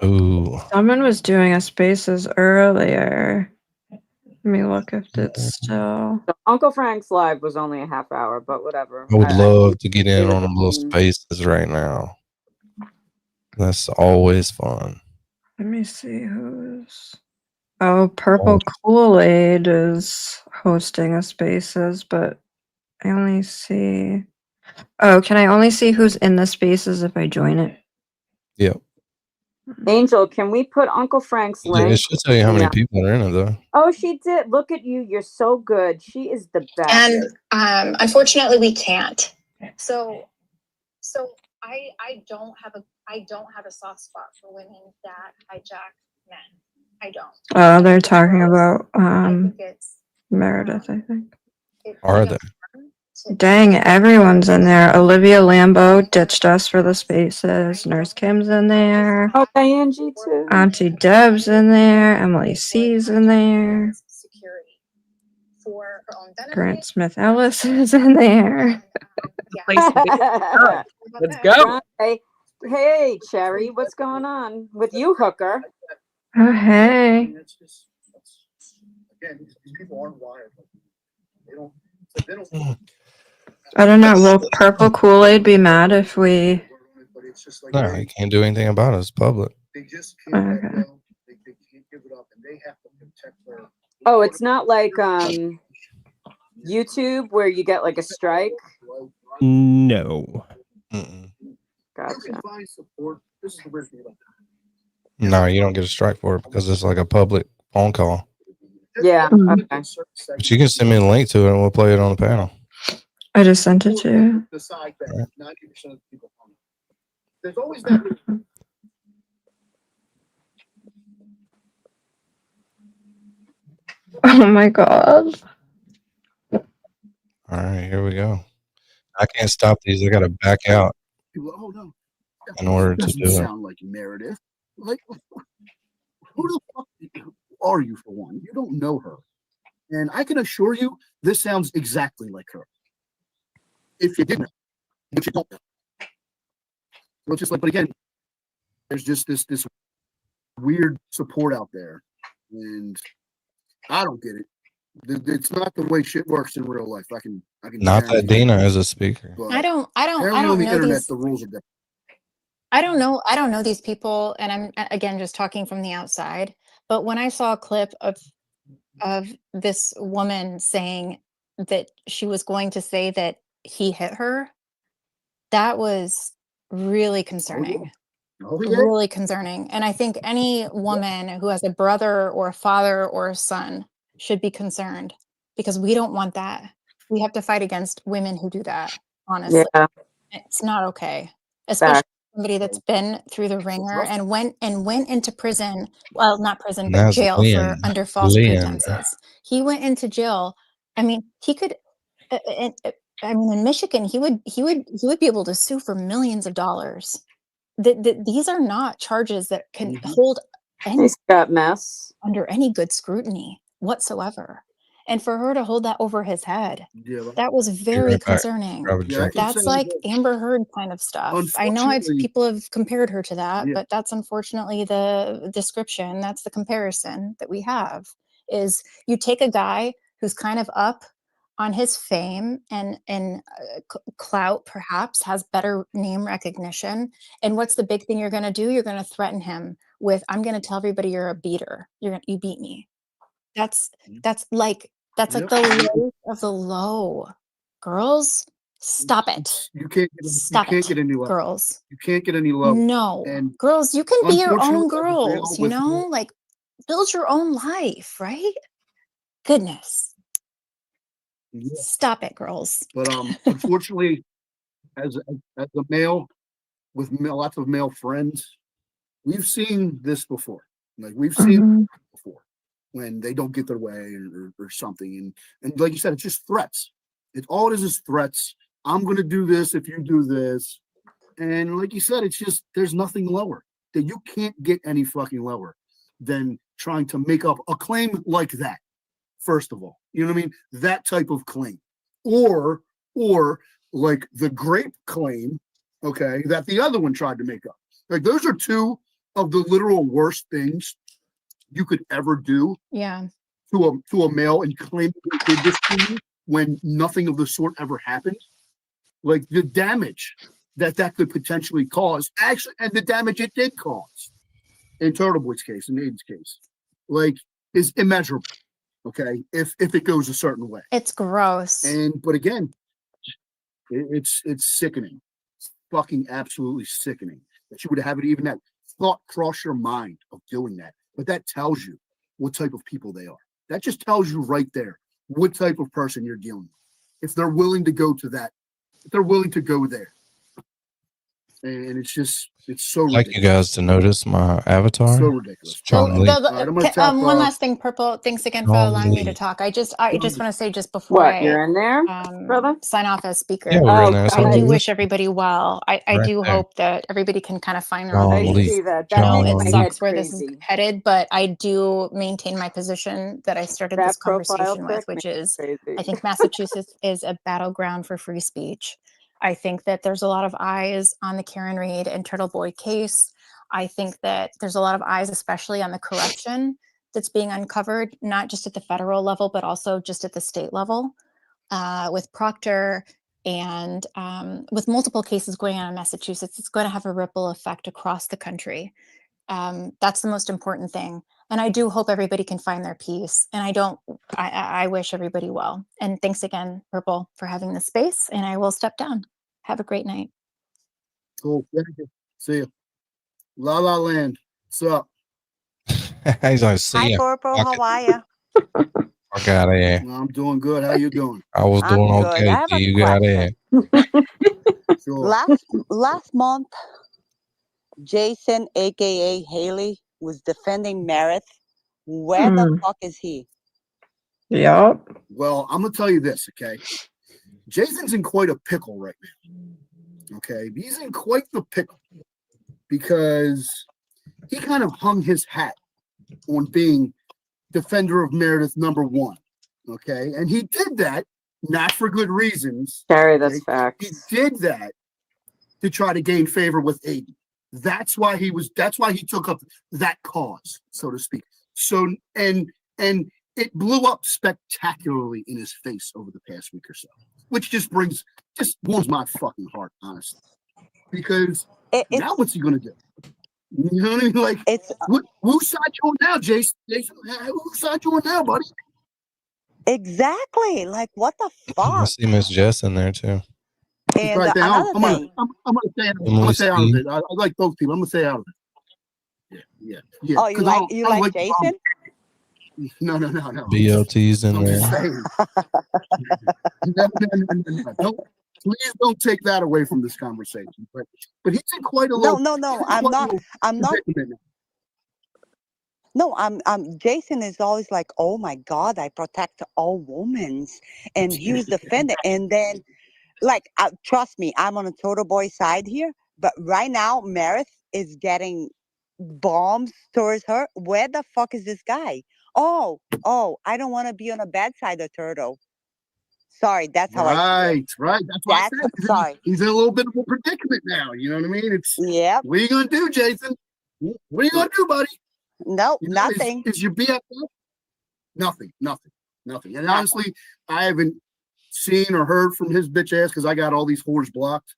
Ooh. Someone was doing a spaces earlier. Let me look if it's still. So Uncle Frank's live was only a half hour, but whatever. I would love to get in it on them little spaces right now. That's always fun. Let me see who's. Oh, Purple Kool-Aid is hosting a spaces, but I only see. Oh, can I only see who's in the spaces if I join it? Yep. Angel, can we put Uncle Frank's It link? should tell you how many Yeah. people are in it, though. Oh, she did. Look at you. You're so good. She is the best. And unfortunately we can't. So I don't have a soft spot for women that hijack men. I don't. Oh, they're talking about Meredith, I think. Are they? Dang, everyone's in there. Olivia Lambeau ditched us for the spaces. Nurse Kim's in there. Okay, Angie too. Auntie Deb's in there. Emily C's in there. Security for her own benefit. Grant Smith Ellis is in there. Let's go. Hey, Cherry, what's going on with you, Hooker? Oh, hey. Again, these people aren't wired. They don't. I don't know. Will Purple Kool-Aid be mad if we... No, you can't do anything about it. It's public. Okay. Oh, it's not like YouTube where you get like a strike. No. Gotcha. No, you don't get a strike for it because it's like a public phone call. Yeah. Okay. But you can send me a link to it and we'll play it on the panel. I just sent it to you. Decide that 90% of people. There's always that. Oh my god. All right, here we go. I can't stop these. I got to back out Oh no. in order to Doesn't do it. sound like Meredith. Like, who the fuck are you for one? You don't know her, and I can assure you, this sounds exactly like her. If you didn't, but you don't know. So it's just like, but again, there's just this weird support out there, and I don't get it. It's not the way shit works in real life. I can. Not that Dina is a speaker. But I don't apparently on the know internet these. the rules are different. I don't know these people, and I'm again just talking from the outside. But when I saw a clip of this woman saying that she was going to say that he hit her, that was really concerning. Oh, yeah. Really concerning. And I think any woman who has a brother or a father or a son should be concerned, because we don't want that. We have to fight against women who do that, honestly. Yeah. It's not okay. Especially Fact. somebody that's been through the ringer and went into prison. Well, not prison, but That's jail for Lynn. under false Lynn. pretenses. He went into jail. I mean, he could. I mean, in Michigan, he would be able to sue for millions of dollars. These are not charges that can hold any He's got mess under any good scrutiny whatsoever. And for her to hold that over his head, Yeah, right. that was very right back. concerning. Grab a Yeah, I drink. can That's say like that. Amber Heard kind of stuff. I know Unfortunately, people have compared her to that, yeah, but that's unfortunately the description. That's the comparison that we have. Is you take a guy who's kind of up on his fame and clout, perhaps has better name recognition, and what's the big thing you're going to do? You're going to threaten him with, "I'm going to tell everybody you're a beater. You beat me." That's like yep. the low of the low. Girls, stop it. You can't get Stop it, any lower. girls. You can't get any lower. No. And Girls, you can be your own unfortunately, as a male girls, you with know? Like, build your own life, right? Goodness. yeah, Stop it, girls. but unfortunately, as a male with lots of male friends, we've seen this before. Like we've seen Mhm. before when they don't get their way or something, and like you said, it's just threats. It's all it is threats. I'm gonna do this if you do this, and like you said, it's just there's nothing lower. That you can't get any fucking lower than trying to make up a claim like that. First of all, you know what I mean? That type of claim, or like the grape claim, okay, that the other one tried to make up. Like those are two of the literal worst things you could ever do Yeah. to a male and claim they did this to you when nothing of the sort ever happened. Like the damage that could potentially cause, actually, and the damage it did cause in Turtle Boy's case, in Aiden's case, like is immeasurable. Okay, if it goes a certain way, It's gross. but again, it's sickening. It's fucking absolutely sickening that you would have it even that thought cross your mind of doing that. But that tells you what type of people they are. That just tells you right there what type of person you're dealing with. If they're willing to go to that, if they're willing to go there. And it's so I'd like ridiculous. you guys to notice my avatar. So ridiculous. John Lee. All right, I'm gonna tap, One last thing, Purple. Thanks again for John allowing me to Lee. talk. I just want to say just before What, I you're in there, brother? sign off as speaker. Yeah, we're in there. I do So wish everybody well. I right do there. hope that everybody can kind of find their own John I Lee. peace. see that. I know That it makes my sucks head where this is crazy. headed, but I do maintain my position that I started That this profile conversation with, pic which makes is me crazy. I think Massachusetts is a battleground for free speech. I think that there's a lot of eyes on the Karen Reid and Turtle Boy case. I think that there's a lot of eyes, especially on the corruption that's being uncovered, not just at the federal level, but also just at the state level, with Proctor and with multiple cases going on in Massachusetts. It's going to have a ripple effect across the country. That's the most important thing. And I do hope everybody can find their peace. And I wish everybody well. And thanks again, Purple, for having this space. And I will step down. Have a great night. Cool. Thank you. See you. La La Land. What's up? He's like, see Hi, ya. Purple. Fuck How it. are you? Fuck out of here. Well, I'm doing good. How you doing? I was I'm doing good. okay. I have a You got in. Sure. Last month, Jason, aka Haley, was defending Meredith. Where the fuck is he? Yep. Well, I'm gonna tell you this, okay? Jason's in quite a pickle right now. Okay, he's in quite the pickle because he kind of hung his hat on being defender of Meredith #1. Okay, and he did that not for good reasons. Carrie, that's okay? facts. He did that to try to gain favor with Aiden. That's why he took up that cause, so to speak. So and it blew up spectacularly in his face over the past week or so, which just warms my fucking heart, honestly. Because now what's he gonna do? You know what I mean? Like, whose side you on now, Jason? Whose side you on now, buddy? Exactly. Like, what the I fuck? see Miss Jess in there too. And Right there. another I'm thing. gonna stay out of it. I like both people. I'm gonna stay out of it. Yeah. Oh, you like Jason? No. BLT's in I'm there. just saying. No. Please don't take that away from this conversation. But he's in quite a little. No. I'm not. No, Jason is always like, oh my God, I protect all women, and he was defending. And then, like, trust me, I'm on a Turtle Boy side here. But right now, Meredith is getting bombs towards her. Where the fuck is this guy? Oh, I don't want to be on a bad side of turtle. Sorry, that's how I feel. Right. That's why I said Sorry. he's in a little bit of a predicament now. You know what I mean? It's Yep. What are you gonna do, Jason? What are you gonna do, buddy? Nope, You know, nothing. Is your BFF? Nothing. And honestly, I haven't seen or heard from his bitch ass because I got all these whores blocked.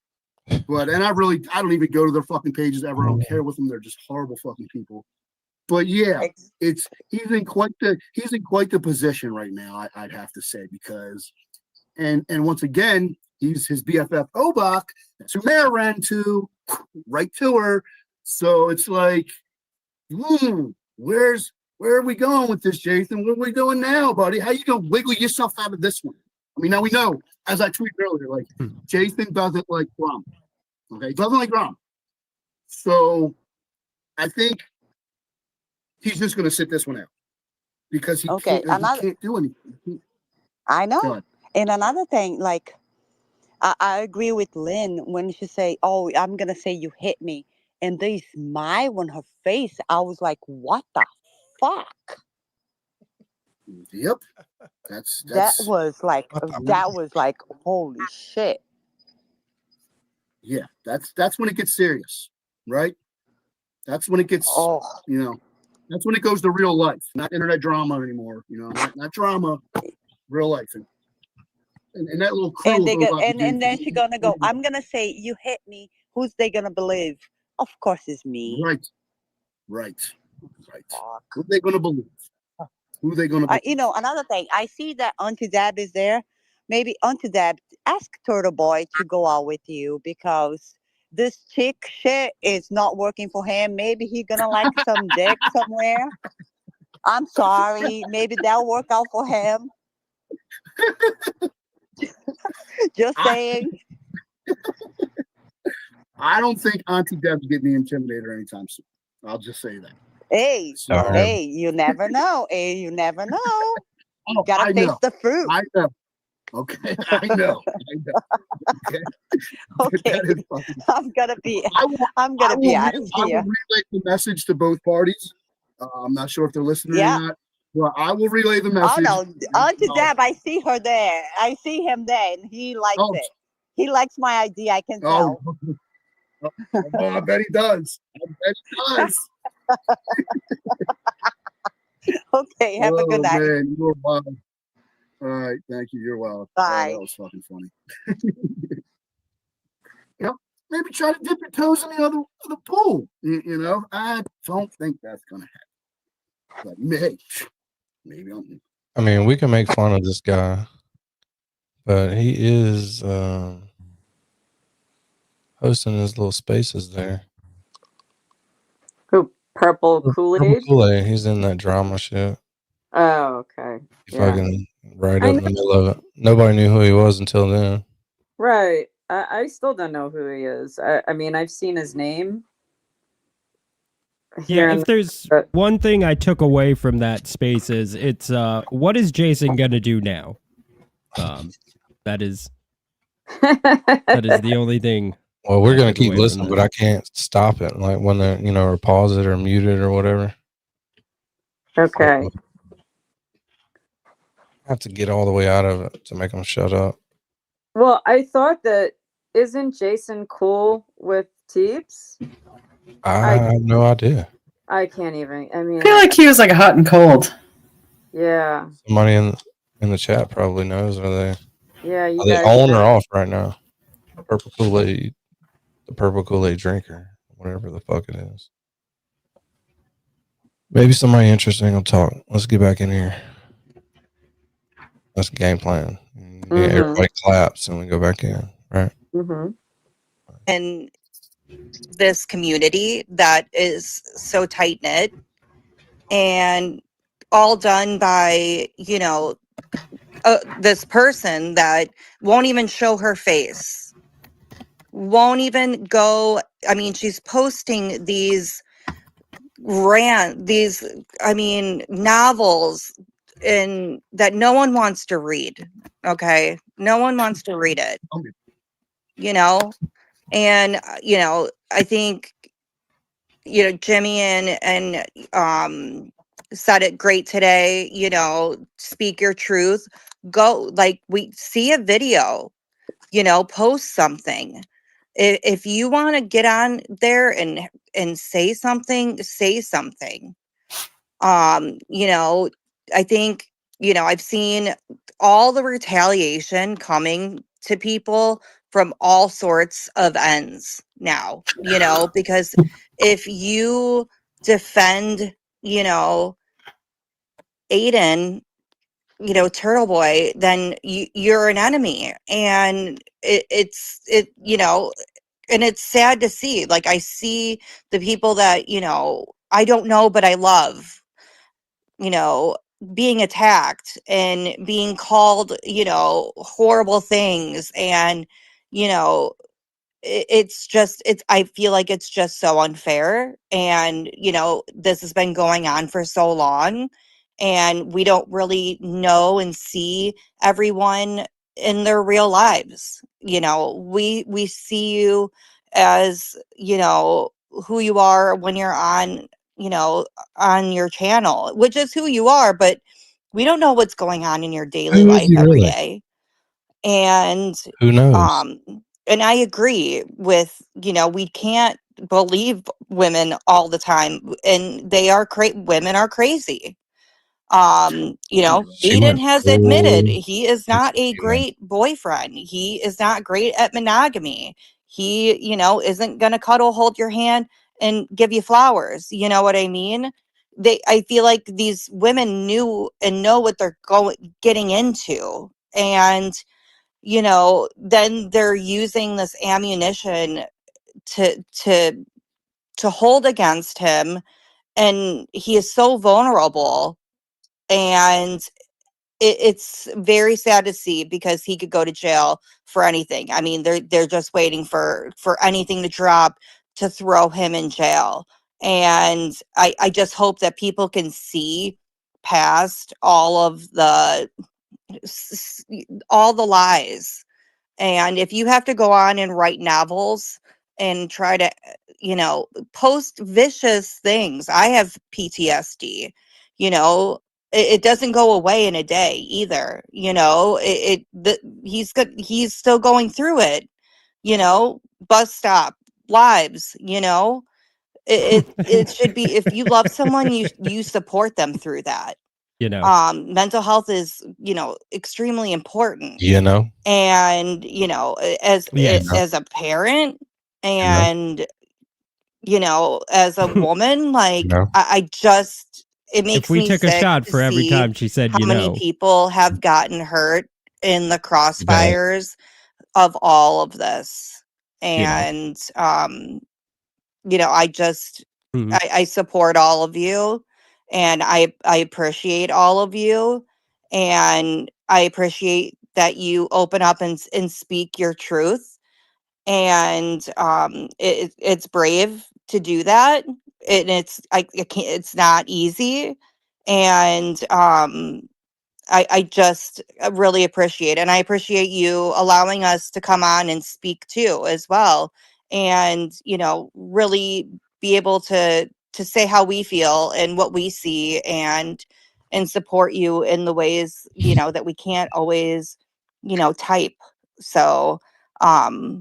But I don't even go to their fucking pages ever. I don't care with them. They're just horrible fucking people. But yeah, he's in quite the position right now. I'd have to say because, and once again, he's his BFF Obach. That's who Mare ran to, right to her. So it's like, where are we going with this, Jason? What are we doing now, buddy? How you gonna wiggle yourself out of this one? I mean, now we know, as I tweeted earlier, like Jason doesn't like drama. Okay, he doesn't like drama. So I think he's just gonna sit this one out because he can't do anything. I know. And another thing, like I agree with Lynn when she say, "Oh, I'm gonna say you hit me," and they smile on her face. I was like, "What the fuck?" Yep. That was like holy shit. Yeah, that's when it gets serious, right? That's when it gets that's when it goes to real life, not internet drama anymore. You know, not drama, real life. And that little crew And they go, and then she's gonna go, "I'm gonna say you hit me. Who's they gonna believe? Of course it's me." Right. Who they gonna believe? Who they gonna believe? You know, another thing, I see that Auntie Deb is there. Maybe Auntie Deb, ask Turtle Boy to go out with you because this chick shit is not working for him. Maybe he gonna like some dick somewhere. I'm sorry. Maybe that'll work out for him. Just saying. I don't think Auntie Deb's getting the Intimidator anytime soon. I'll just say that. Hey, you never know. Hey, you never know. You gotta taste the fruit. I know. Okay, I know. Okay, I'm gonna be out of here. I will relay the message to both parties. I'm not sure if they're listening or not. Well, I will relay the message. Oh no, Auntie Deb, I see her there. I see him there, and he likes it. He likes my idea. I can tell. I bet he does. Okay, have a good night. Man, you're wild. All right, thank you. You're wild. Bye. That was fucking funny. Maybe try to dip your toes in the other pool. You know, I don't think that's gonna happen. But maybe I'm. I mean, we can make fun of this guy, but he is hosting his little spaces there. Who? Purple Kool-Aid? Purple Kool-Aid. He's in that drama shit. Oh, okay. Fucking right up in the middle of it. Nobody knew who he was until then. Right. I still don't know who he is. I mean, I've seen his name. Yeah, if there's one thing I took away from that space is it's what is Jason gonna do now? That is the only thing. Well, we're gonna keep listening, but I can't stop it. Like when they're or pause it or mute it or whatever. Okay. I have to get all the way out of it to make them shut up. Well, I thought that isn't Jason cool with Teeps? I have no idea. I can't even. I mean, I feel like he was like hot and cold. Yeah. Somebody in the chat probably knows. Are they? Yeah. Are they on or off right now? Purple Kool-Aid, the Purple Kool-Aid drinker, whatever the fuck it is. Maybe somebody interesting will talk. Let's get back in here. That's the game plan. Yeah, everybody claps and we go back in, right? And this community that is so tight knit and all done by this person that won't even show her face, won't even go. I mean, she's posting these novels and that no one wants to read. Okay, no one wants to read it. And I think Jimmy and said it great today, you know, speak your truth. Go, like, we see a video, you know, post something. If you want to get on there and say something, say something. You know, I think, you know, I've seen all the retaliation coming to people from all sorts of ends now, you know, because if you defend, you know, Aiden, you know, Turtle Boy, then you're an enemy. And you know, and it's sad to see. Like, I see the people that, you know, I don't know, but I love, you know, being attacked and being called, you know, horrible things. And, you know, I feel like it's just so unfair. And, you know, this has been going on for so long, and we don't really know and see everyone in their real lives. You know, we see you as, you know, who you are when you're on, you know, on your channel, which is who you are, but we don't know what's going on in your daily Who is life he every really? day. And Who knows? and I agree with, you know, we can't believe women all the time, and women are crazy. You know, She Aiden went has admitted full he is not a 360. great boyfriend. He is not great at monogamy. He, you know, isn't going to cuddle, hold your hand, and give you flowers. You know what I mean? I feel like these women knew and know what they're getting into. And, you know, then they're using this ammunition to hold against him, and he is so vulnerable. And it's very sad to see, because he could go to jail for anything. I mean, they're just waiting for anything to drop to throw him in jail. And I just hope that people can see past all the lies. And if you have to go on and write novels and try to, you know, post vicious things, I have PTSD, you know, it doesn't go away in a day either. You know, he's still going through it, you know, bus stop lives, you know, it should be, if you love someone, you support them through that. You know. Mental health is, you know, extremely important. You know? And, you know, Yes. as a parent, You know? and, you know, as a woman, like, You know? I just, it If makes we me took a sick shot to for every see time she said, how you many know. people have gotten hurt in the You know? crossfires of all of this. You know. And, you know, I just, Mhm. I support all of you, and I appreciate all of you, and I appreciate that you open up and speak your truth. And it's brave to do that, and I can't, it's not easy. And I just really appreciate it. And I appreciate you allowing us to come on and speak too as well. And, you know, really be able to say how we feel and what we see, and support you in the ways, you know, that we can't always, you know, type. So I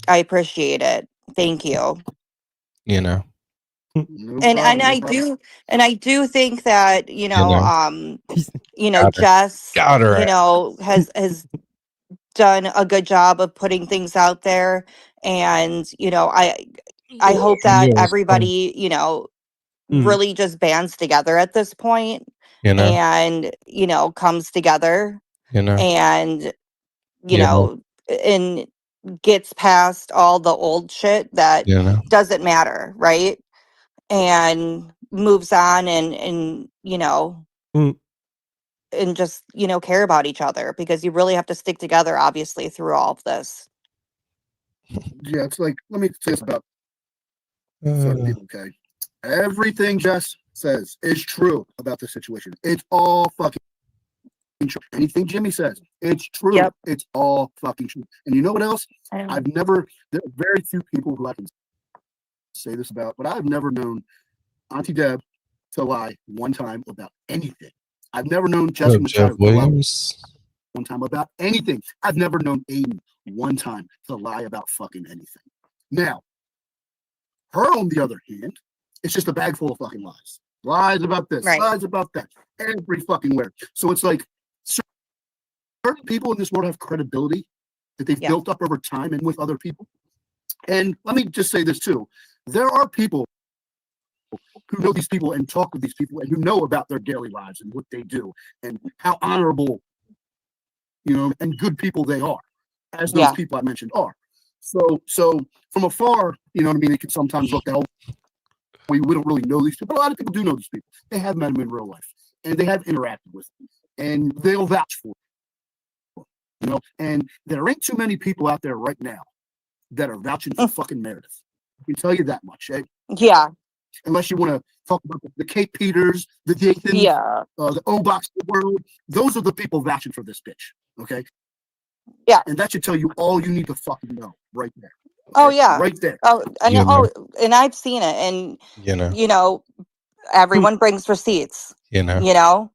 appreciate it. Thank you. You know? No And problem. No I problem. do think that, you You know, know? you know, Got her. Jess, Got her you ass. know, has done a good job of putting things out there. And, you know, I hope that Yes. everybody, you know, Mhm. really just bands together at this point, You know? and, you know, comes together, You know? and, you You know? know, and gets past all the old shit that You know? doesn't matter, right? And moves on, and you know, Mm. and just, you know, care about each other, because you really have to stick together, obviously, through all of this. Yeah, it's like, let me say this about certain people, okay? Everything Jess says is true about the situation. It's all fucking true. Anything Jimmy says, it's true. Yep. It's all fucking true. And you know what else? I know. There are very few people who I can say this about, but I've never known Auntie Deb to lie one time about anything. I've never known What Jessica up, Jeff Machado to lie Williams? one time about anything. I've never known Aiden one time to lie about fucking anything. Now, her on the other hand, it's just a bag full of fucking lies. Lies about this, Right. lies about that, every fucking where. So it's like certain people in this world have credibility that they've built up over time and with other people. And let me just say this too. There are people who know these people and talk with these people and who know about their daily lives and what they do and how honorable, and good people they are, as those people I mentioned are. So from afar, you know what I mean? It can sometimes look that we don't really know these people. A lot of people do know these people. They have met them in real life and they have interacted with them and they'll vouch for them, and there ain't too many people out there right now that are vouching for fucking Meredith. I can tell you that much. Yeah. Unless you want to talk about the Kate Peters, the Dathans, the O-Box of the world. Those are the people vouching for this bitch. Okay. Yeah. And that should tell you all you need to fucking know right there. Oh yeah. Right there. Oh, and You know. and I've seen it, and You know. Everyone brings receipts. You know.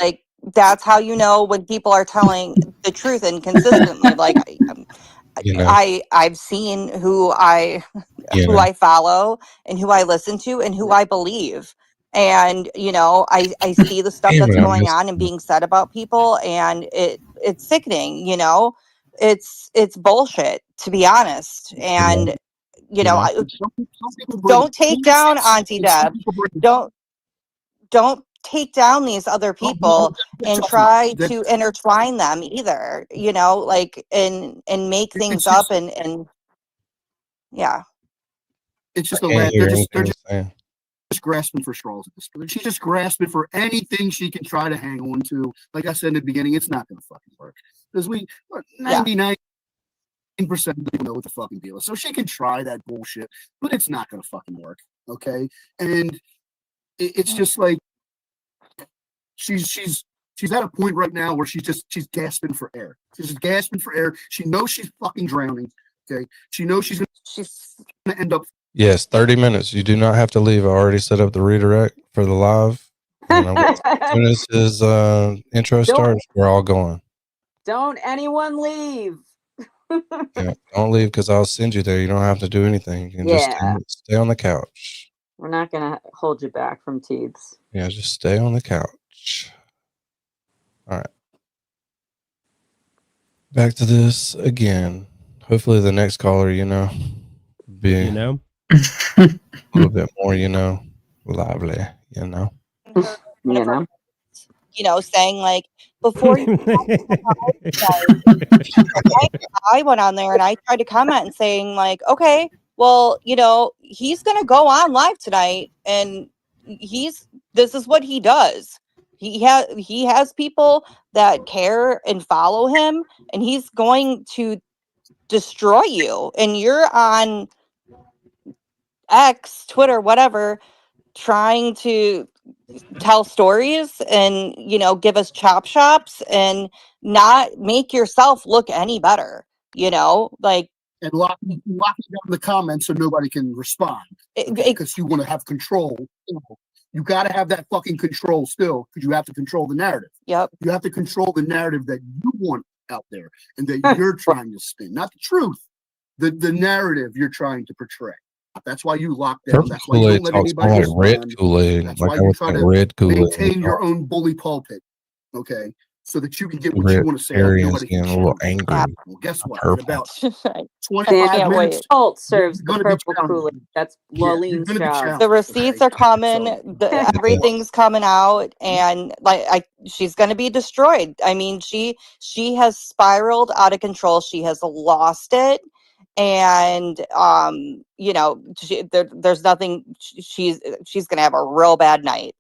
Like that's how you know when people are telling the truth and consistently. Like I've seen who I follow and who I listen to and who I believe. And I see the stuff that's going on and being said about people, and it's sickening. It's bullshit, to be honest. And don't take down Auntie Deb. Don't take down these other people and try to intertwine them either. And make things up and yeah. It's just They're they're just grasping for straws at this point. She's just grasping for anything she can try to hang on to. Like I said in the beginning, it's not going to fucking work because 99% of people know what the fucking deal is. So she can try that bullshit, but it's not going to fucking work. Okay, and it's just like she's at a point right now where she's gasping for air. She's just gasping for air. She knows she's fucking drowning. Okay, she knows she's gonna end up. Yes, 30 minutes. You do not have to leave. I already set up the redirect for the live. And as soon as his intro starts, we're all going. Don't anyone leave. Yeah, don't leave because I'll send you there. You don't have to do anything. You can just stay on the couch. We're not gonna hold you back from Teebs. Yeah, just stay on the couch. All right. Back to this again. Hopefully the next caller, be a little bit more, lively, saying like before you I went on there and I tried to comment and saying like, okay, well, he's gonna go on live tonight and this is what he does. He has people that care and follow him, and he's going to destroy you. And you're on X, Twitter, whatever, trying to tell stories and give us chop shops and not make yourself look any better, like and lock it down in the comments so nobody can respond because you want to have control. You got to have that fucking control still because you have to control the narrative. Yep. You have to control the narrative that you want out there and that you're trying to spin, not the truth, the narrative you're trying to portray. That's why you lock down. That's why you don't let anybody else red Kool-Aid. That's why you try to maintain your own bully pulpit, okay? So that you can get what you want to say. Arian's getting a little angry. Well, guess what? In about 25 Can't minutes, wait. Alt serves the purple Kool-Aid. That's Lalene's job. The receipts are coming. Everything's coming out, and she's going to be destroyed. I mean, she has spiraled out of control. She has lost it. And there's nothing. She's gonna have a real bad night.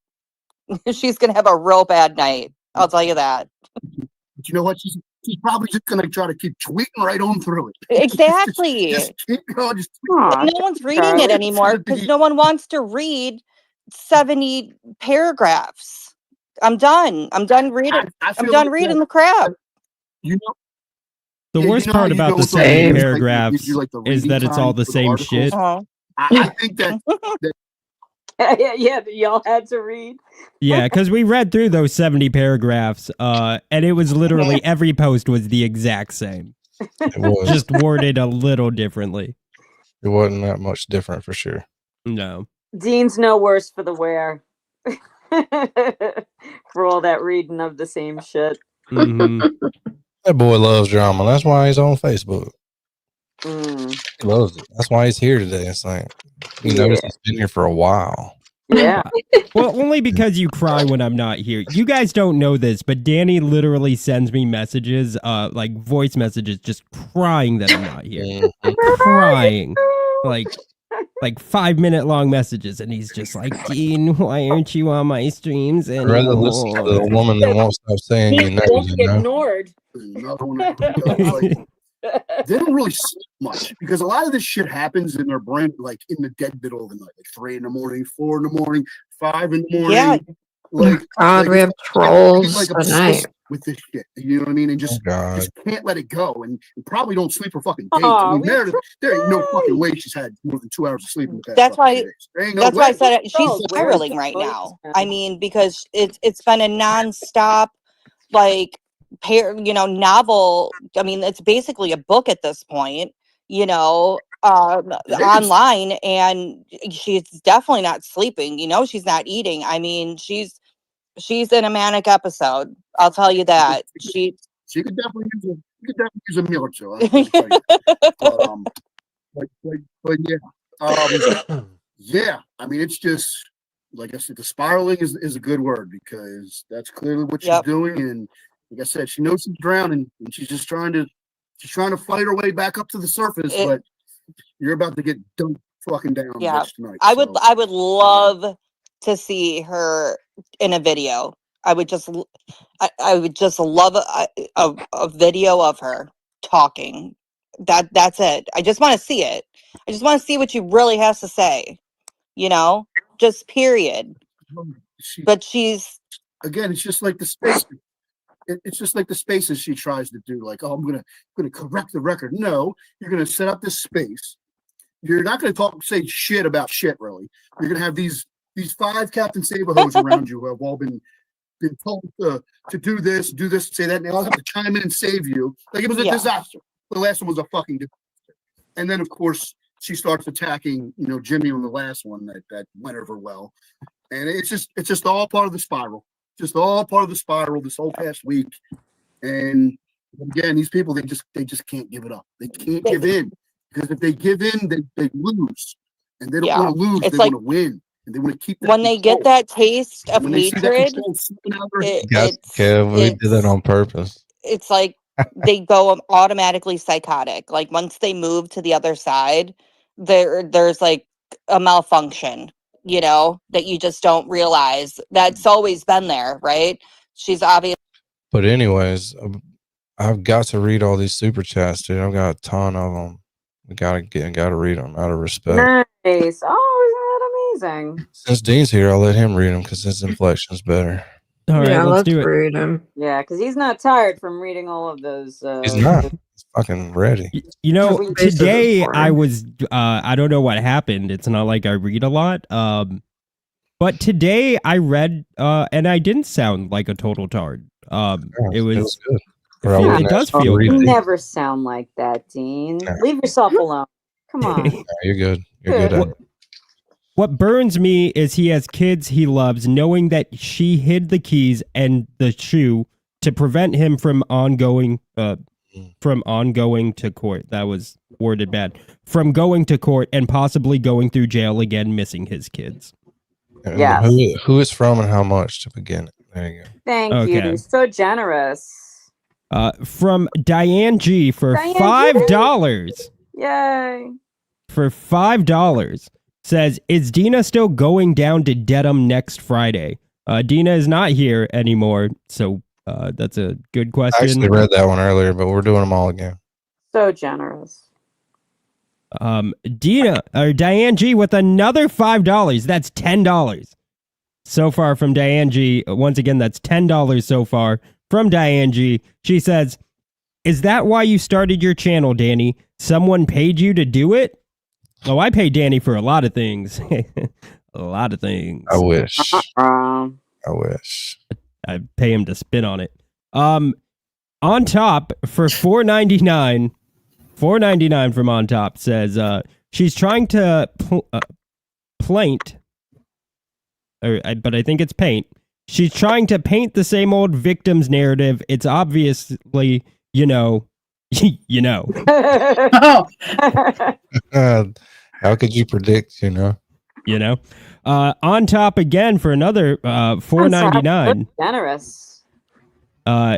She's gonna have a real bad night. I'll tell you that. But you know what? She's probably just gonna try to keep tweeting right on through it. Exactly. just keep going. No one's reading it anymore because no one wants to read 70 paragraphs. I'm done. I'm done reading. I'm done reading the crap. The worst part about the same paragraphs is that it's all the same shit. I think that Yeah, y'all had to read. Yeah, because we read through those 70 paragraphs, and it was literally every post was the exact same. It was. Just worded a little differently. It wasn't that much different for sure. No. Dean's no worse for the wear. For all that reading of the same shit. Mm-hmm. That boy loves drama. That's why he's on Facebook. Mm. He loves it. That's why he's here today. It's like, you notice he's been here for a while. Yeah. Well, only because you cry when I'm not here. You guys don't know this, but Danny literally sends me messages, like voice messages, just crying that I'm not here. Crying. Like 5-minute long messages, and he's just like, Dean, why aren't you on my streams I'd rather listen to the woman that won't stop saying you know. Won't be ignored. Another one like, they don't really sleep much because a lot of this shit happens in their brain, like in the dead middle of the night, like 3 in the morning, 4 in the morning, 5 in the morning. Yeah. Like, God, we have trolls like tonight. with this shit. You know what I mean? And just can't let it go. And probably don't sleep for fucking days. Aw, I mean, we Meredith, there ain't no fucking way she's had more than 2 hours of sleep in the past. That's fucking why. days. There ain't no That's why I way. said she's Girls, where's spiraling the right voice now. now? I mean, because it's been a nonstop, like, novel. I mean, it's basically a book at this point. Online, and she's definitely not sleeping. She's not eating. I mean, she's in a manic episode. I'll tell you that. She could definitely use a meal or two. I can tell you. But yeah, yeah. I mean, it's just like I said, the spiraling is a good word because that's clearly what she's doing. And like I said, she knows she's drowning, and she's just trying to fight her way back up to the surface. But you're about to get dumped fucking down. Yeah, tonight, I would love to see her in a video. I would just love a video of her talking. That's it. I just want to see it. I just want to see what she really has to say. Just period. But she's again. It's just like the space. It's just like the spaces she tries to do. Like, oh, I'm gonna correct the record. No, you're gonna set up this space. You're not gonna say shit about shit. Really, you're gonna have these 5 Captain Save-A-Hos around you who have all been told to do this, say that, and they all have to chime in and save you. Like it was a disaster. The last one was a fucking disaster. And then of course she starts attacking, Jimmy on the last one that went over well. And it's just all part of the spiral. Just all part of the spiral this whole past week. And again, these people they just can't give it up. They can't give in. Because if they give in, they lose. And they don't want to lose, they want to win. And they want to keep that when they get that taste of hatred. Kev, we did that on purpose. It's like they go automatically psychotic. Like once they move to the other side, there's like a malfunction, that you just don't realize. That's always been there, right? She's obvious. But anyways, I've got to read all these super chats, dude. I've got a ton of them. We gotta read them out of respect. Nice. Oh, isn't that amazing? Since Dean's here, I'll let him read them because his inflection's better. All right, let's do it. Read him. Yeah, because he's not tired from reading all of those. He's not. He's fucking ready. Today I was. I don't know what happened. It's not like I read a lot. But today I read, and I didn't sound like a total tard. It was good. It does feel You good. never sound like that, Dean. Leave yourself alone. Come on. No, you're good. You're good at it. What burns me is he has kids he loves, knowing that she hid the keys and the shoe to prevent him from ongoing to court. That was worded bad. From going to court and possibly going through jail again, missing his kids. Yeah. Who is from and how much to begin? There you go. Thank you. You're so generous. From Diane G for Diane $5. Yay. For $5. Says, is Dina still going down to Dedham next Friday? Dina is not here anymore, so that's a good question. I actually read that one earlier, but we're doing them all again. So generous. Diane G with another $5. That's $10 so far from Diane G. Once again, that's $10 so far from Diane G. She says, is that why you started your channel, Danny? Someone paid you to do it? Oh, I pay Danny for a lot of things. a lot of things. I wish. Uh-uh. I wish. I'd pay him to spin on it. On top for $4.99 from On Top says she's trying to plaint, but I think it's paint. She's trying to paint the same old victim's narrative. It's obviously, you know. Oh, How could you predict? On Top again for another $4.99. Generous.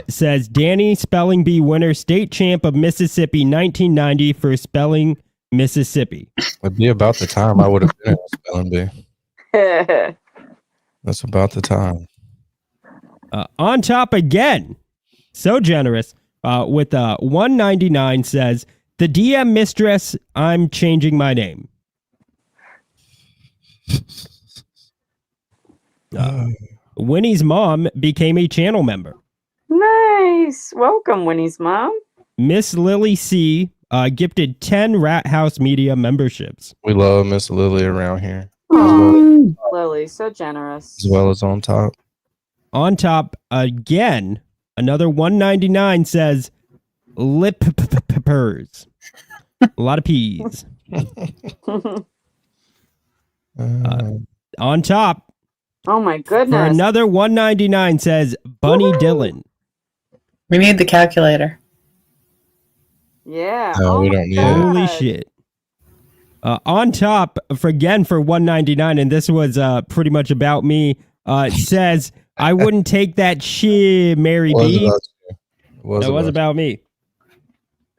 Says Danny Spelling Bee winner, state champ of Mississippi, 1990 for spelling Mississippi. It'd be about the time I would have been at Spelling Bee. That's about the time. On Top again, so generous, with $1.99 says the DM mistress, I'm changing my name. Winnie's mom became a channel member. Nice. Welcome, Winnie's mom. Miss Lily C gifted 10 Rat House Media memberships. We love Miss Lily around here. Lily, so generous. As well as On Top. On Top again, another $1.99 says lippers. A lot of P's. On Top. Oh my goodness. For another $1.99 says Bunny Dillon. We need the calculator. Yeah. No, we don't need it. Holy shit. On Top for $1.99, and this was pretty much about me. It says I wouldn't take that shit, Mary B. That was about me.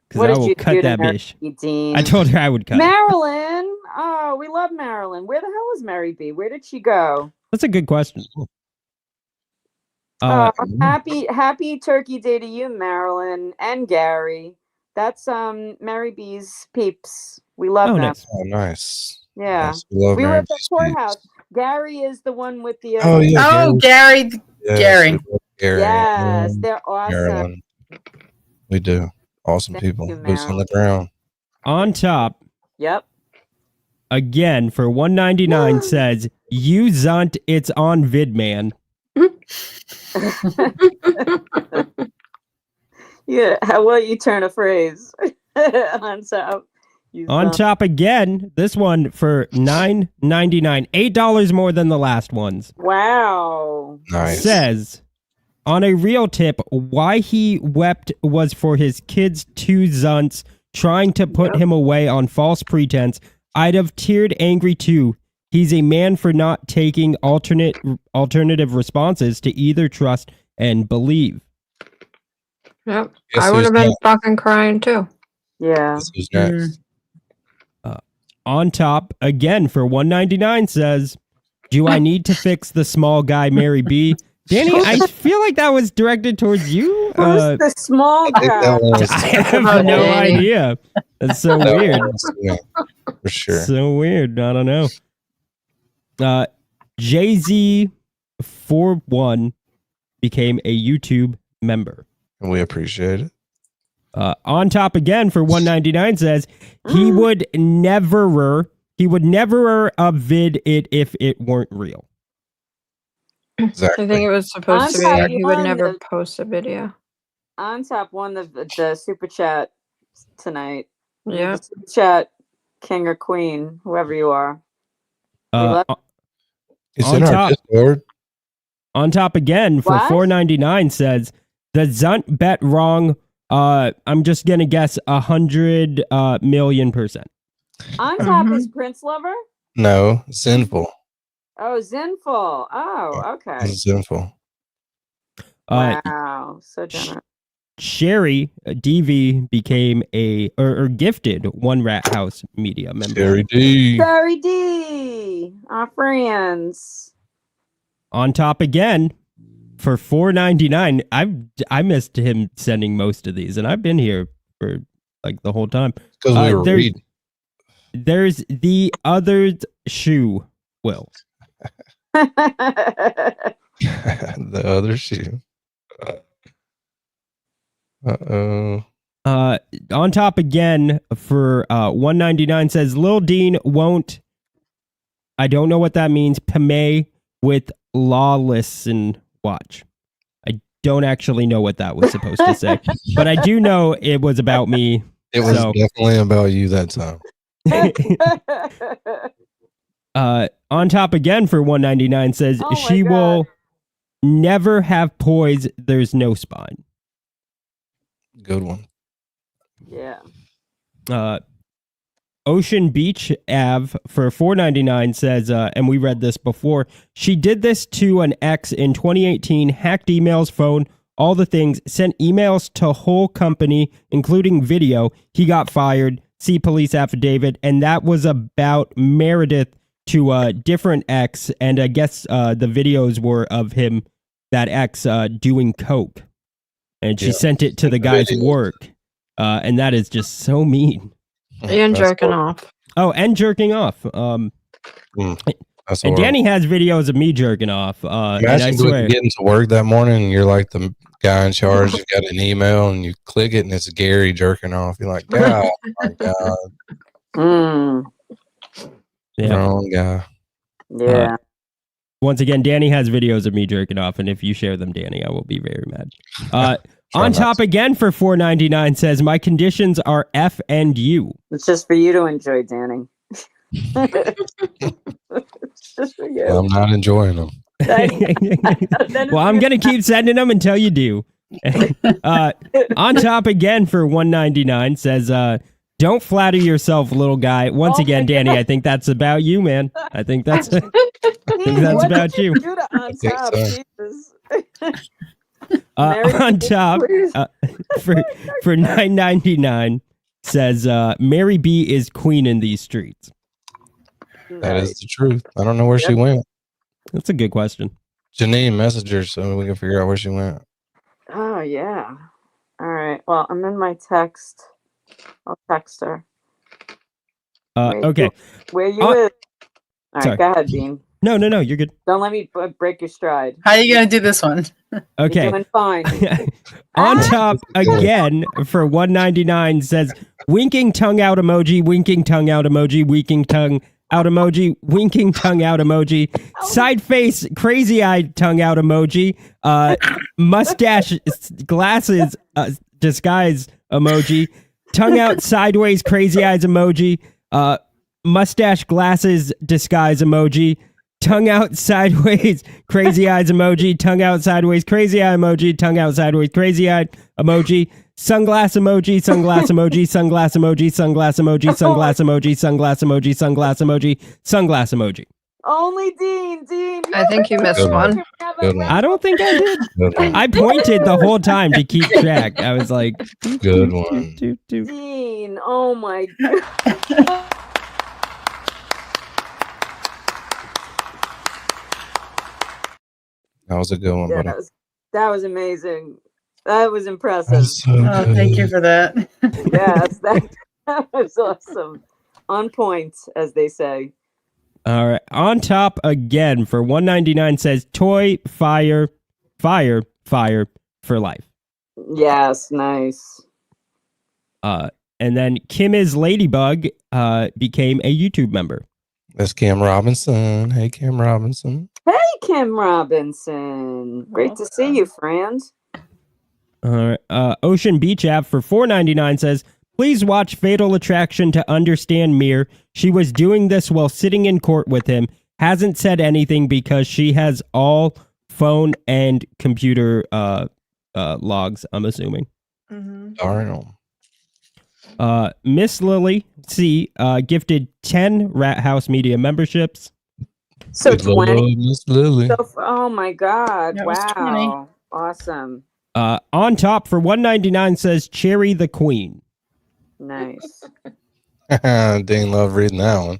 Because I will cut that bitch. Dean? I told her I would cut. Marilyn. Oh, we love Marilyn. Where the hell is Mary B? Where did she go? That's a good question. Happy Turkey Day to you, Marilyn and Gary. That's Mary B's peeps. We love them. Nice. Oh, nice. Yeah. Nice. We love We were Mary at the B's courthouse. Gary is the one with the. Oh, yeah, Oh, Gary. Yes, Gary. we love Gary. Yes, they're awesome. Maryland. We do. Awesome Thank people. you, Boots on the Marilyn. ground. On Top Yep. again for $1.99 says you zunt. It's on VidMan. Yeah. How will you turn a phrase on top? On Top again. This one for $9.99, $8 more than the last ones. Wow. Nice. Says on a real tip, why he wept was for his kids' two zunts trying to put him away on false pretense. I'd have teared angry too. He's a man for not taking alternative responses to either trust and believe. Yep. Guess I would who's have been next? fucking crying too. Yeah. Guess who's next? On Top again for $1.99 says, do I need to fix the small guy, Mary B? Danny, I feel like that was directed towards you. Who's the small I think guy? that one was- I have no idea. That's so that one weird. was- yeah, for sure. So weird. I don't know. JZ41 became a YouTube member. And we appreciate it. On Top again for $1.99 says he would never vid it if it weren't real. Exactly. I think it was supposed to be On that he would Top never won post a video. On Top won the super chat tonight. Yeah. Super chat king or queen, whoever you are. love- It's on in our top. Discord. On Top again for What? $4.99 says the Zunt bet wrong. I'm just gonna guess 100 million %. On Top is Prince Lover? No, sinful. Oh, Zinful. Oh, okay. Sinful. Wow. So generous. Sherry DV became or gifted one Rat House Media member. Sherry D. Barry D. Our friends. On Top again for $4.99. I missed him sending most of these, and I've been here for like the whole time. Because we were reading. There's the other shoe, Will. The other shoe. Uh-oh. On Top again for $1.99 says Lil Dean won't I don't know what that means. Pame with lawless and watch. I don't actually know what that was supposed to say, but I do know it was about me. It was definitely about you that time. On top again for 199 says she will never have poise. There's no spine. Good one. Yeah. Ocean Beach Ave for 499 says, and we read this before, she did this to an ex in 2018, hacked emails, phone, all the things, sent emails to whole company, including video. He got fired, see police affidavit, and that was about Meredith to a different ex, and I guess the videos were of him, that ex, doing coke. And she sent it to the guy's work, and that is just so mean. And jerking off. Oh, and jerking off. And Danny has videos of me jerking off. And I Imagine swear, getting to work that morning and you're like the guy in charge. You got an email and you click it and it's Gary jerking off. You're like, God, my God. Wrong guy. Yeah. Once again, Danny has videos of me jerking off, and if you share them, Danny, I will be very mad. On top again for 499 says, my conditions are F and U. It's just for you to enjoy, Danny. It's just for you. I'm not enjoying them. Well, I'm going to keep sending them until you do. On top again for 199 says, don't flatter yourself, little guy. Once again, Danny, I think that's about you, man. I think that's about you. On top, for 999 says, Mary B is queen in these streets. That is the truth. I don't know where she went. That's a good question. Janine, message her so we can figure out where she went. Oh, yeah. All right. Well, I'm in my text. I'll text her. Okay. Where you is? All sorry. right, go ahead, Dean. No, you're good. Don't let me break your stride. How are you going to do this one? Okay. You're doing fine. On top again for 199 says, winking tongue out emoji, winking tongue out emoji, winking tongue out emoji, winking tongue out emoji, side face, crazy eyed tongue out emoji, mustache glasses disguise emoji, tongue out sideways, crazy eyes emoji, mustache glasses disguise emoji, tongue out sideways, crazy eyes emoji, tongue out sideways, crazy eye emoji, tongue out sideways, crazy eye emoji, sunglass emoji, sunglass emoji, sunglass emoji, sunglass emoji, sunglass emoji, sunglass emoji, sunglass emoji, sunglass emoji. Only Dean. I think you missed one. I don't think I did. I pointed the whole time to keep track. I was like, good one. Dean, oh my God. That was a good one, buddy. That was amazing. That was impressive. Thank you for that. Yes, that was awesome. On point, as they say. All right. On top again for 199 says toy fire for life. Yes, nice. And then Kim is Ladybug became a YouTube member. That's Kim Robinson. Hey, Kim Robinson. Hey, Kim Robinson. Great to see you, friend. All right. Ocean Beach app for $4.99 says, please watch Fatal Attraction to understand Mir. She was doing this while sitting in court with him. Hasn't said anything because she has all phone and computer logs, I'm assuming. Darn. Miss Lily C gifted 10 Rat House Media memberships. So 20. Miss Lily. So, oh my God. That was 20. Wow. Awesome. On top for $1.99 says Cherry the Queen. Nice. Dang, love reading that one.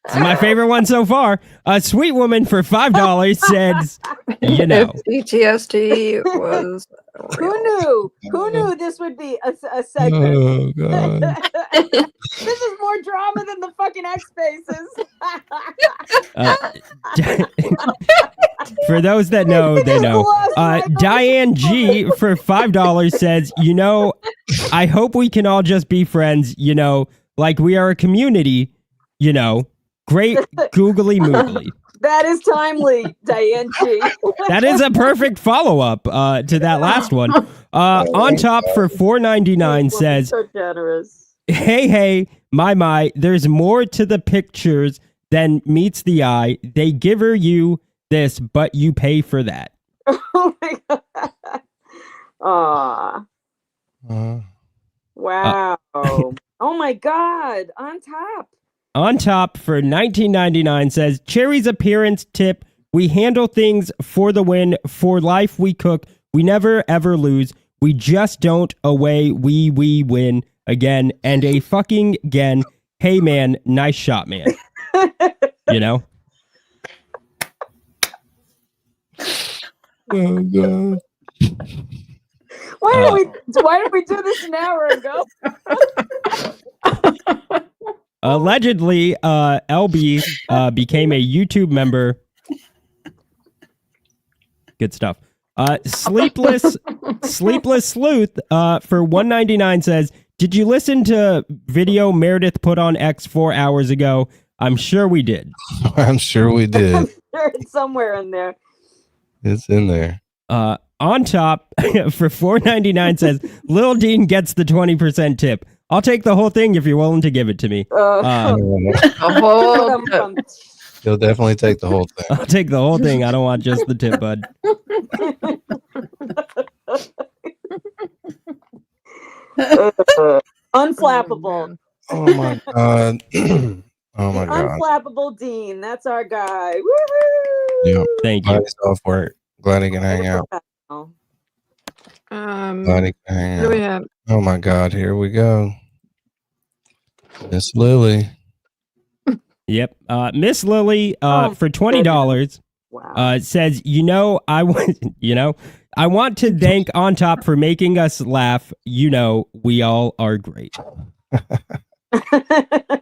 It's my favorite one so far. A sweet woman for $5 says, you know. PTSD was Who knew this would be a segment? Oh, God. This is more drama than the fucking X Faces. For those that know, they know. Diane G for $5 says, you know, I hope we can all just be friends. You know, like we are a community, you know, great googly moogly. That is timely, Diane G. That is a perfect follow-up to that last one. On top for $4.99 says, So generous. hey, my, there's more to the pictures than meets the eye. They give her you this, but you pay for that. Oh my god. Aw. Wow. Oh my god. On top. On top for $19.99 says, Cherry's appearance tip. We handle things for the win. For life we cook. We never ever lose. We just don't away. We win again and a fucking again. Hey man, nice shot, man. You know? Oh god. Why did we do this an hour ago? Allegedly, LB became a YouTube member. Good stuff. Sleepless Sleuth for $1.99 says, did you listen to video Meredith put on X 4 hours ago? I'm sure we did. I'm sure we did. Sure, it's somewhere in there. It's in there. On top for $4.99 says, Lil Dean gets the 20% tip. I'll take the whole thing if you're willing to give it to me. He'll definitely take the whole thing. I'll take the whole thing. I don't want just the tip, bud. Unflappable. Oh my god. Oh my god. Unflappable Dean. That's our guy. Woohoo! Yep. Thank Glad you. he's off work. Glad he can hang out. Glad he can hang What do we out. have? Oh my god, here we go. Miss Lily. Yep. Miss Lily for $20 says, I want to thank On Top for making us laugh. You know, we all are great.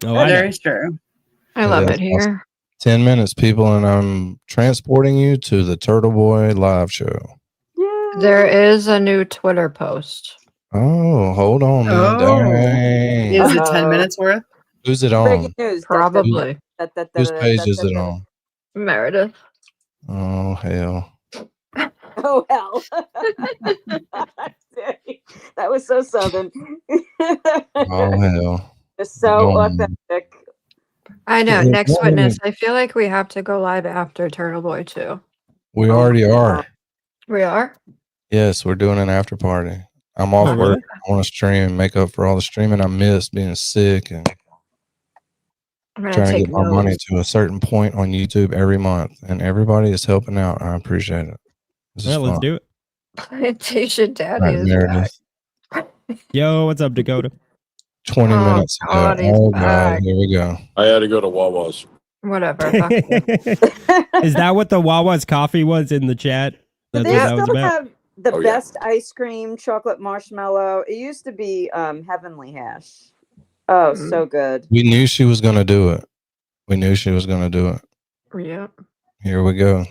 Very true. I love That's it here. awesome. 10 minutes, people, and I'm transporting you to the Turtle Boy live show. There is a new Twitter post. Oh, hold on, man. Oh. Dang. Is it 10 minutes worth? Who's it on? Breaking news. Probably. Whose page is it on? Meredith. Oh, hell. Oh hell. That was so southern. Oh, hell. Just so No. authentic. I know. Yeah, Next go witness. ahead. I feel like we have to go live after Turtle Boy too. We already are. We are? Yes, we're doing an after party. I'm off Oh, work. really? I want to stream and make up for all the streaming I missed being sick and I'm gonna trying to take get my money notes. to a certain point on YouTube every month. And everybody is helping out. I appreciate it. This is Well, let's fun. do it. Plantation Daddy All right, is Meredith. back. Yo, what's up, Dakota? 20 Oh, minutes ago. God, he's Oh, God. back. Here we go. I had to go to Wawa's. Whatever. Fuck you. Is that what the Wawa's coffee was in the chat? That's They what that was still about? have the Oh, yeah. best ice cream, chocolate marshmallow. It used to be Heavenly Hash. Oh, so good. We knew she was going to do it. We knew she was going to do it. Yeah. Here we go.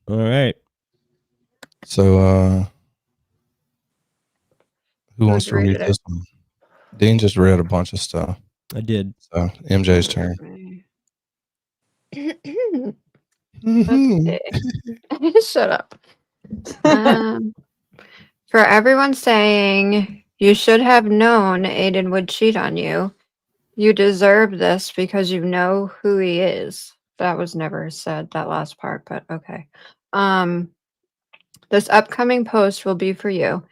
All right. So, who wants Who's to read reading it? this one? Dean just read a bunch of stuff. I did. So, MJ's turn. Shut up. For everyone saying you should have known Aiden would cheat on you, you deserve this because you know who he is. That was never said, that last part, but okay. This upcoming post will be for you.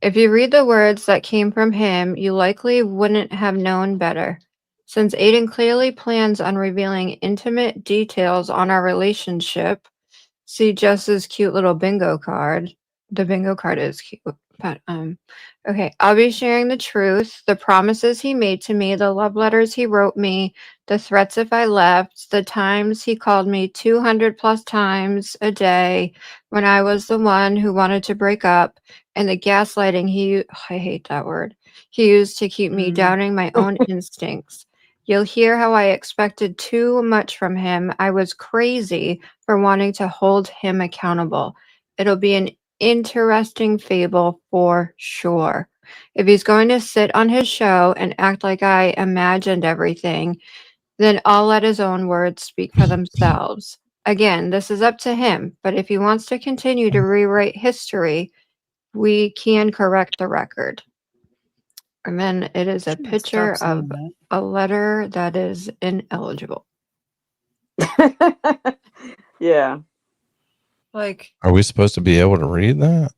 If you read the words that came from him, you likely wouldn't have known better. Since Aiden clearly plans on revealing intimate details on our relationship, see Jess's cute little bingo card. The bingo card is cute, but okay. I'll be sharing the truth, the promises he made to me, the love letters he wrote me, the threats if I left, the times he called me 200 plus times a day when I was the one who wanted to break up, and the gaslighting I hate that word, he used to keep me doubting my own instincts. You'll hear how I expected too much from him. I was crazy for wanting to hold him accountable. It'll be an interesting fable for sure. If he's going to sit on his show and act like I imagined everything, then I'll let his own words speak for themselves. Again, this is up to him, but if he wants to continue to rewrite history, we can correct the record. And then it is a picture of a letter that is ineligible. Yeah. Like, Are we supposed to be able to read that?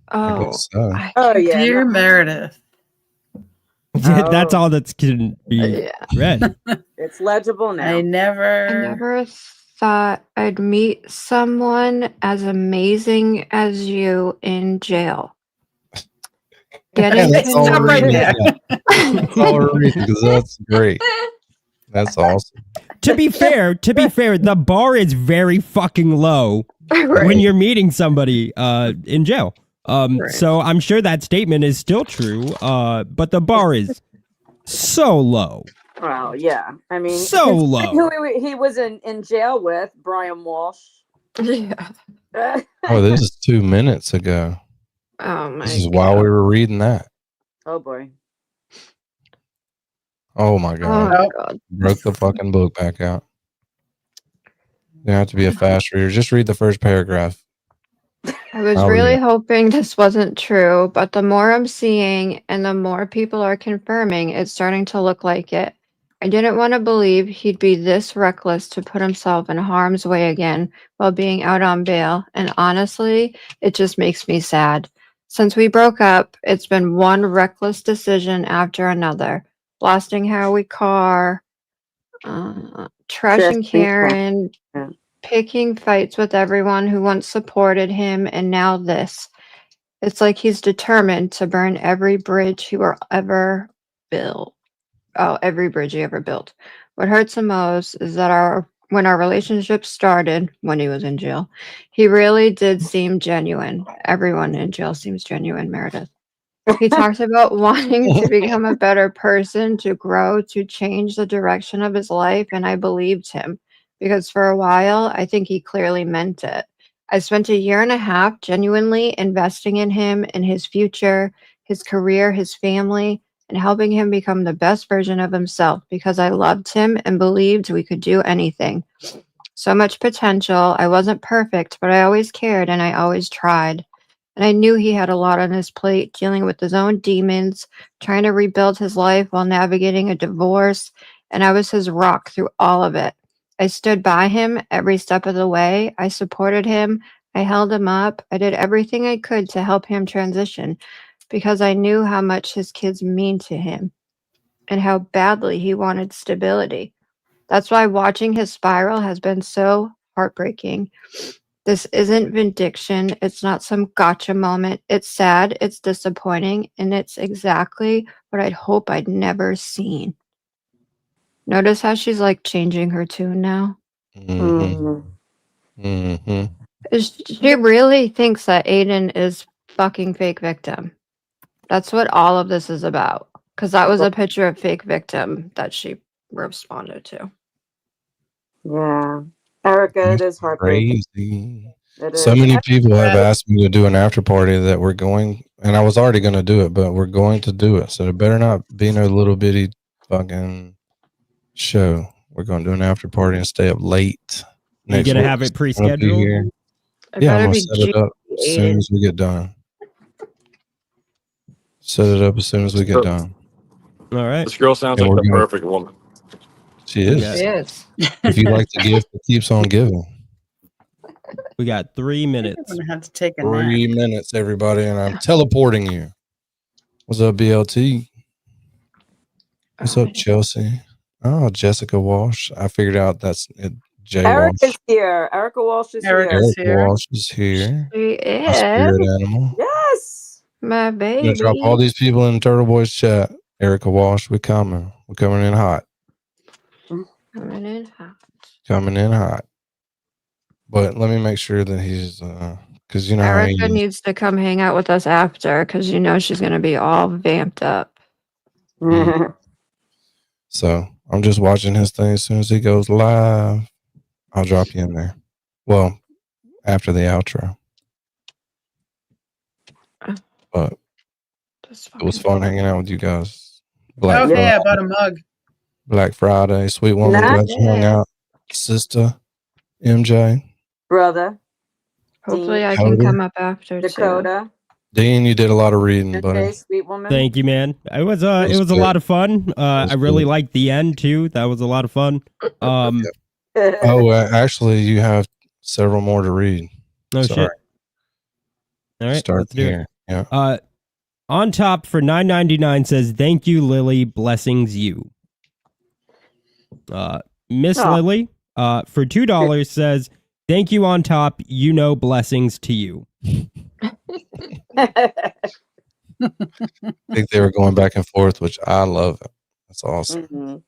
I oh, guess so. Oh yeah. Dear no. Meredith. That's all that's can be read. It's legible now. I never. I never thought I'd meet someone as amazing as you in jail. Getting That's to all know we're reading. you. That's all we're reading because that's great. That's awesome. To be fair, the bar is very fucking low when you're meeting somebody in jail. So I'm sure that statement is still true, but the bar is so low. Well, yeah. I mean, So his- low. Who he was in jail with, Brian Walsh. Yeah. Oh, this is 2 minutes ago. Oh my This is while we were reading that. Oh boy. Oh my god. Oh god. Broke the fucking book back out. You have to be a fast reader. Just read the first paragraph. I was I'll really read it. hoping this wasn't true, but the more I'm seeing and the more people are confirming, it's starting to look like it. I didn't want to believe he'd be this reckless to put himself in harm's way again while being out on bail, and honestly, it just makes me sad. Since we broke up, it's been one reckless decision after another. Blasting Howie's car, trashing Karen, Yeah. picking fights with everyone who once supported him, and now this. It's like he's determined to burn every bridge he will ever build. Oh, every bridge he ever built. What hurts the most is that when our relationship started, when he was in jail, he really did seem genuine. Everyone in jail seems genuine, Meredith. He talks about wanting to become a better person, to grow, to change the direction of his life, and I believed him because for a while, I think he clearly meant it. I spent 1.5 years genuinely investing in him, in his future, his career, his family, and helping him become the best version of himself because I loved him and believed we could do anything. So much potential. I wasn't perfect, but I always cared and I always tried. And I knew he had a lot on his plate, dealing with his own demons, trying to rebuild his life while navigating a divorce, and I was his rock through all of it. I stood by him every step of the way. I supported him. I held him up. I did everything I could to help him transition because I knew how much his kids mean to him and how badly he wanted stability. That's why watching his spiral has been so heartbreaking. This isn't vindication. It's not some gotcha moment. It's sad, it's disappointing, and it's exactly what I'd hope I'd never seen. Notice how she's like changing her tune now? She really thinks that Aiden is fucking fake victim. That's what all of this is about. Because that was a picture of fake victim that she responded to. Yeah. Erica, it is heartbreaking. Crazy. It So is. many people have asked me to do an after party that we're going, and I was already going to do it, but we're going to do it. So there better not be no little bitty fucking show. We're going to do an after party and stay up late. You gonna have it pre-scheduled? Yeah, I'm going to set it up as soon as we get done. Set it up as soon as we get done. All right. This girl sounds And like we're the gonna- perfect woman. She is. She is. If you like to give, it keeps on giving. We got 3 minutes. I'm gonna have to take a 3 minutes, everybody, and I'm teleporting you. What's up, BLT? What's up, Chelsea? Oh, Jessica Walsh. I figured out that's it. Jay Eric Walsh. is here. Erica Walsh is Eric here. is Eric Walsh is here. She My spirit is. animal. Yes. My I'm gonna baby. drop all these people in Turtle Boys chat. Erica Walsh, we're coming. We're coming in hot. Coming in hot. Coming in hot. But let me make sure that he's because you know how he Erica is. needs to come hang out with us after because you know she's going to be all vamped up. So I'm just watching his thing. As soon as he goes live, I'll drop you in there. Well, after the outro. But It was fun hanging out with you guys. Okay, I bought a mug. Black Friday, sweet woman, glad you hung out. Sister, MJ, Brother. Hopefully, Dean, I can come up after too. Dakota. Dean, you did a lot of reading, buddy. Okay, sweet woman. Thank you, man. It was a was lot good. of fun. I really liked the end too. That was a lot of fun. Actually, you have several more to read. No Sorry. shit. All right, Start let's do here. it. Yeah. On top for $9.99 says, "Thank you, Lily. Blessings you." Miss Lily, for $2 says, "Thank you, on top. You know, blessings to you." I think they were going back and forth, which I love it. That's awesome. Mhm.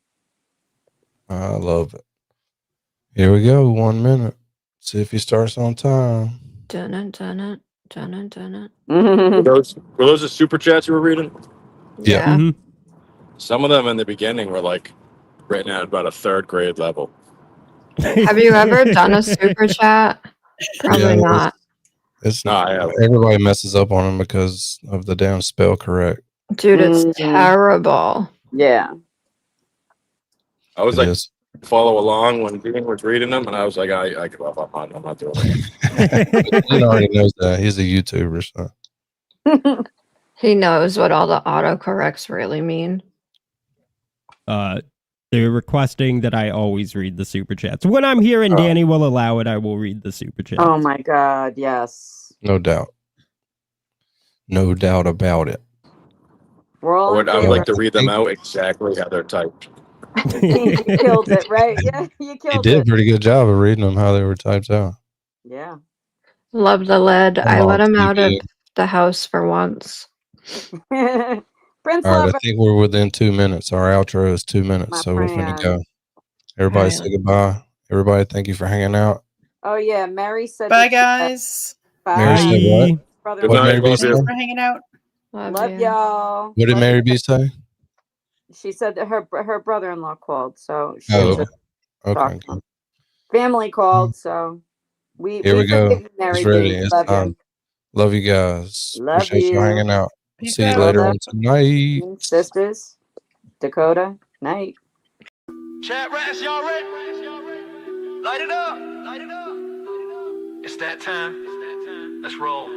I love it. Here we go. 1 minute. See if he starts on time. Dun it, dun it, dun it, dun it. Were those the super chats you were reading? Yeah. Mhm. Some of them in the beginning were like written at about a 3rd grade level. Have you ever done a super chat? Probably Yeah, not. It's not. Everybody messes up on them because of the damn spell correct. Dude, it's terrible. Yeah. I was It like, is. follow along when Dean was reading them, and I was like, I give up. I'm not doing it. He already knows that. He's a YouTuber, so. He knows what all the autocorrects really mean. They're requesting that I always read the super chats. When I'm here and Danny will allow it, I will read the super chats. Oh my God, yes. No doubt. No doubt about it. We're all I in would favor. like to read them out exactly how they're typed. You killed it, right? Yeah, you He killed did a it. pretty good job of reading them how they were typed out. Yeah. Love the lead. I let him out of TV. the house for once. Prince All right, Lover. I think we're within 2 minutes. Our outro is 2 minutes, My so we're finna friend. go. Everybody All say right. goodbye. Everybody, thank you for hanging out. Oh yeah, Mary said. Bye, that she had- guys. Mary said what? Bye. Brother, Good What night, Mary B love say? you. Thanks for hanging out. love y'all. What did Love Mary you. B say? She said that her brother-in-law called, so she Oh, was okay. talking to him. Family called, so Here we go. forgive you, Mary It's ready. B. It's Love time. you. Love you guys. Love Appreciate you you. hanging out. Peace See you out. later Brother. on tonight. Sisters, Dakota, night. CHATRATS, y'all ready? Light it up. Light it up. It's that time. Let's roll.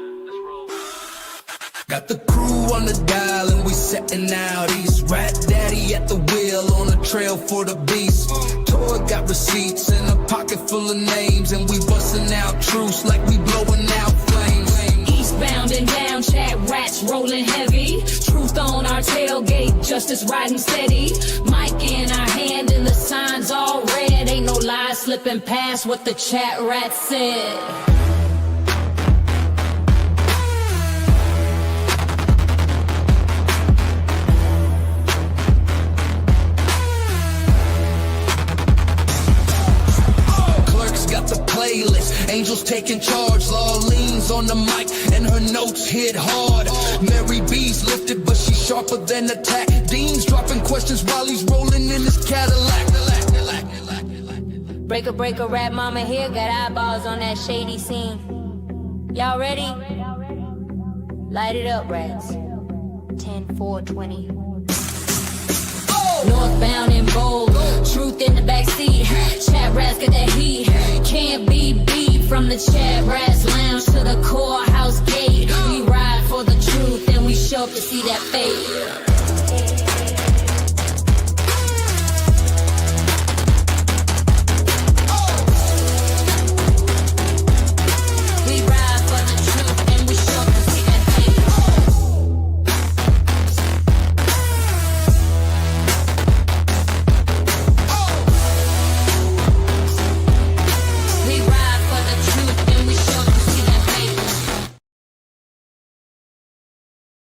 Got the crew on the dial and we setting out east. Rat daddy at the wheel on a trail for the beast. Toy got receipts and a pocket full of names, and we busting out truce like we blowing out flames. Eastbound and down, CHATRATS rolling heavy. Truth on our tailgate, justice riding steady. Mic in our hand and the signs all red. Ain't no lies slipping past what the CHATRATS said. Clerks got the playlist, angels taking charge. Law leans on the mic and her notes hit hard. Mary B's lifted, but she's sharper than attack. Dean's dropping questions while he's rolling in his Cadillac. Breaker, rap mama here, got eyeballs on that shady scene. Y'all ready? Light it up, rats. 10, 4, 20. Northbound and bold, truth in the backseat. CHATRATS got that heat, can't be beat. From the CHATRATS lounge to the courthouse gate, we ride for the truth and we show up to see that fate.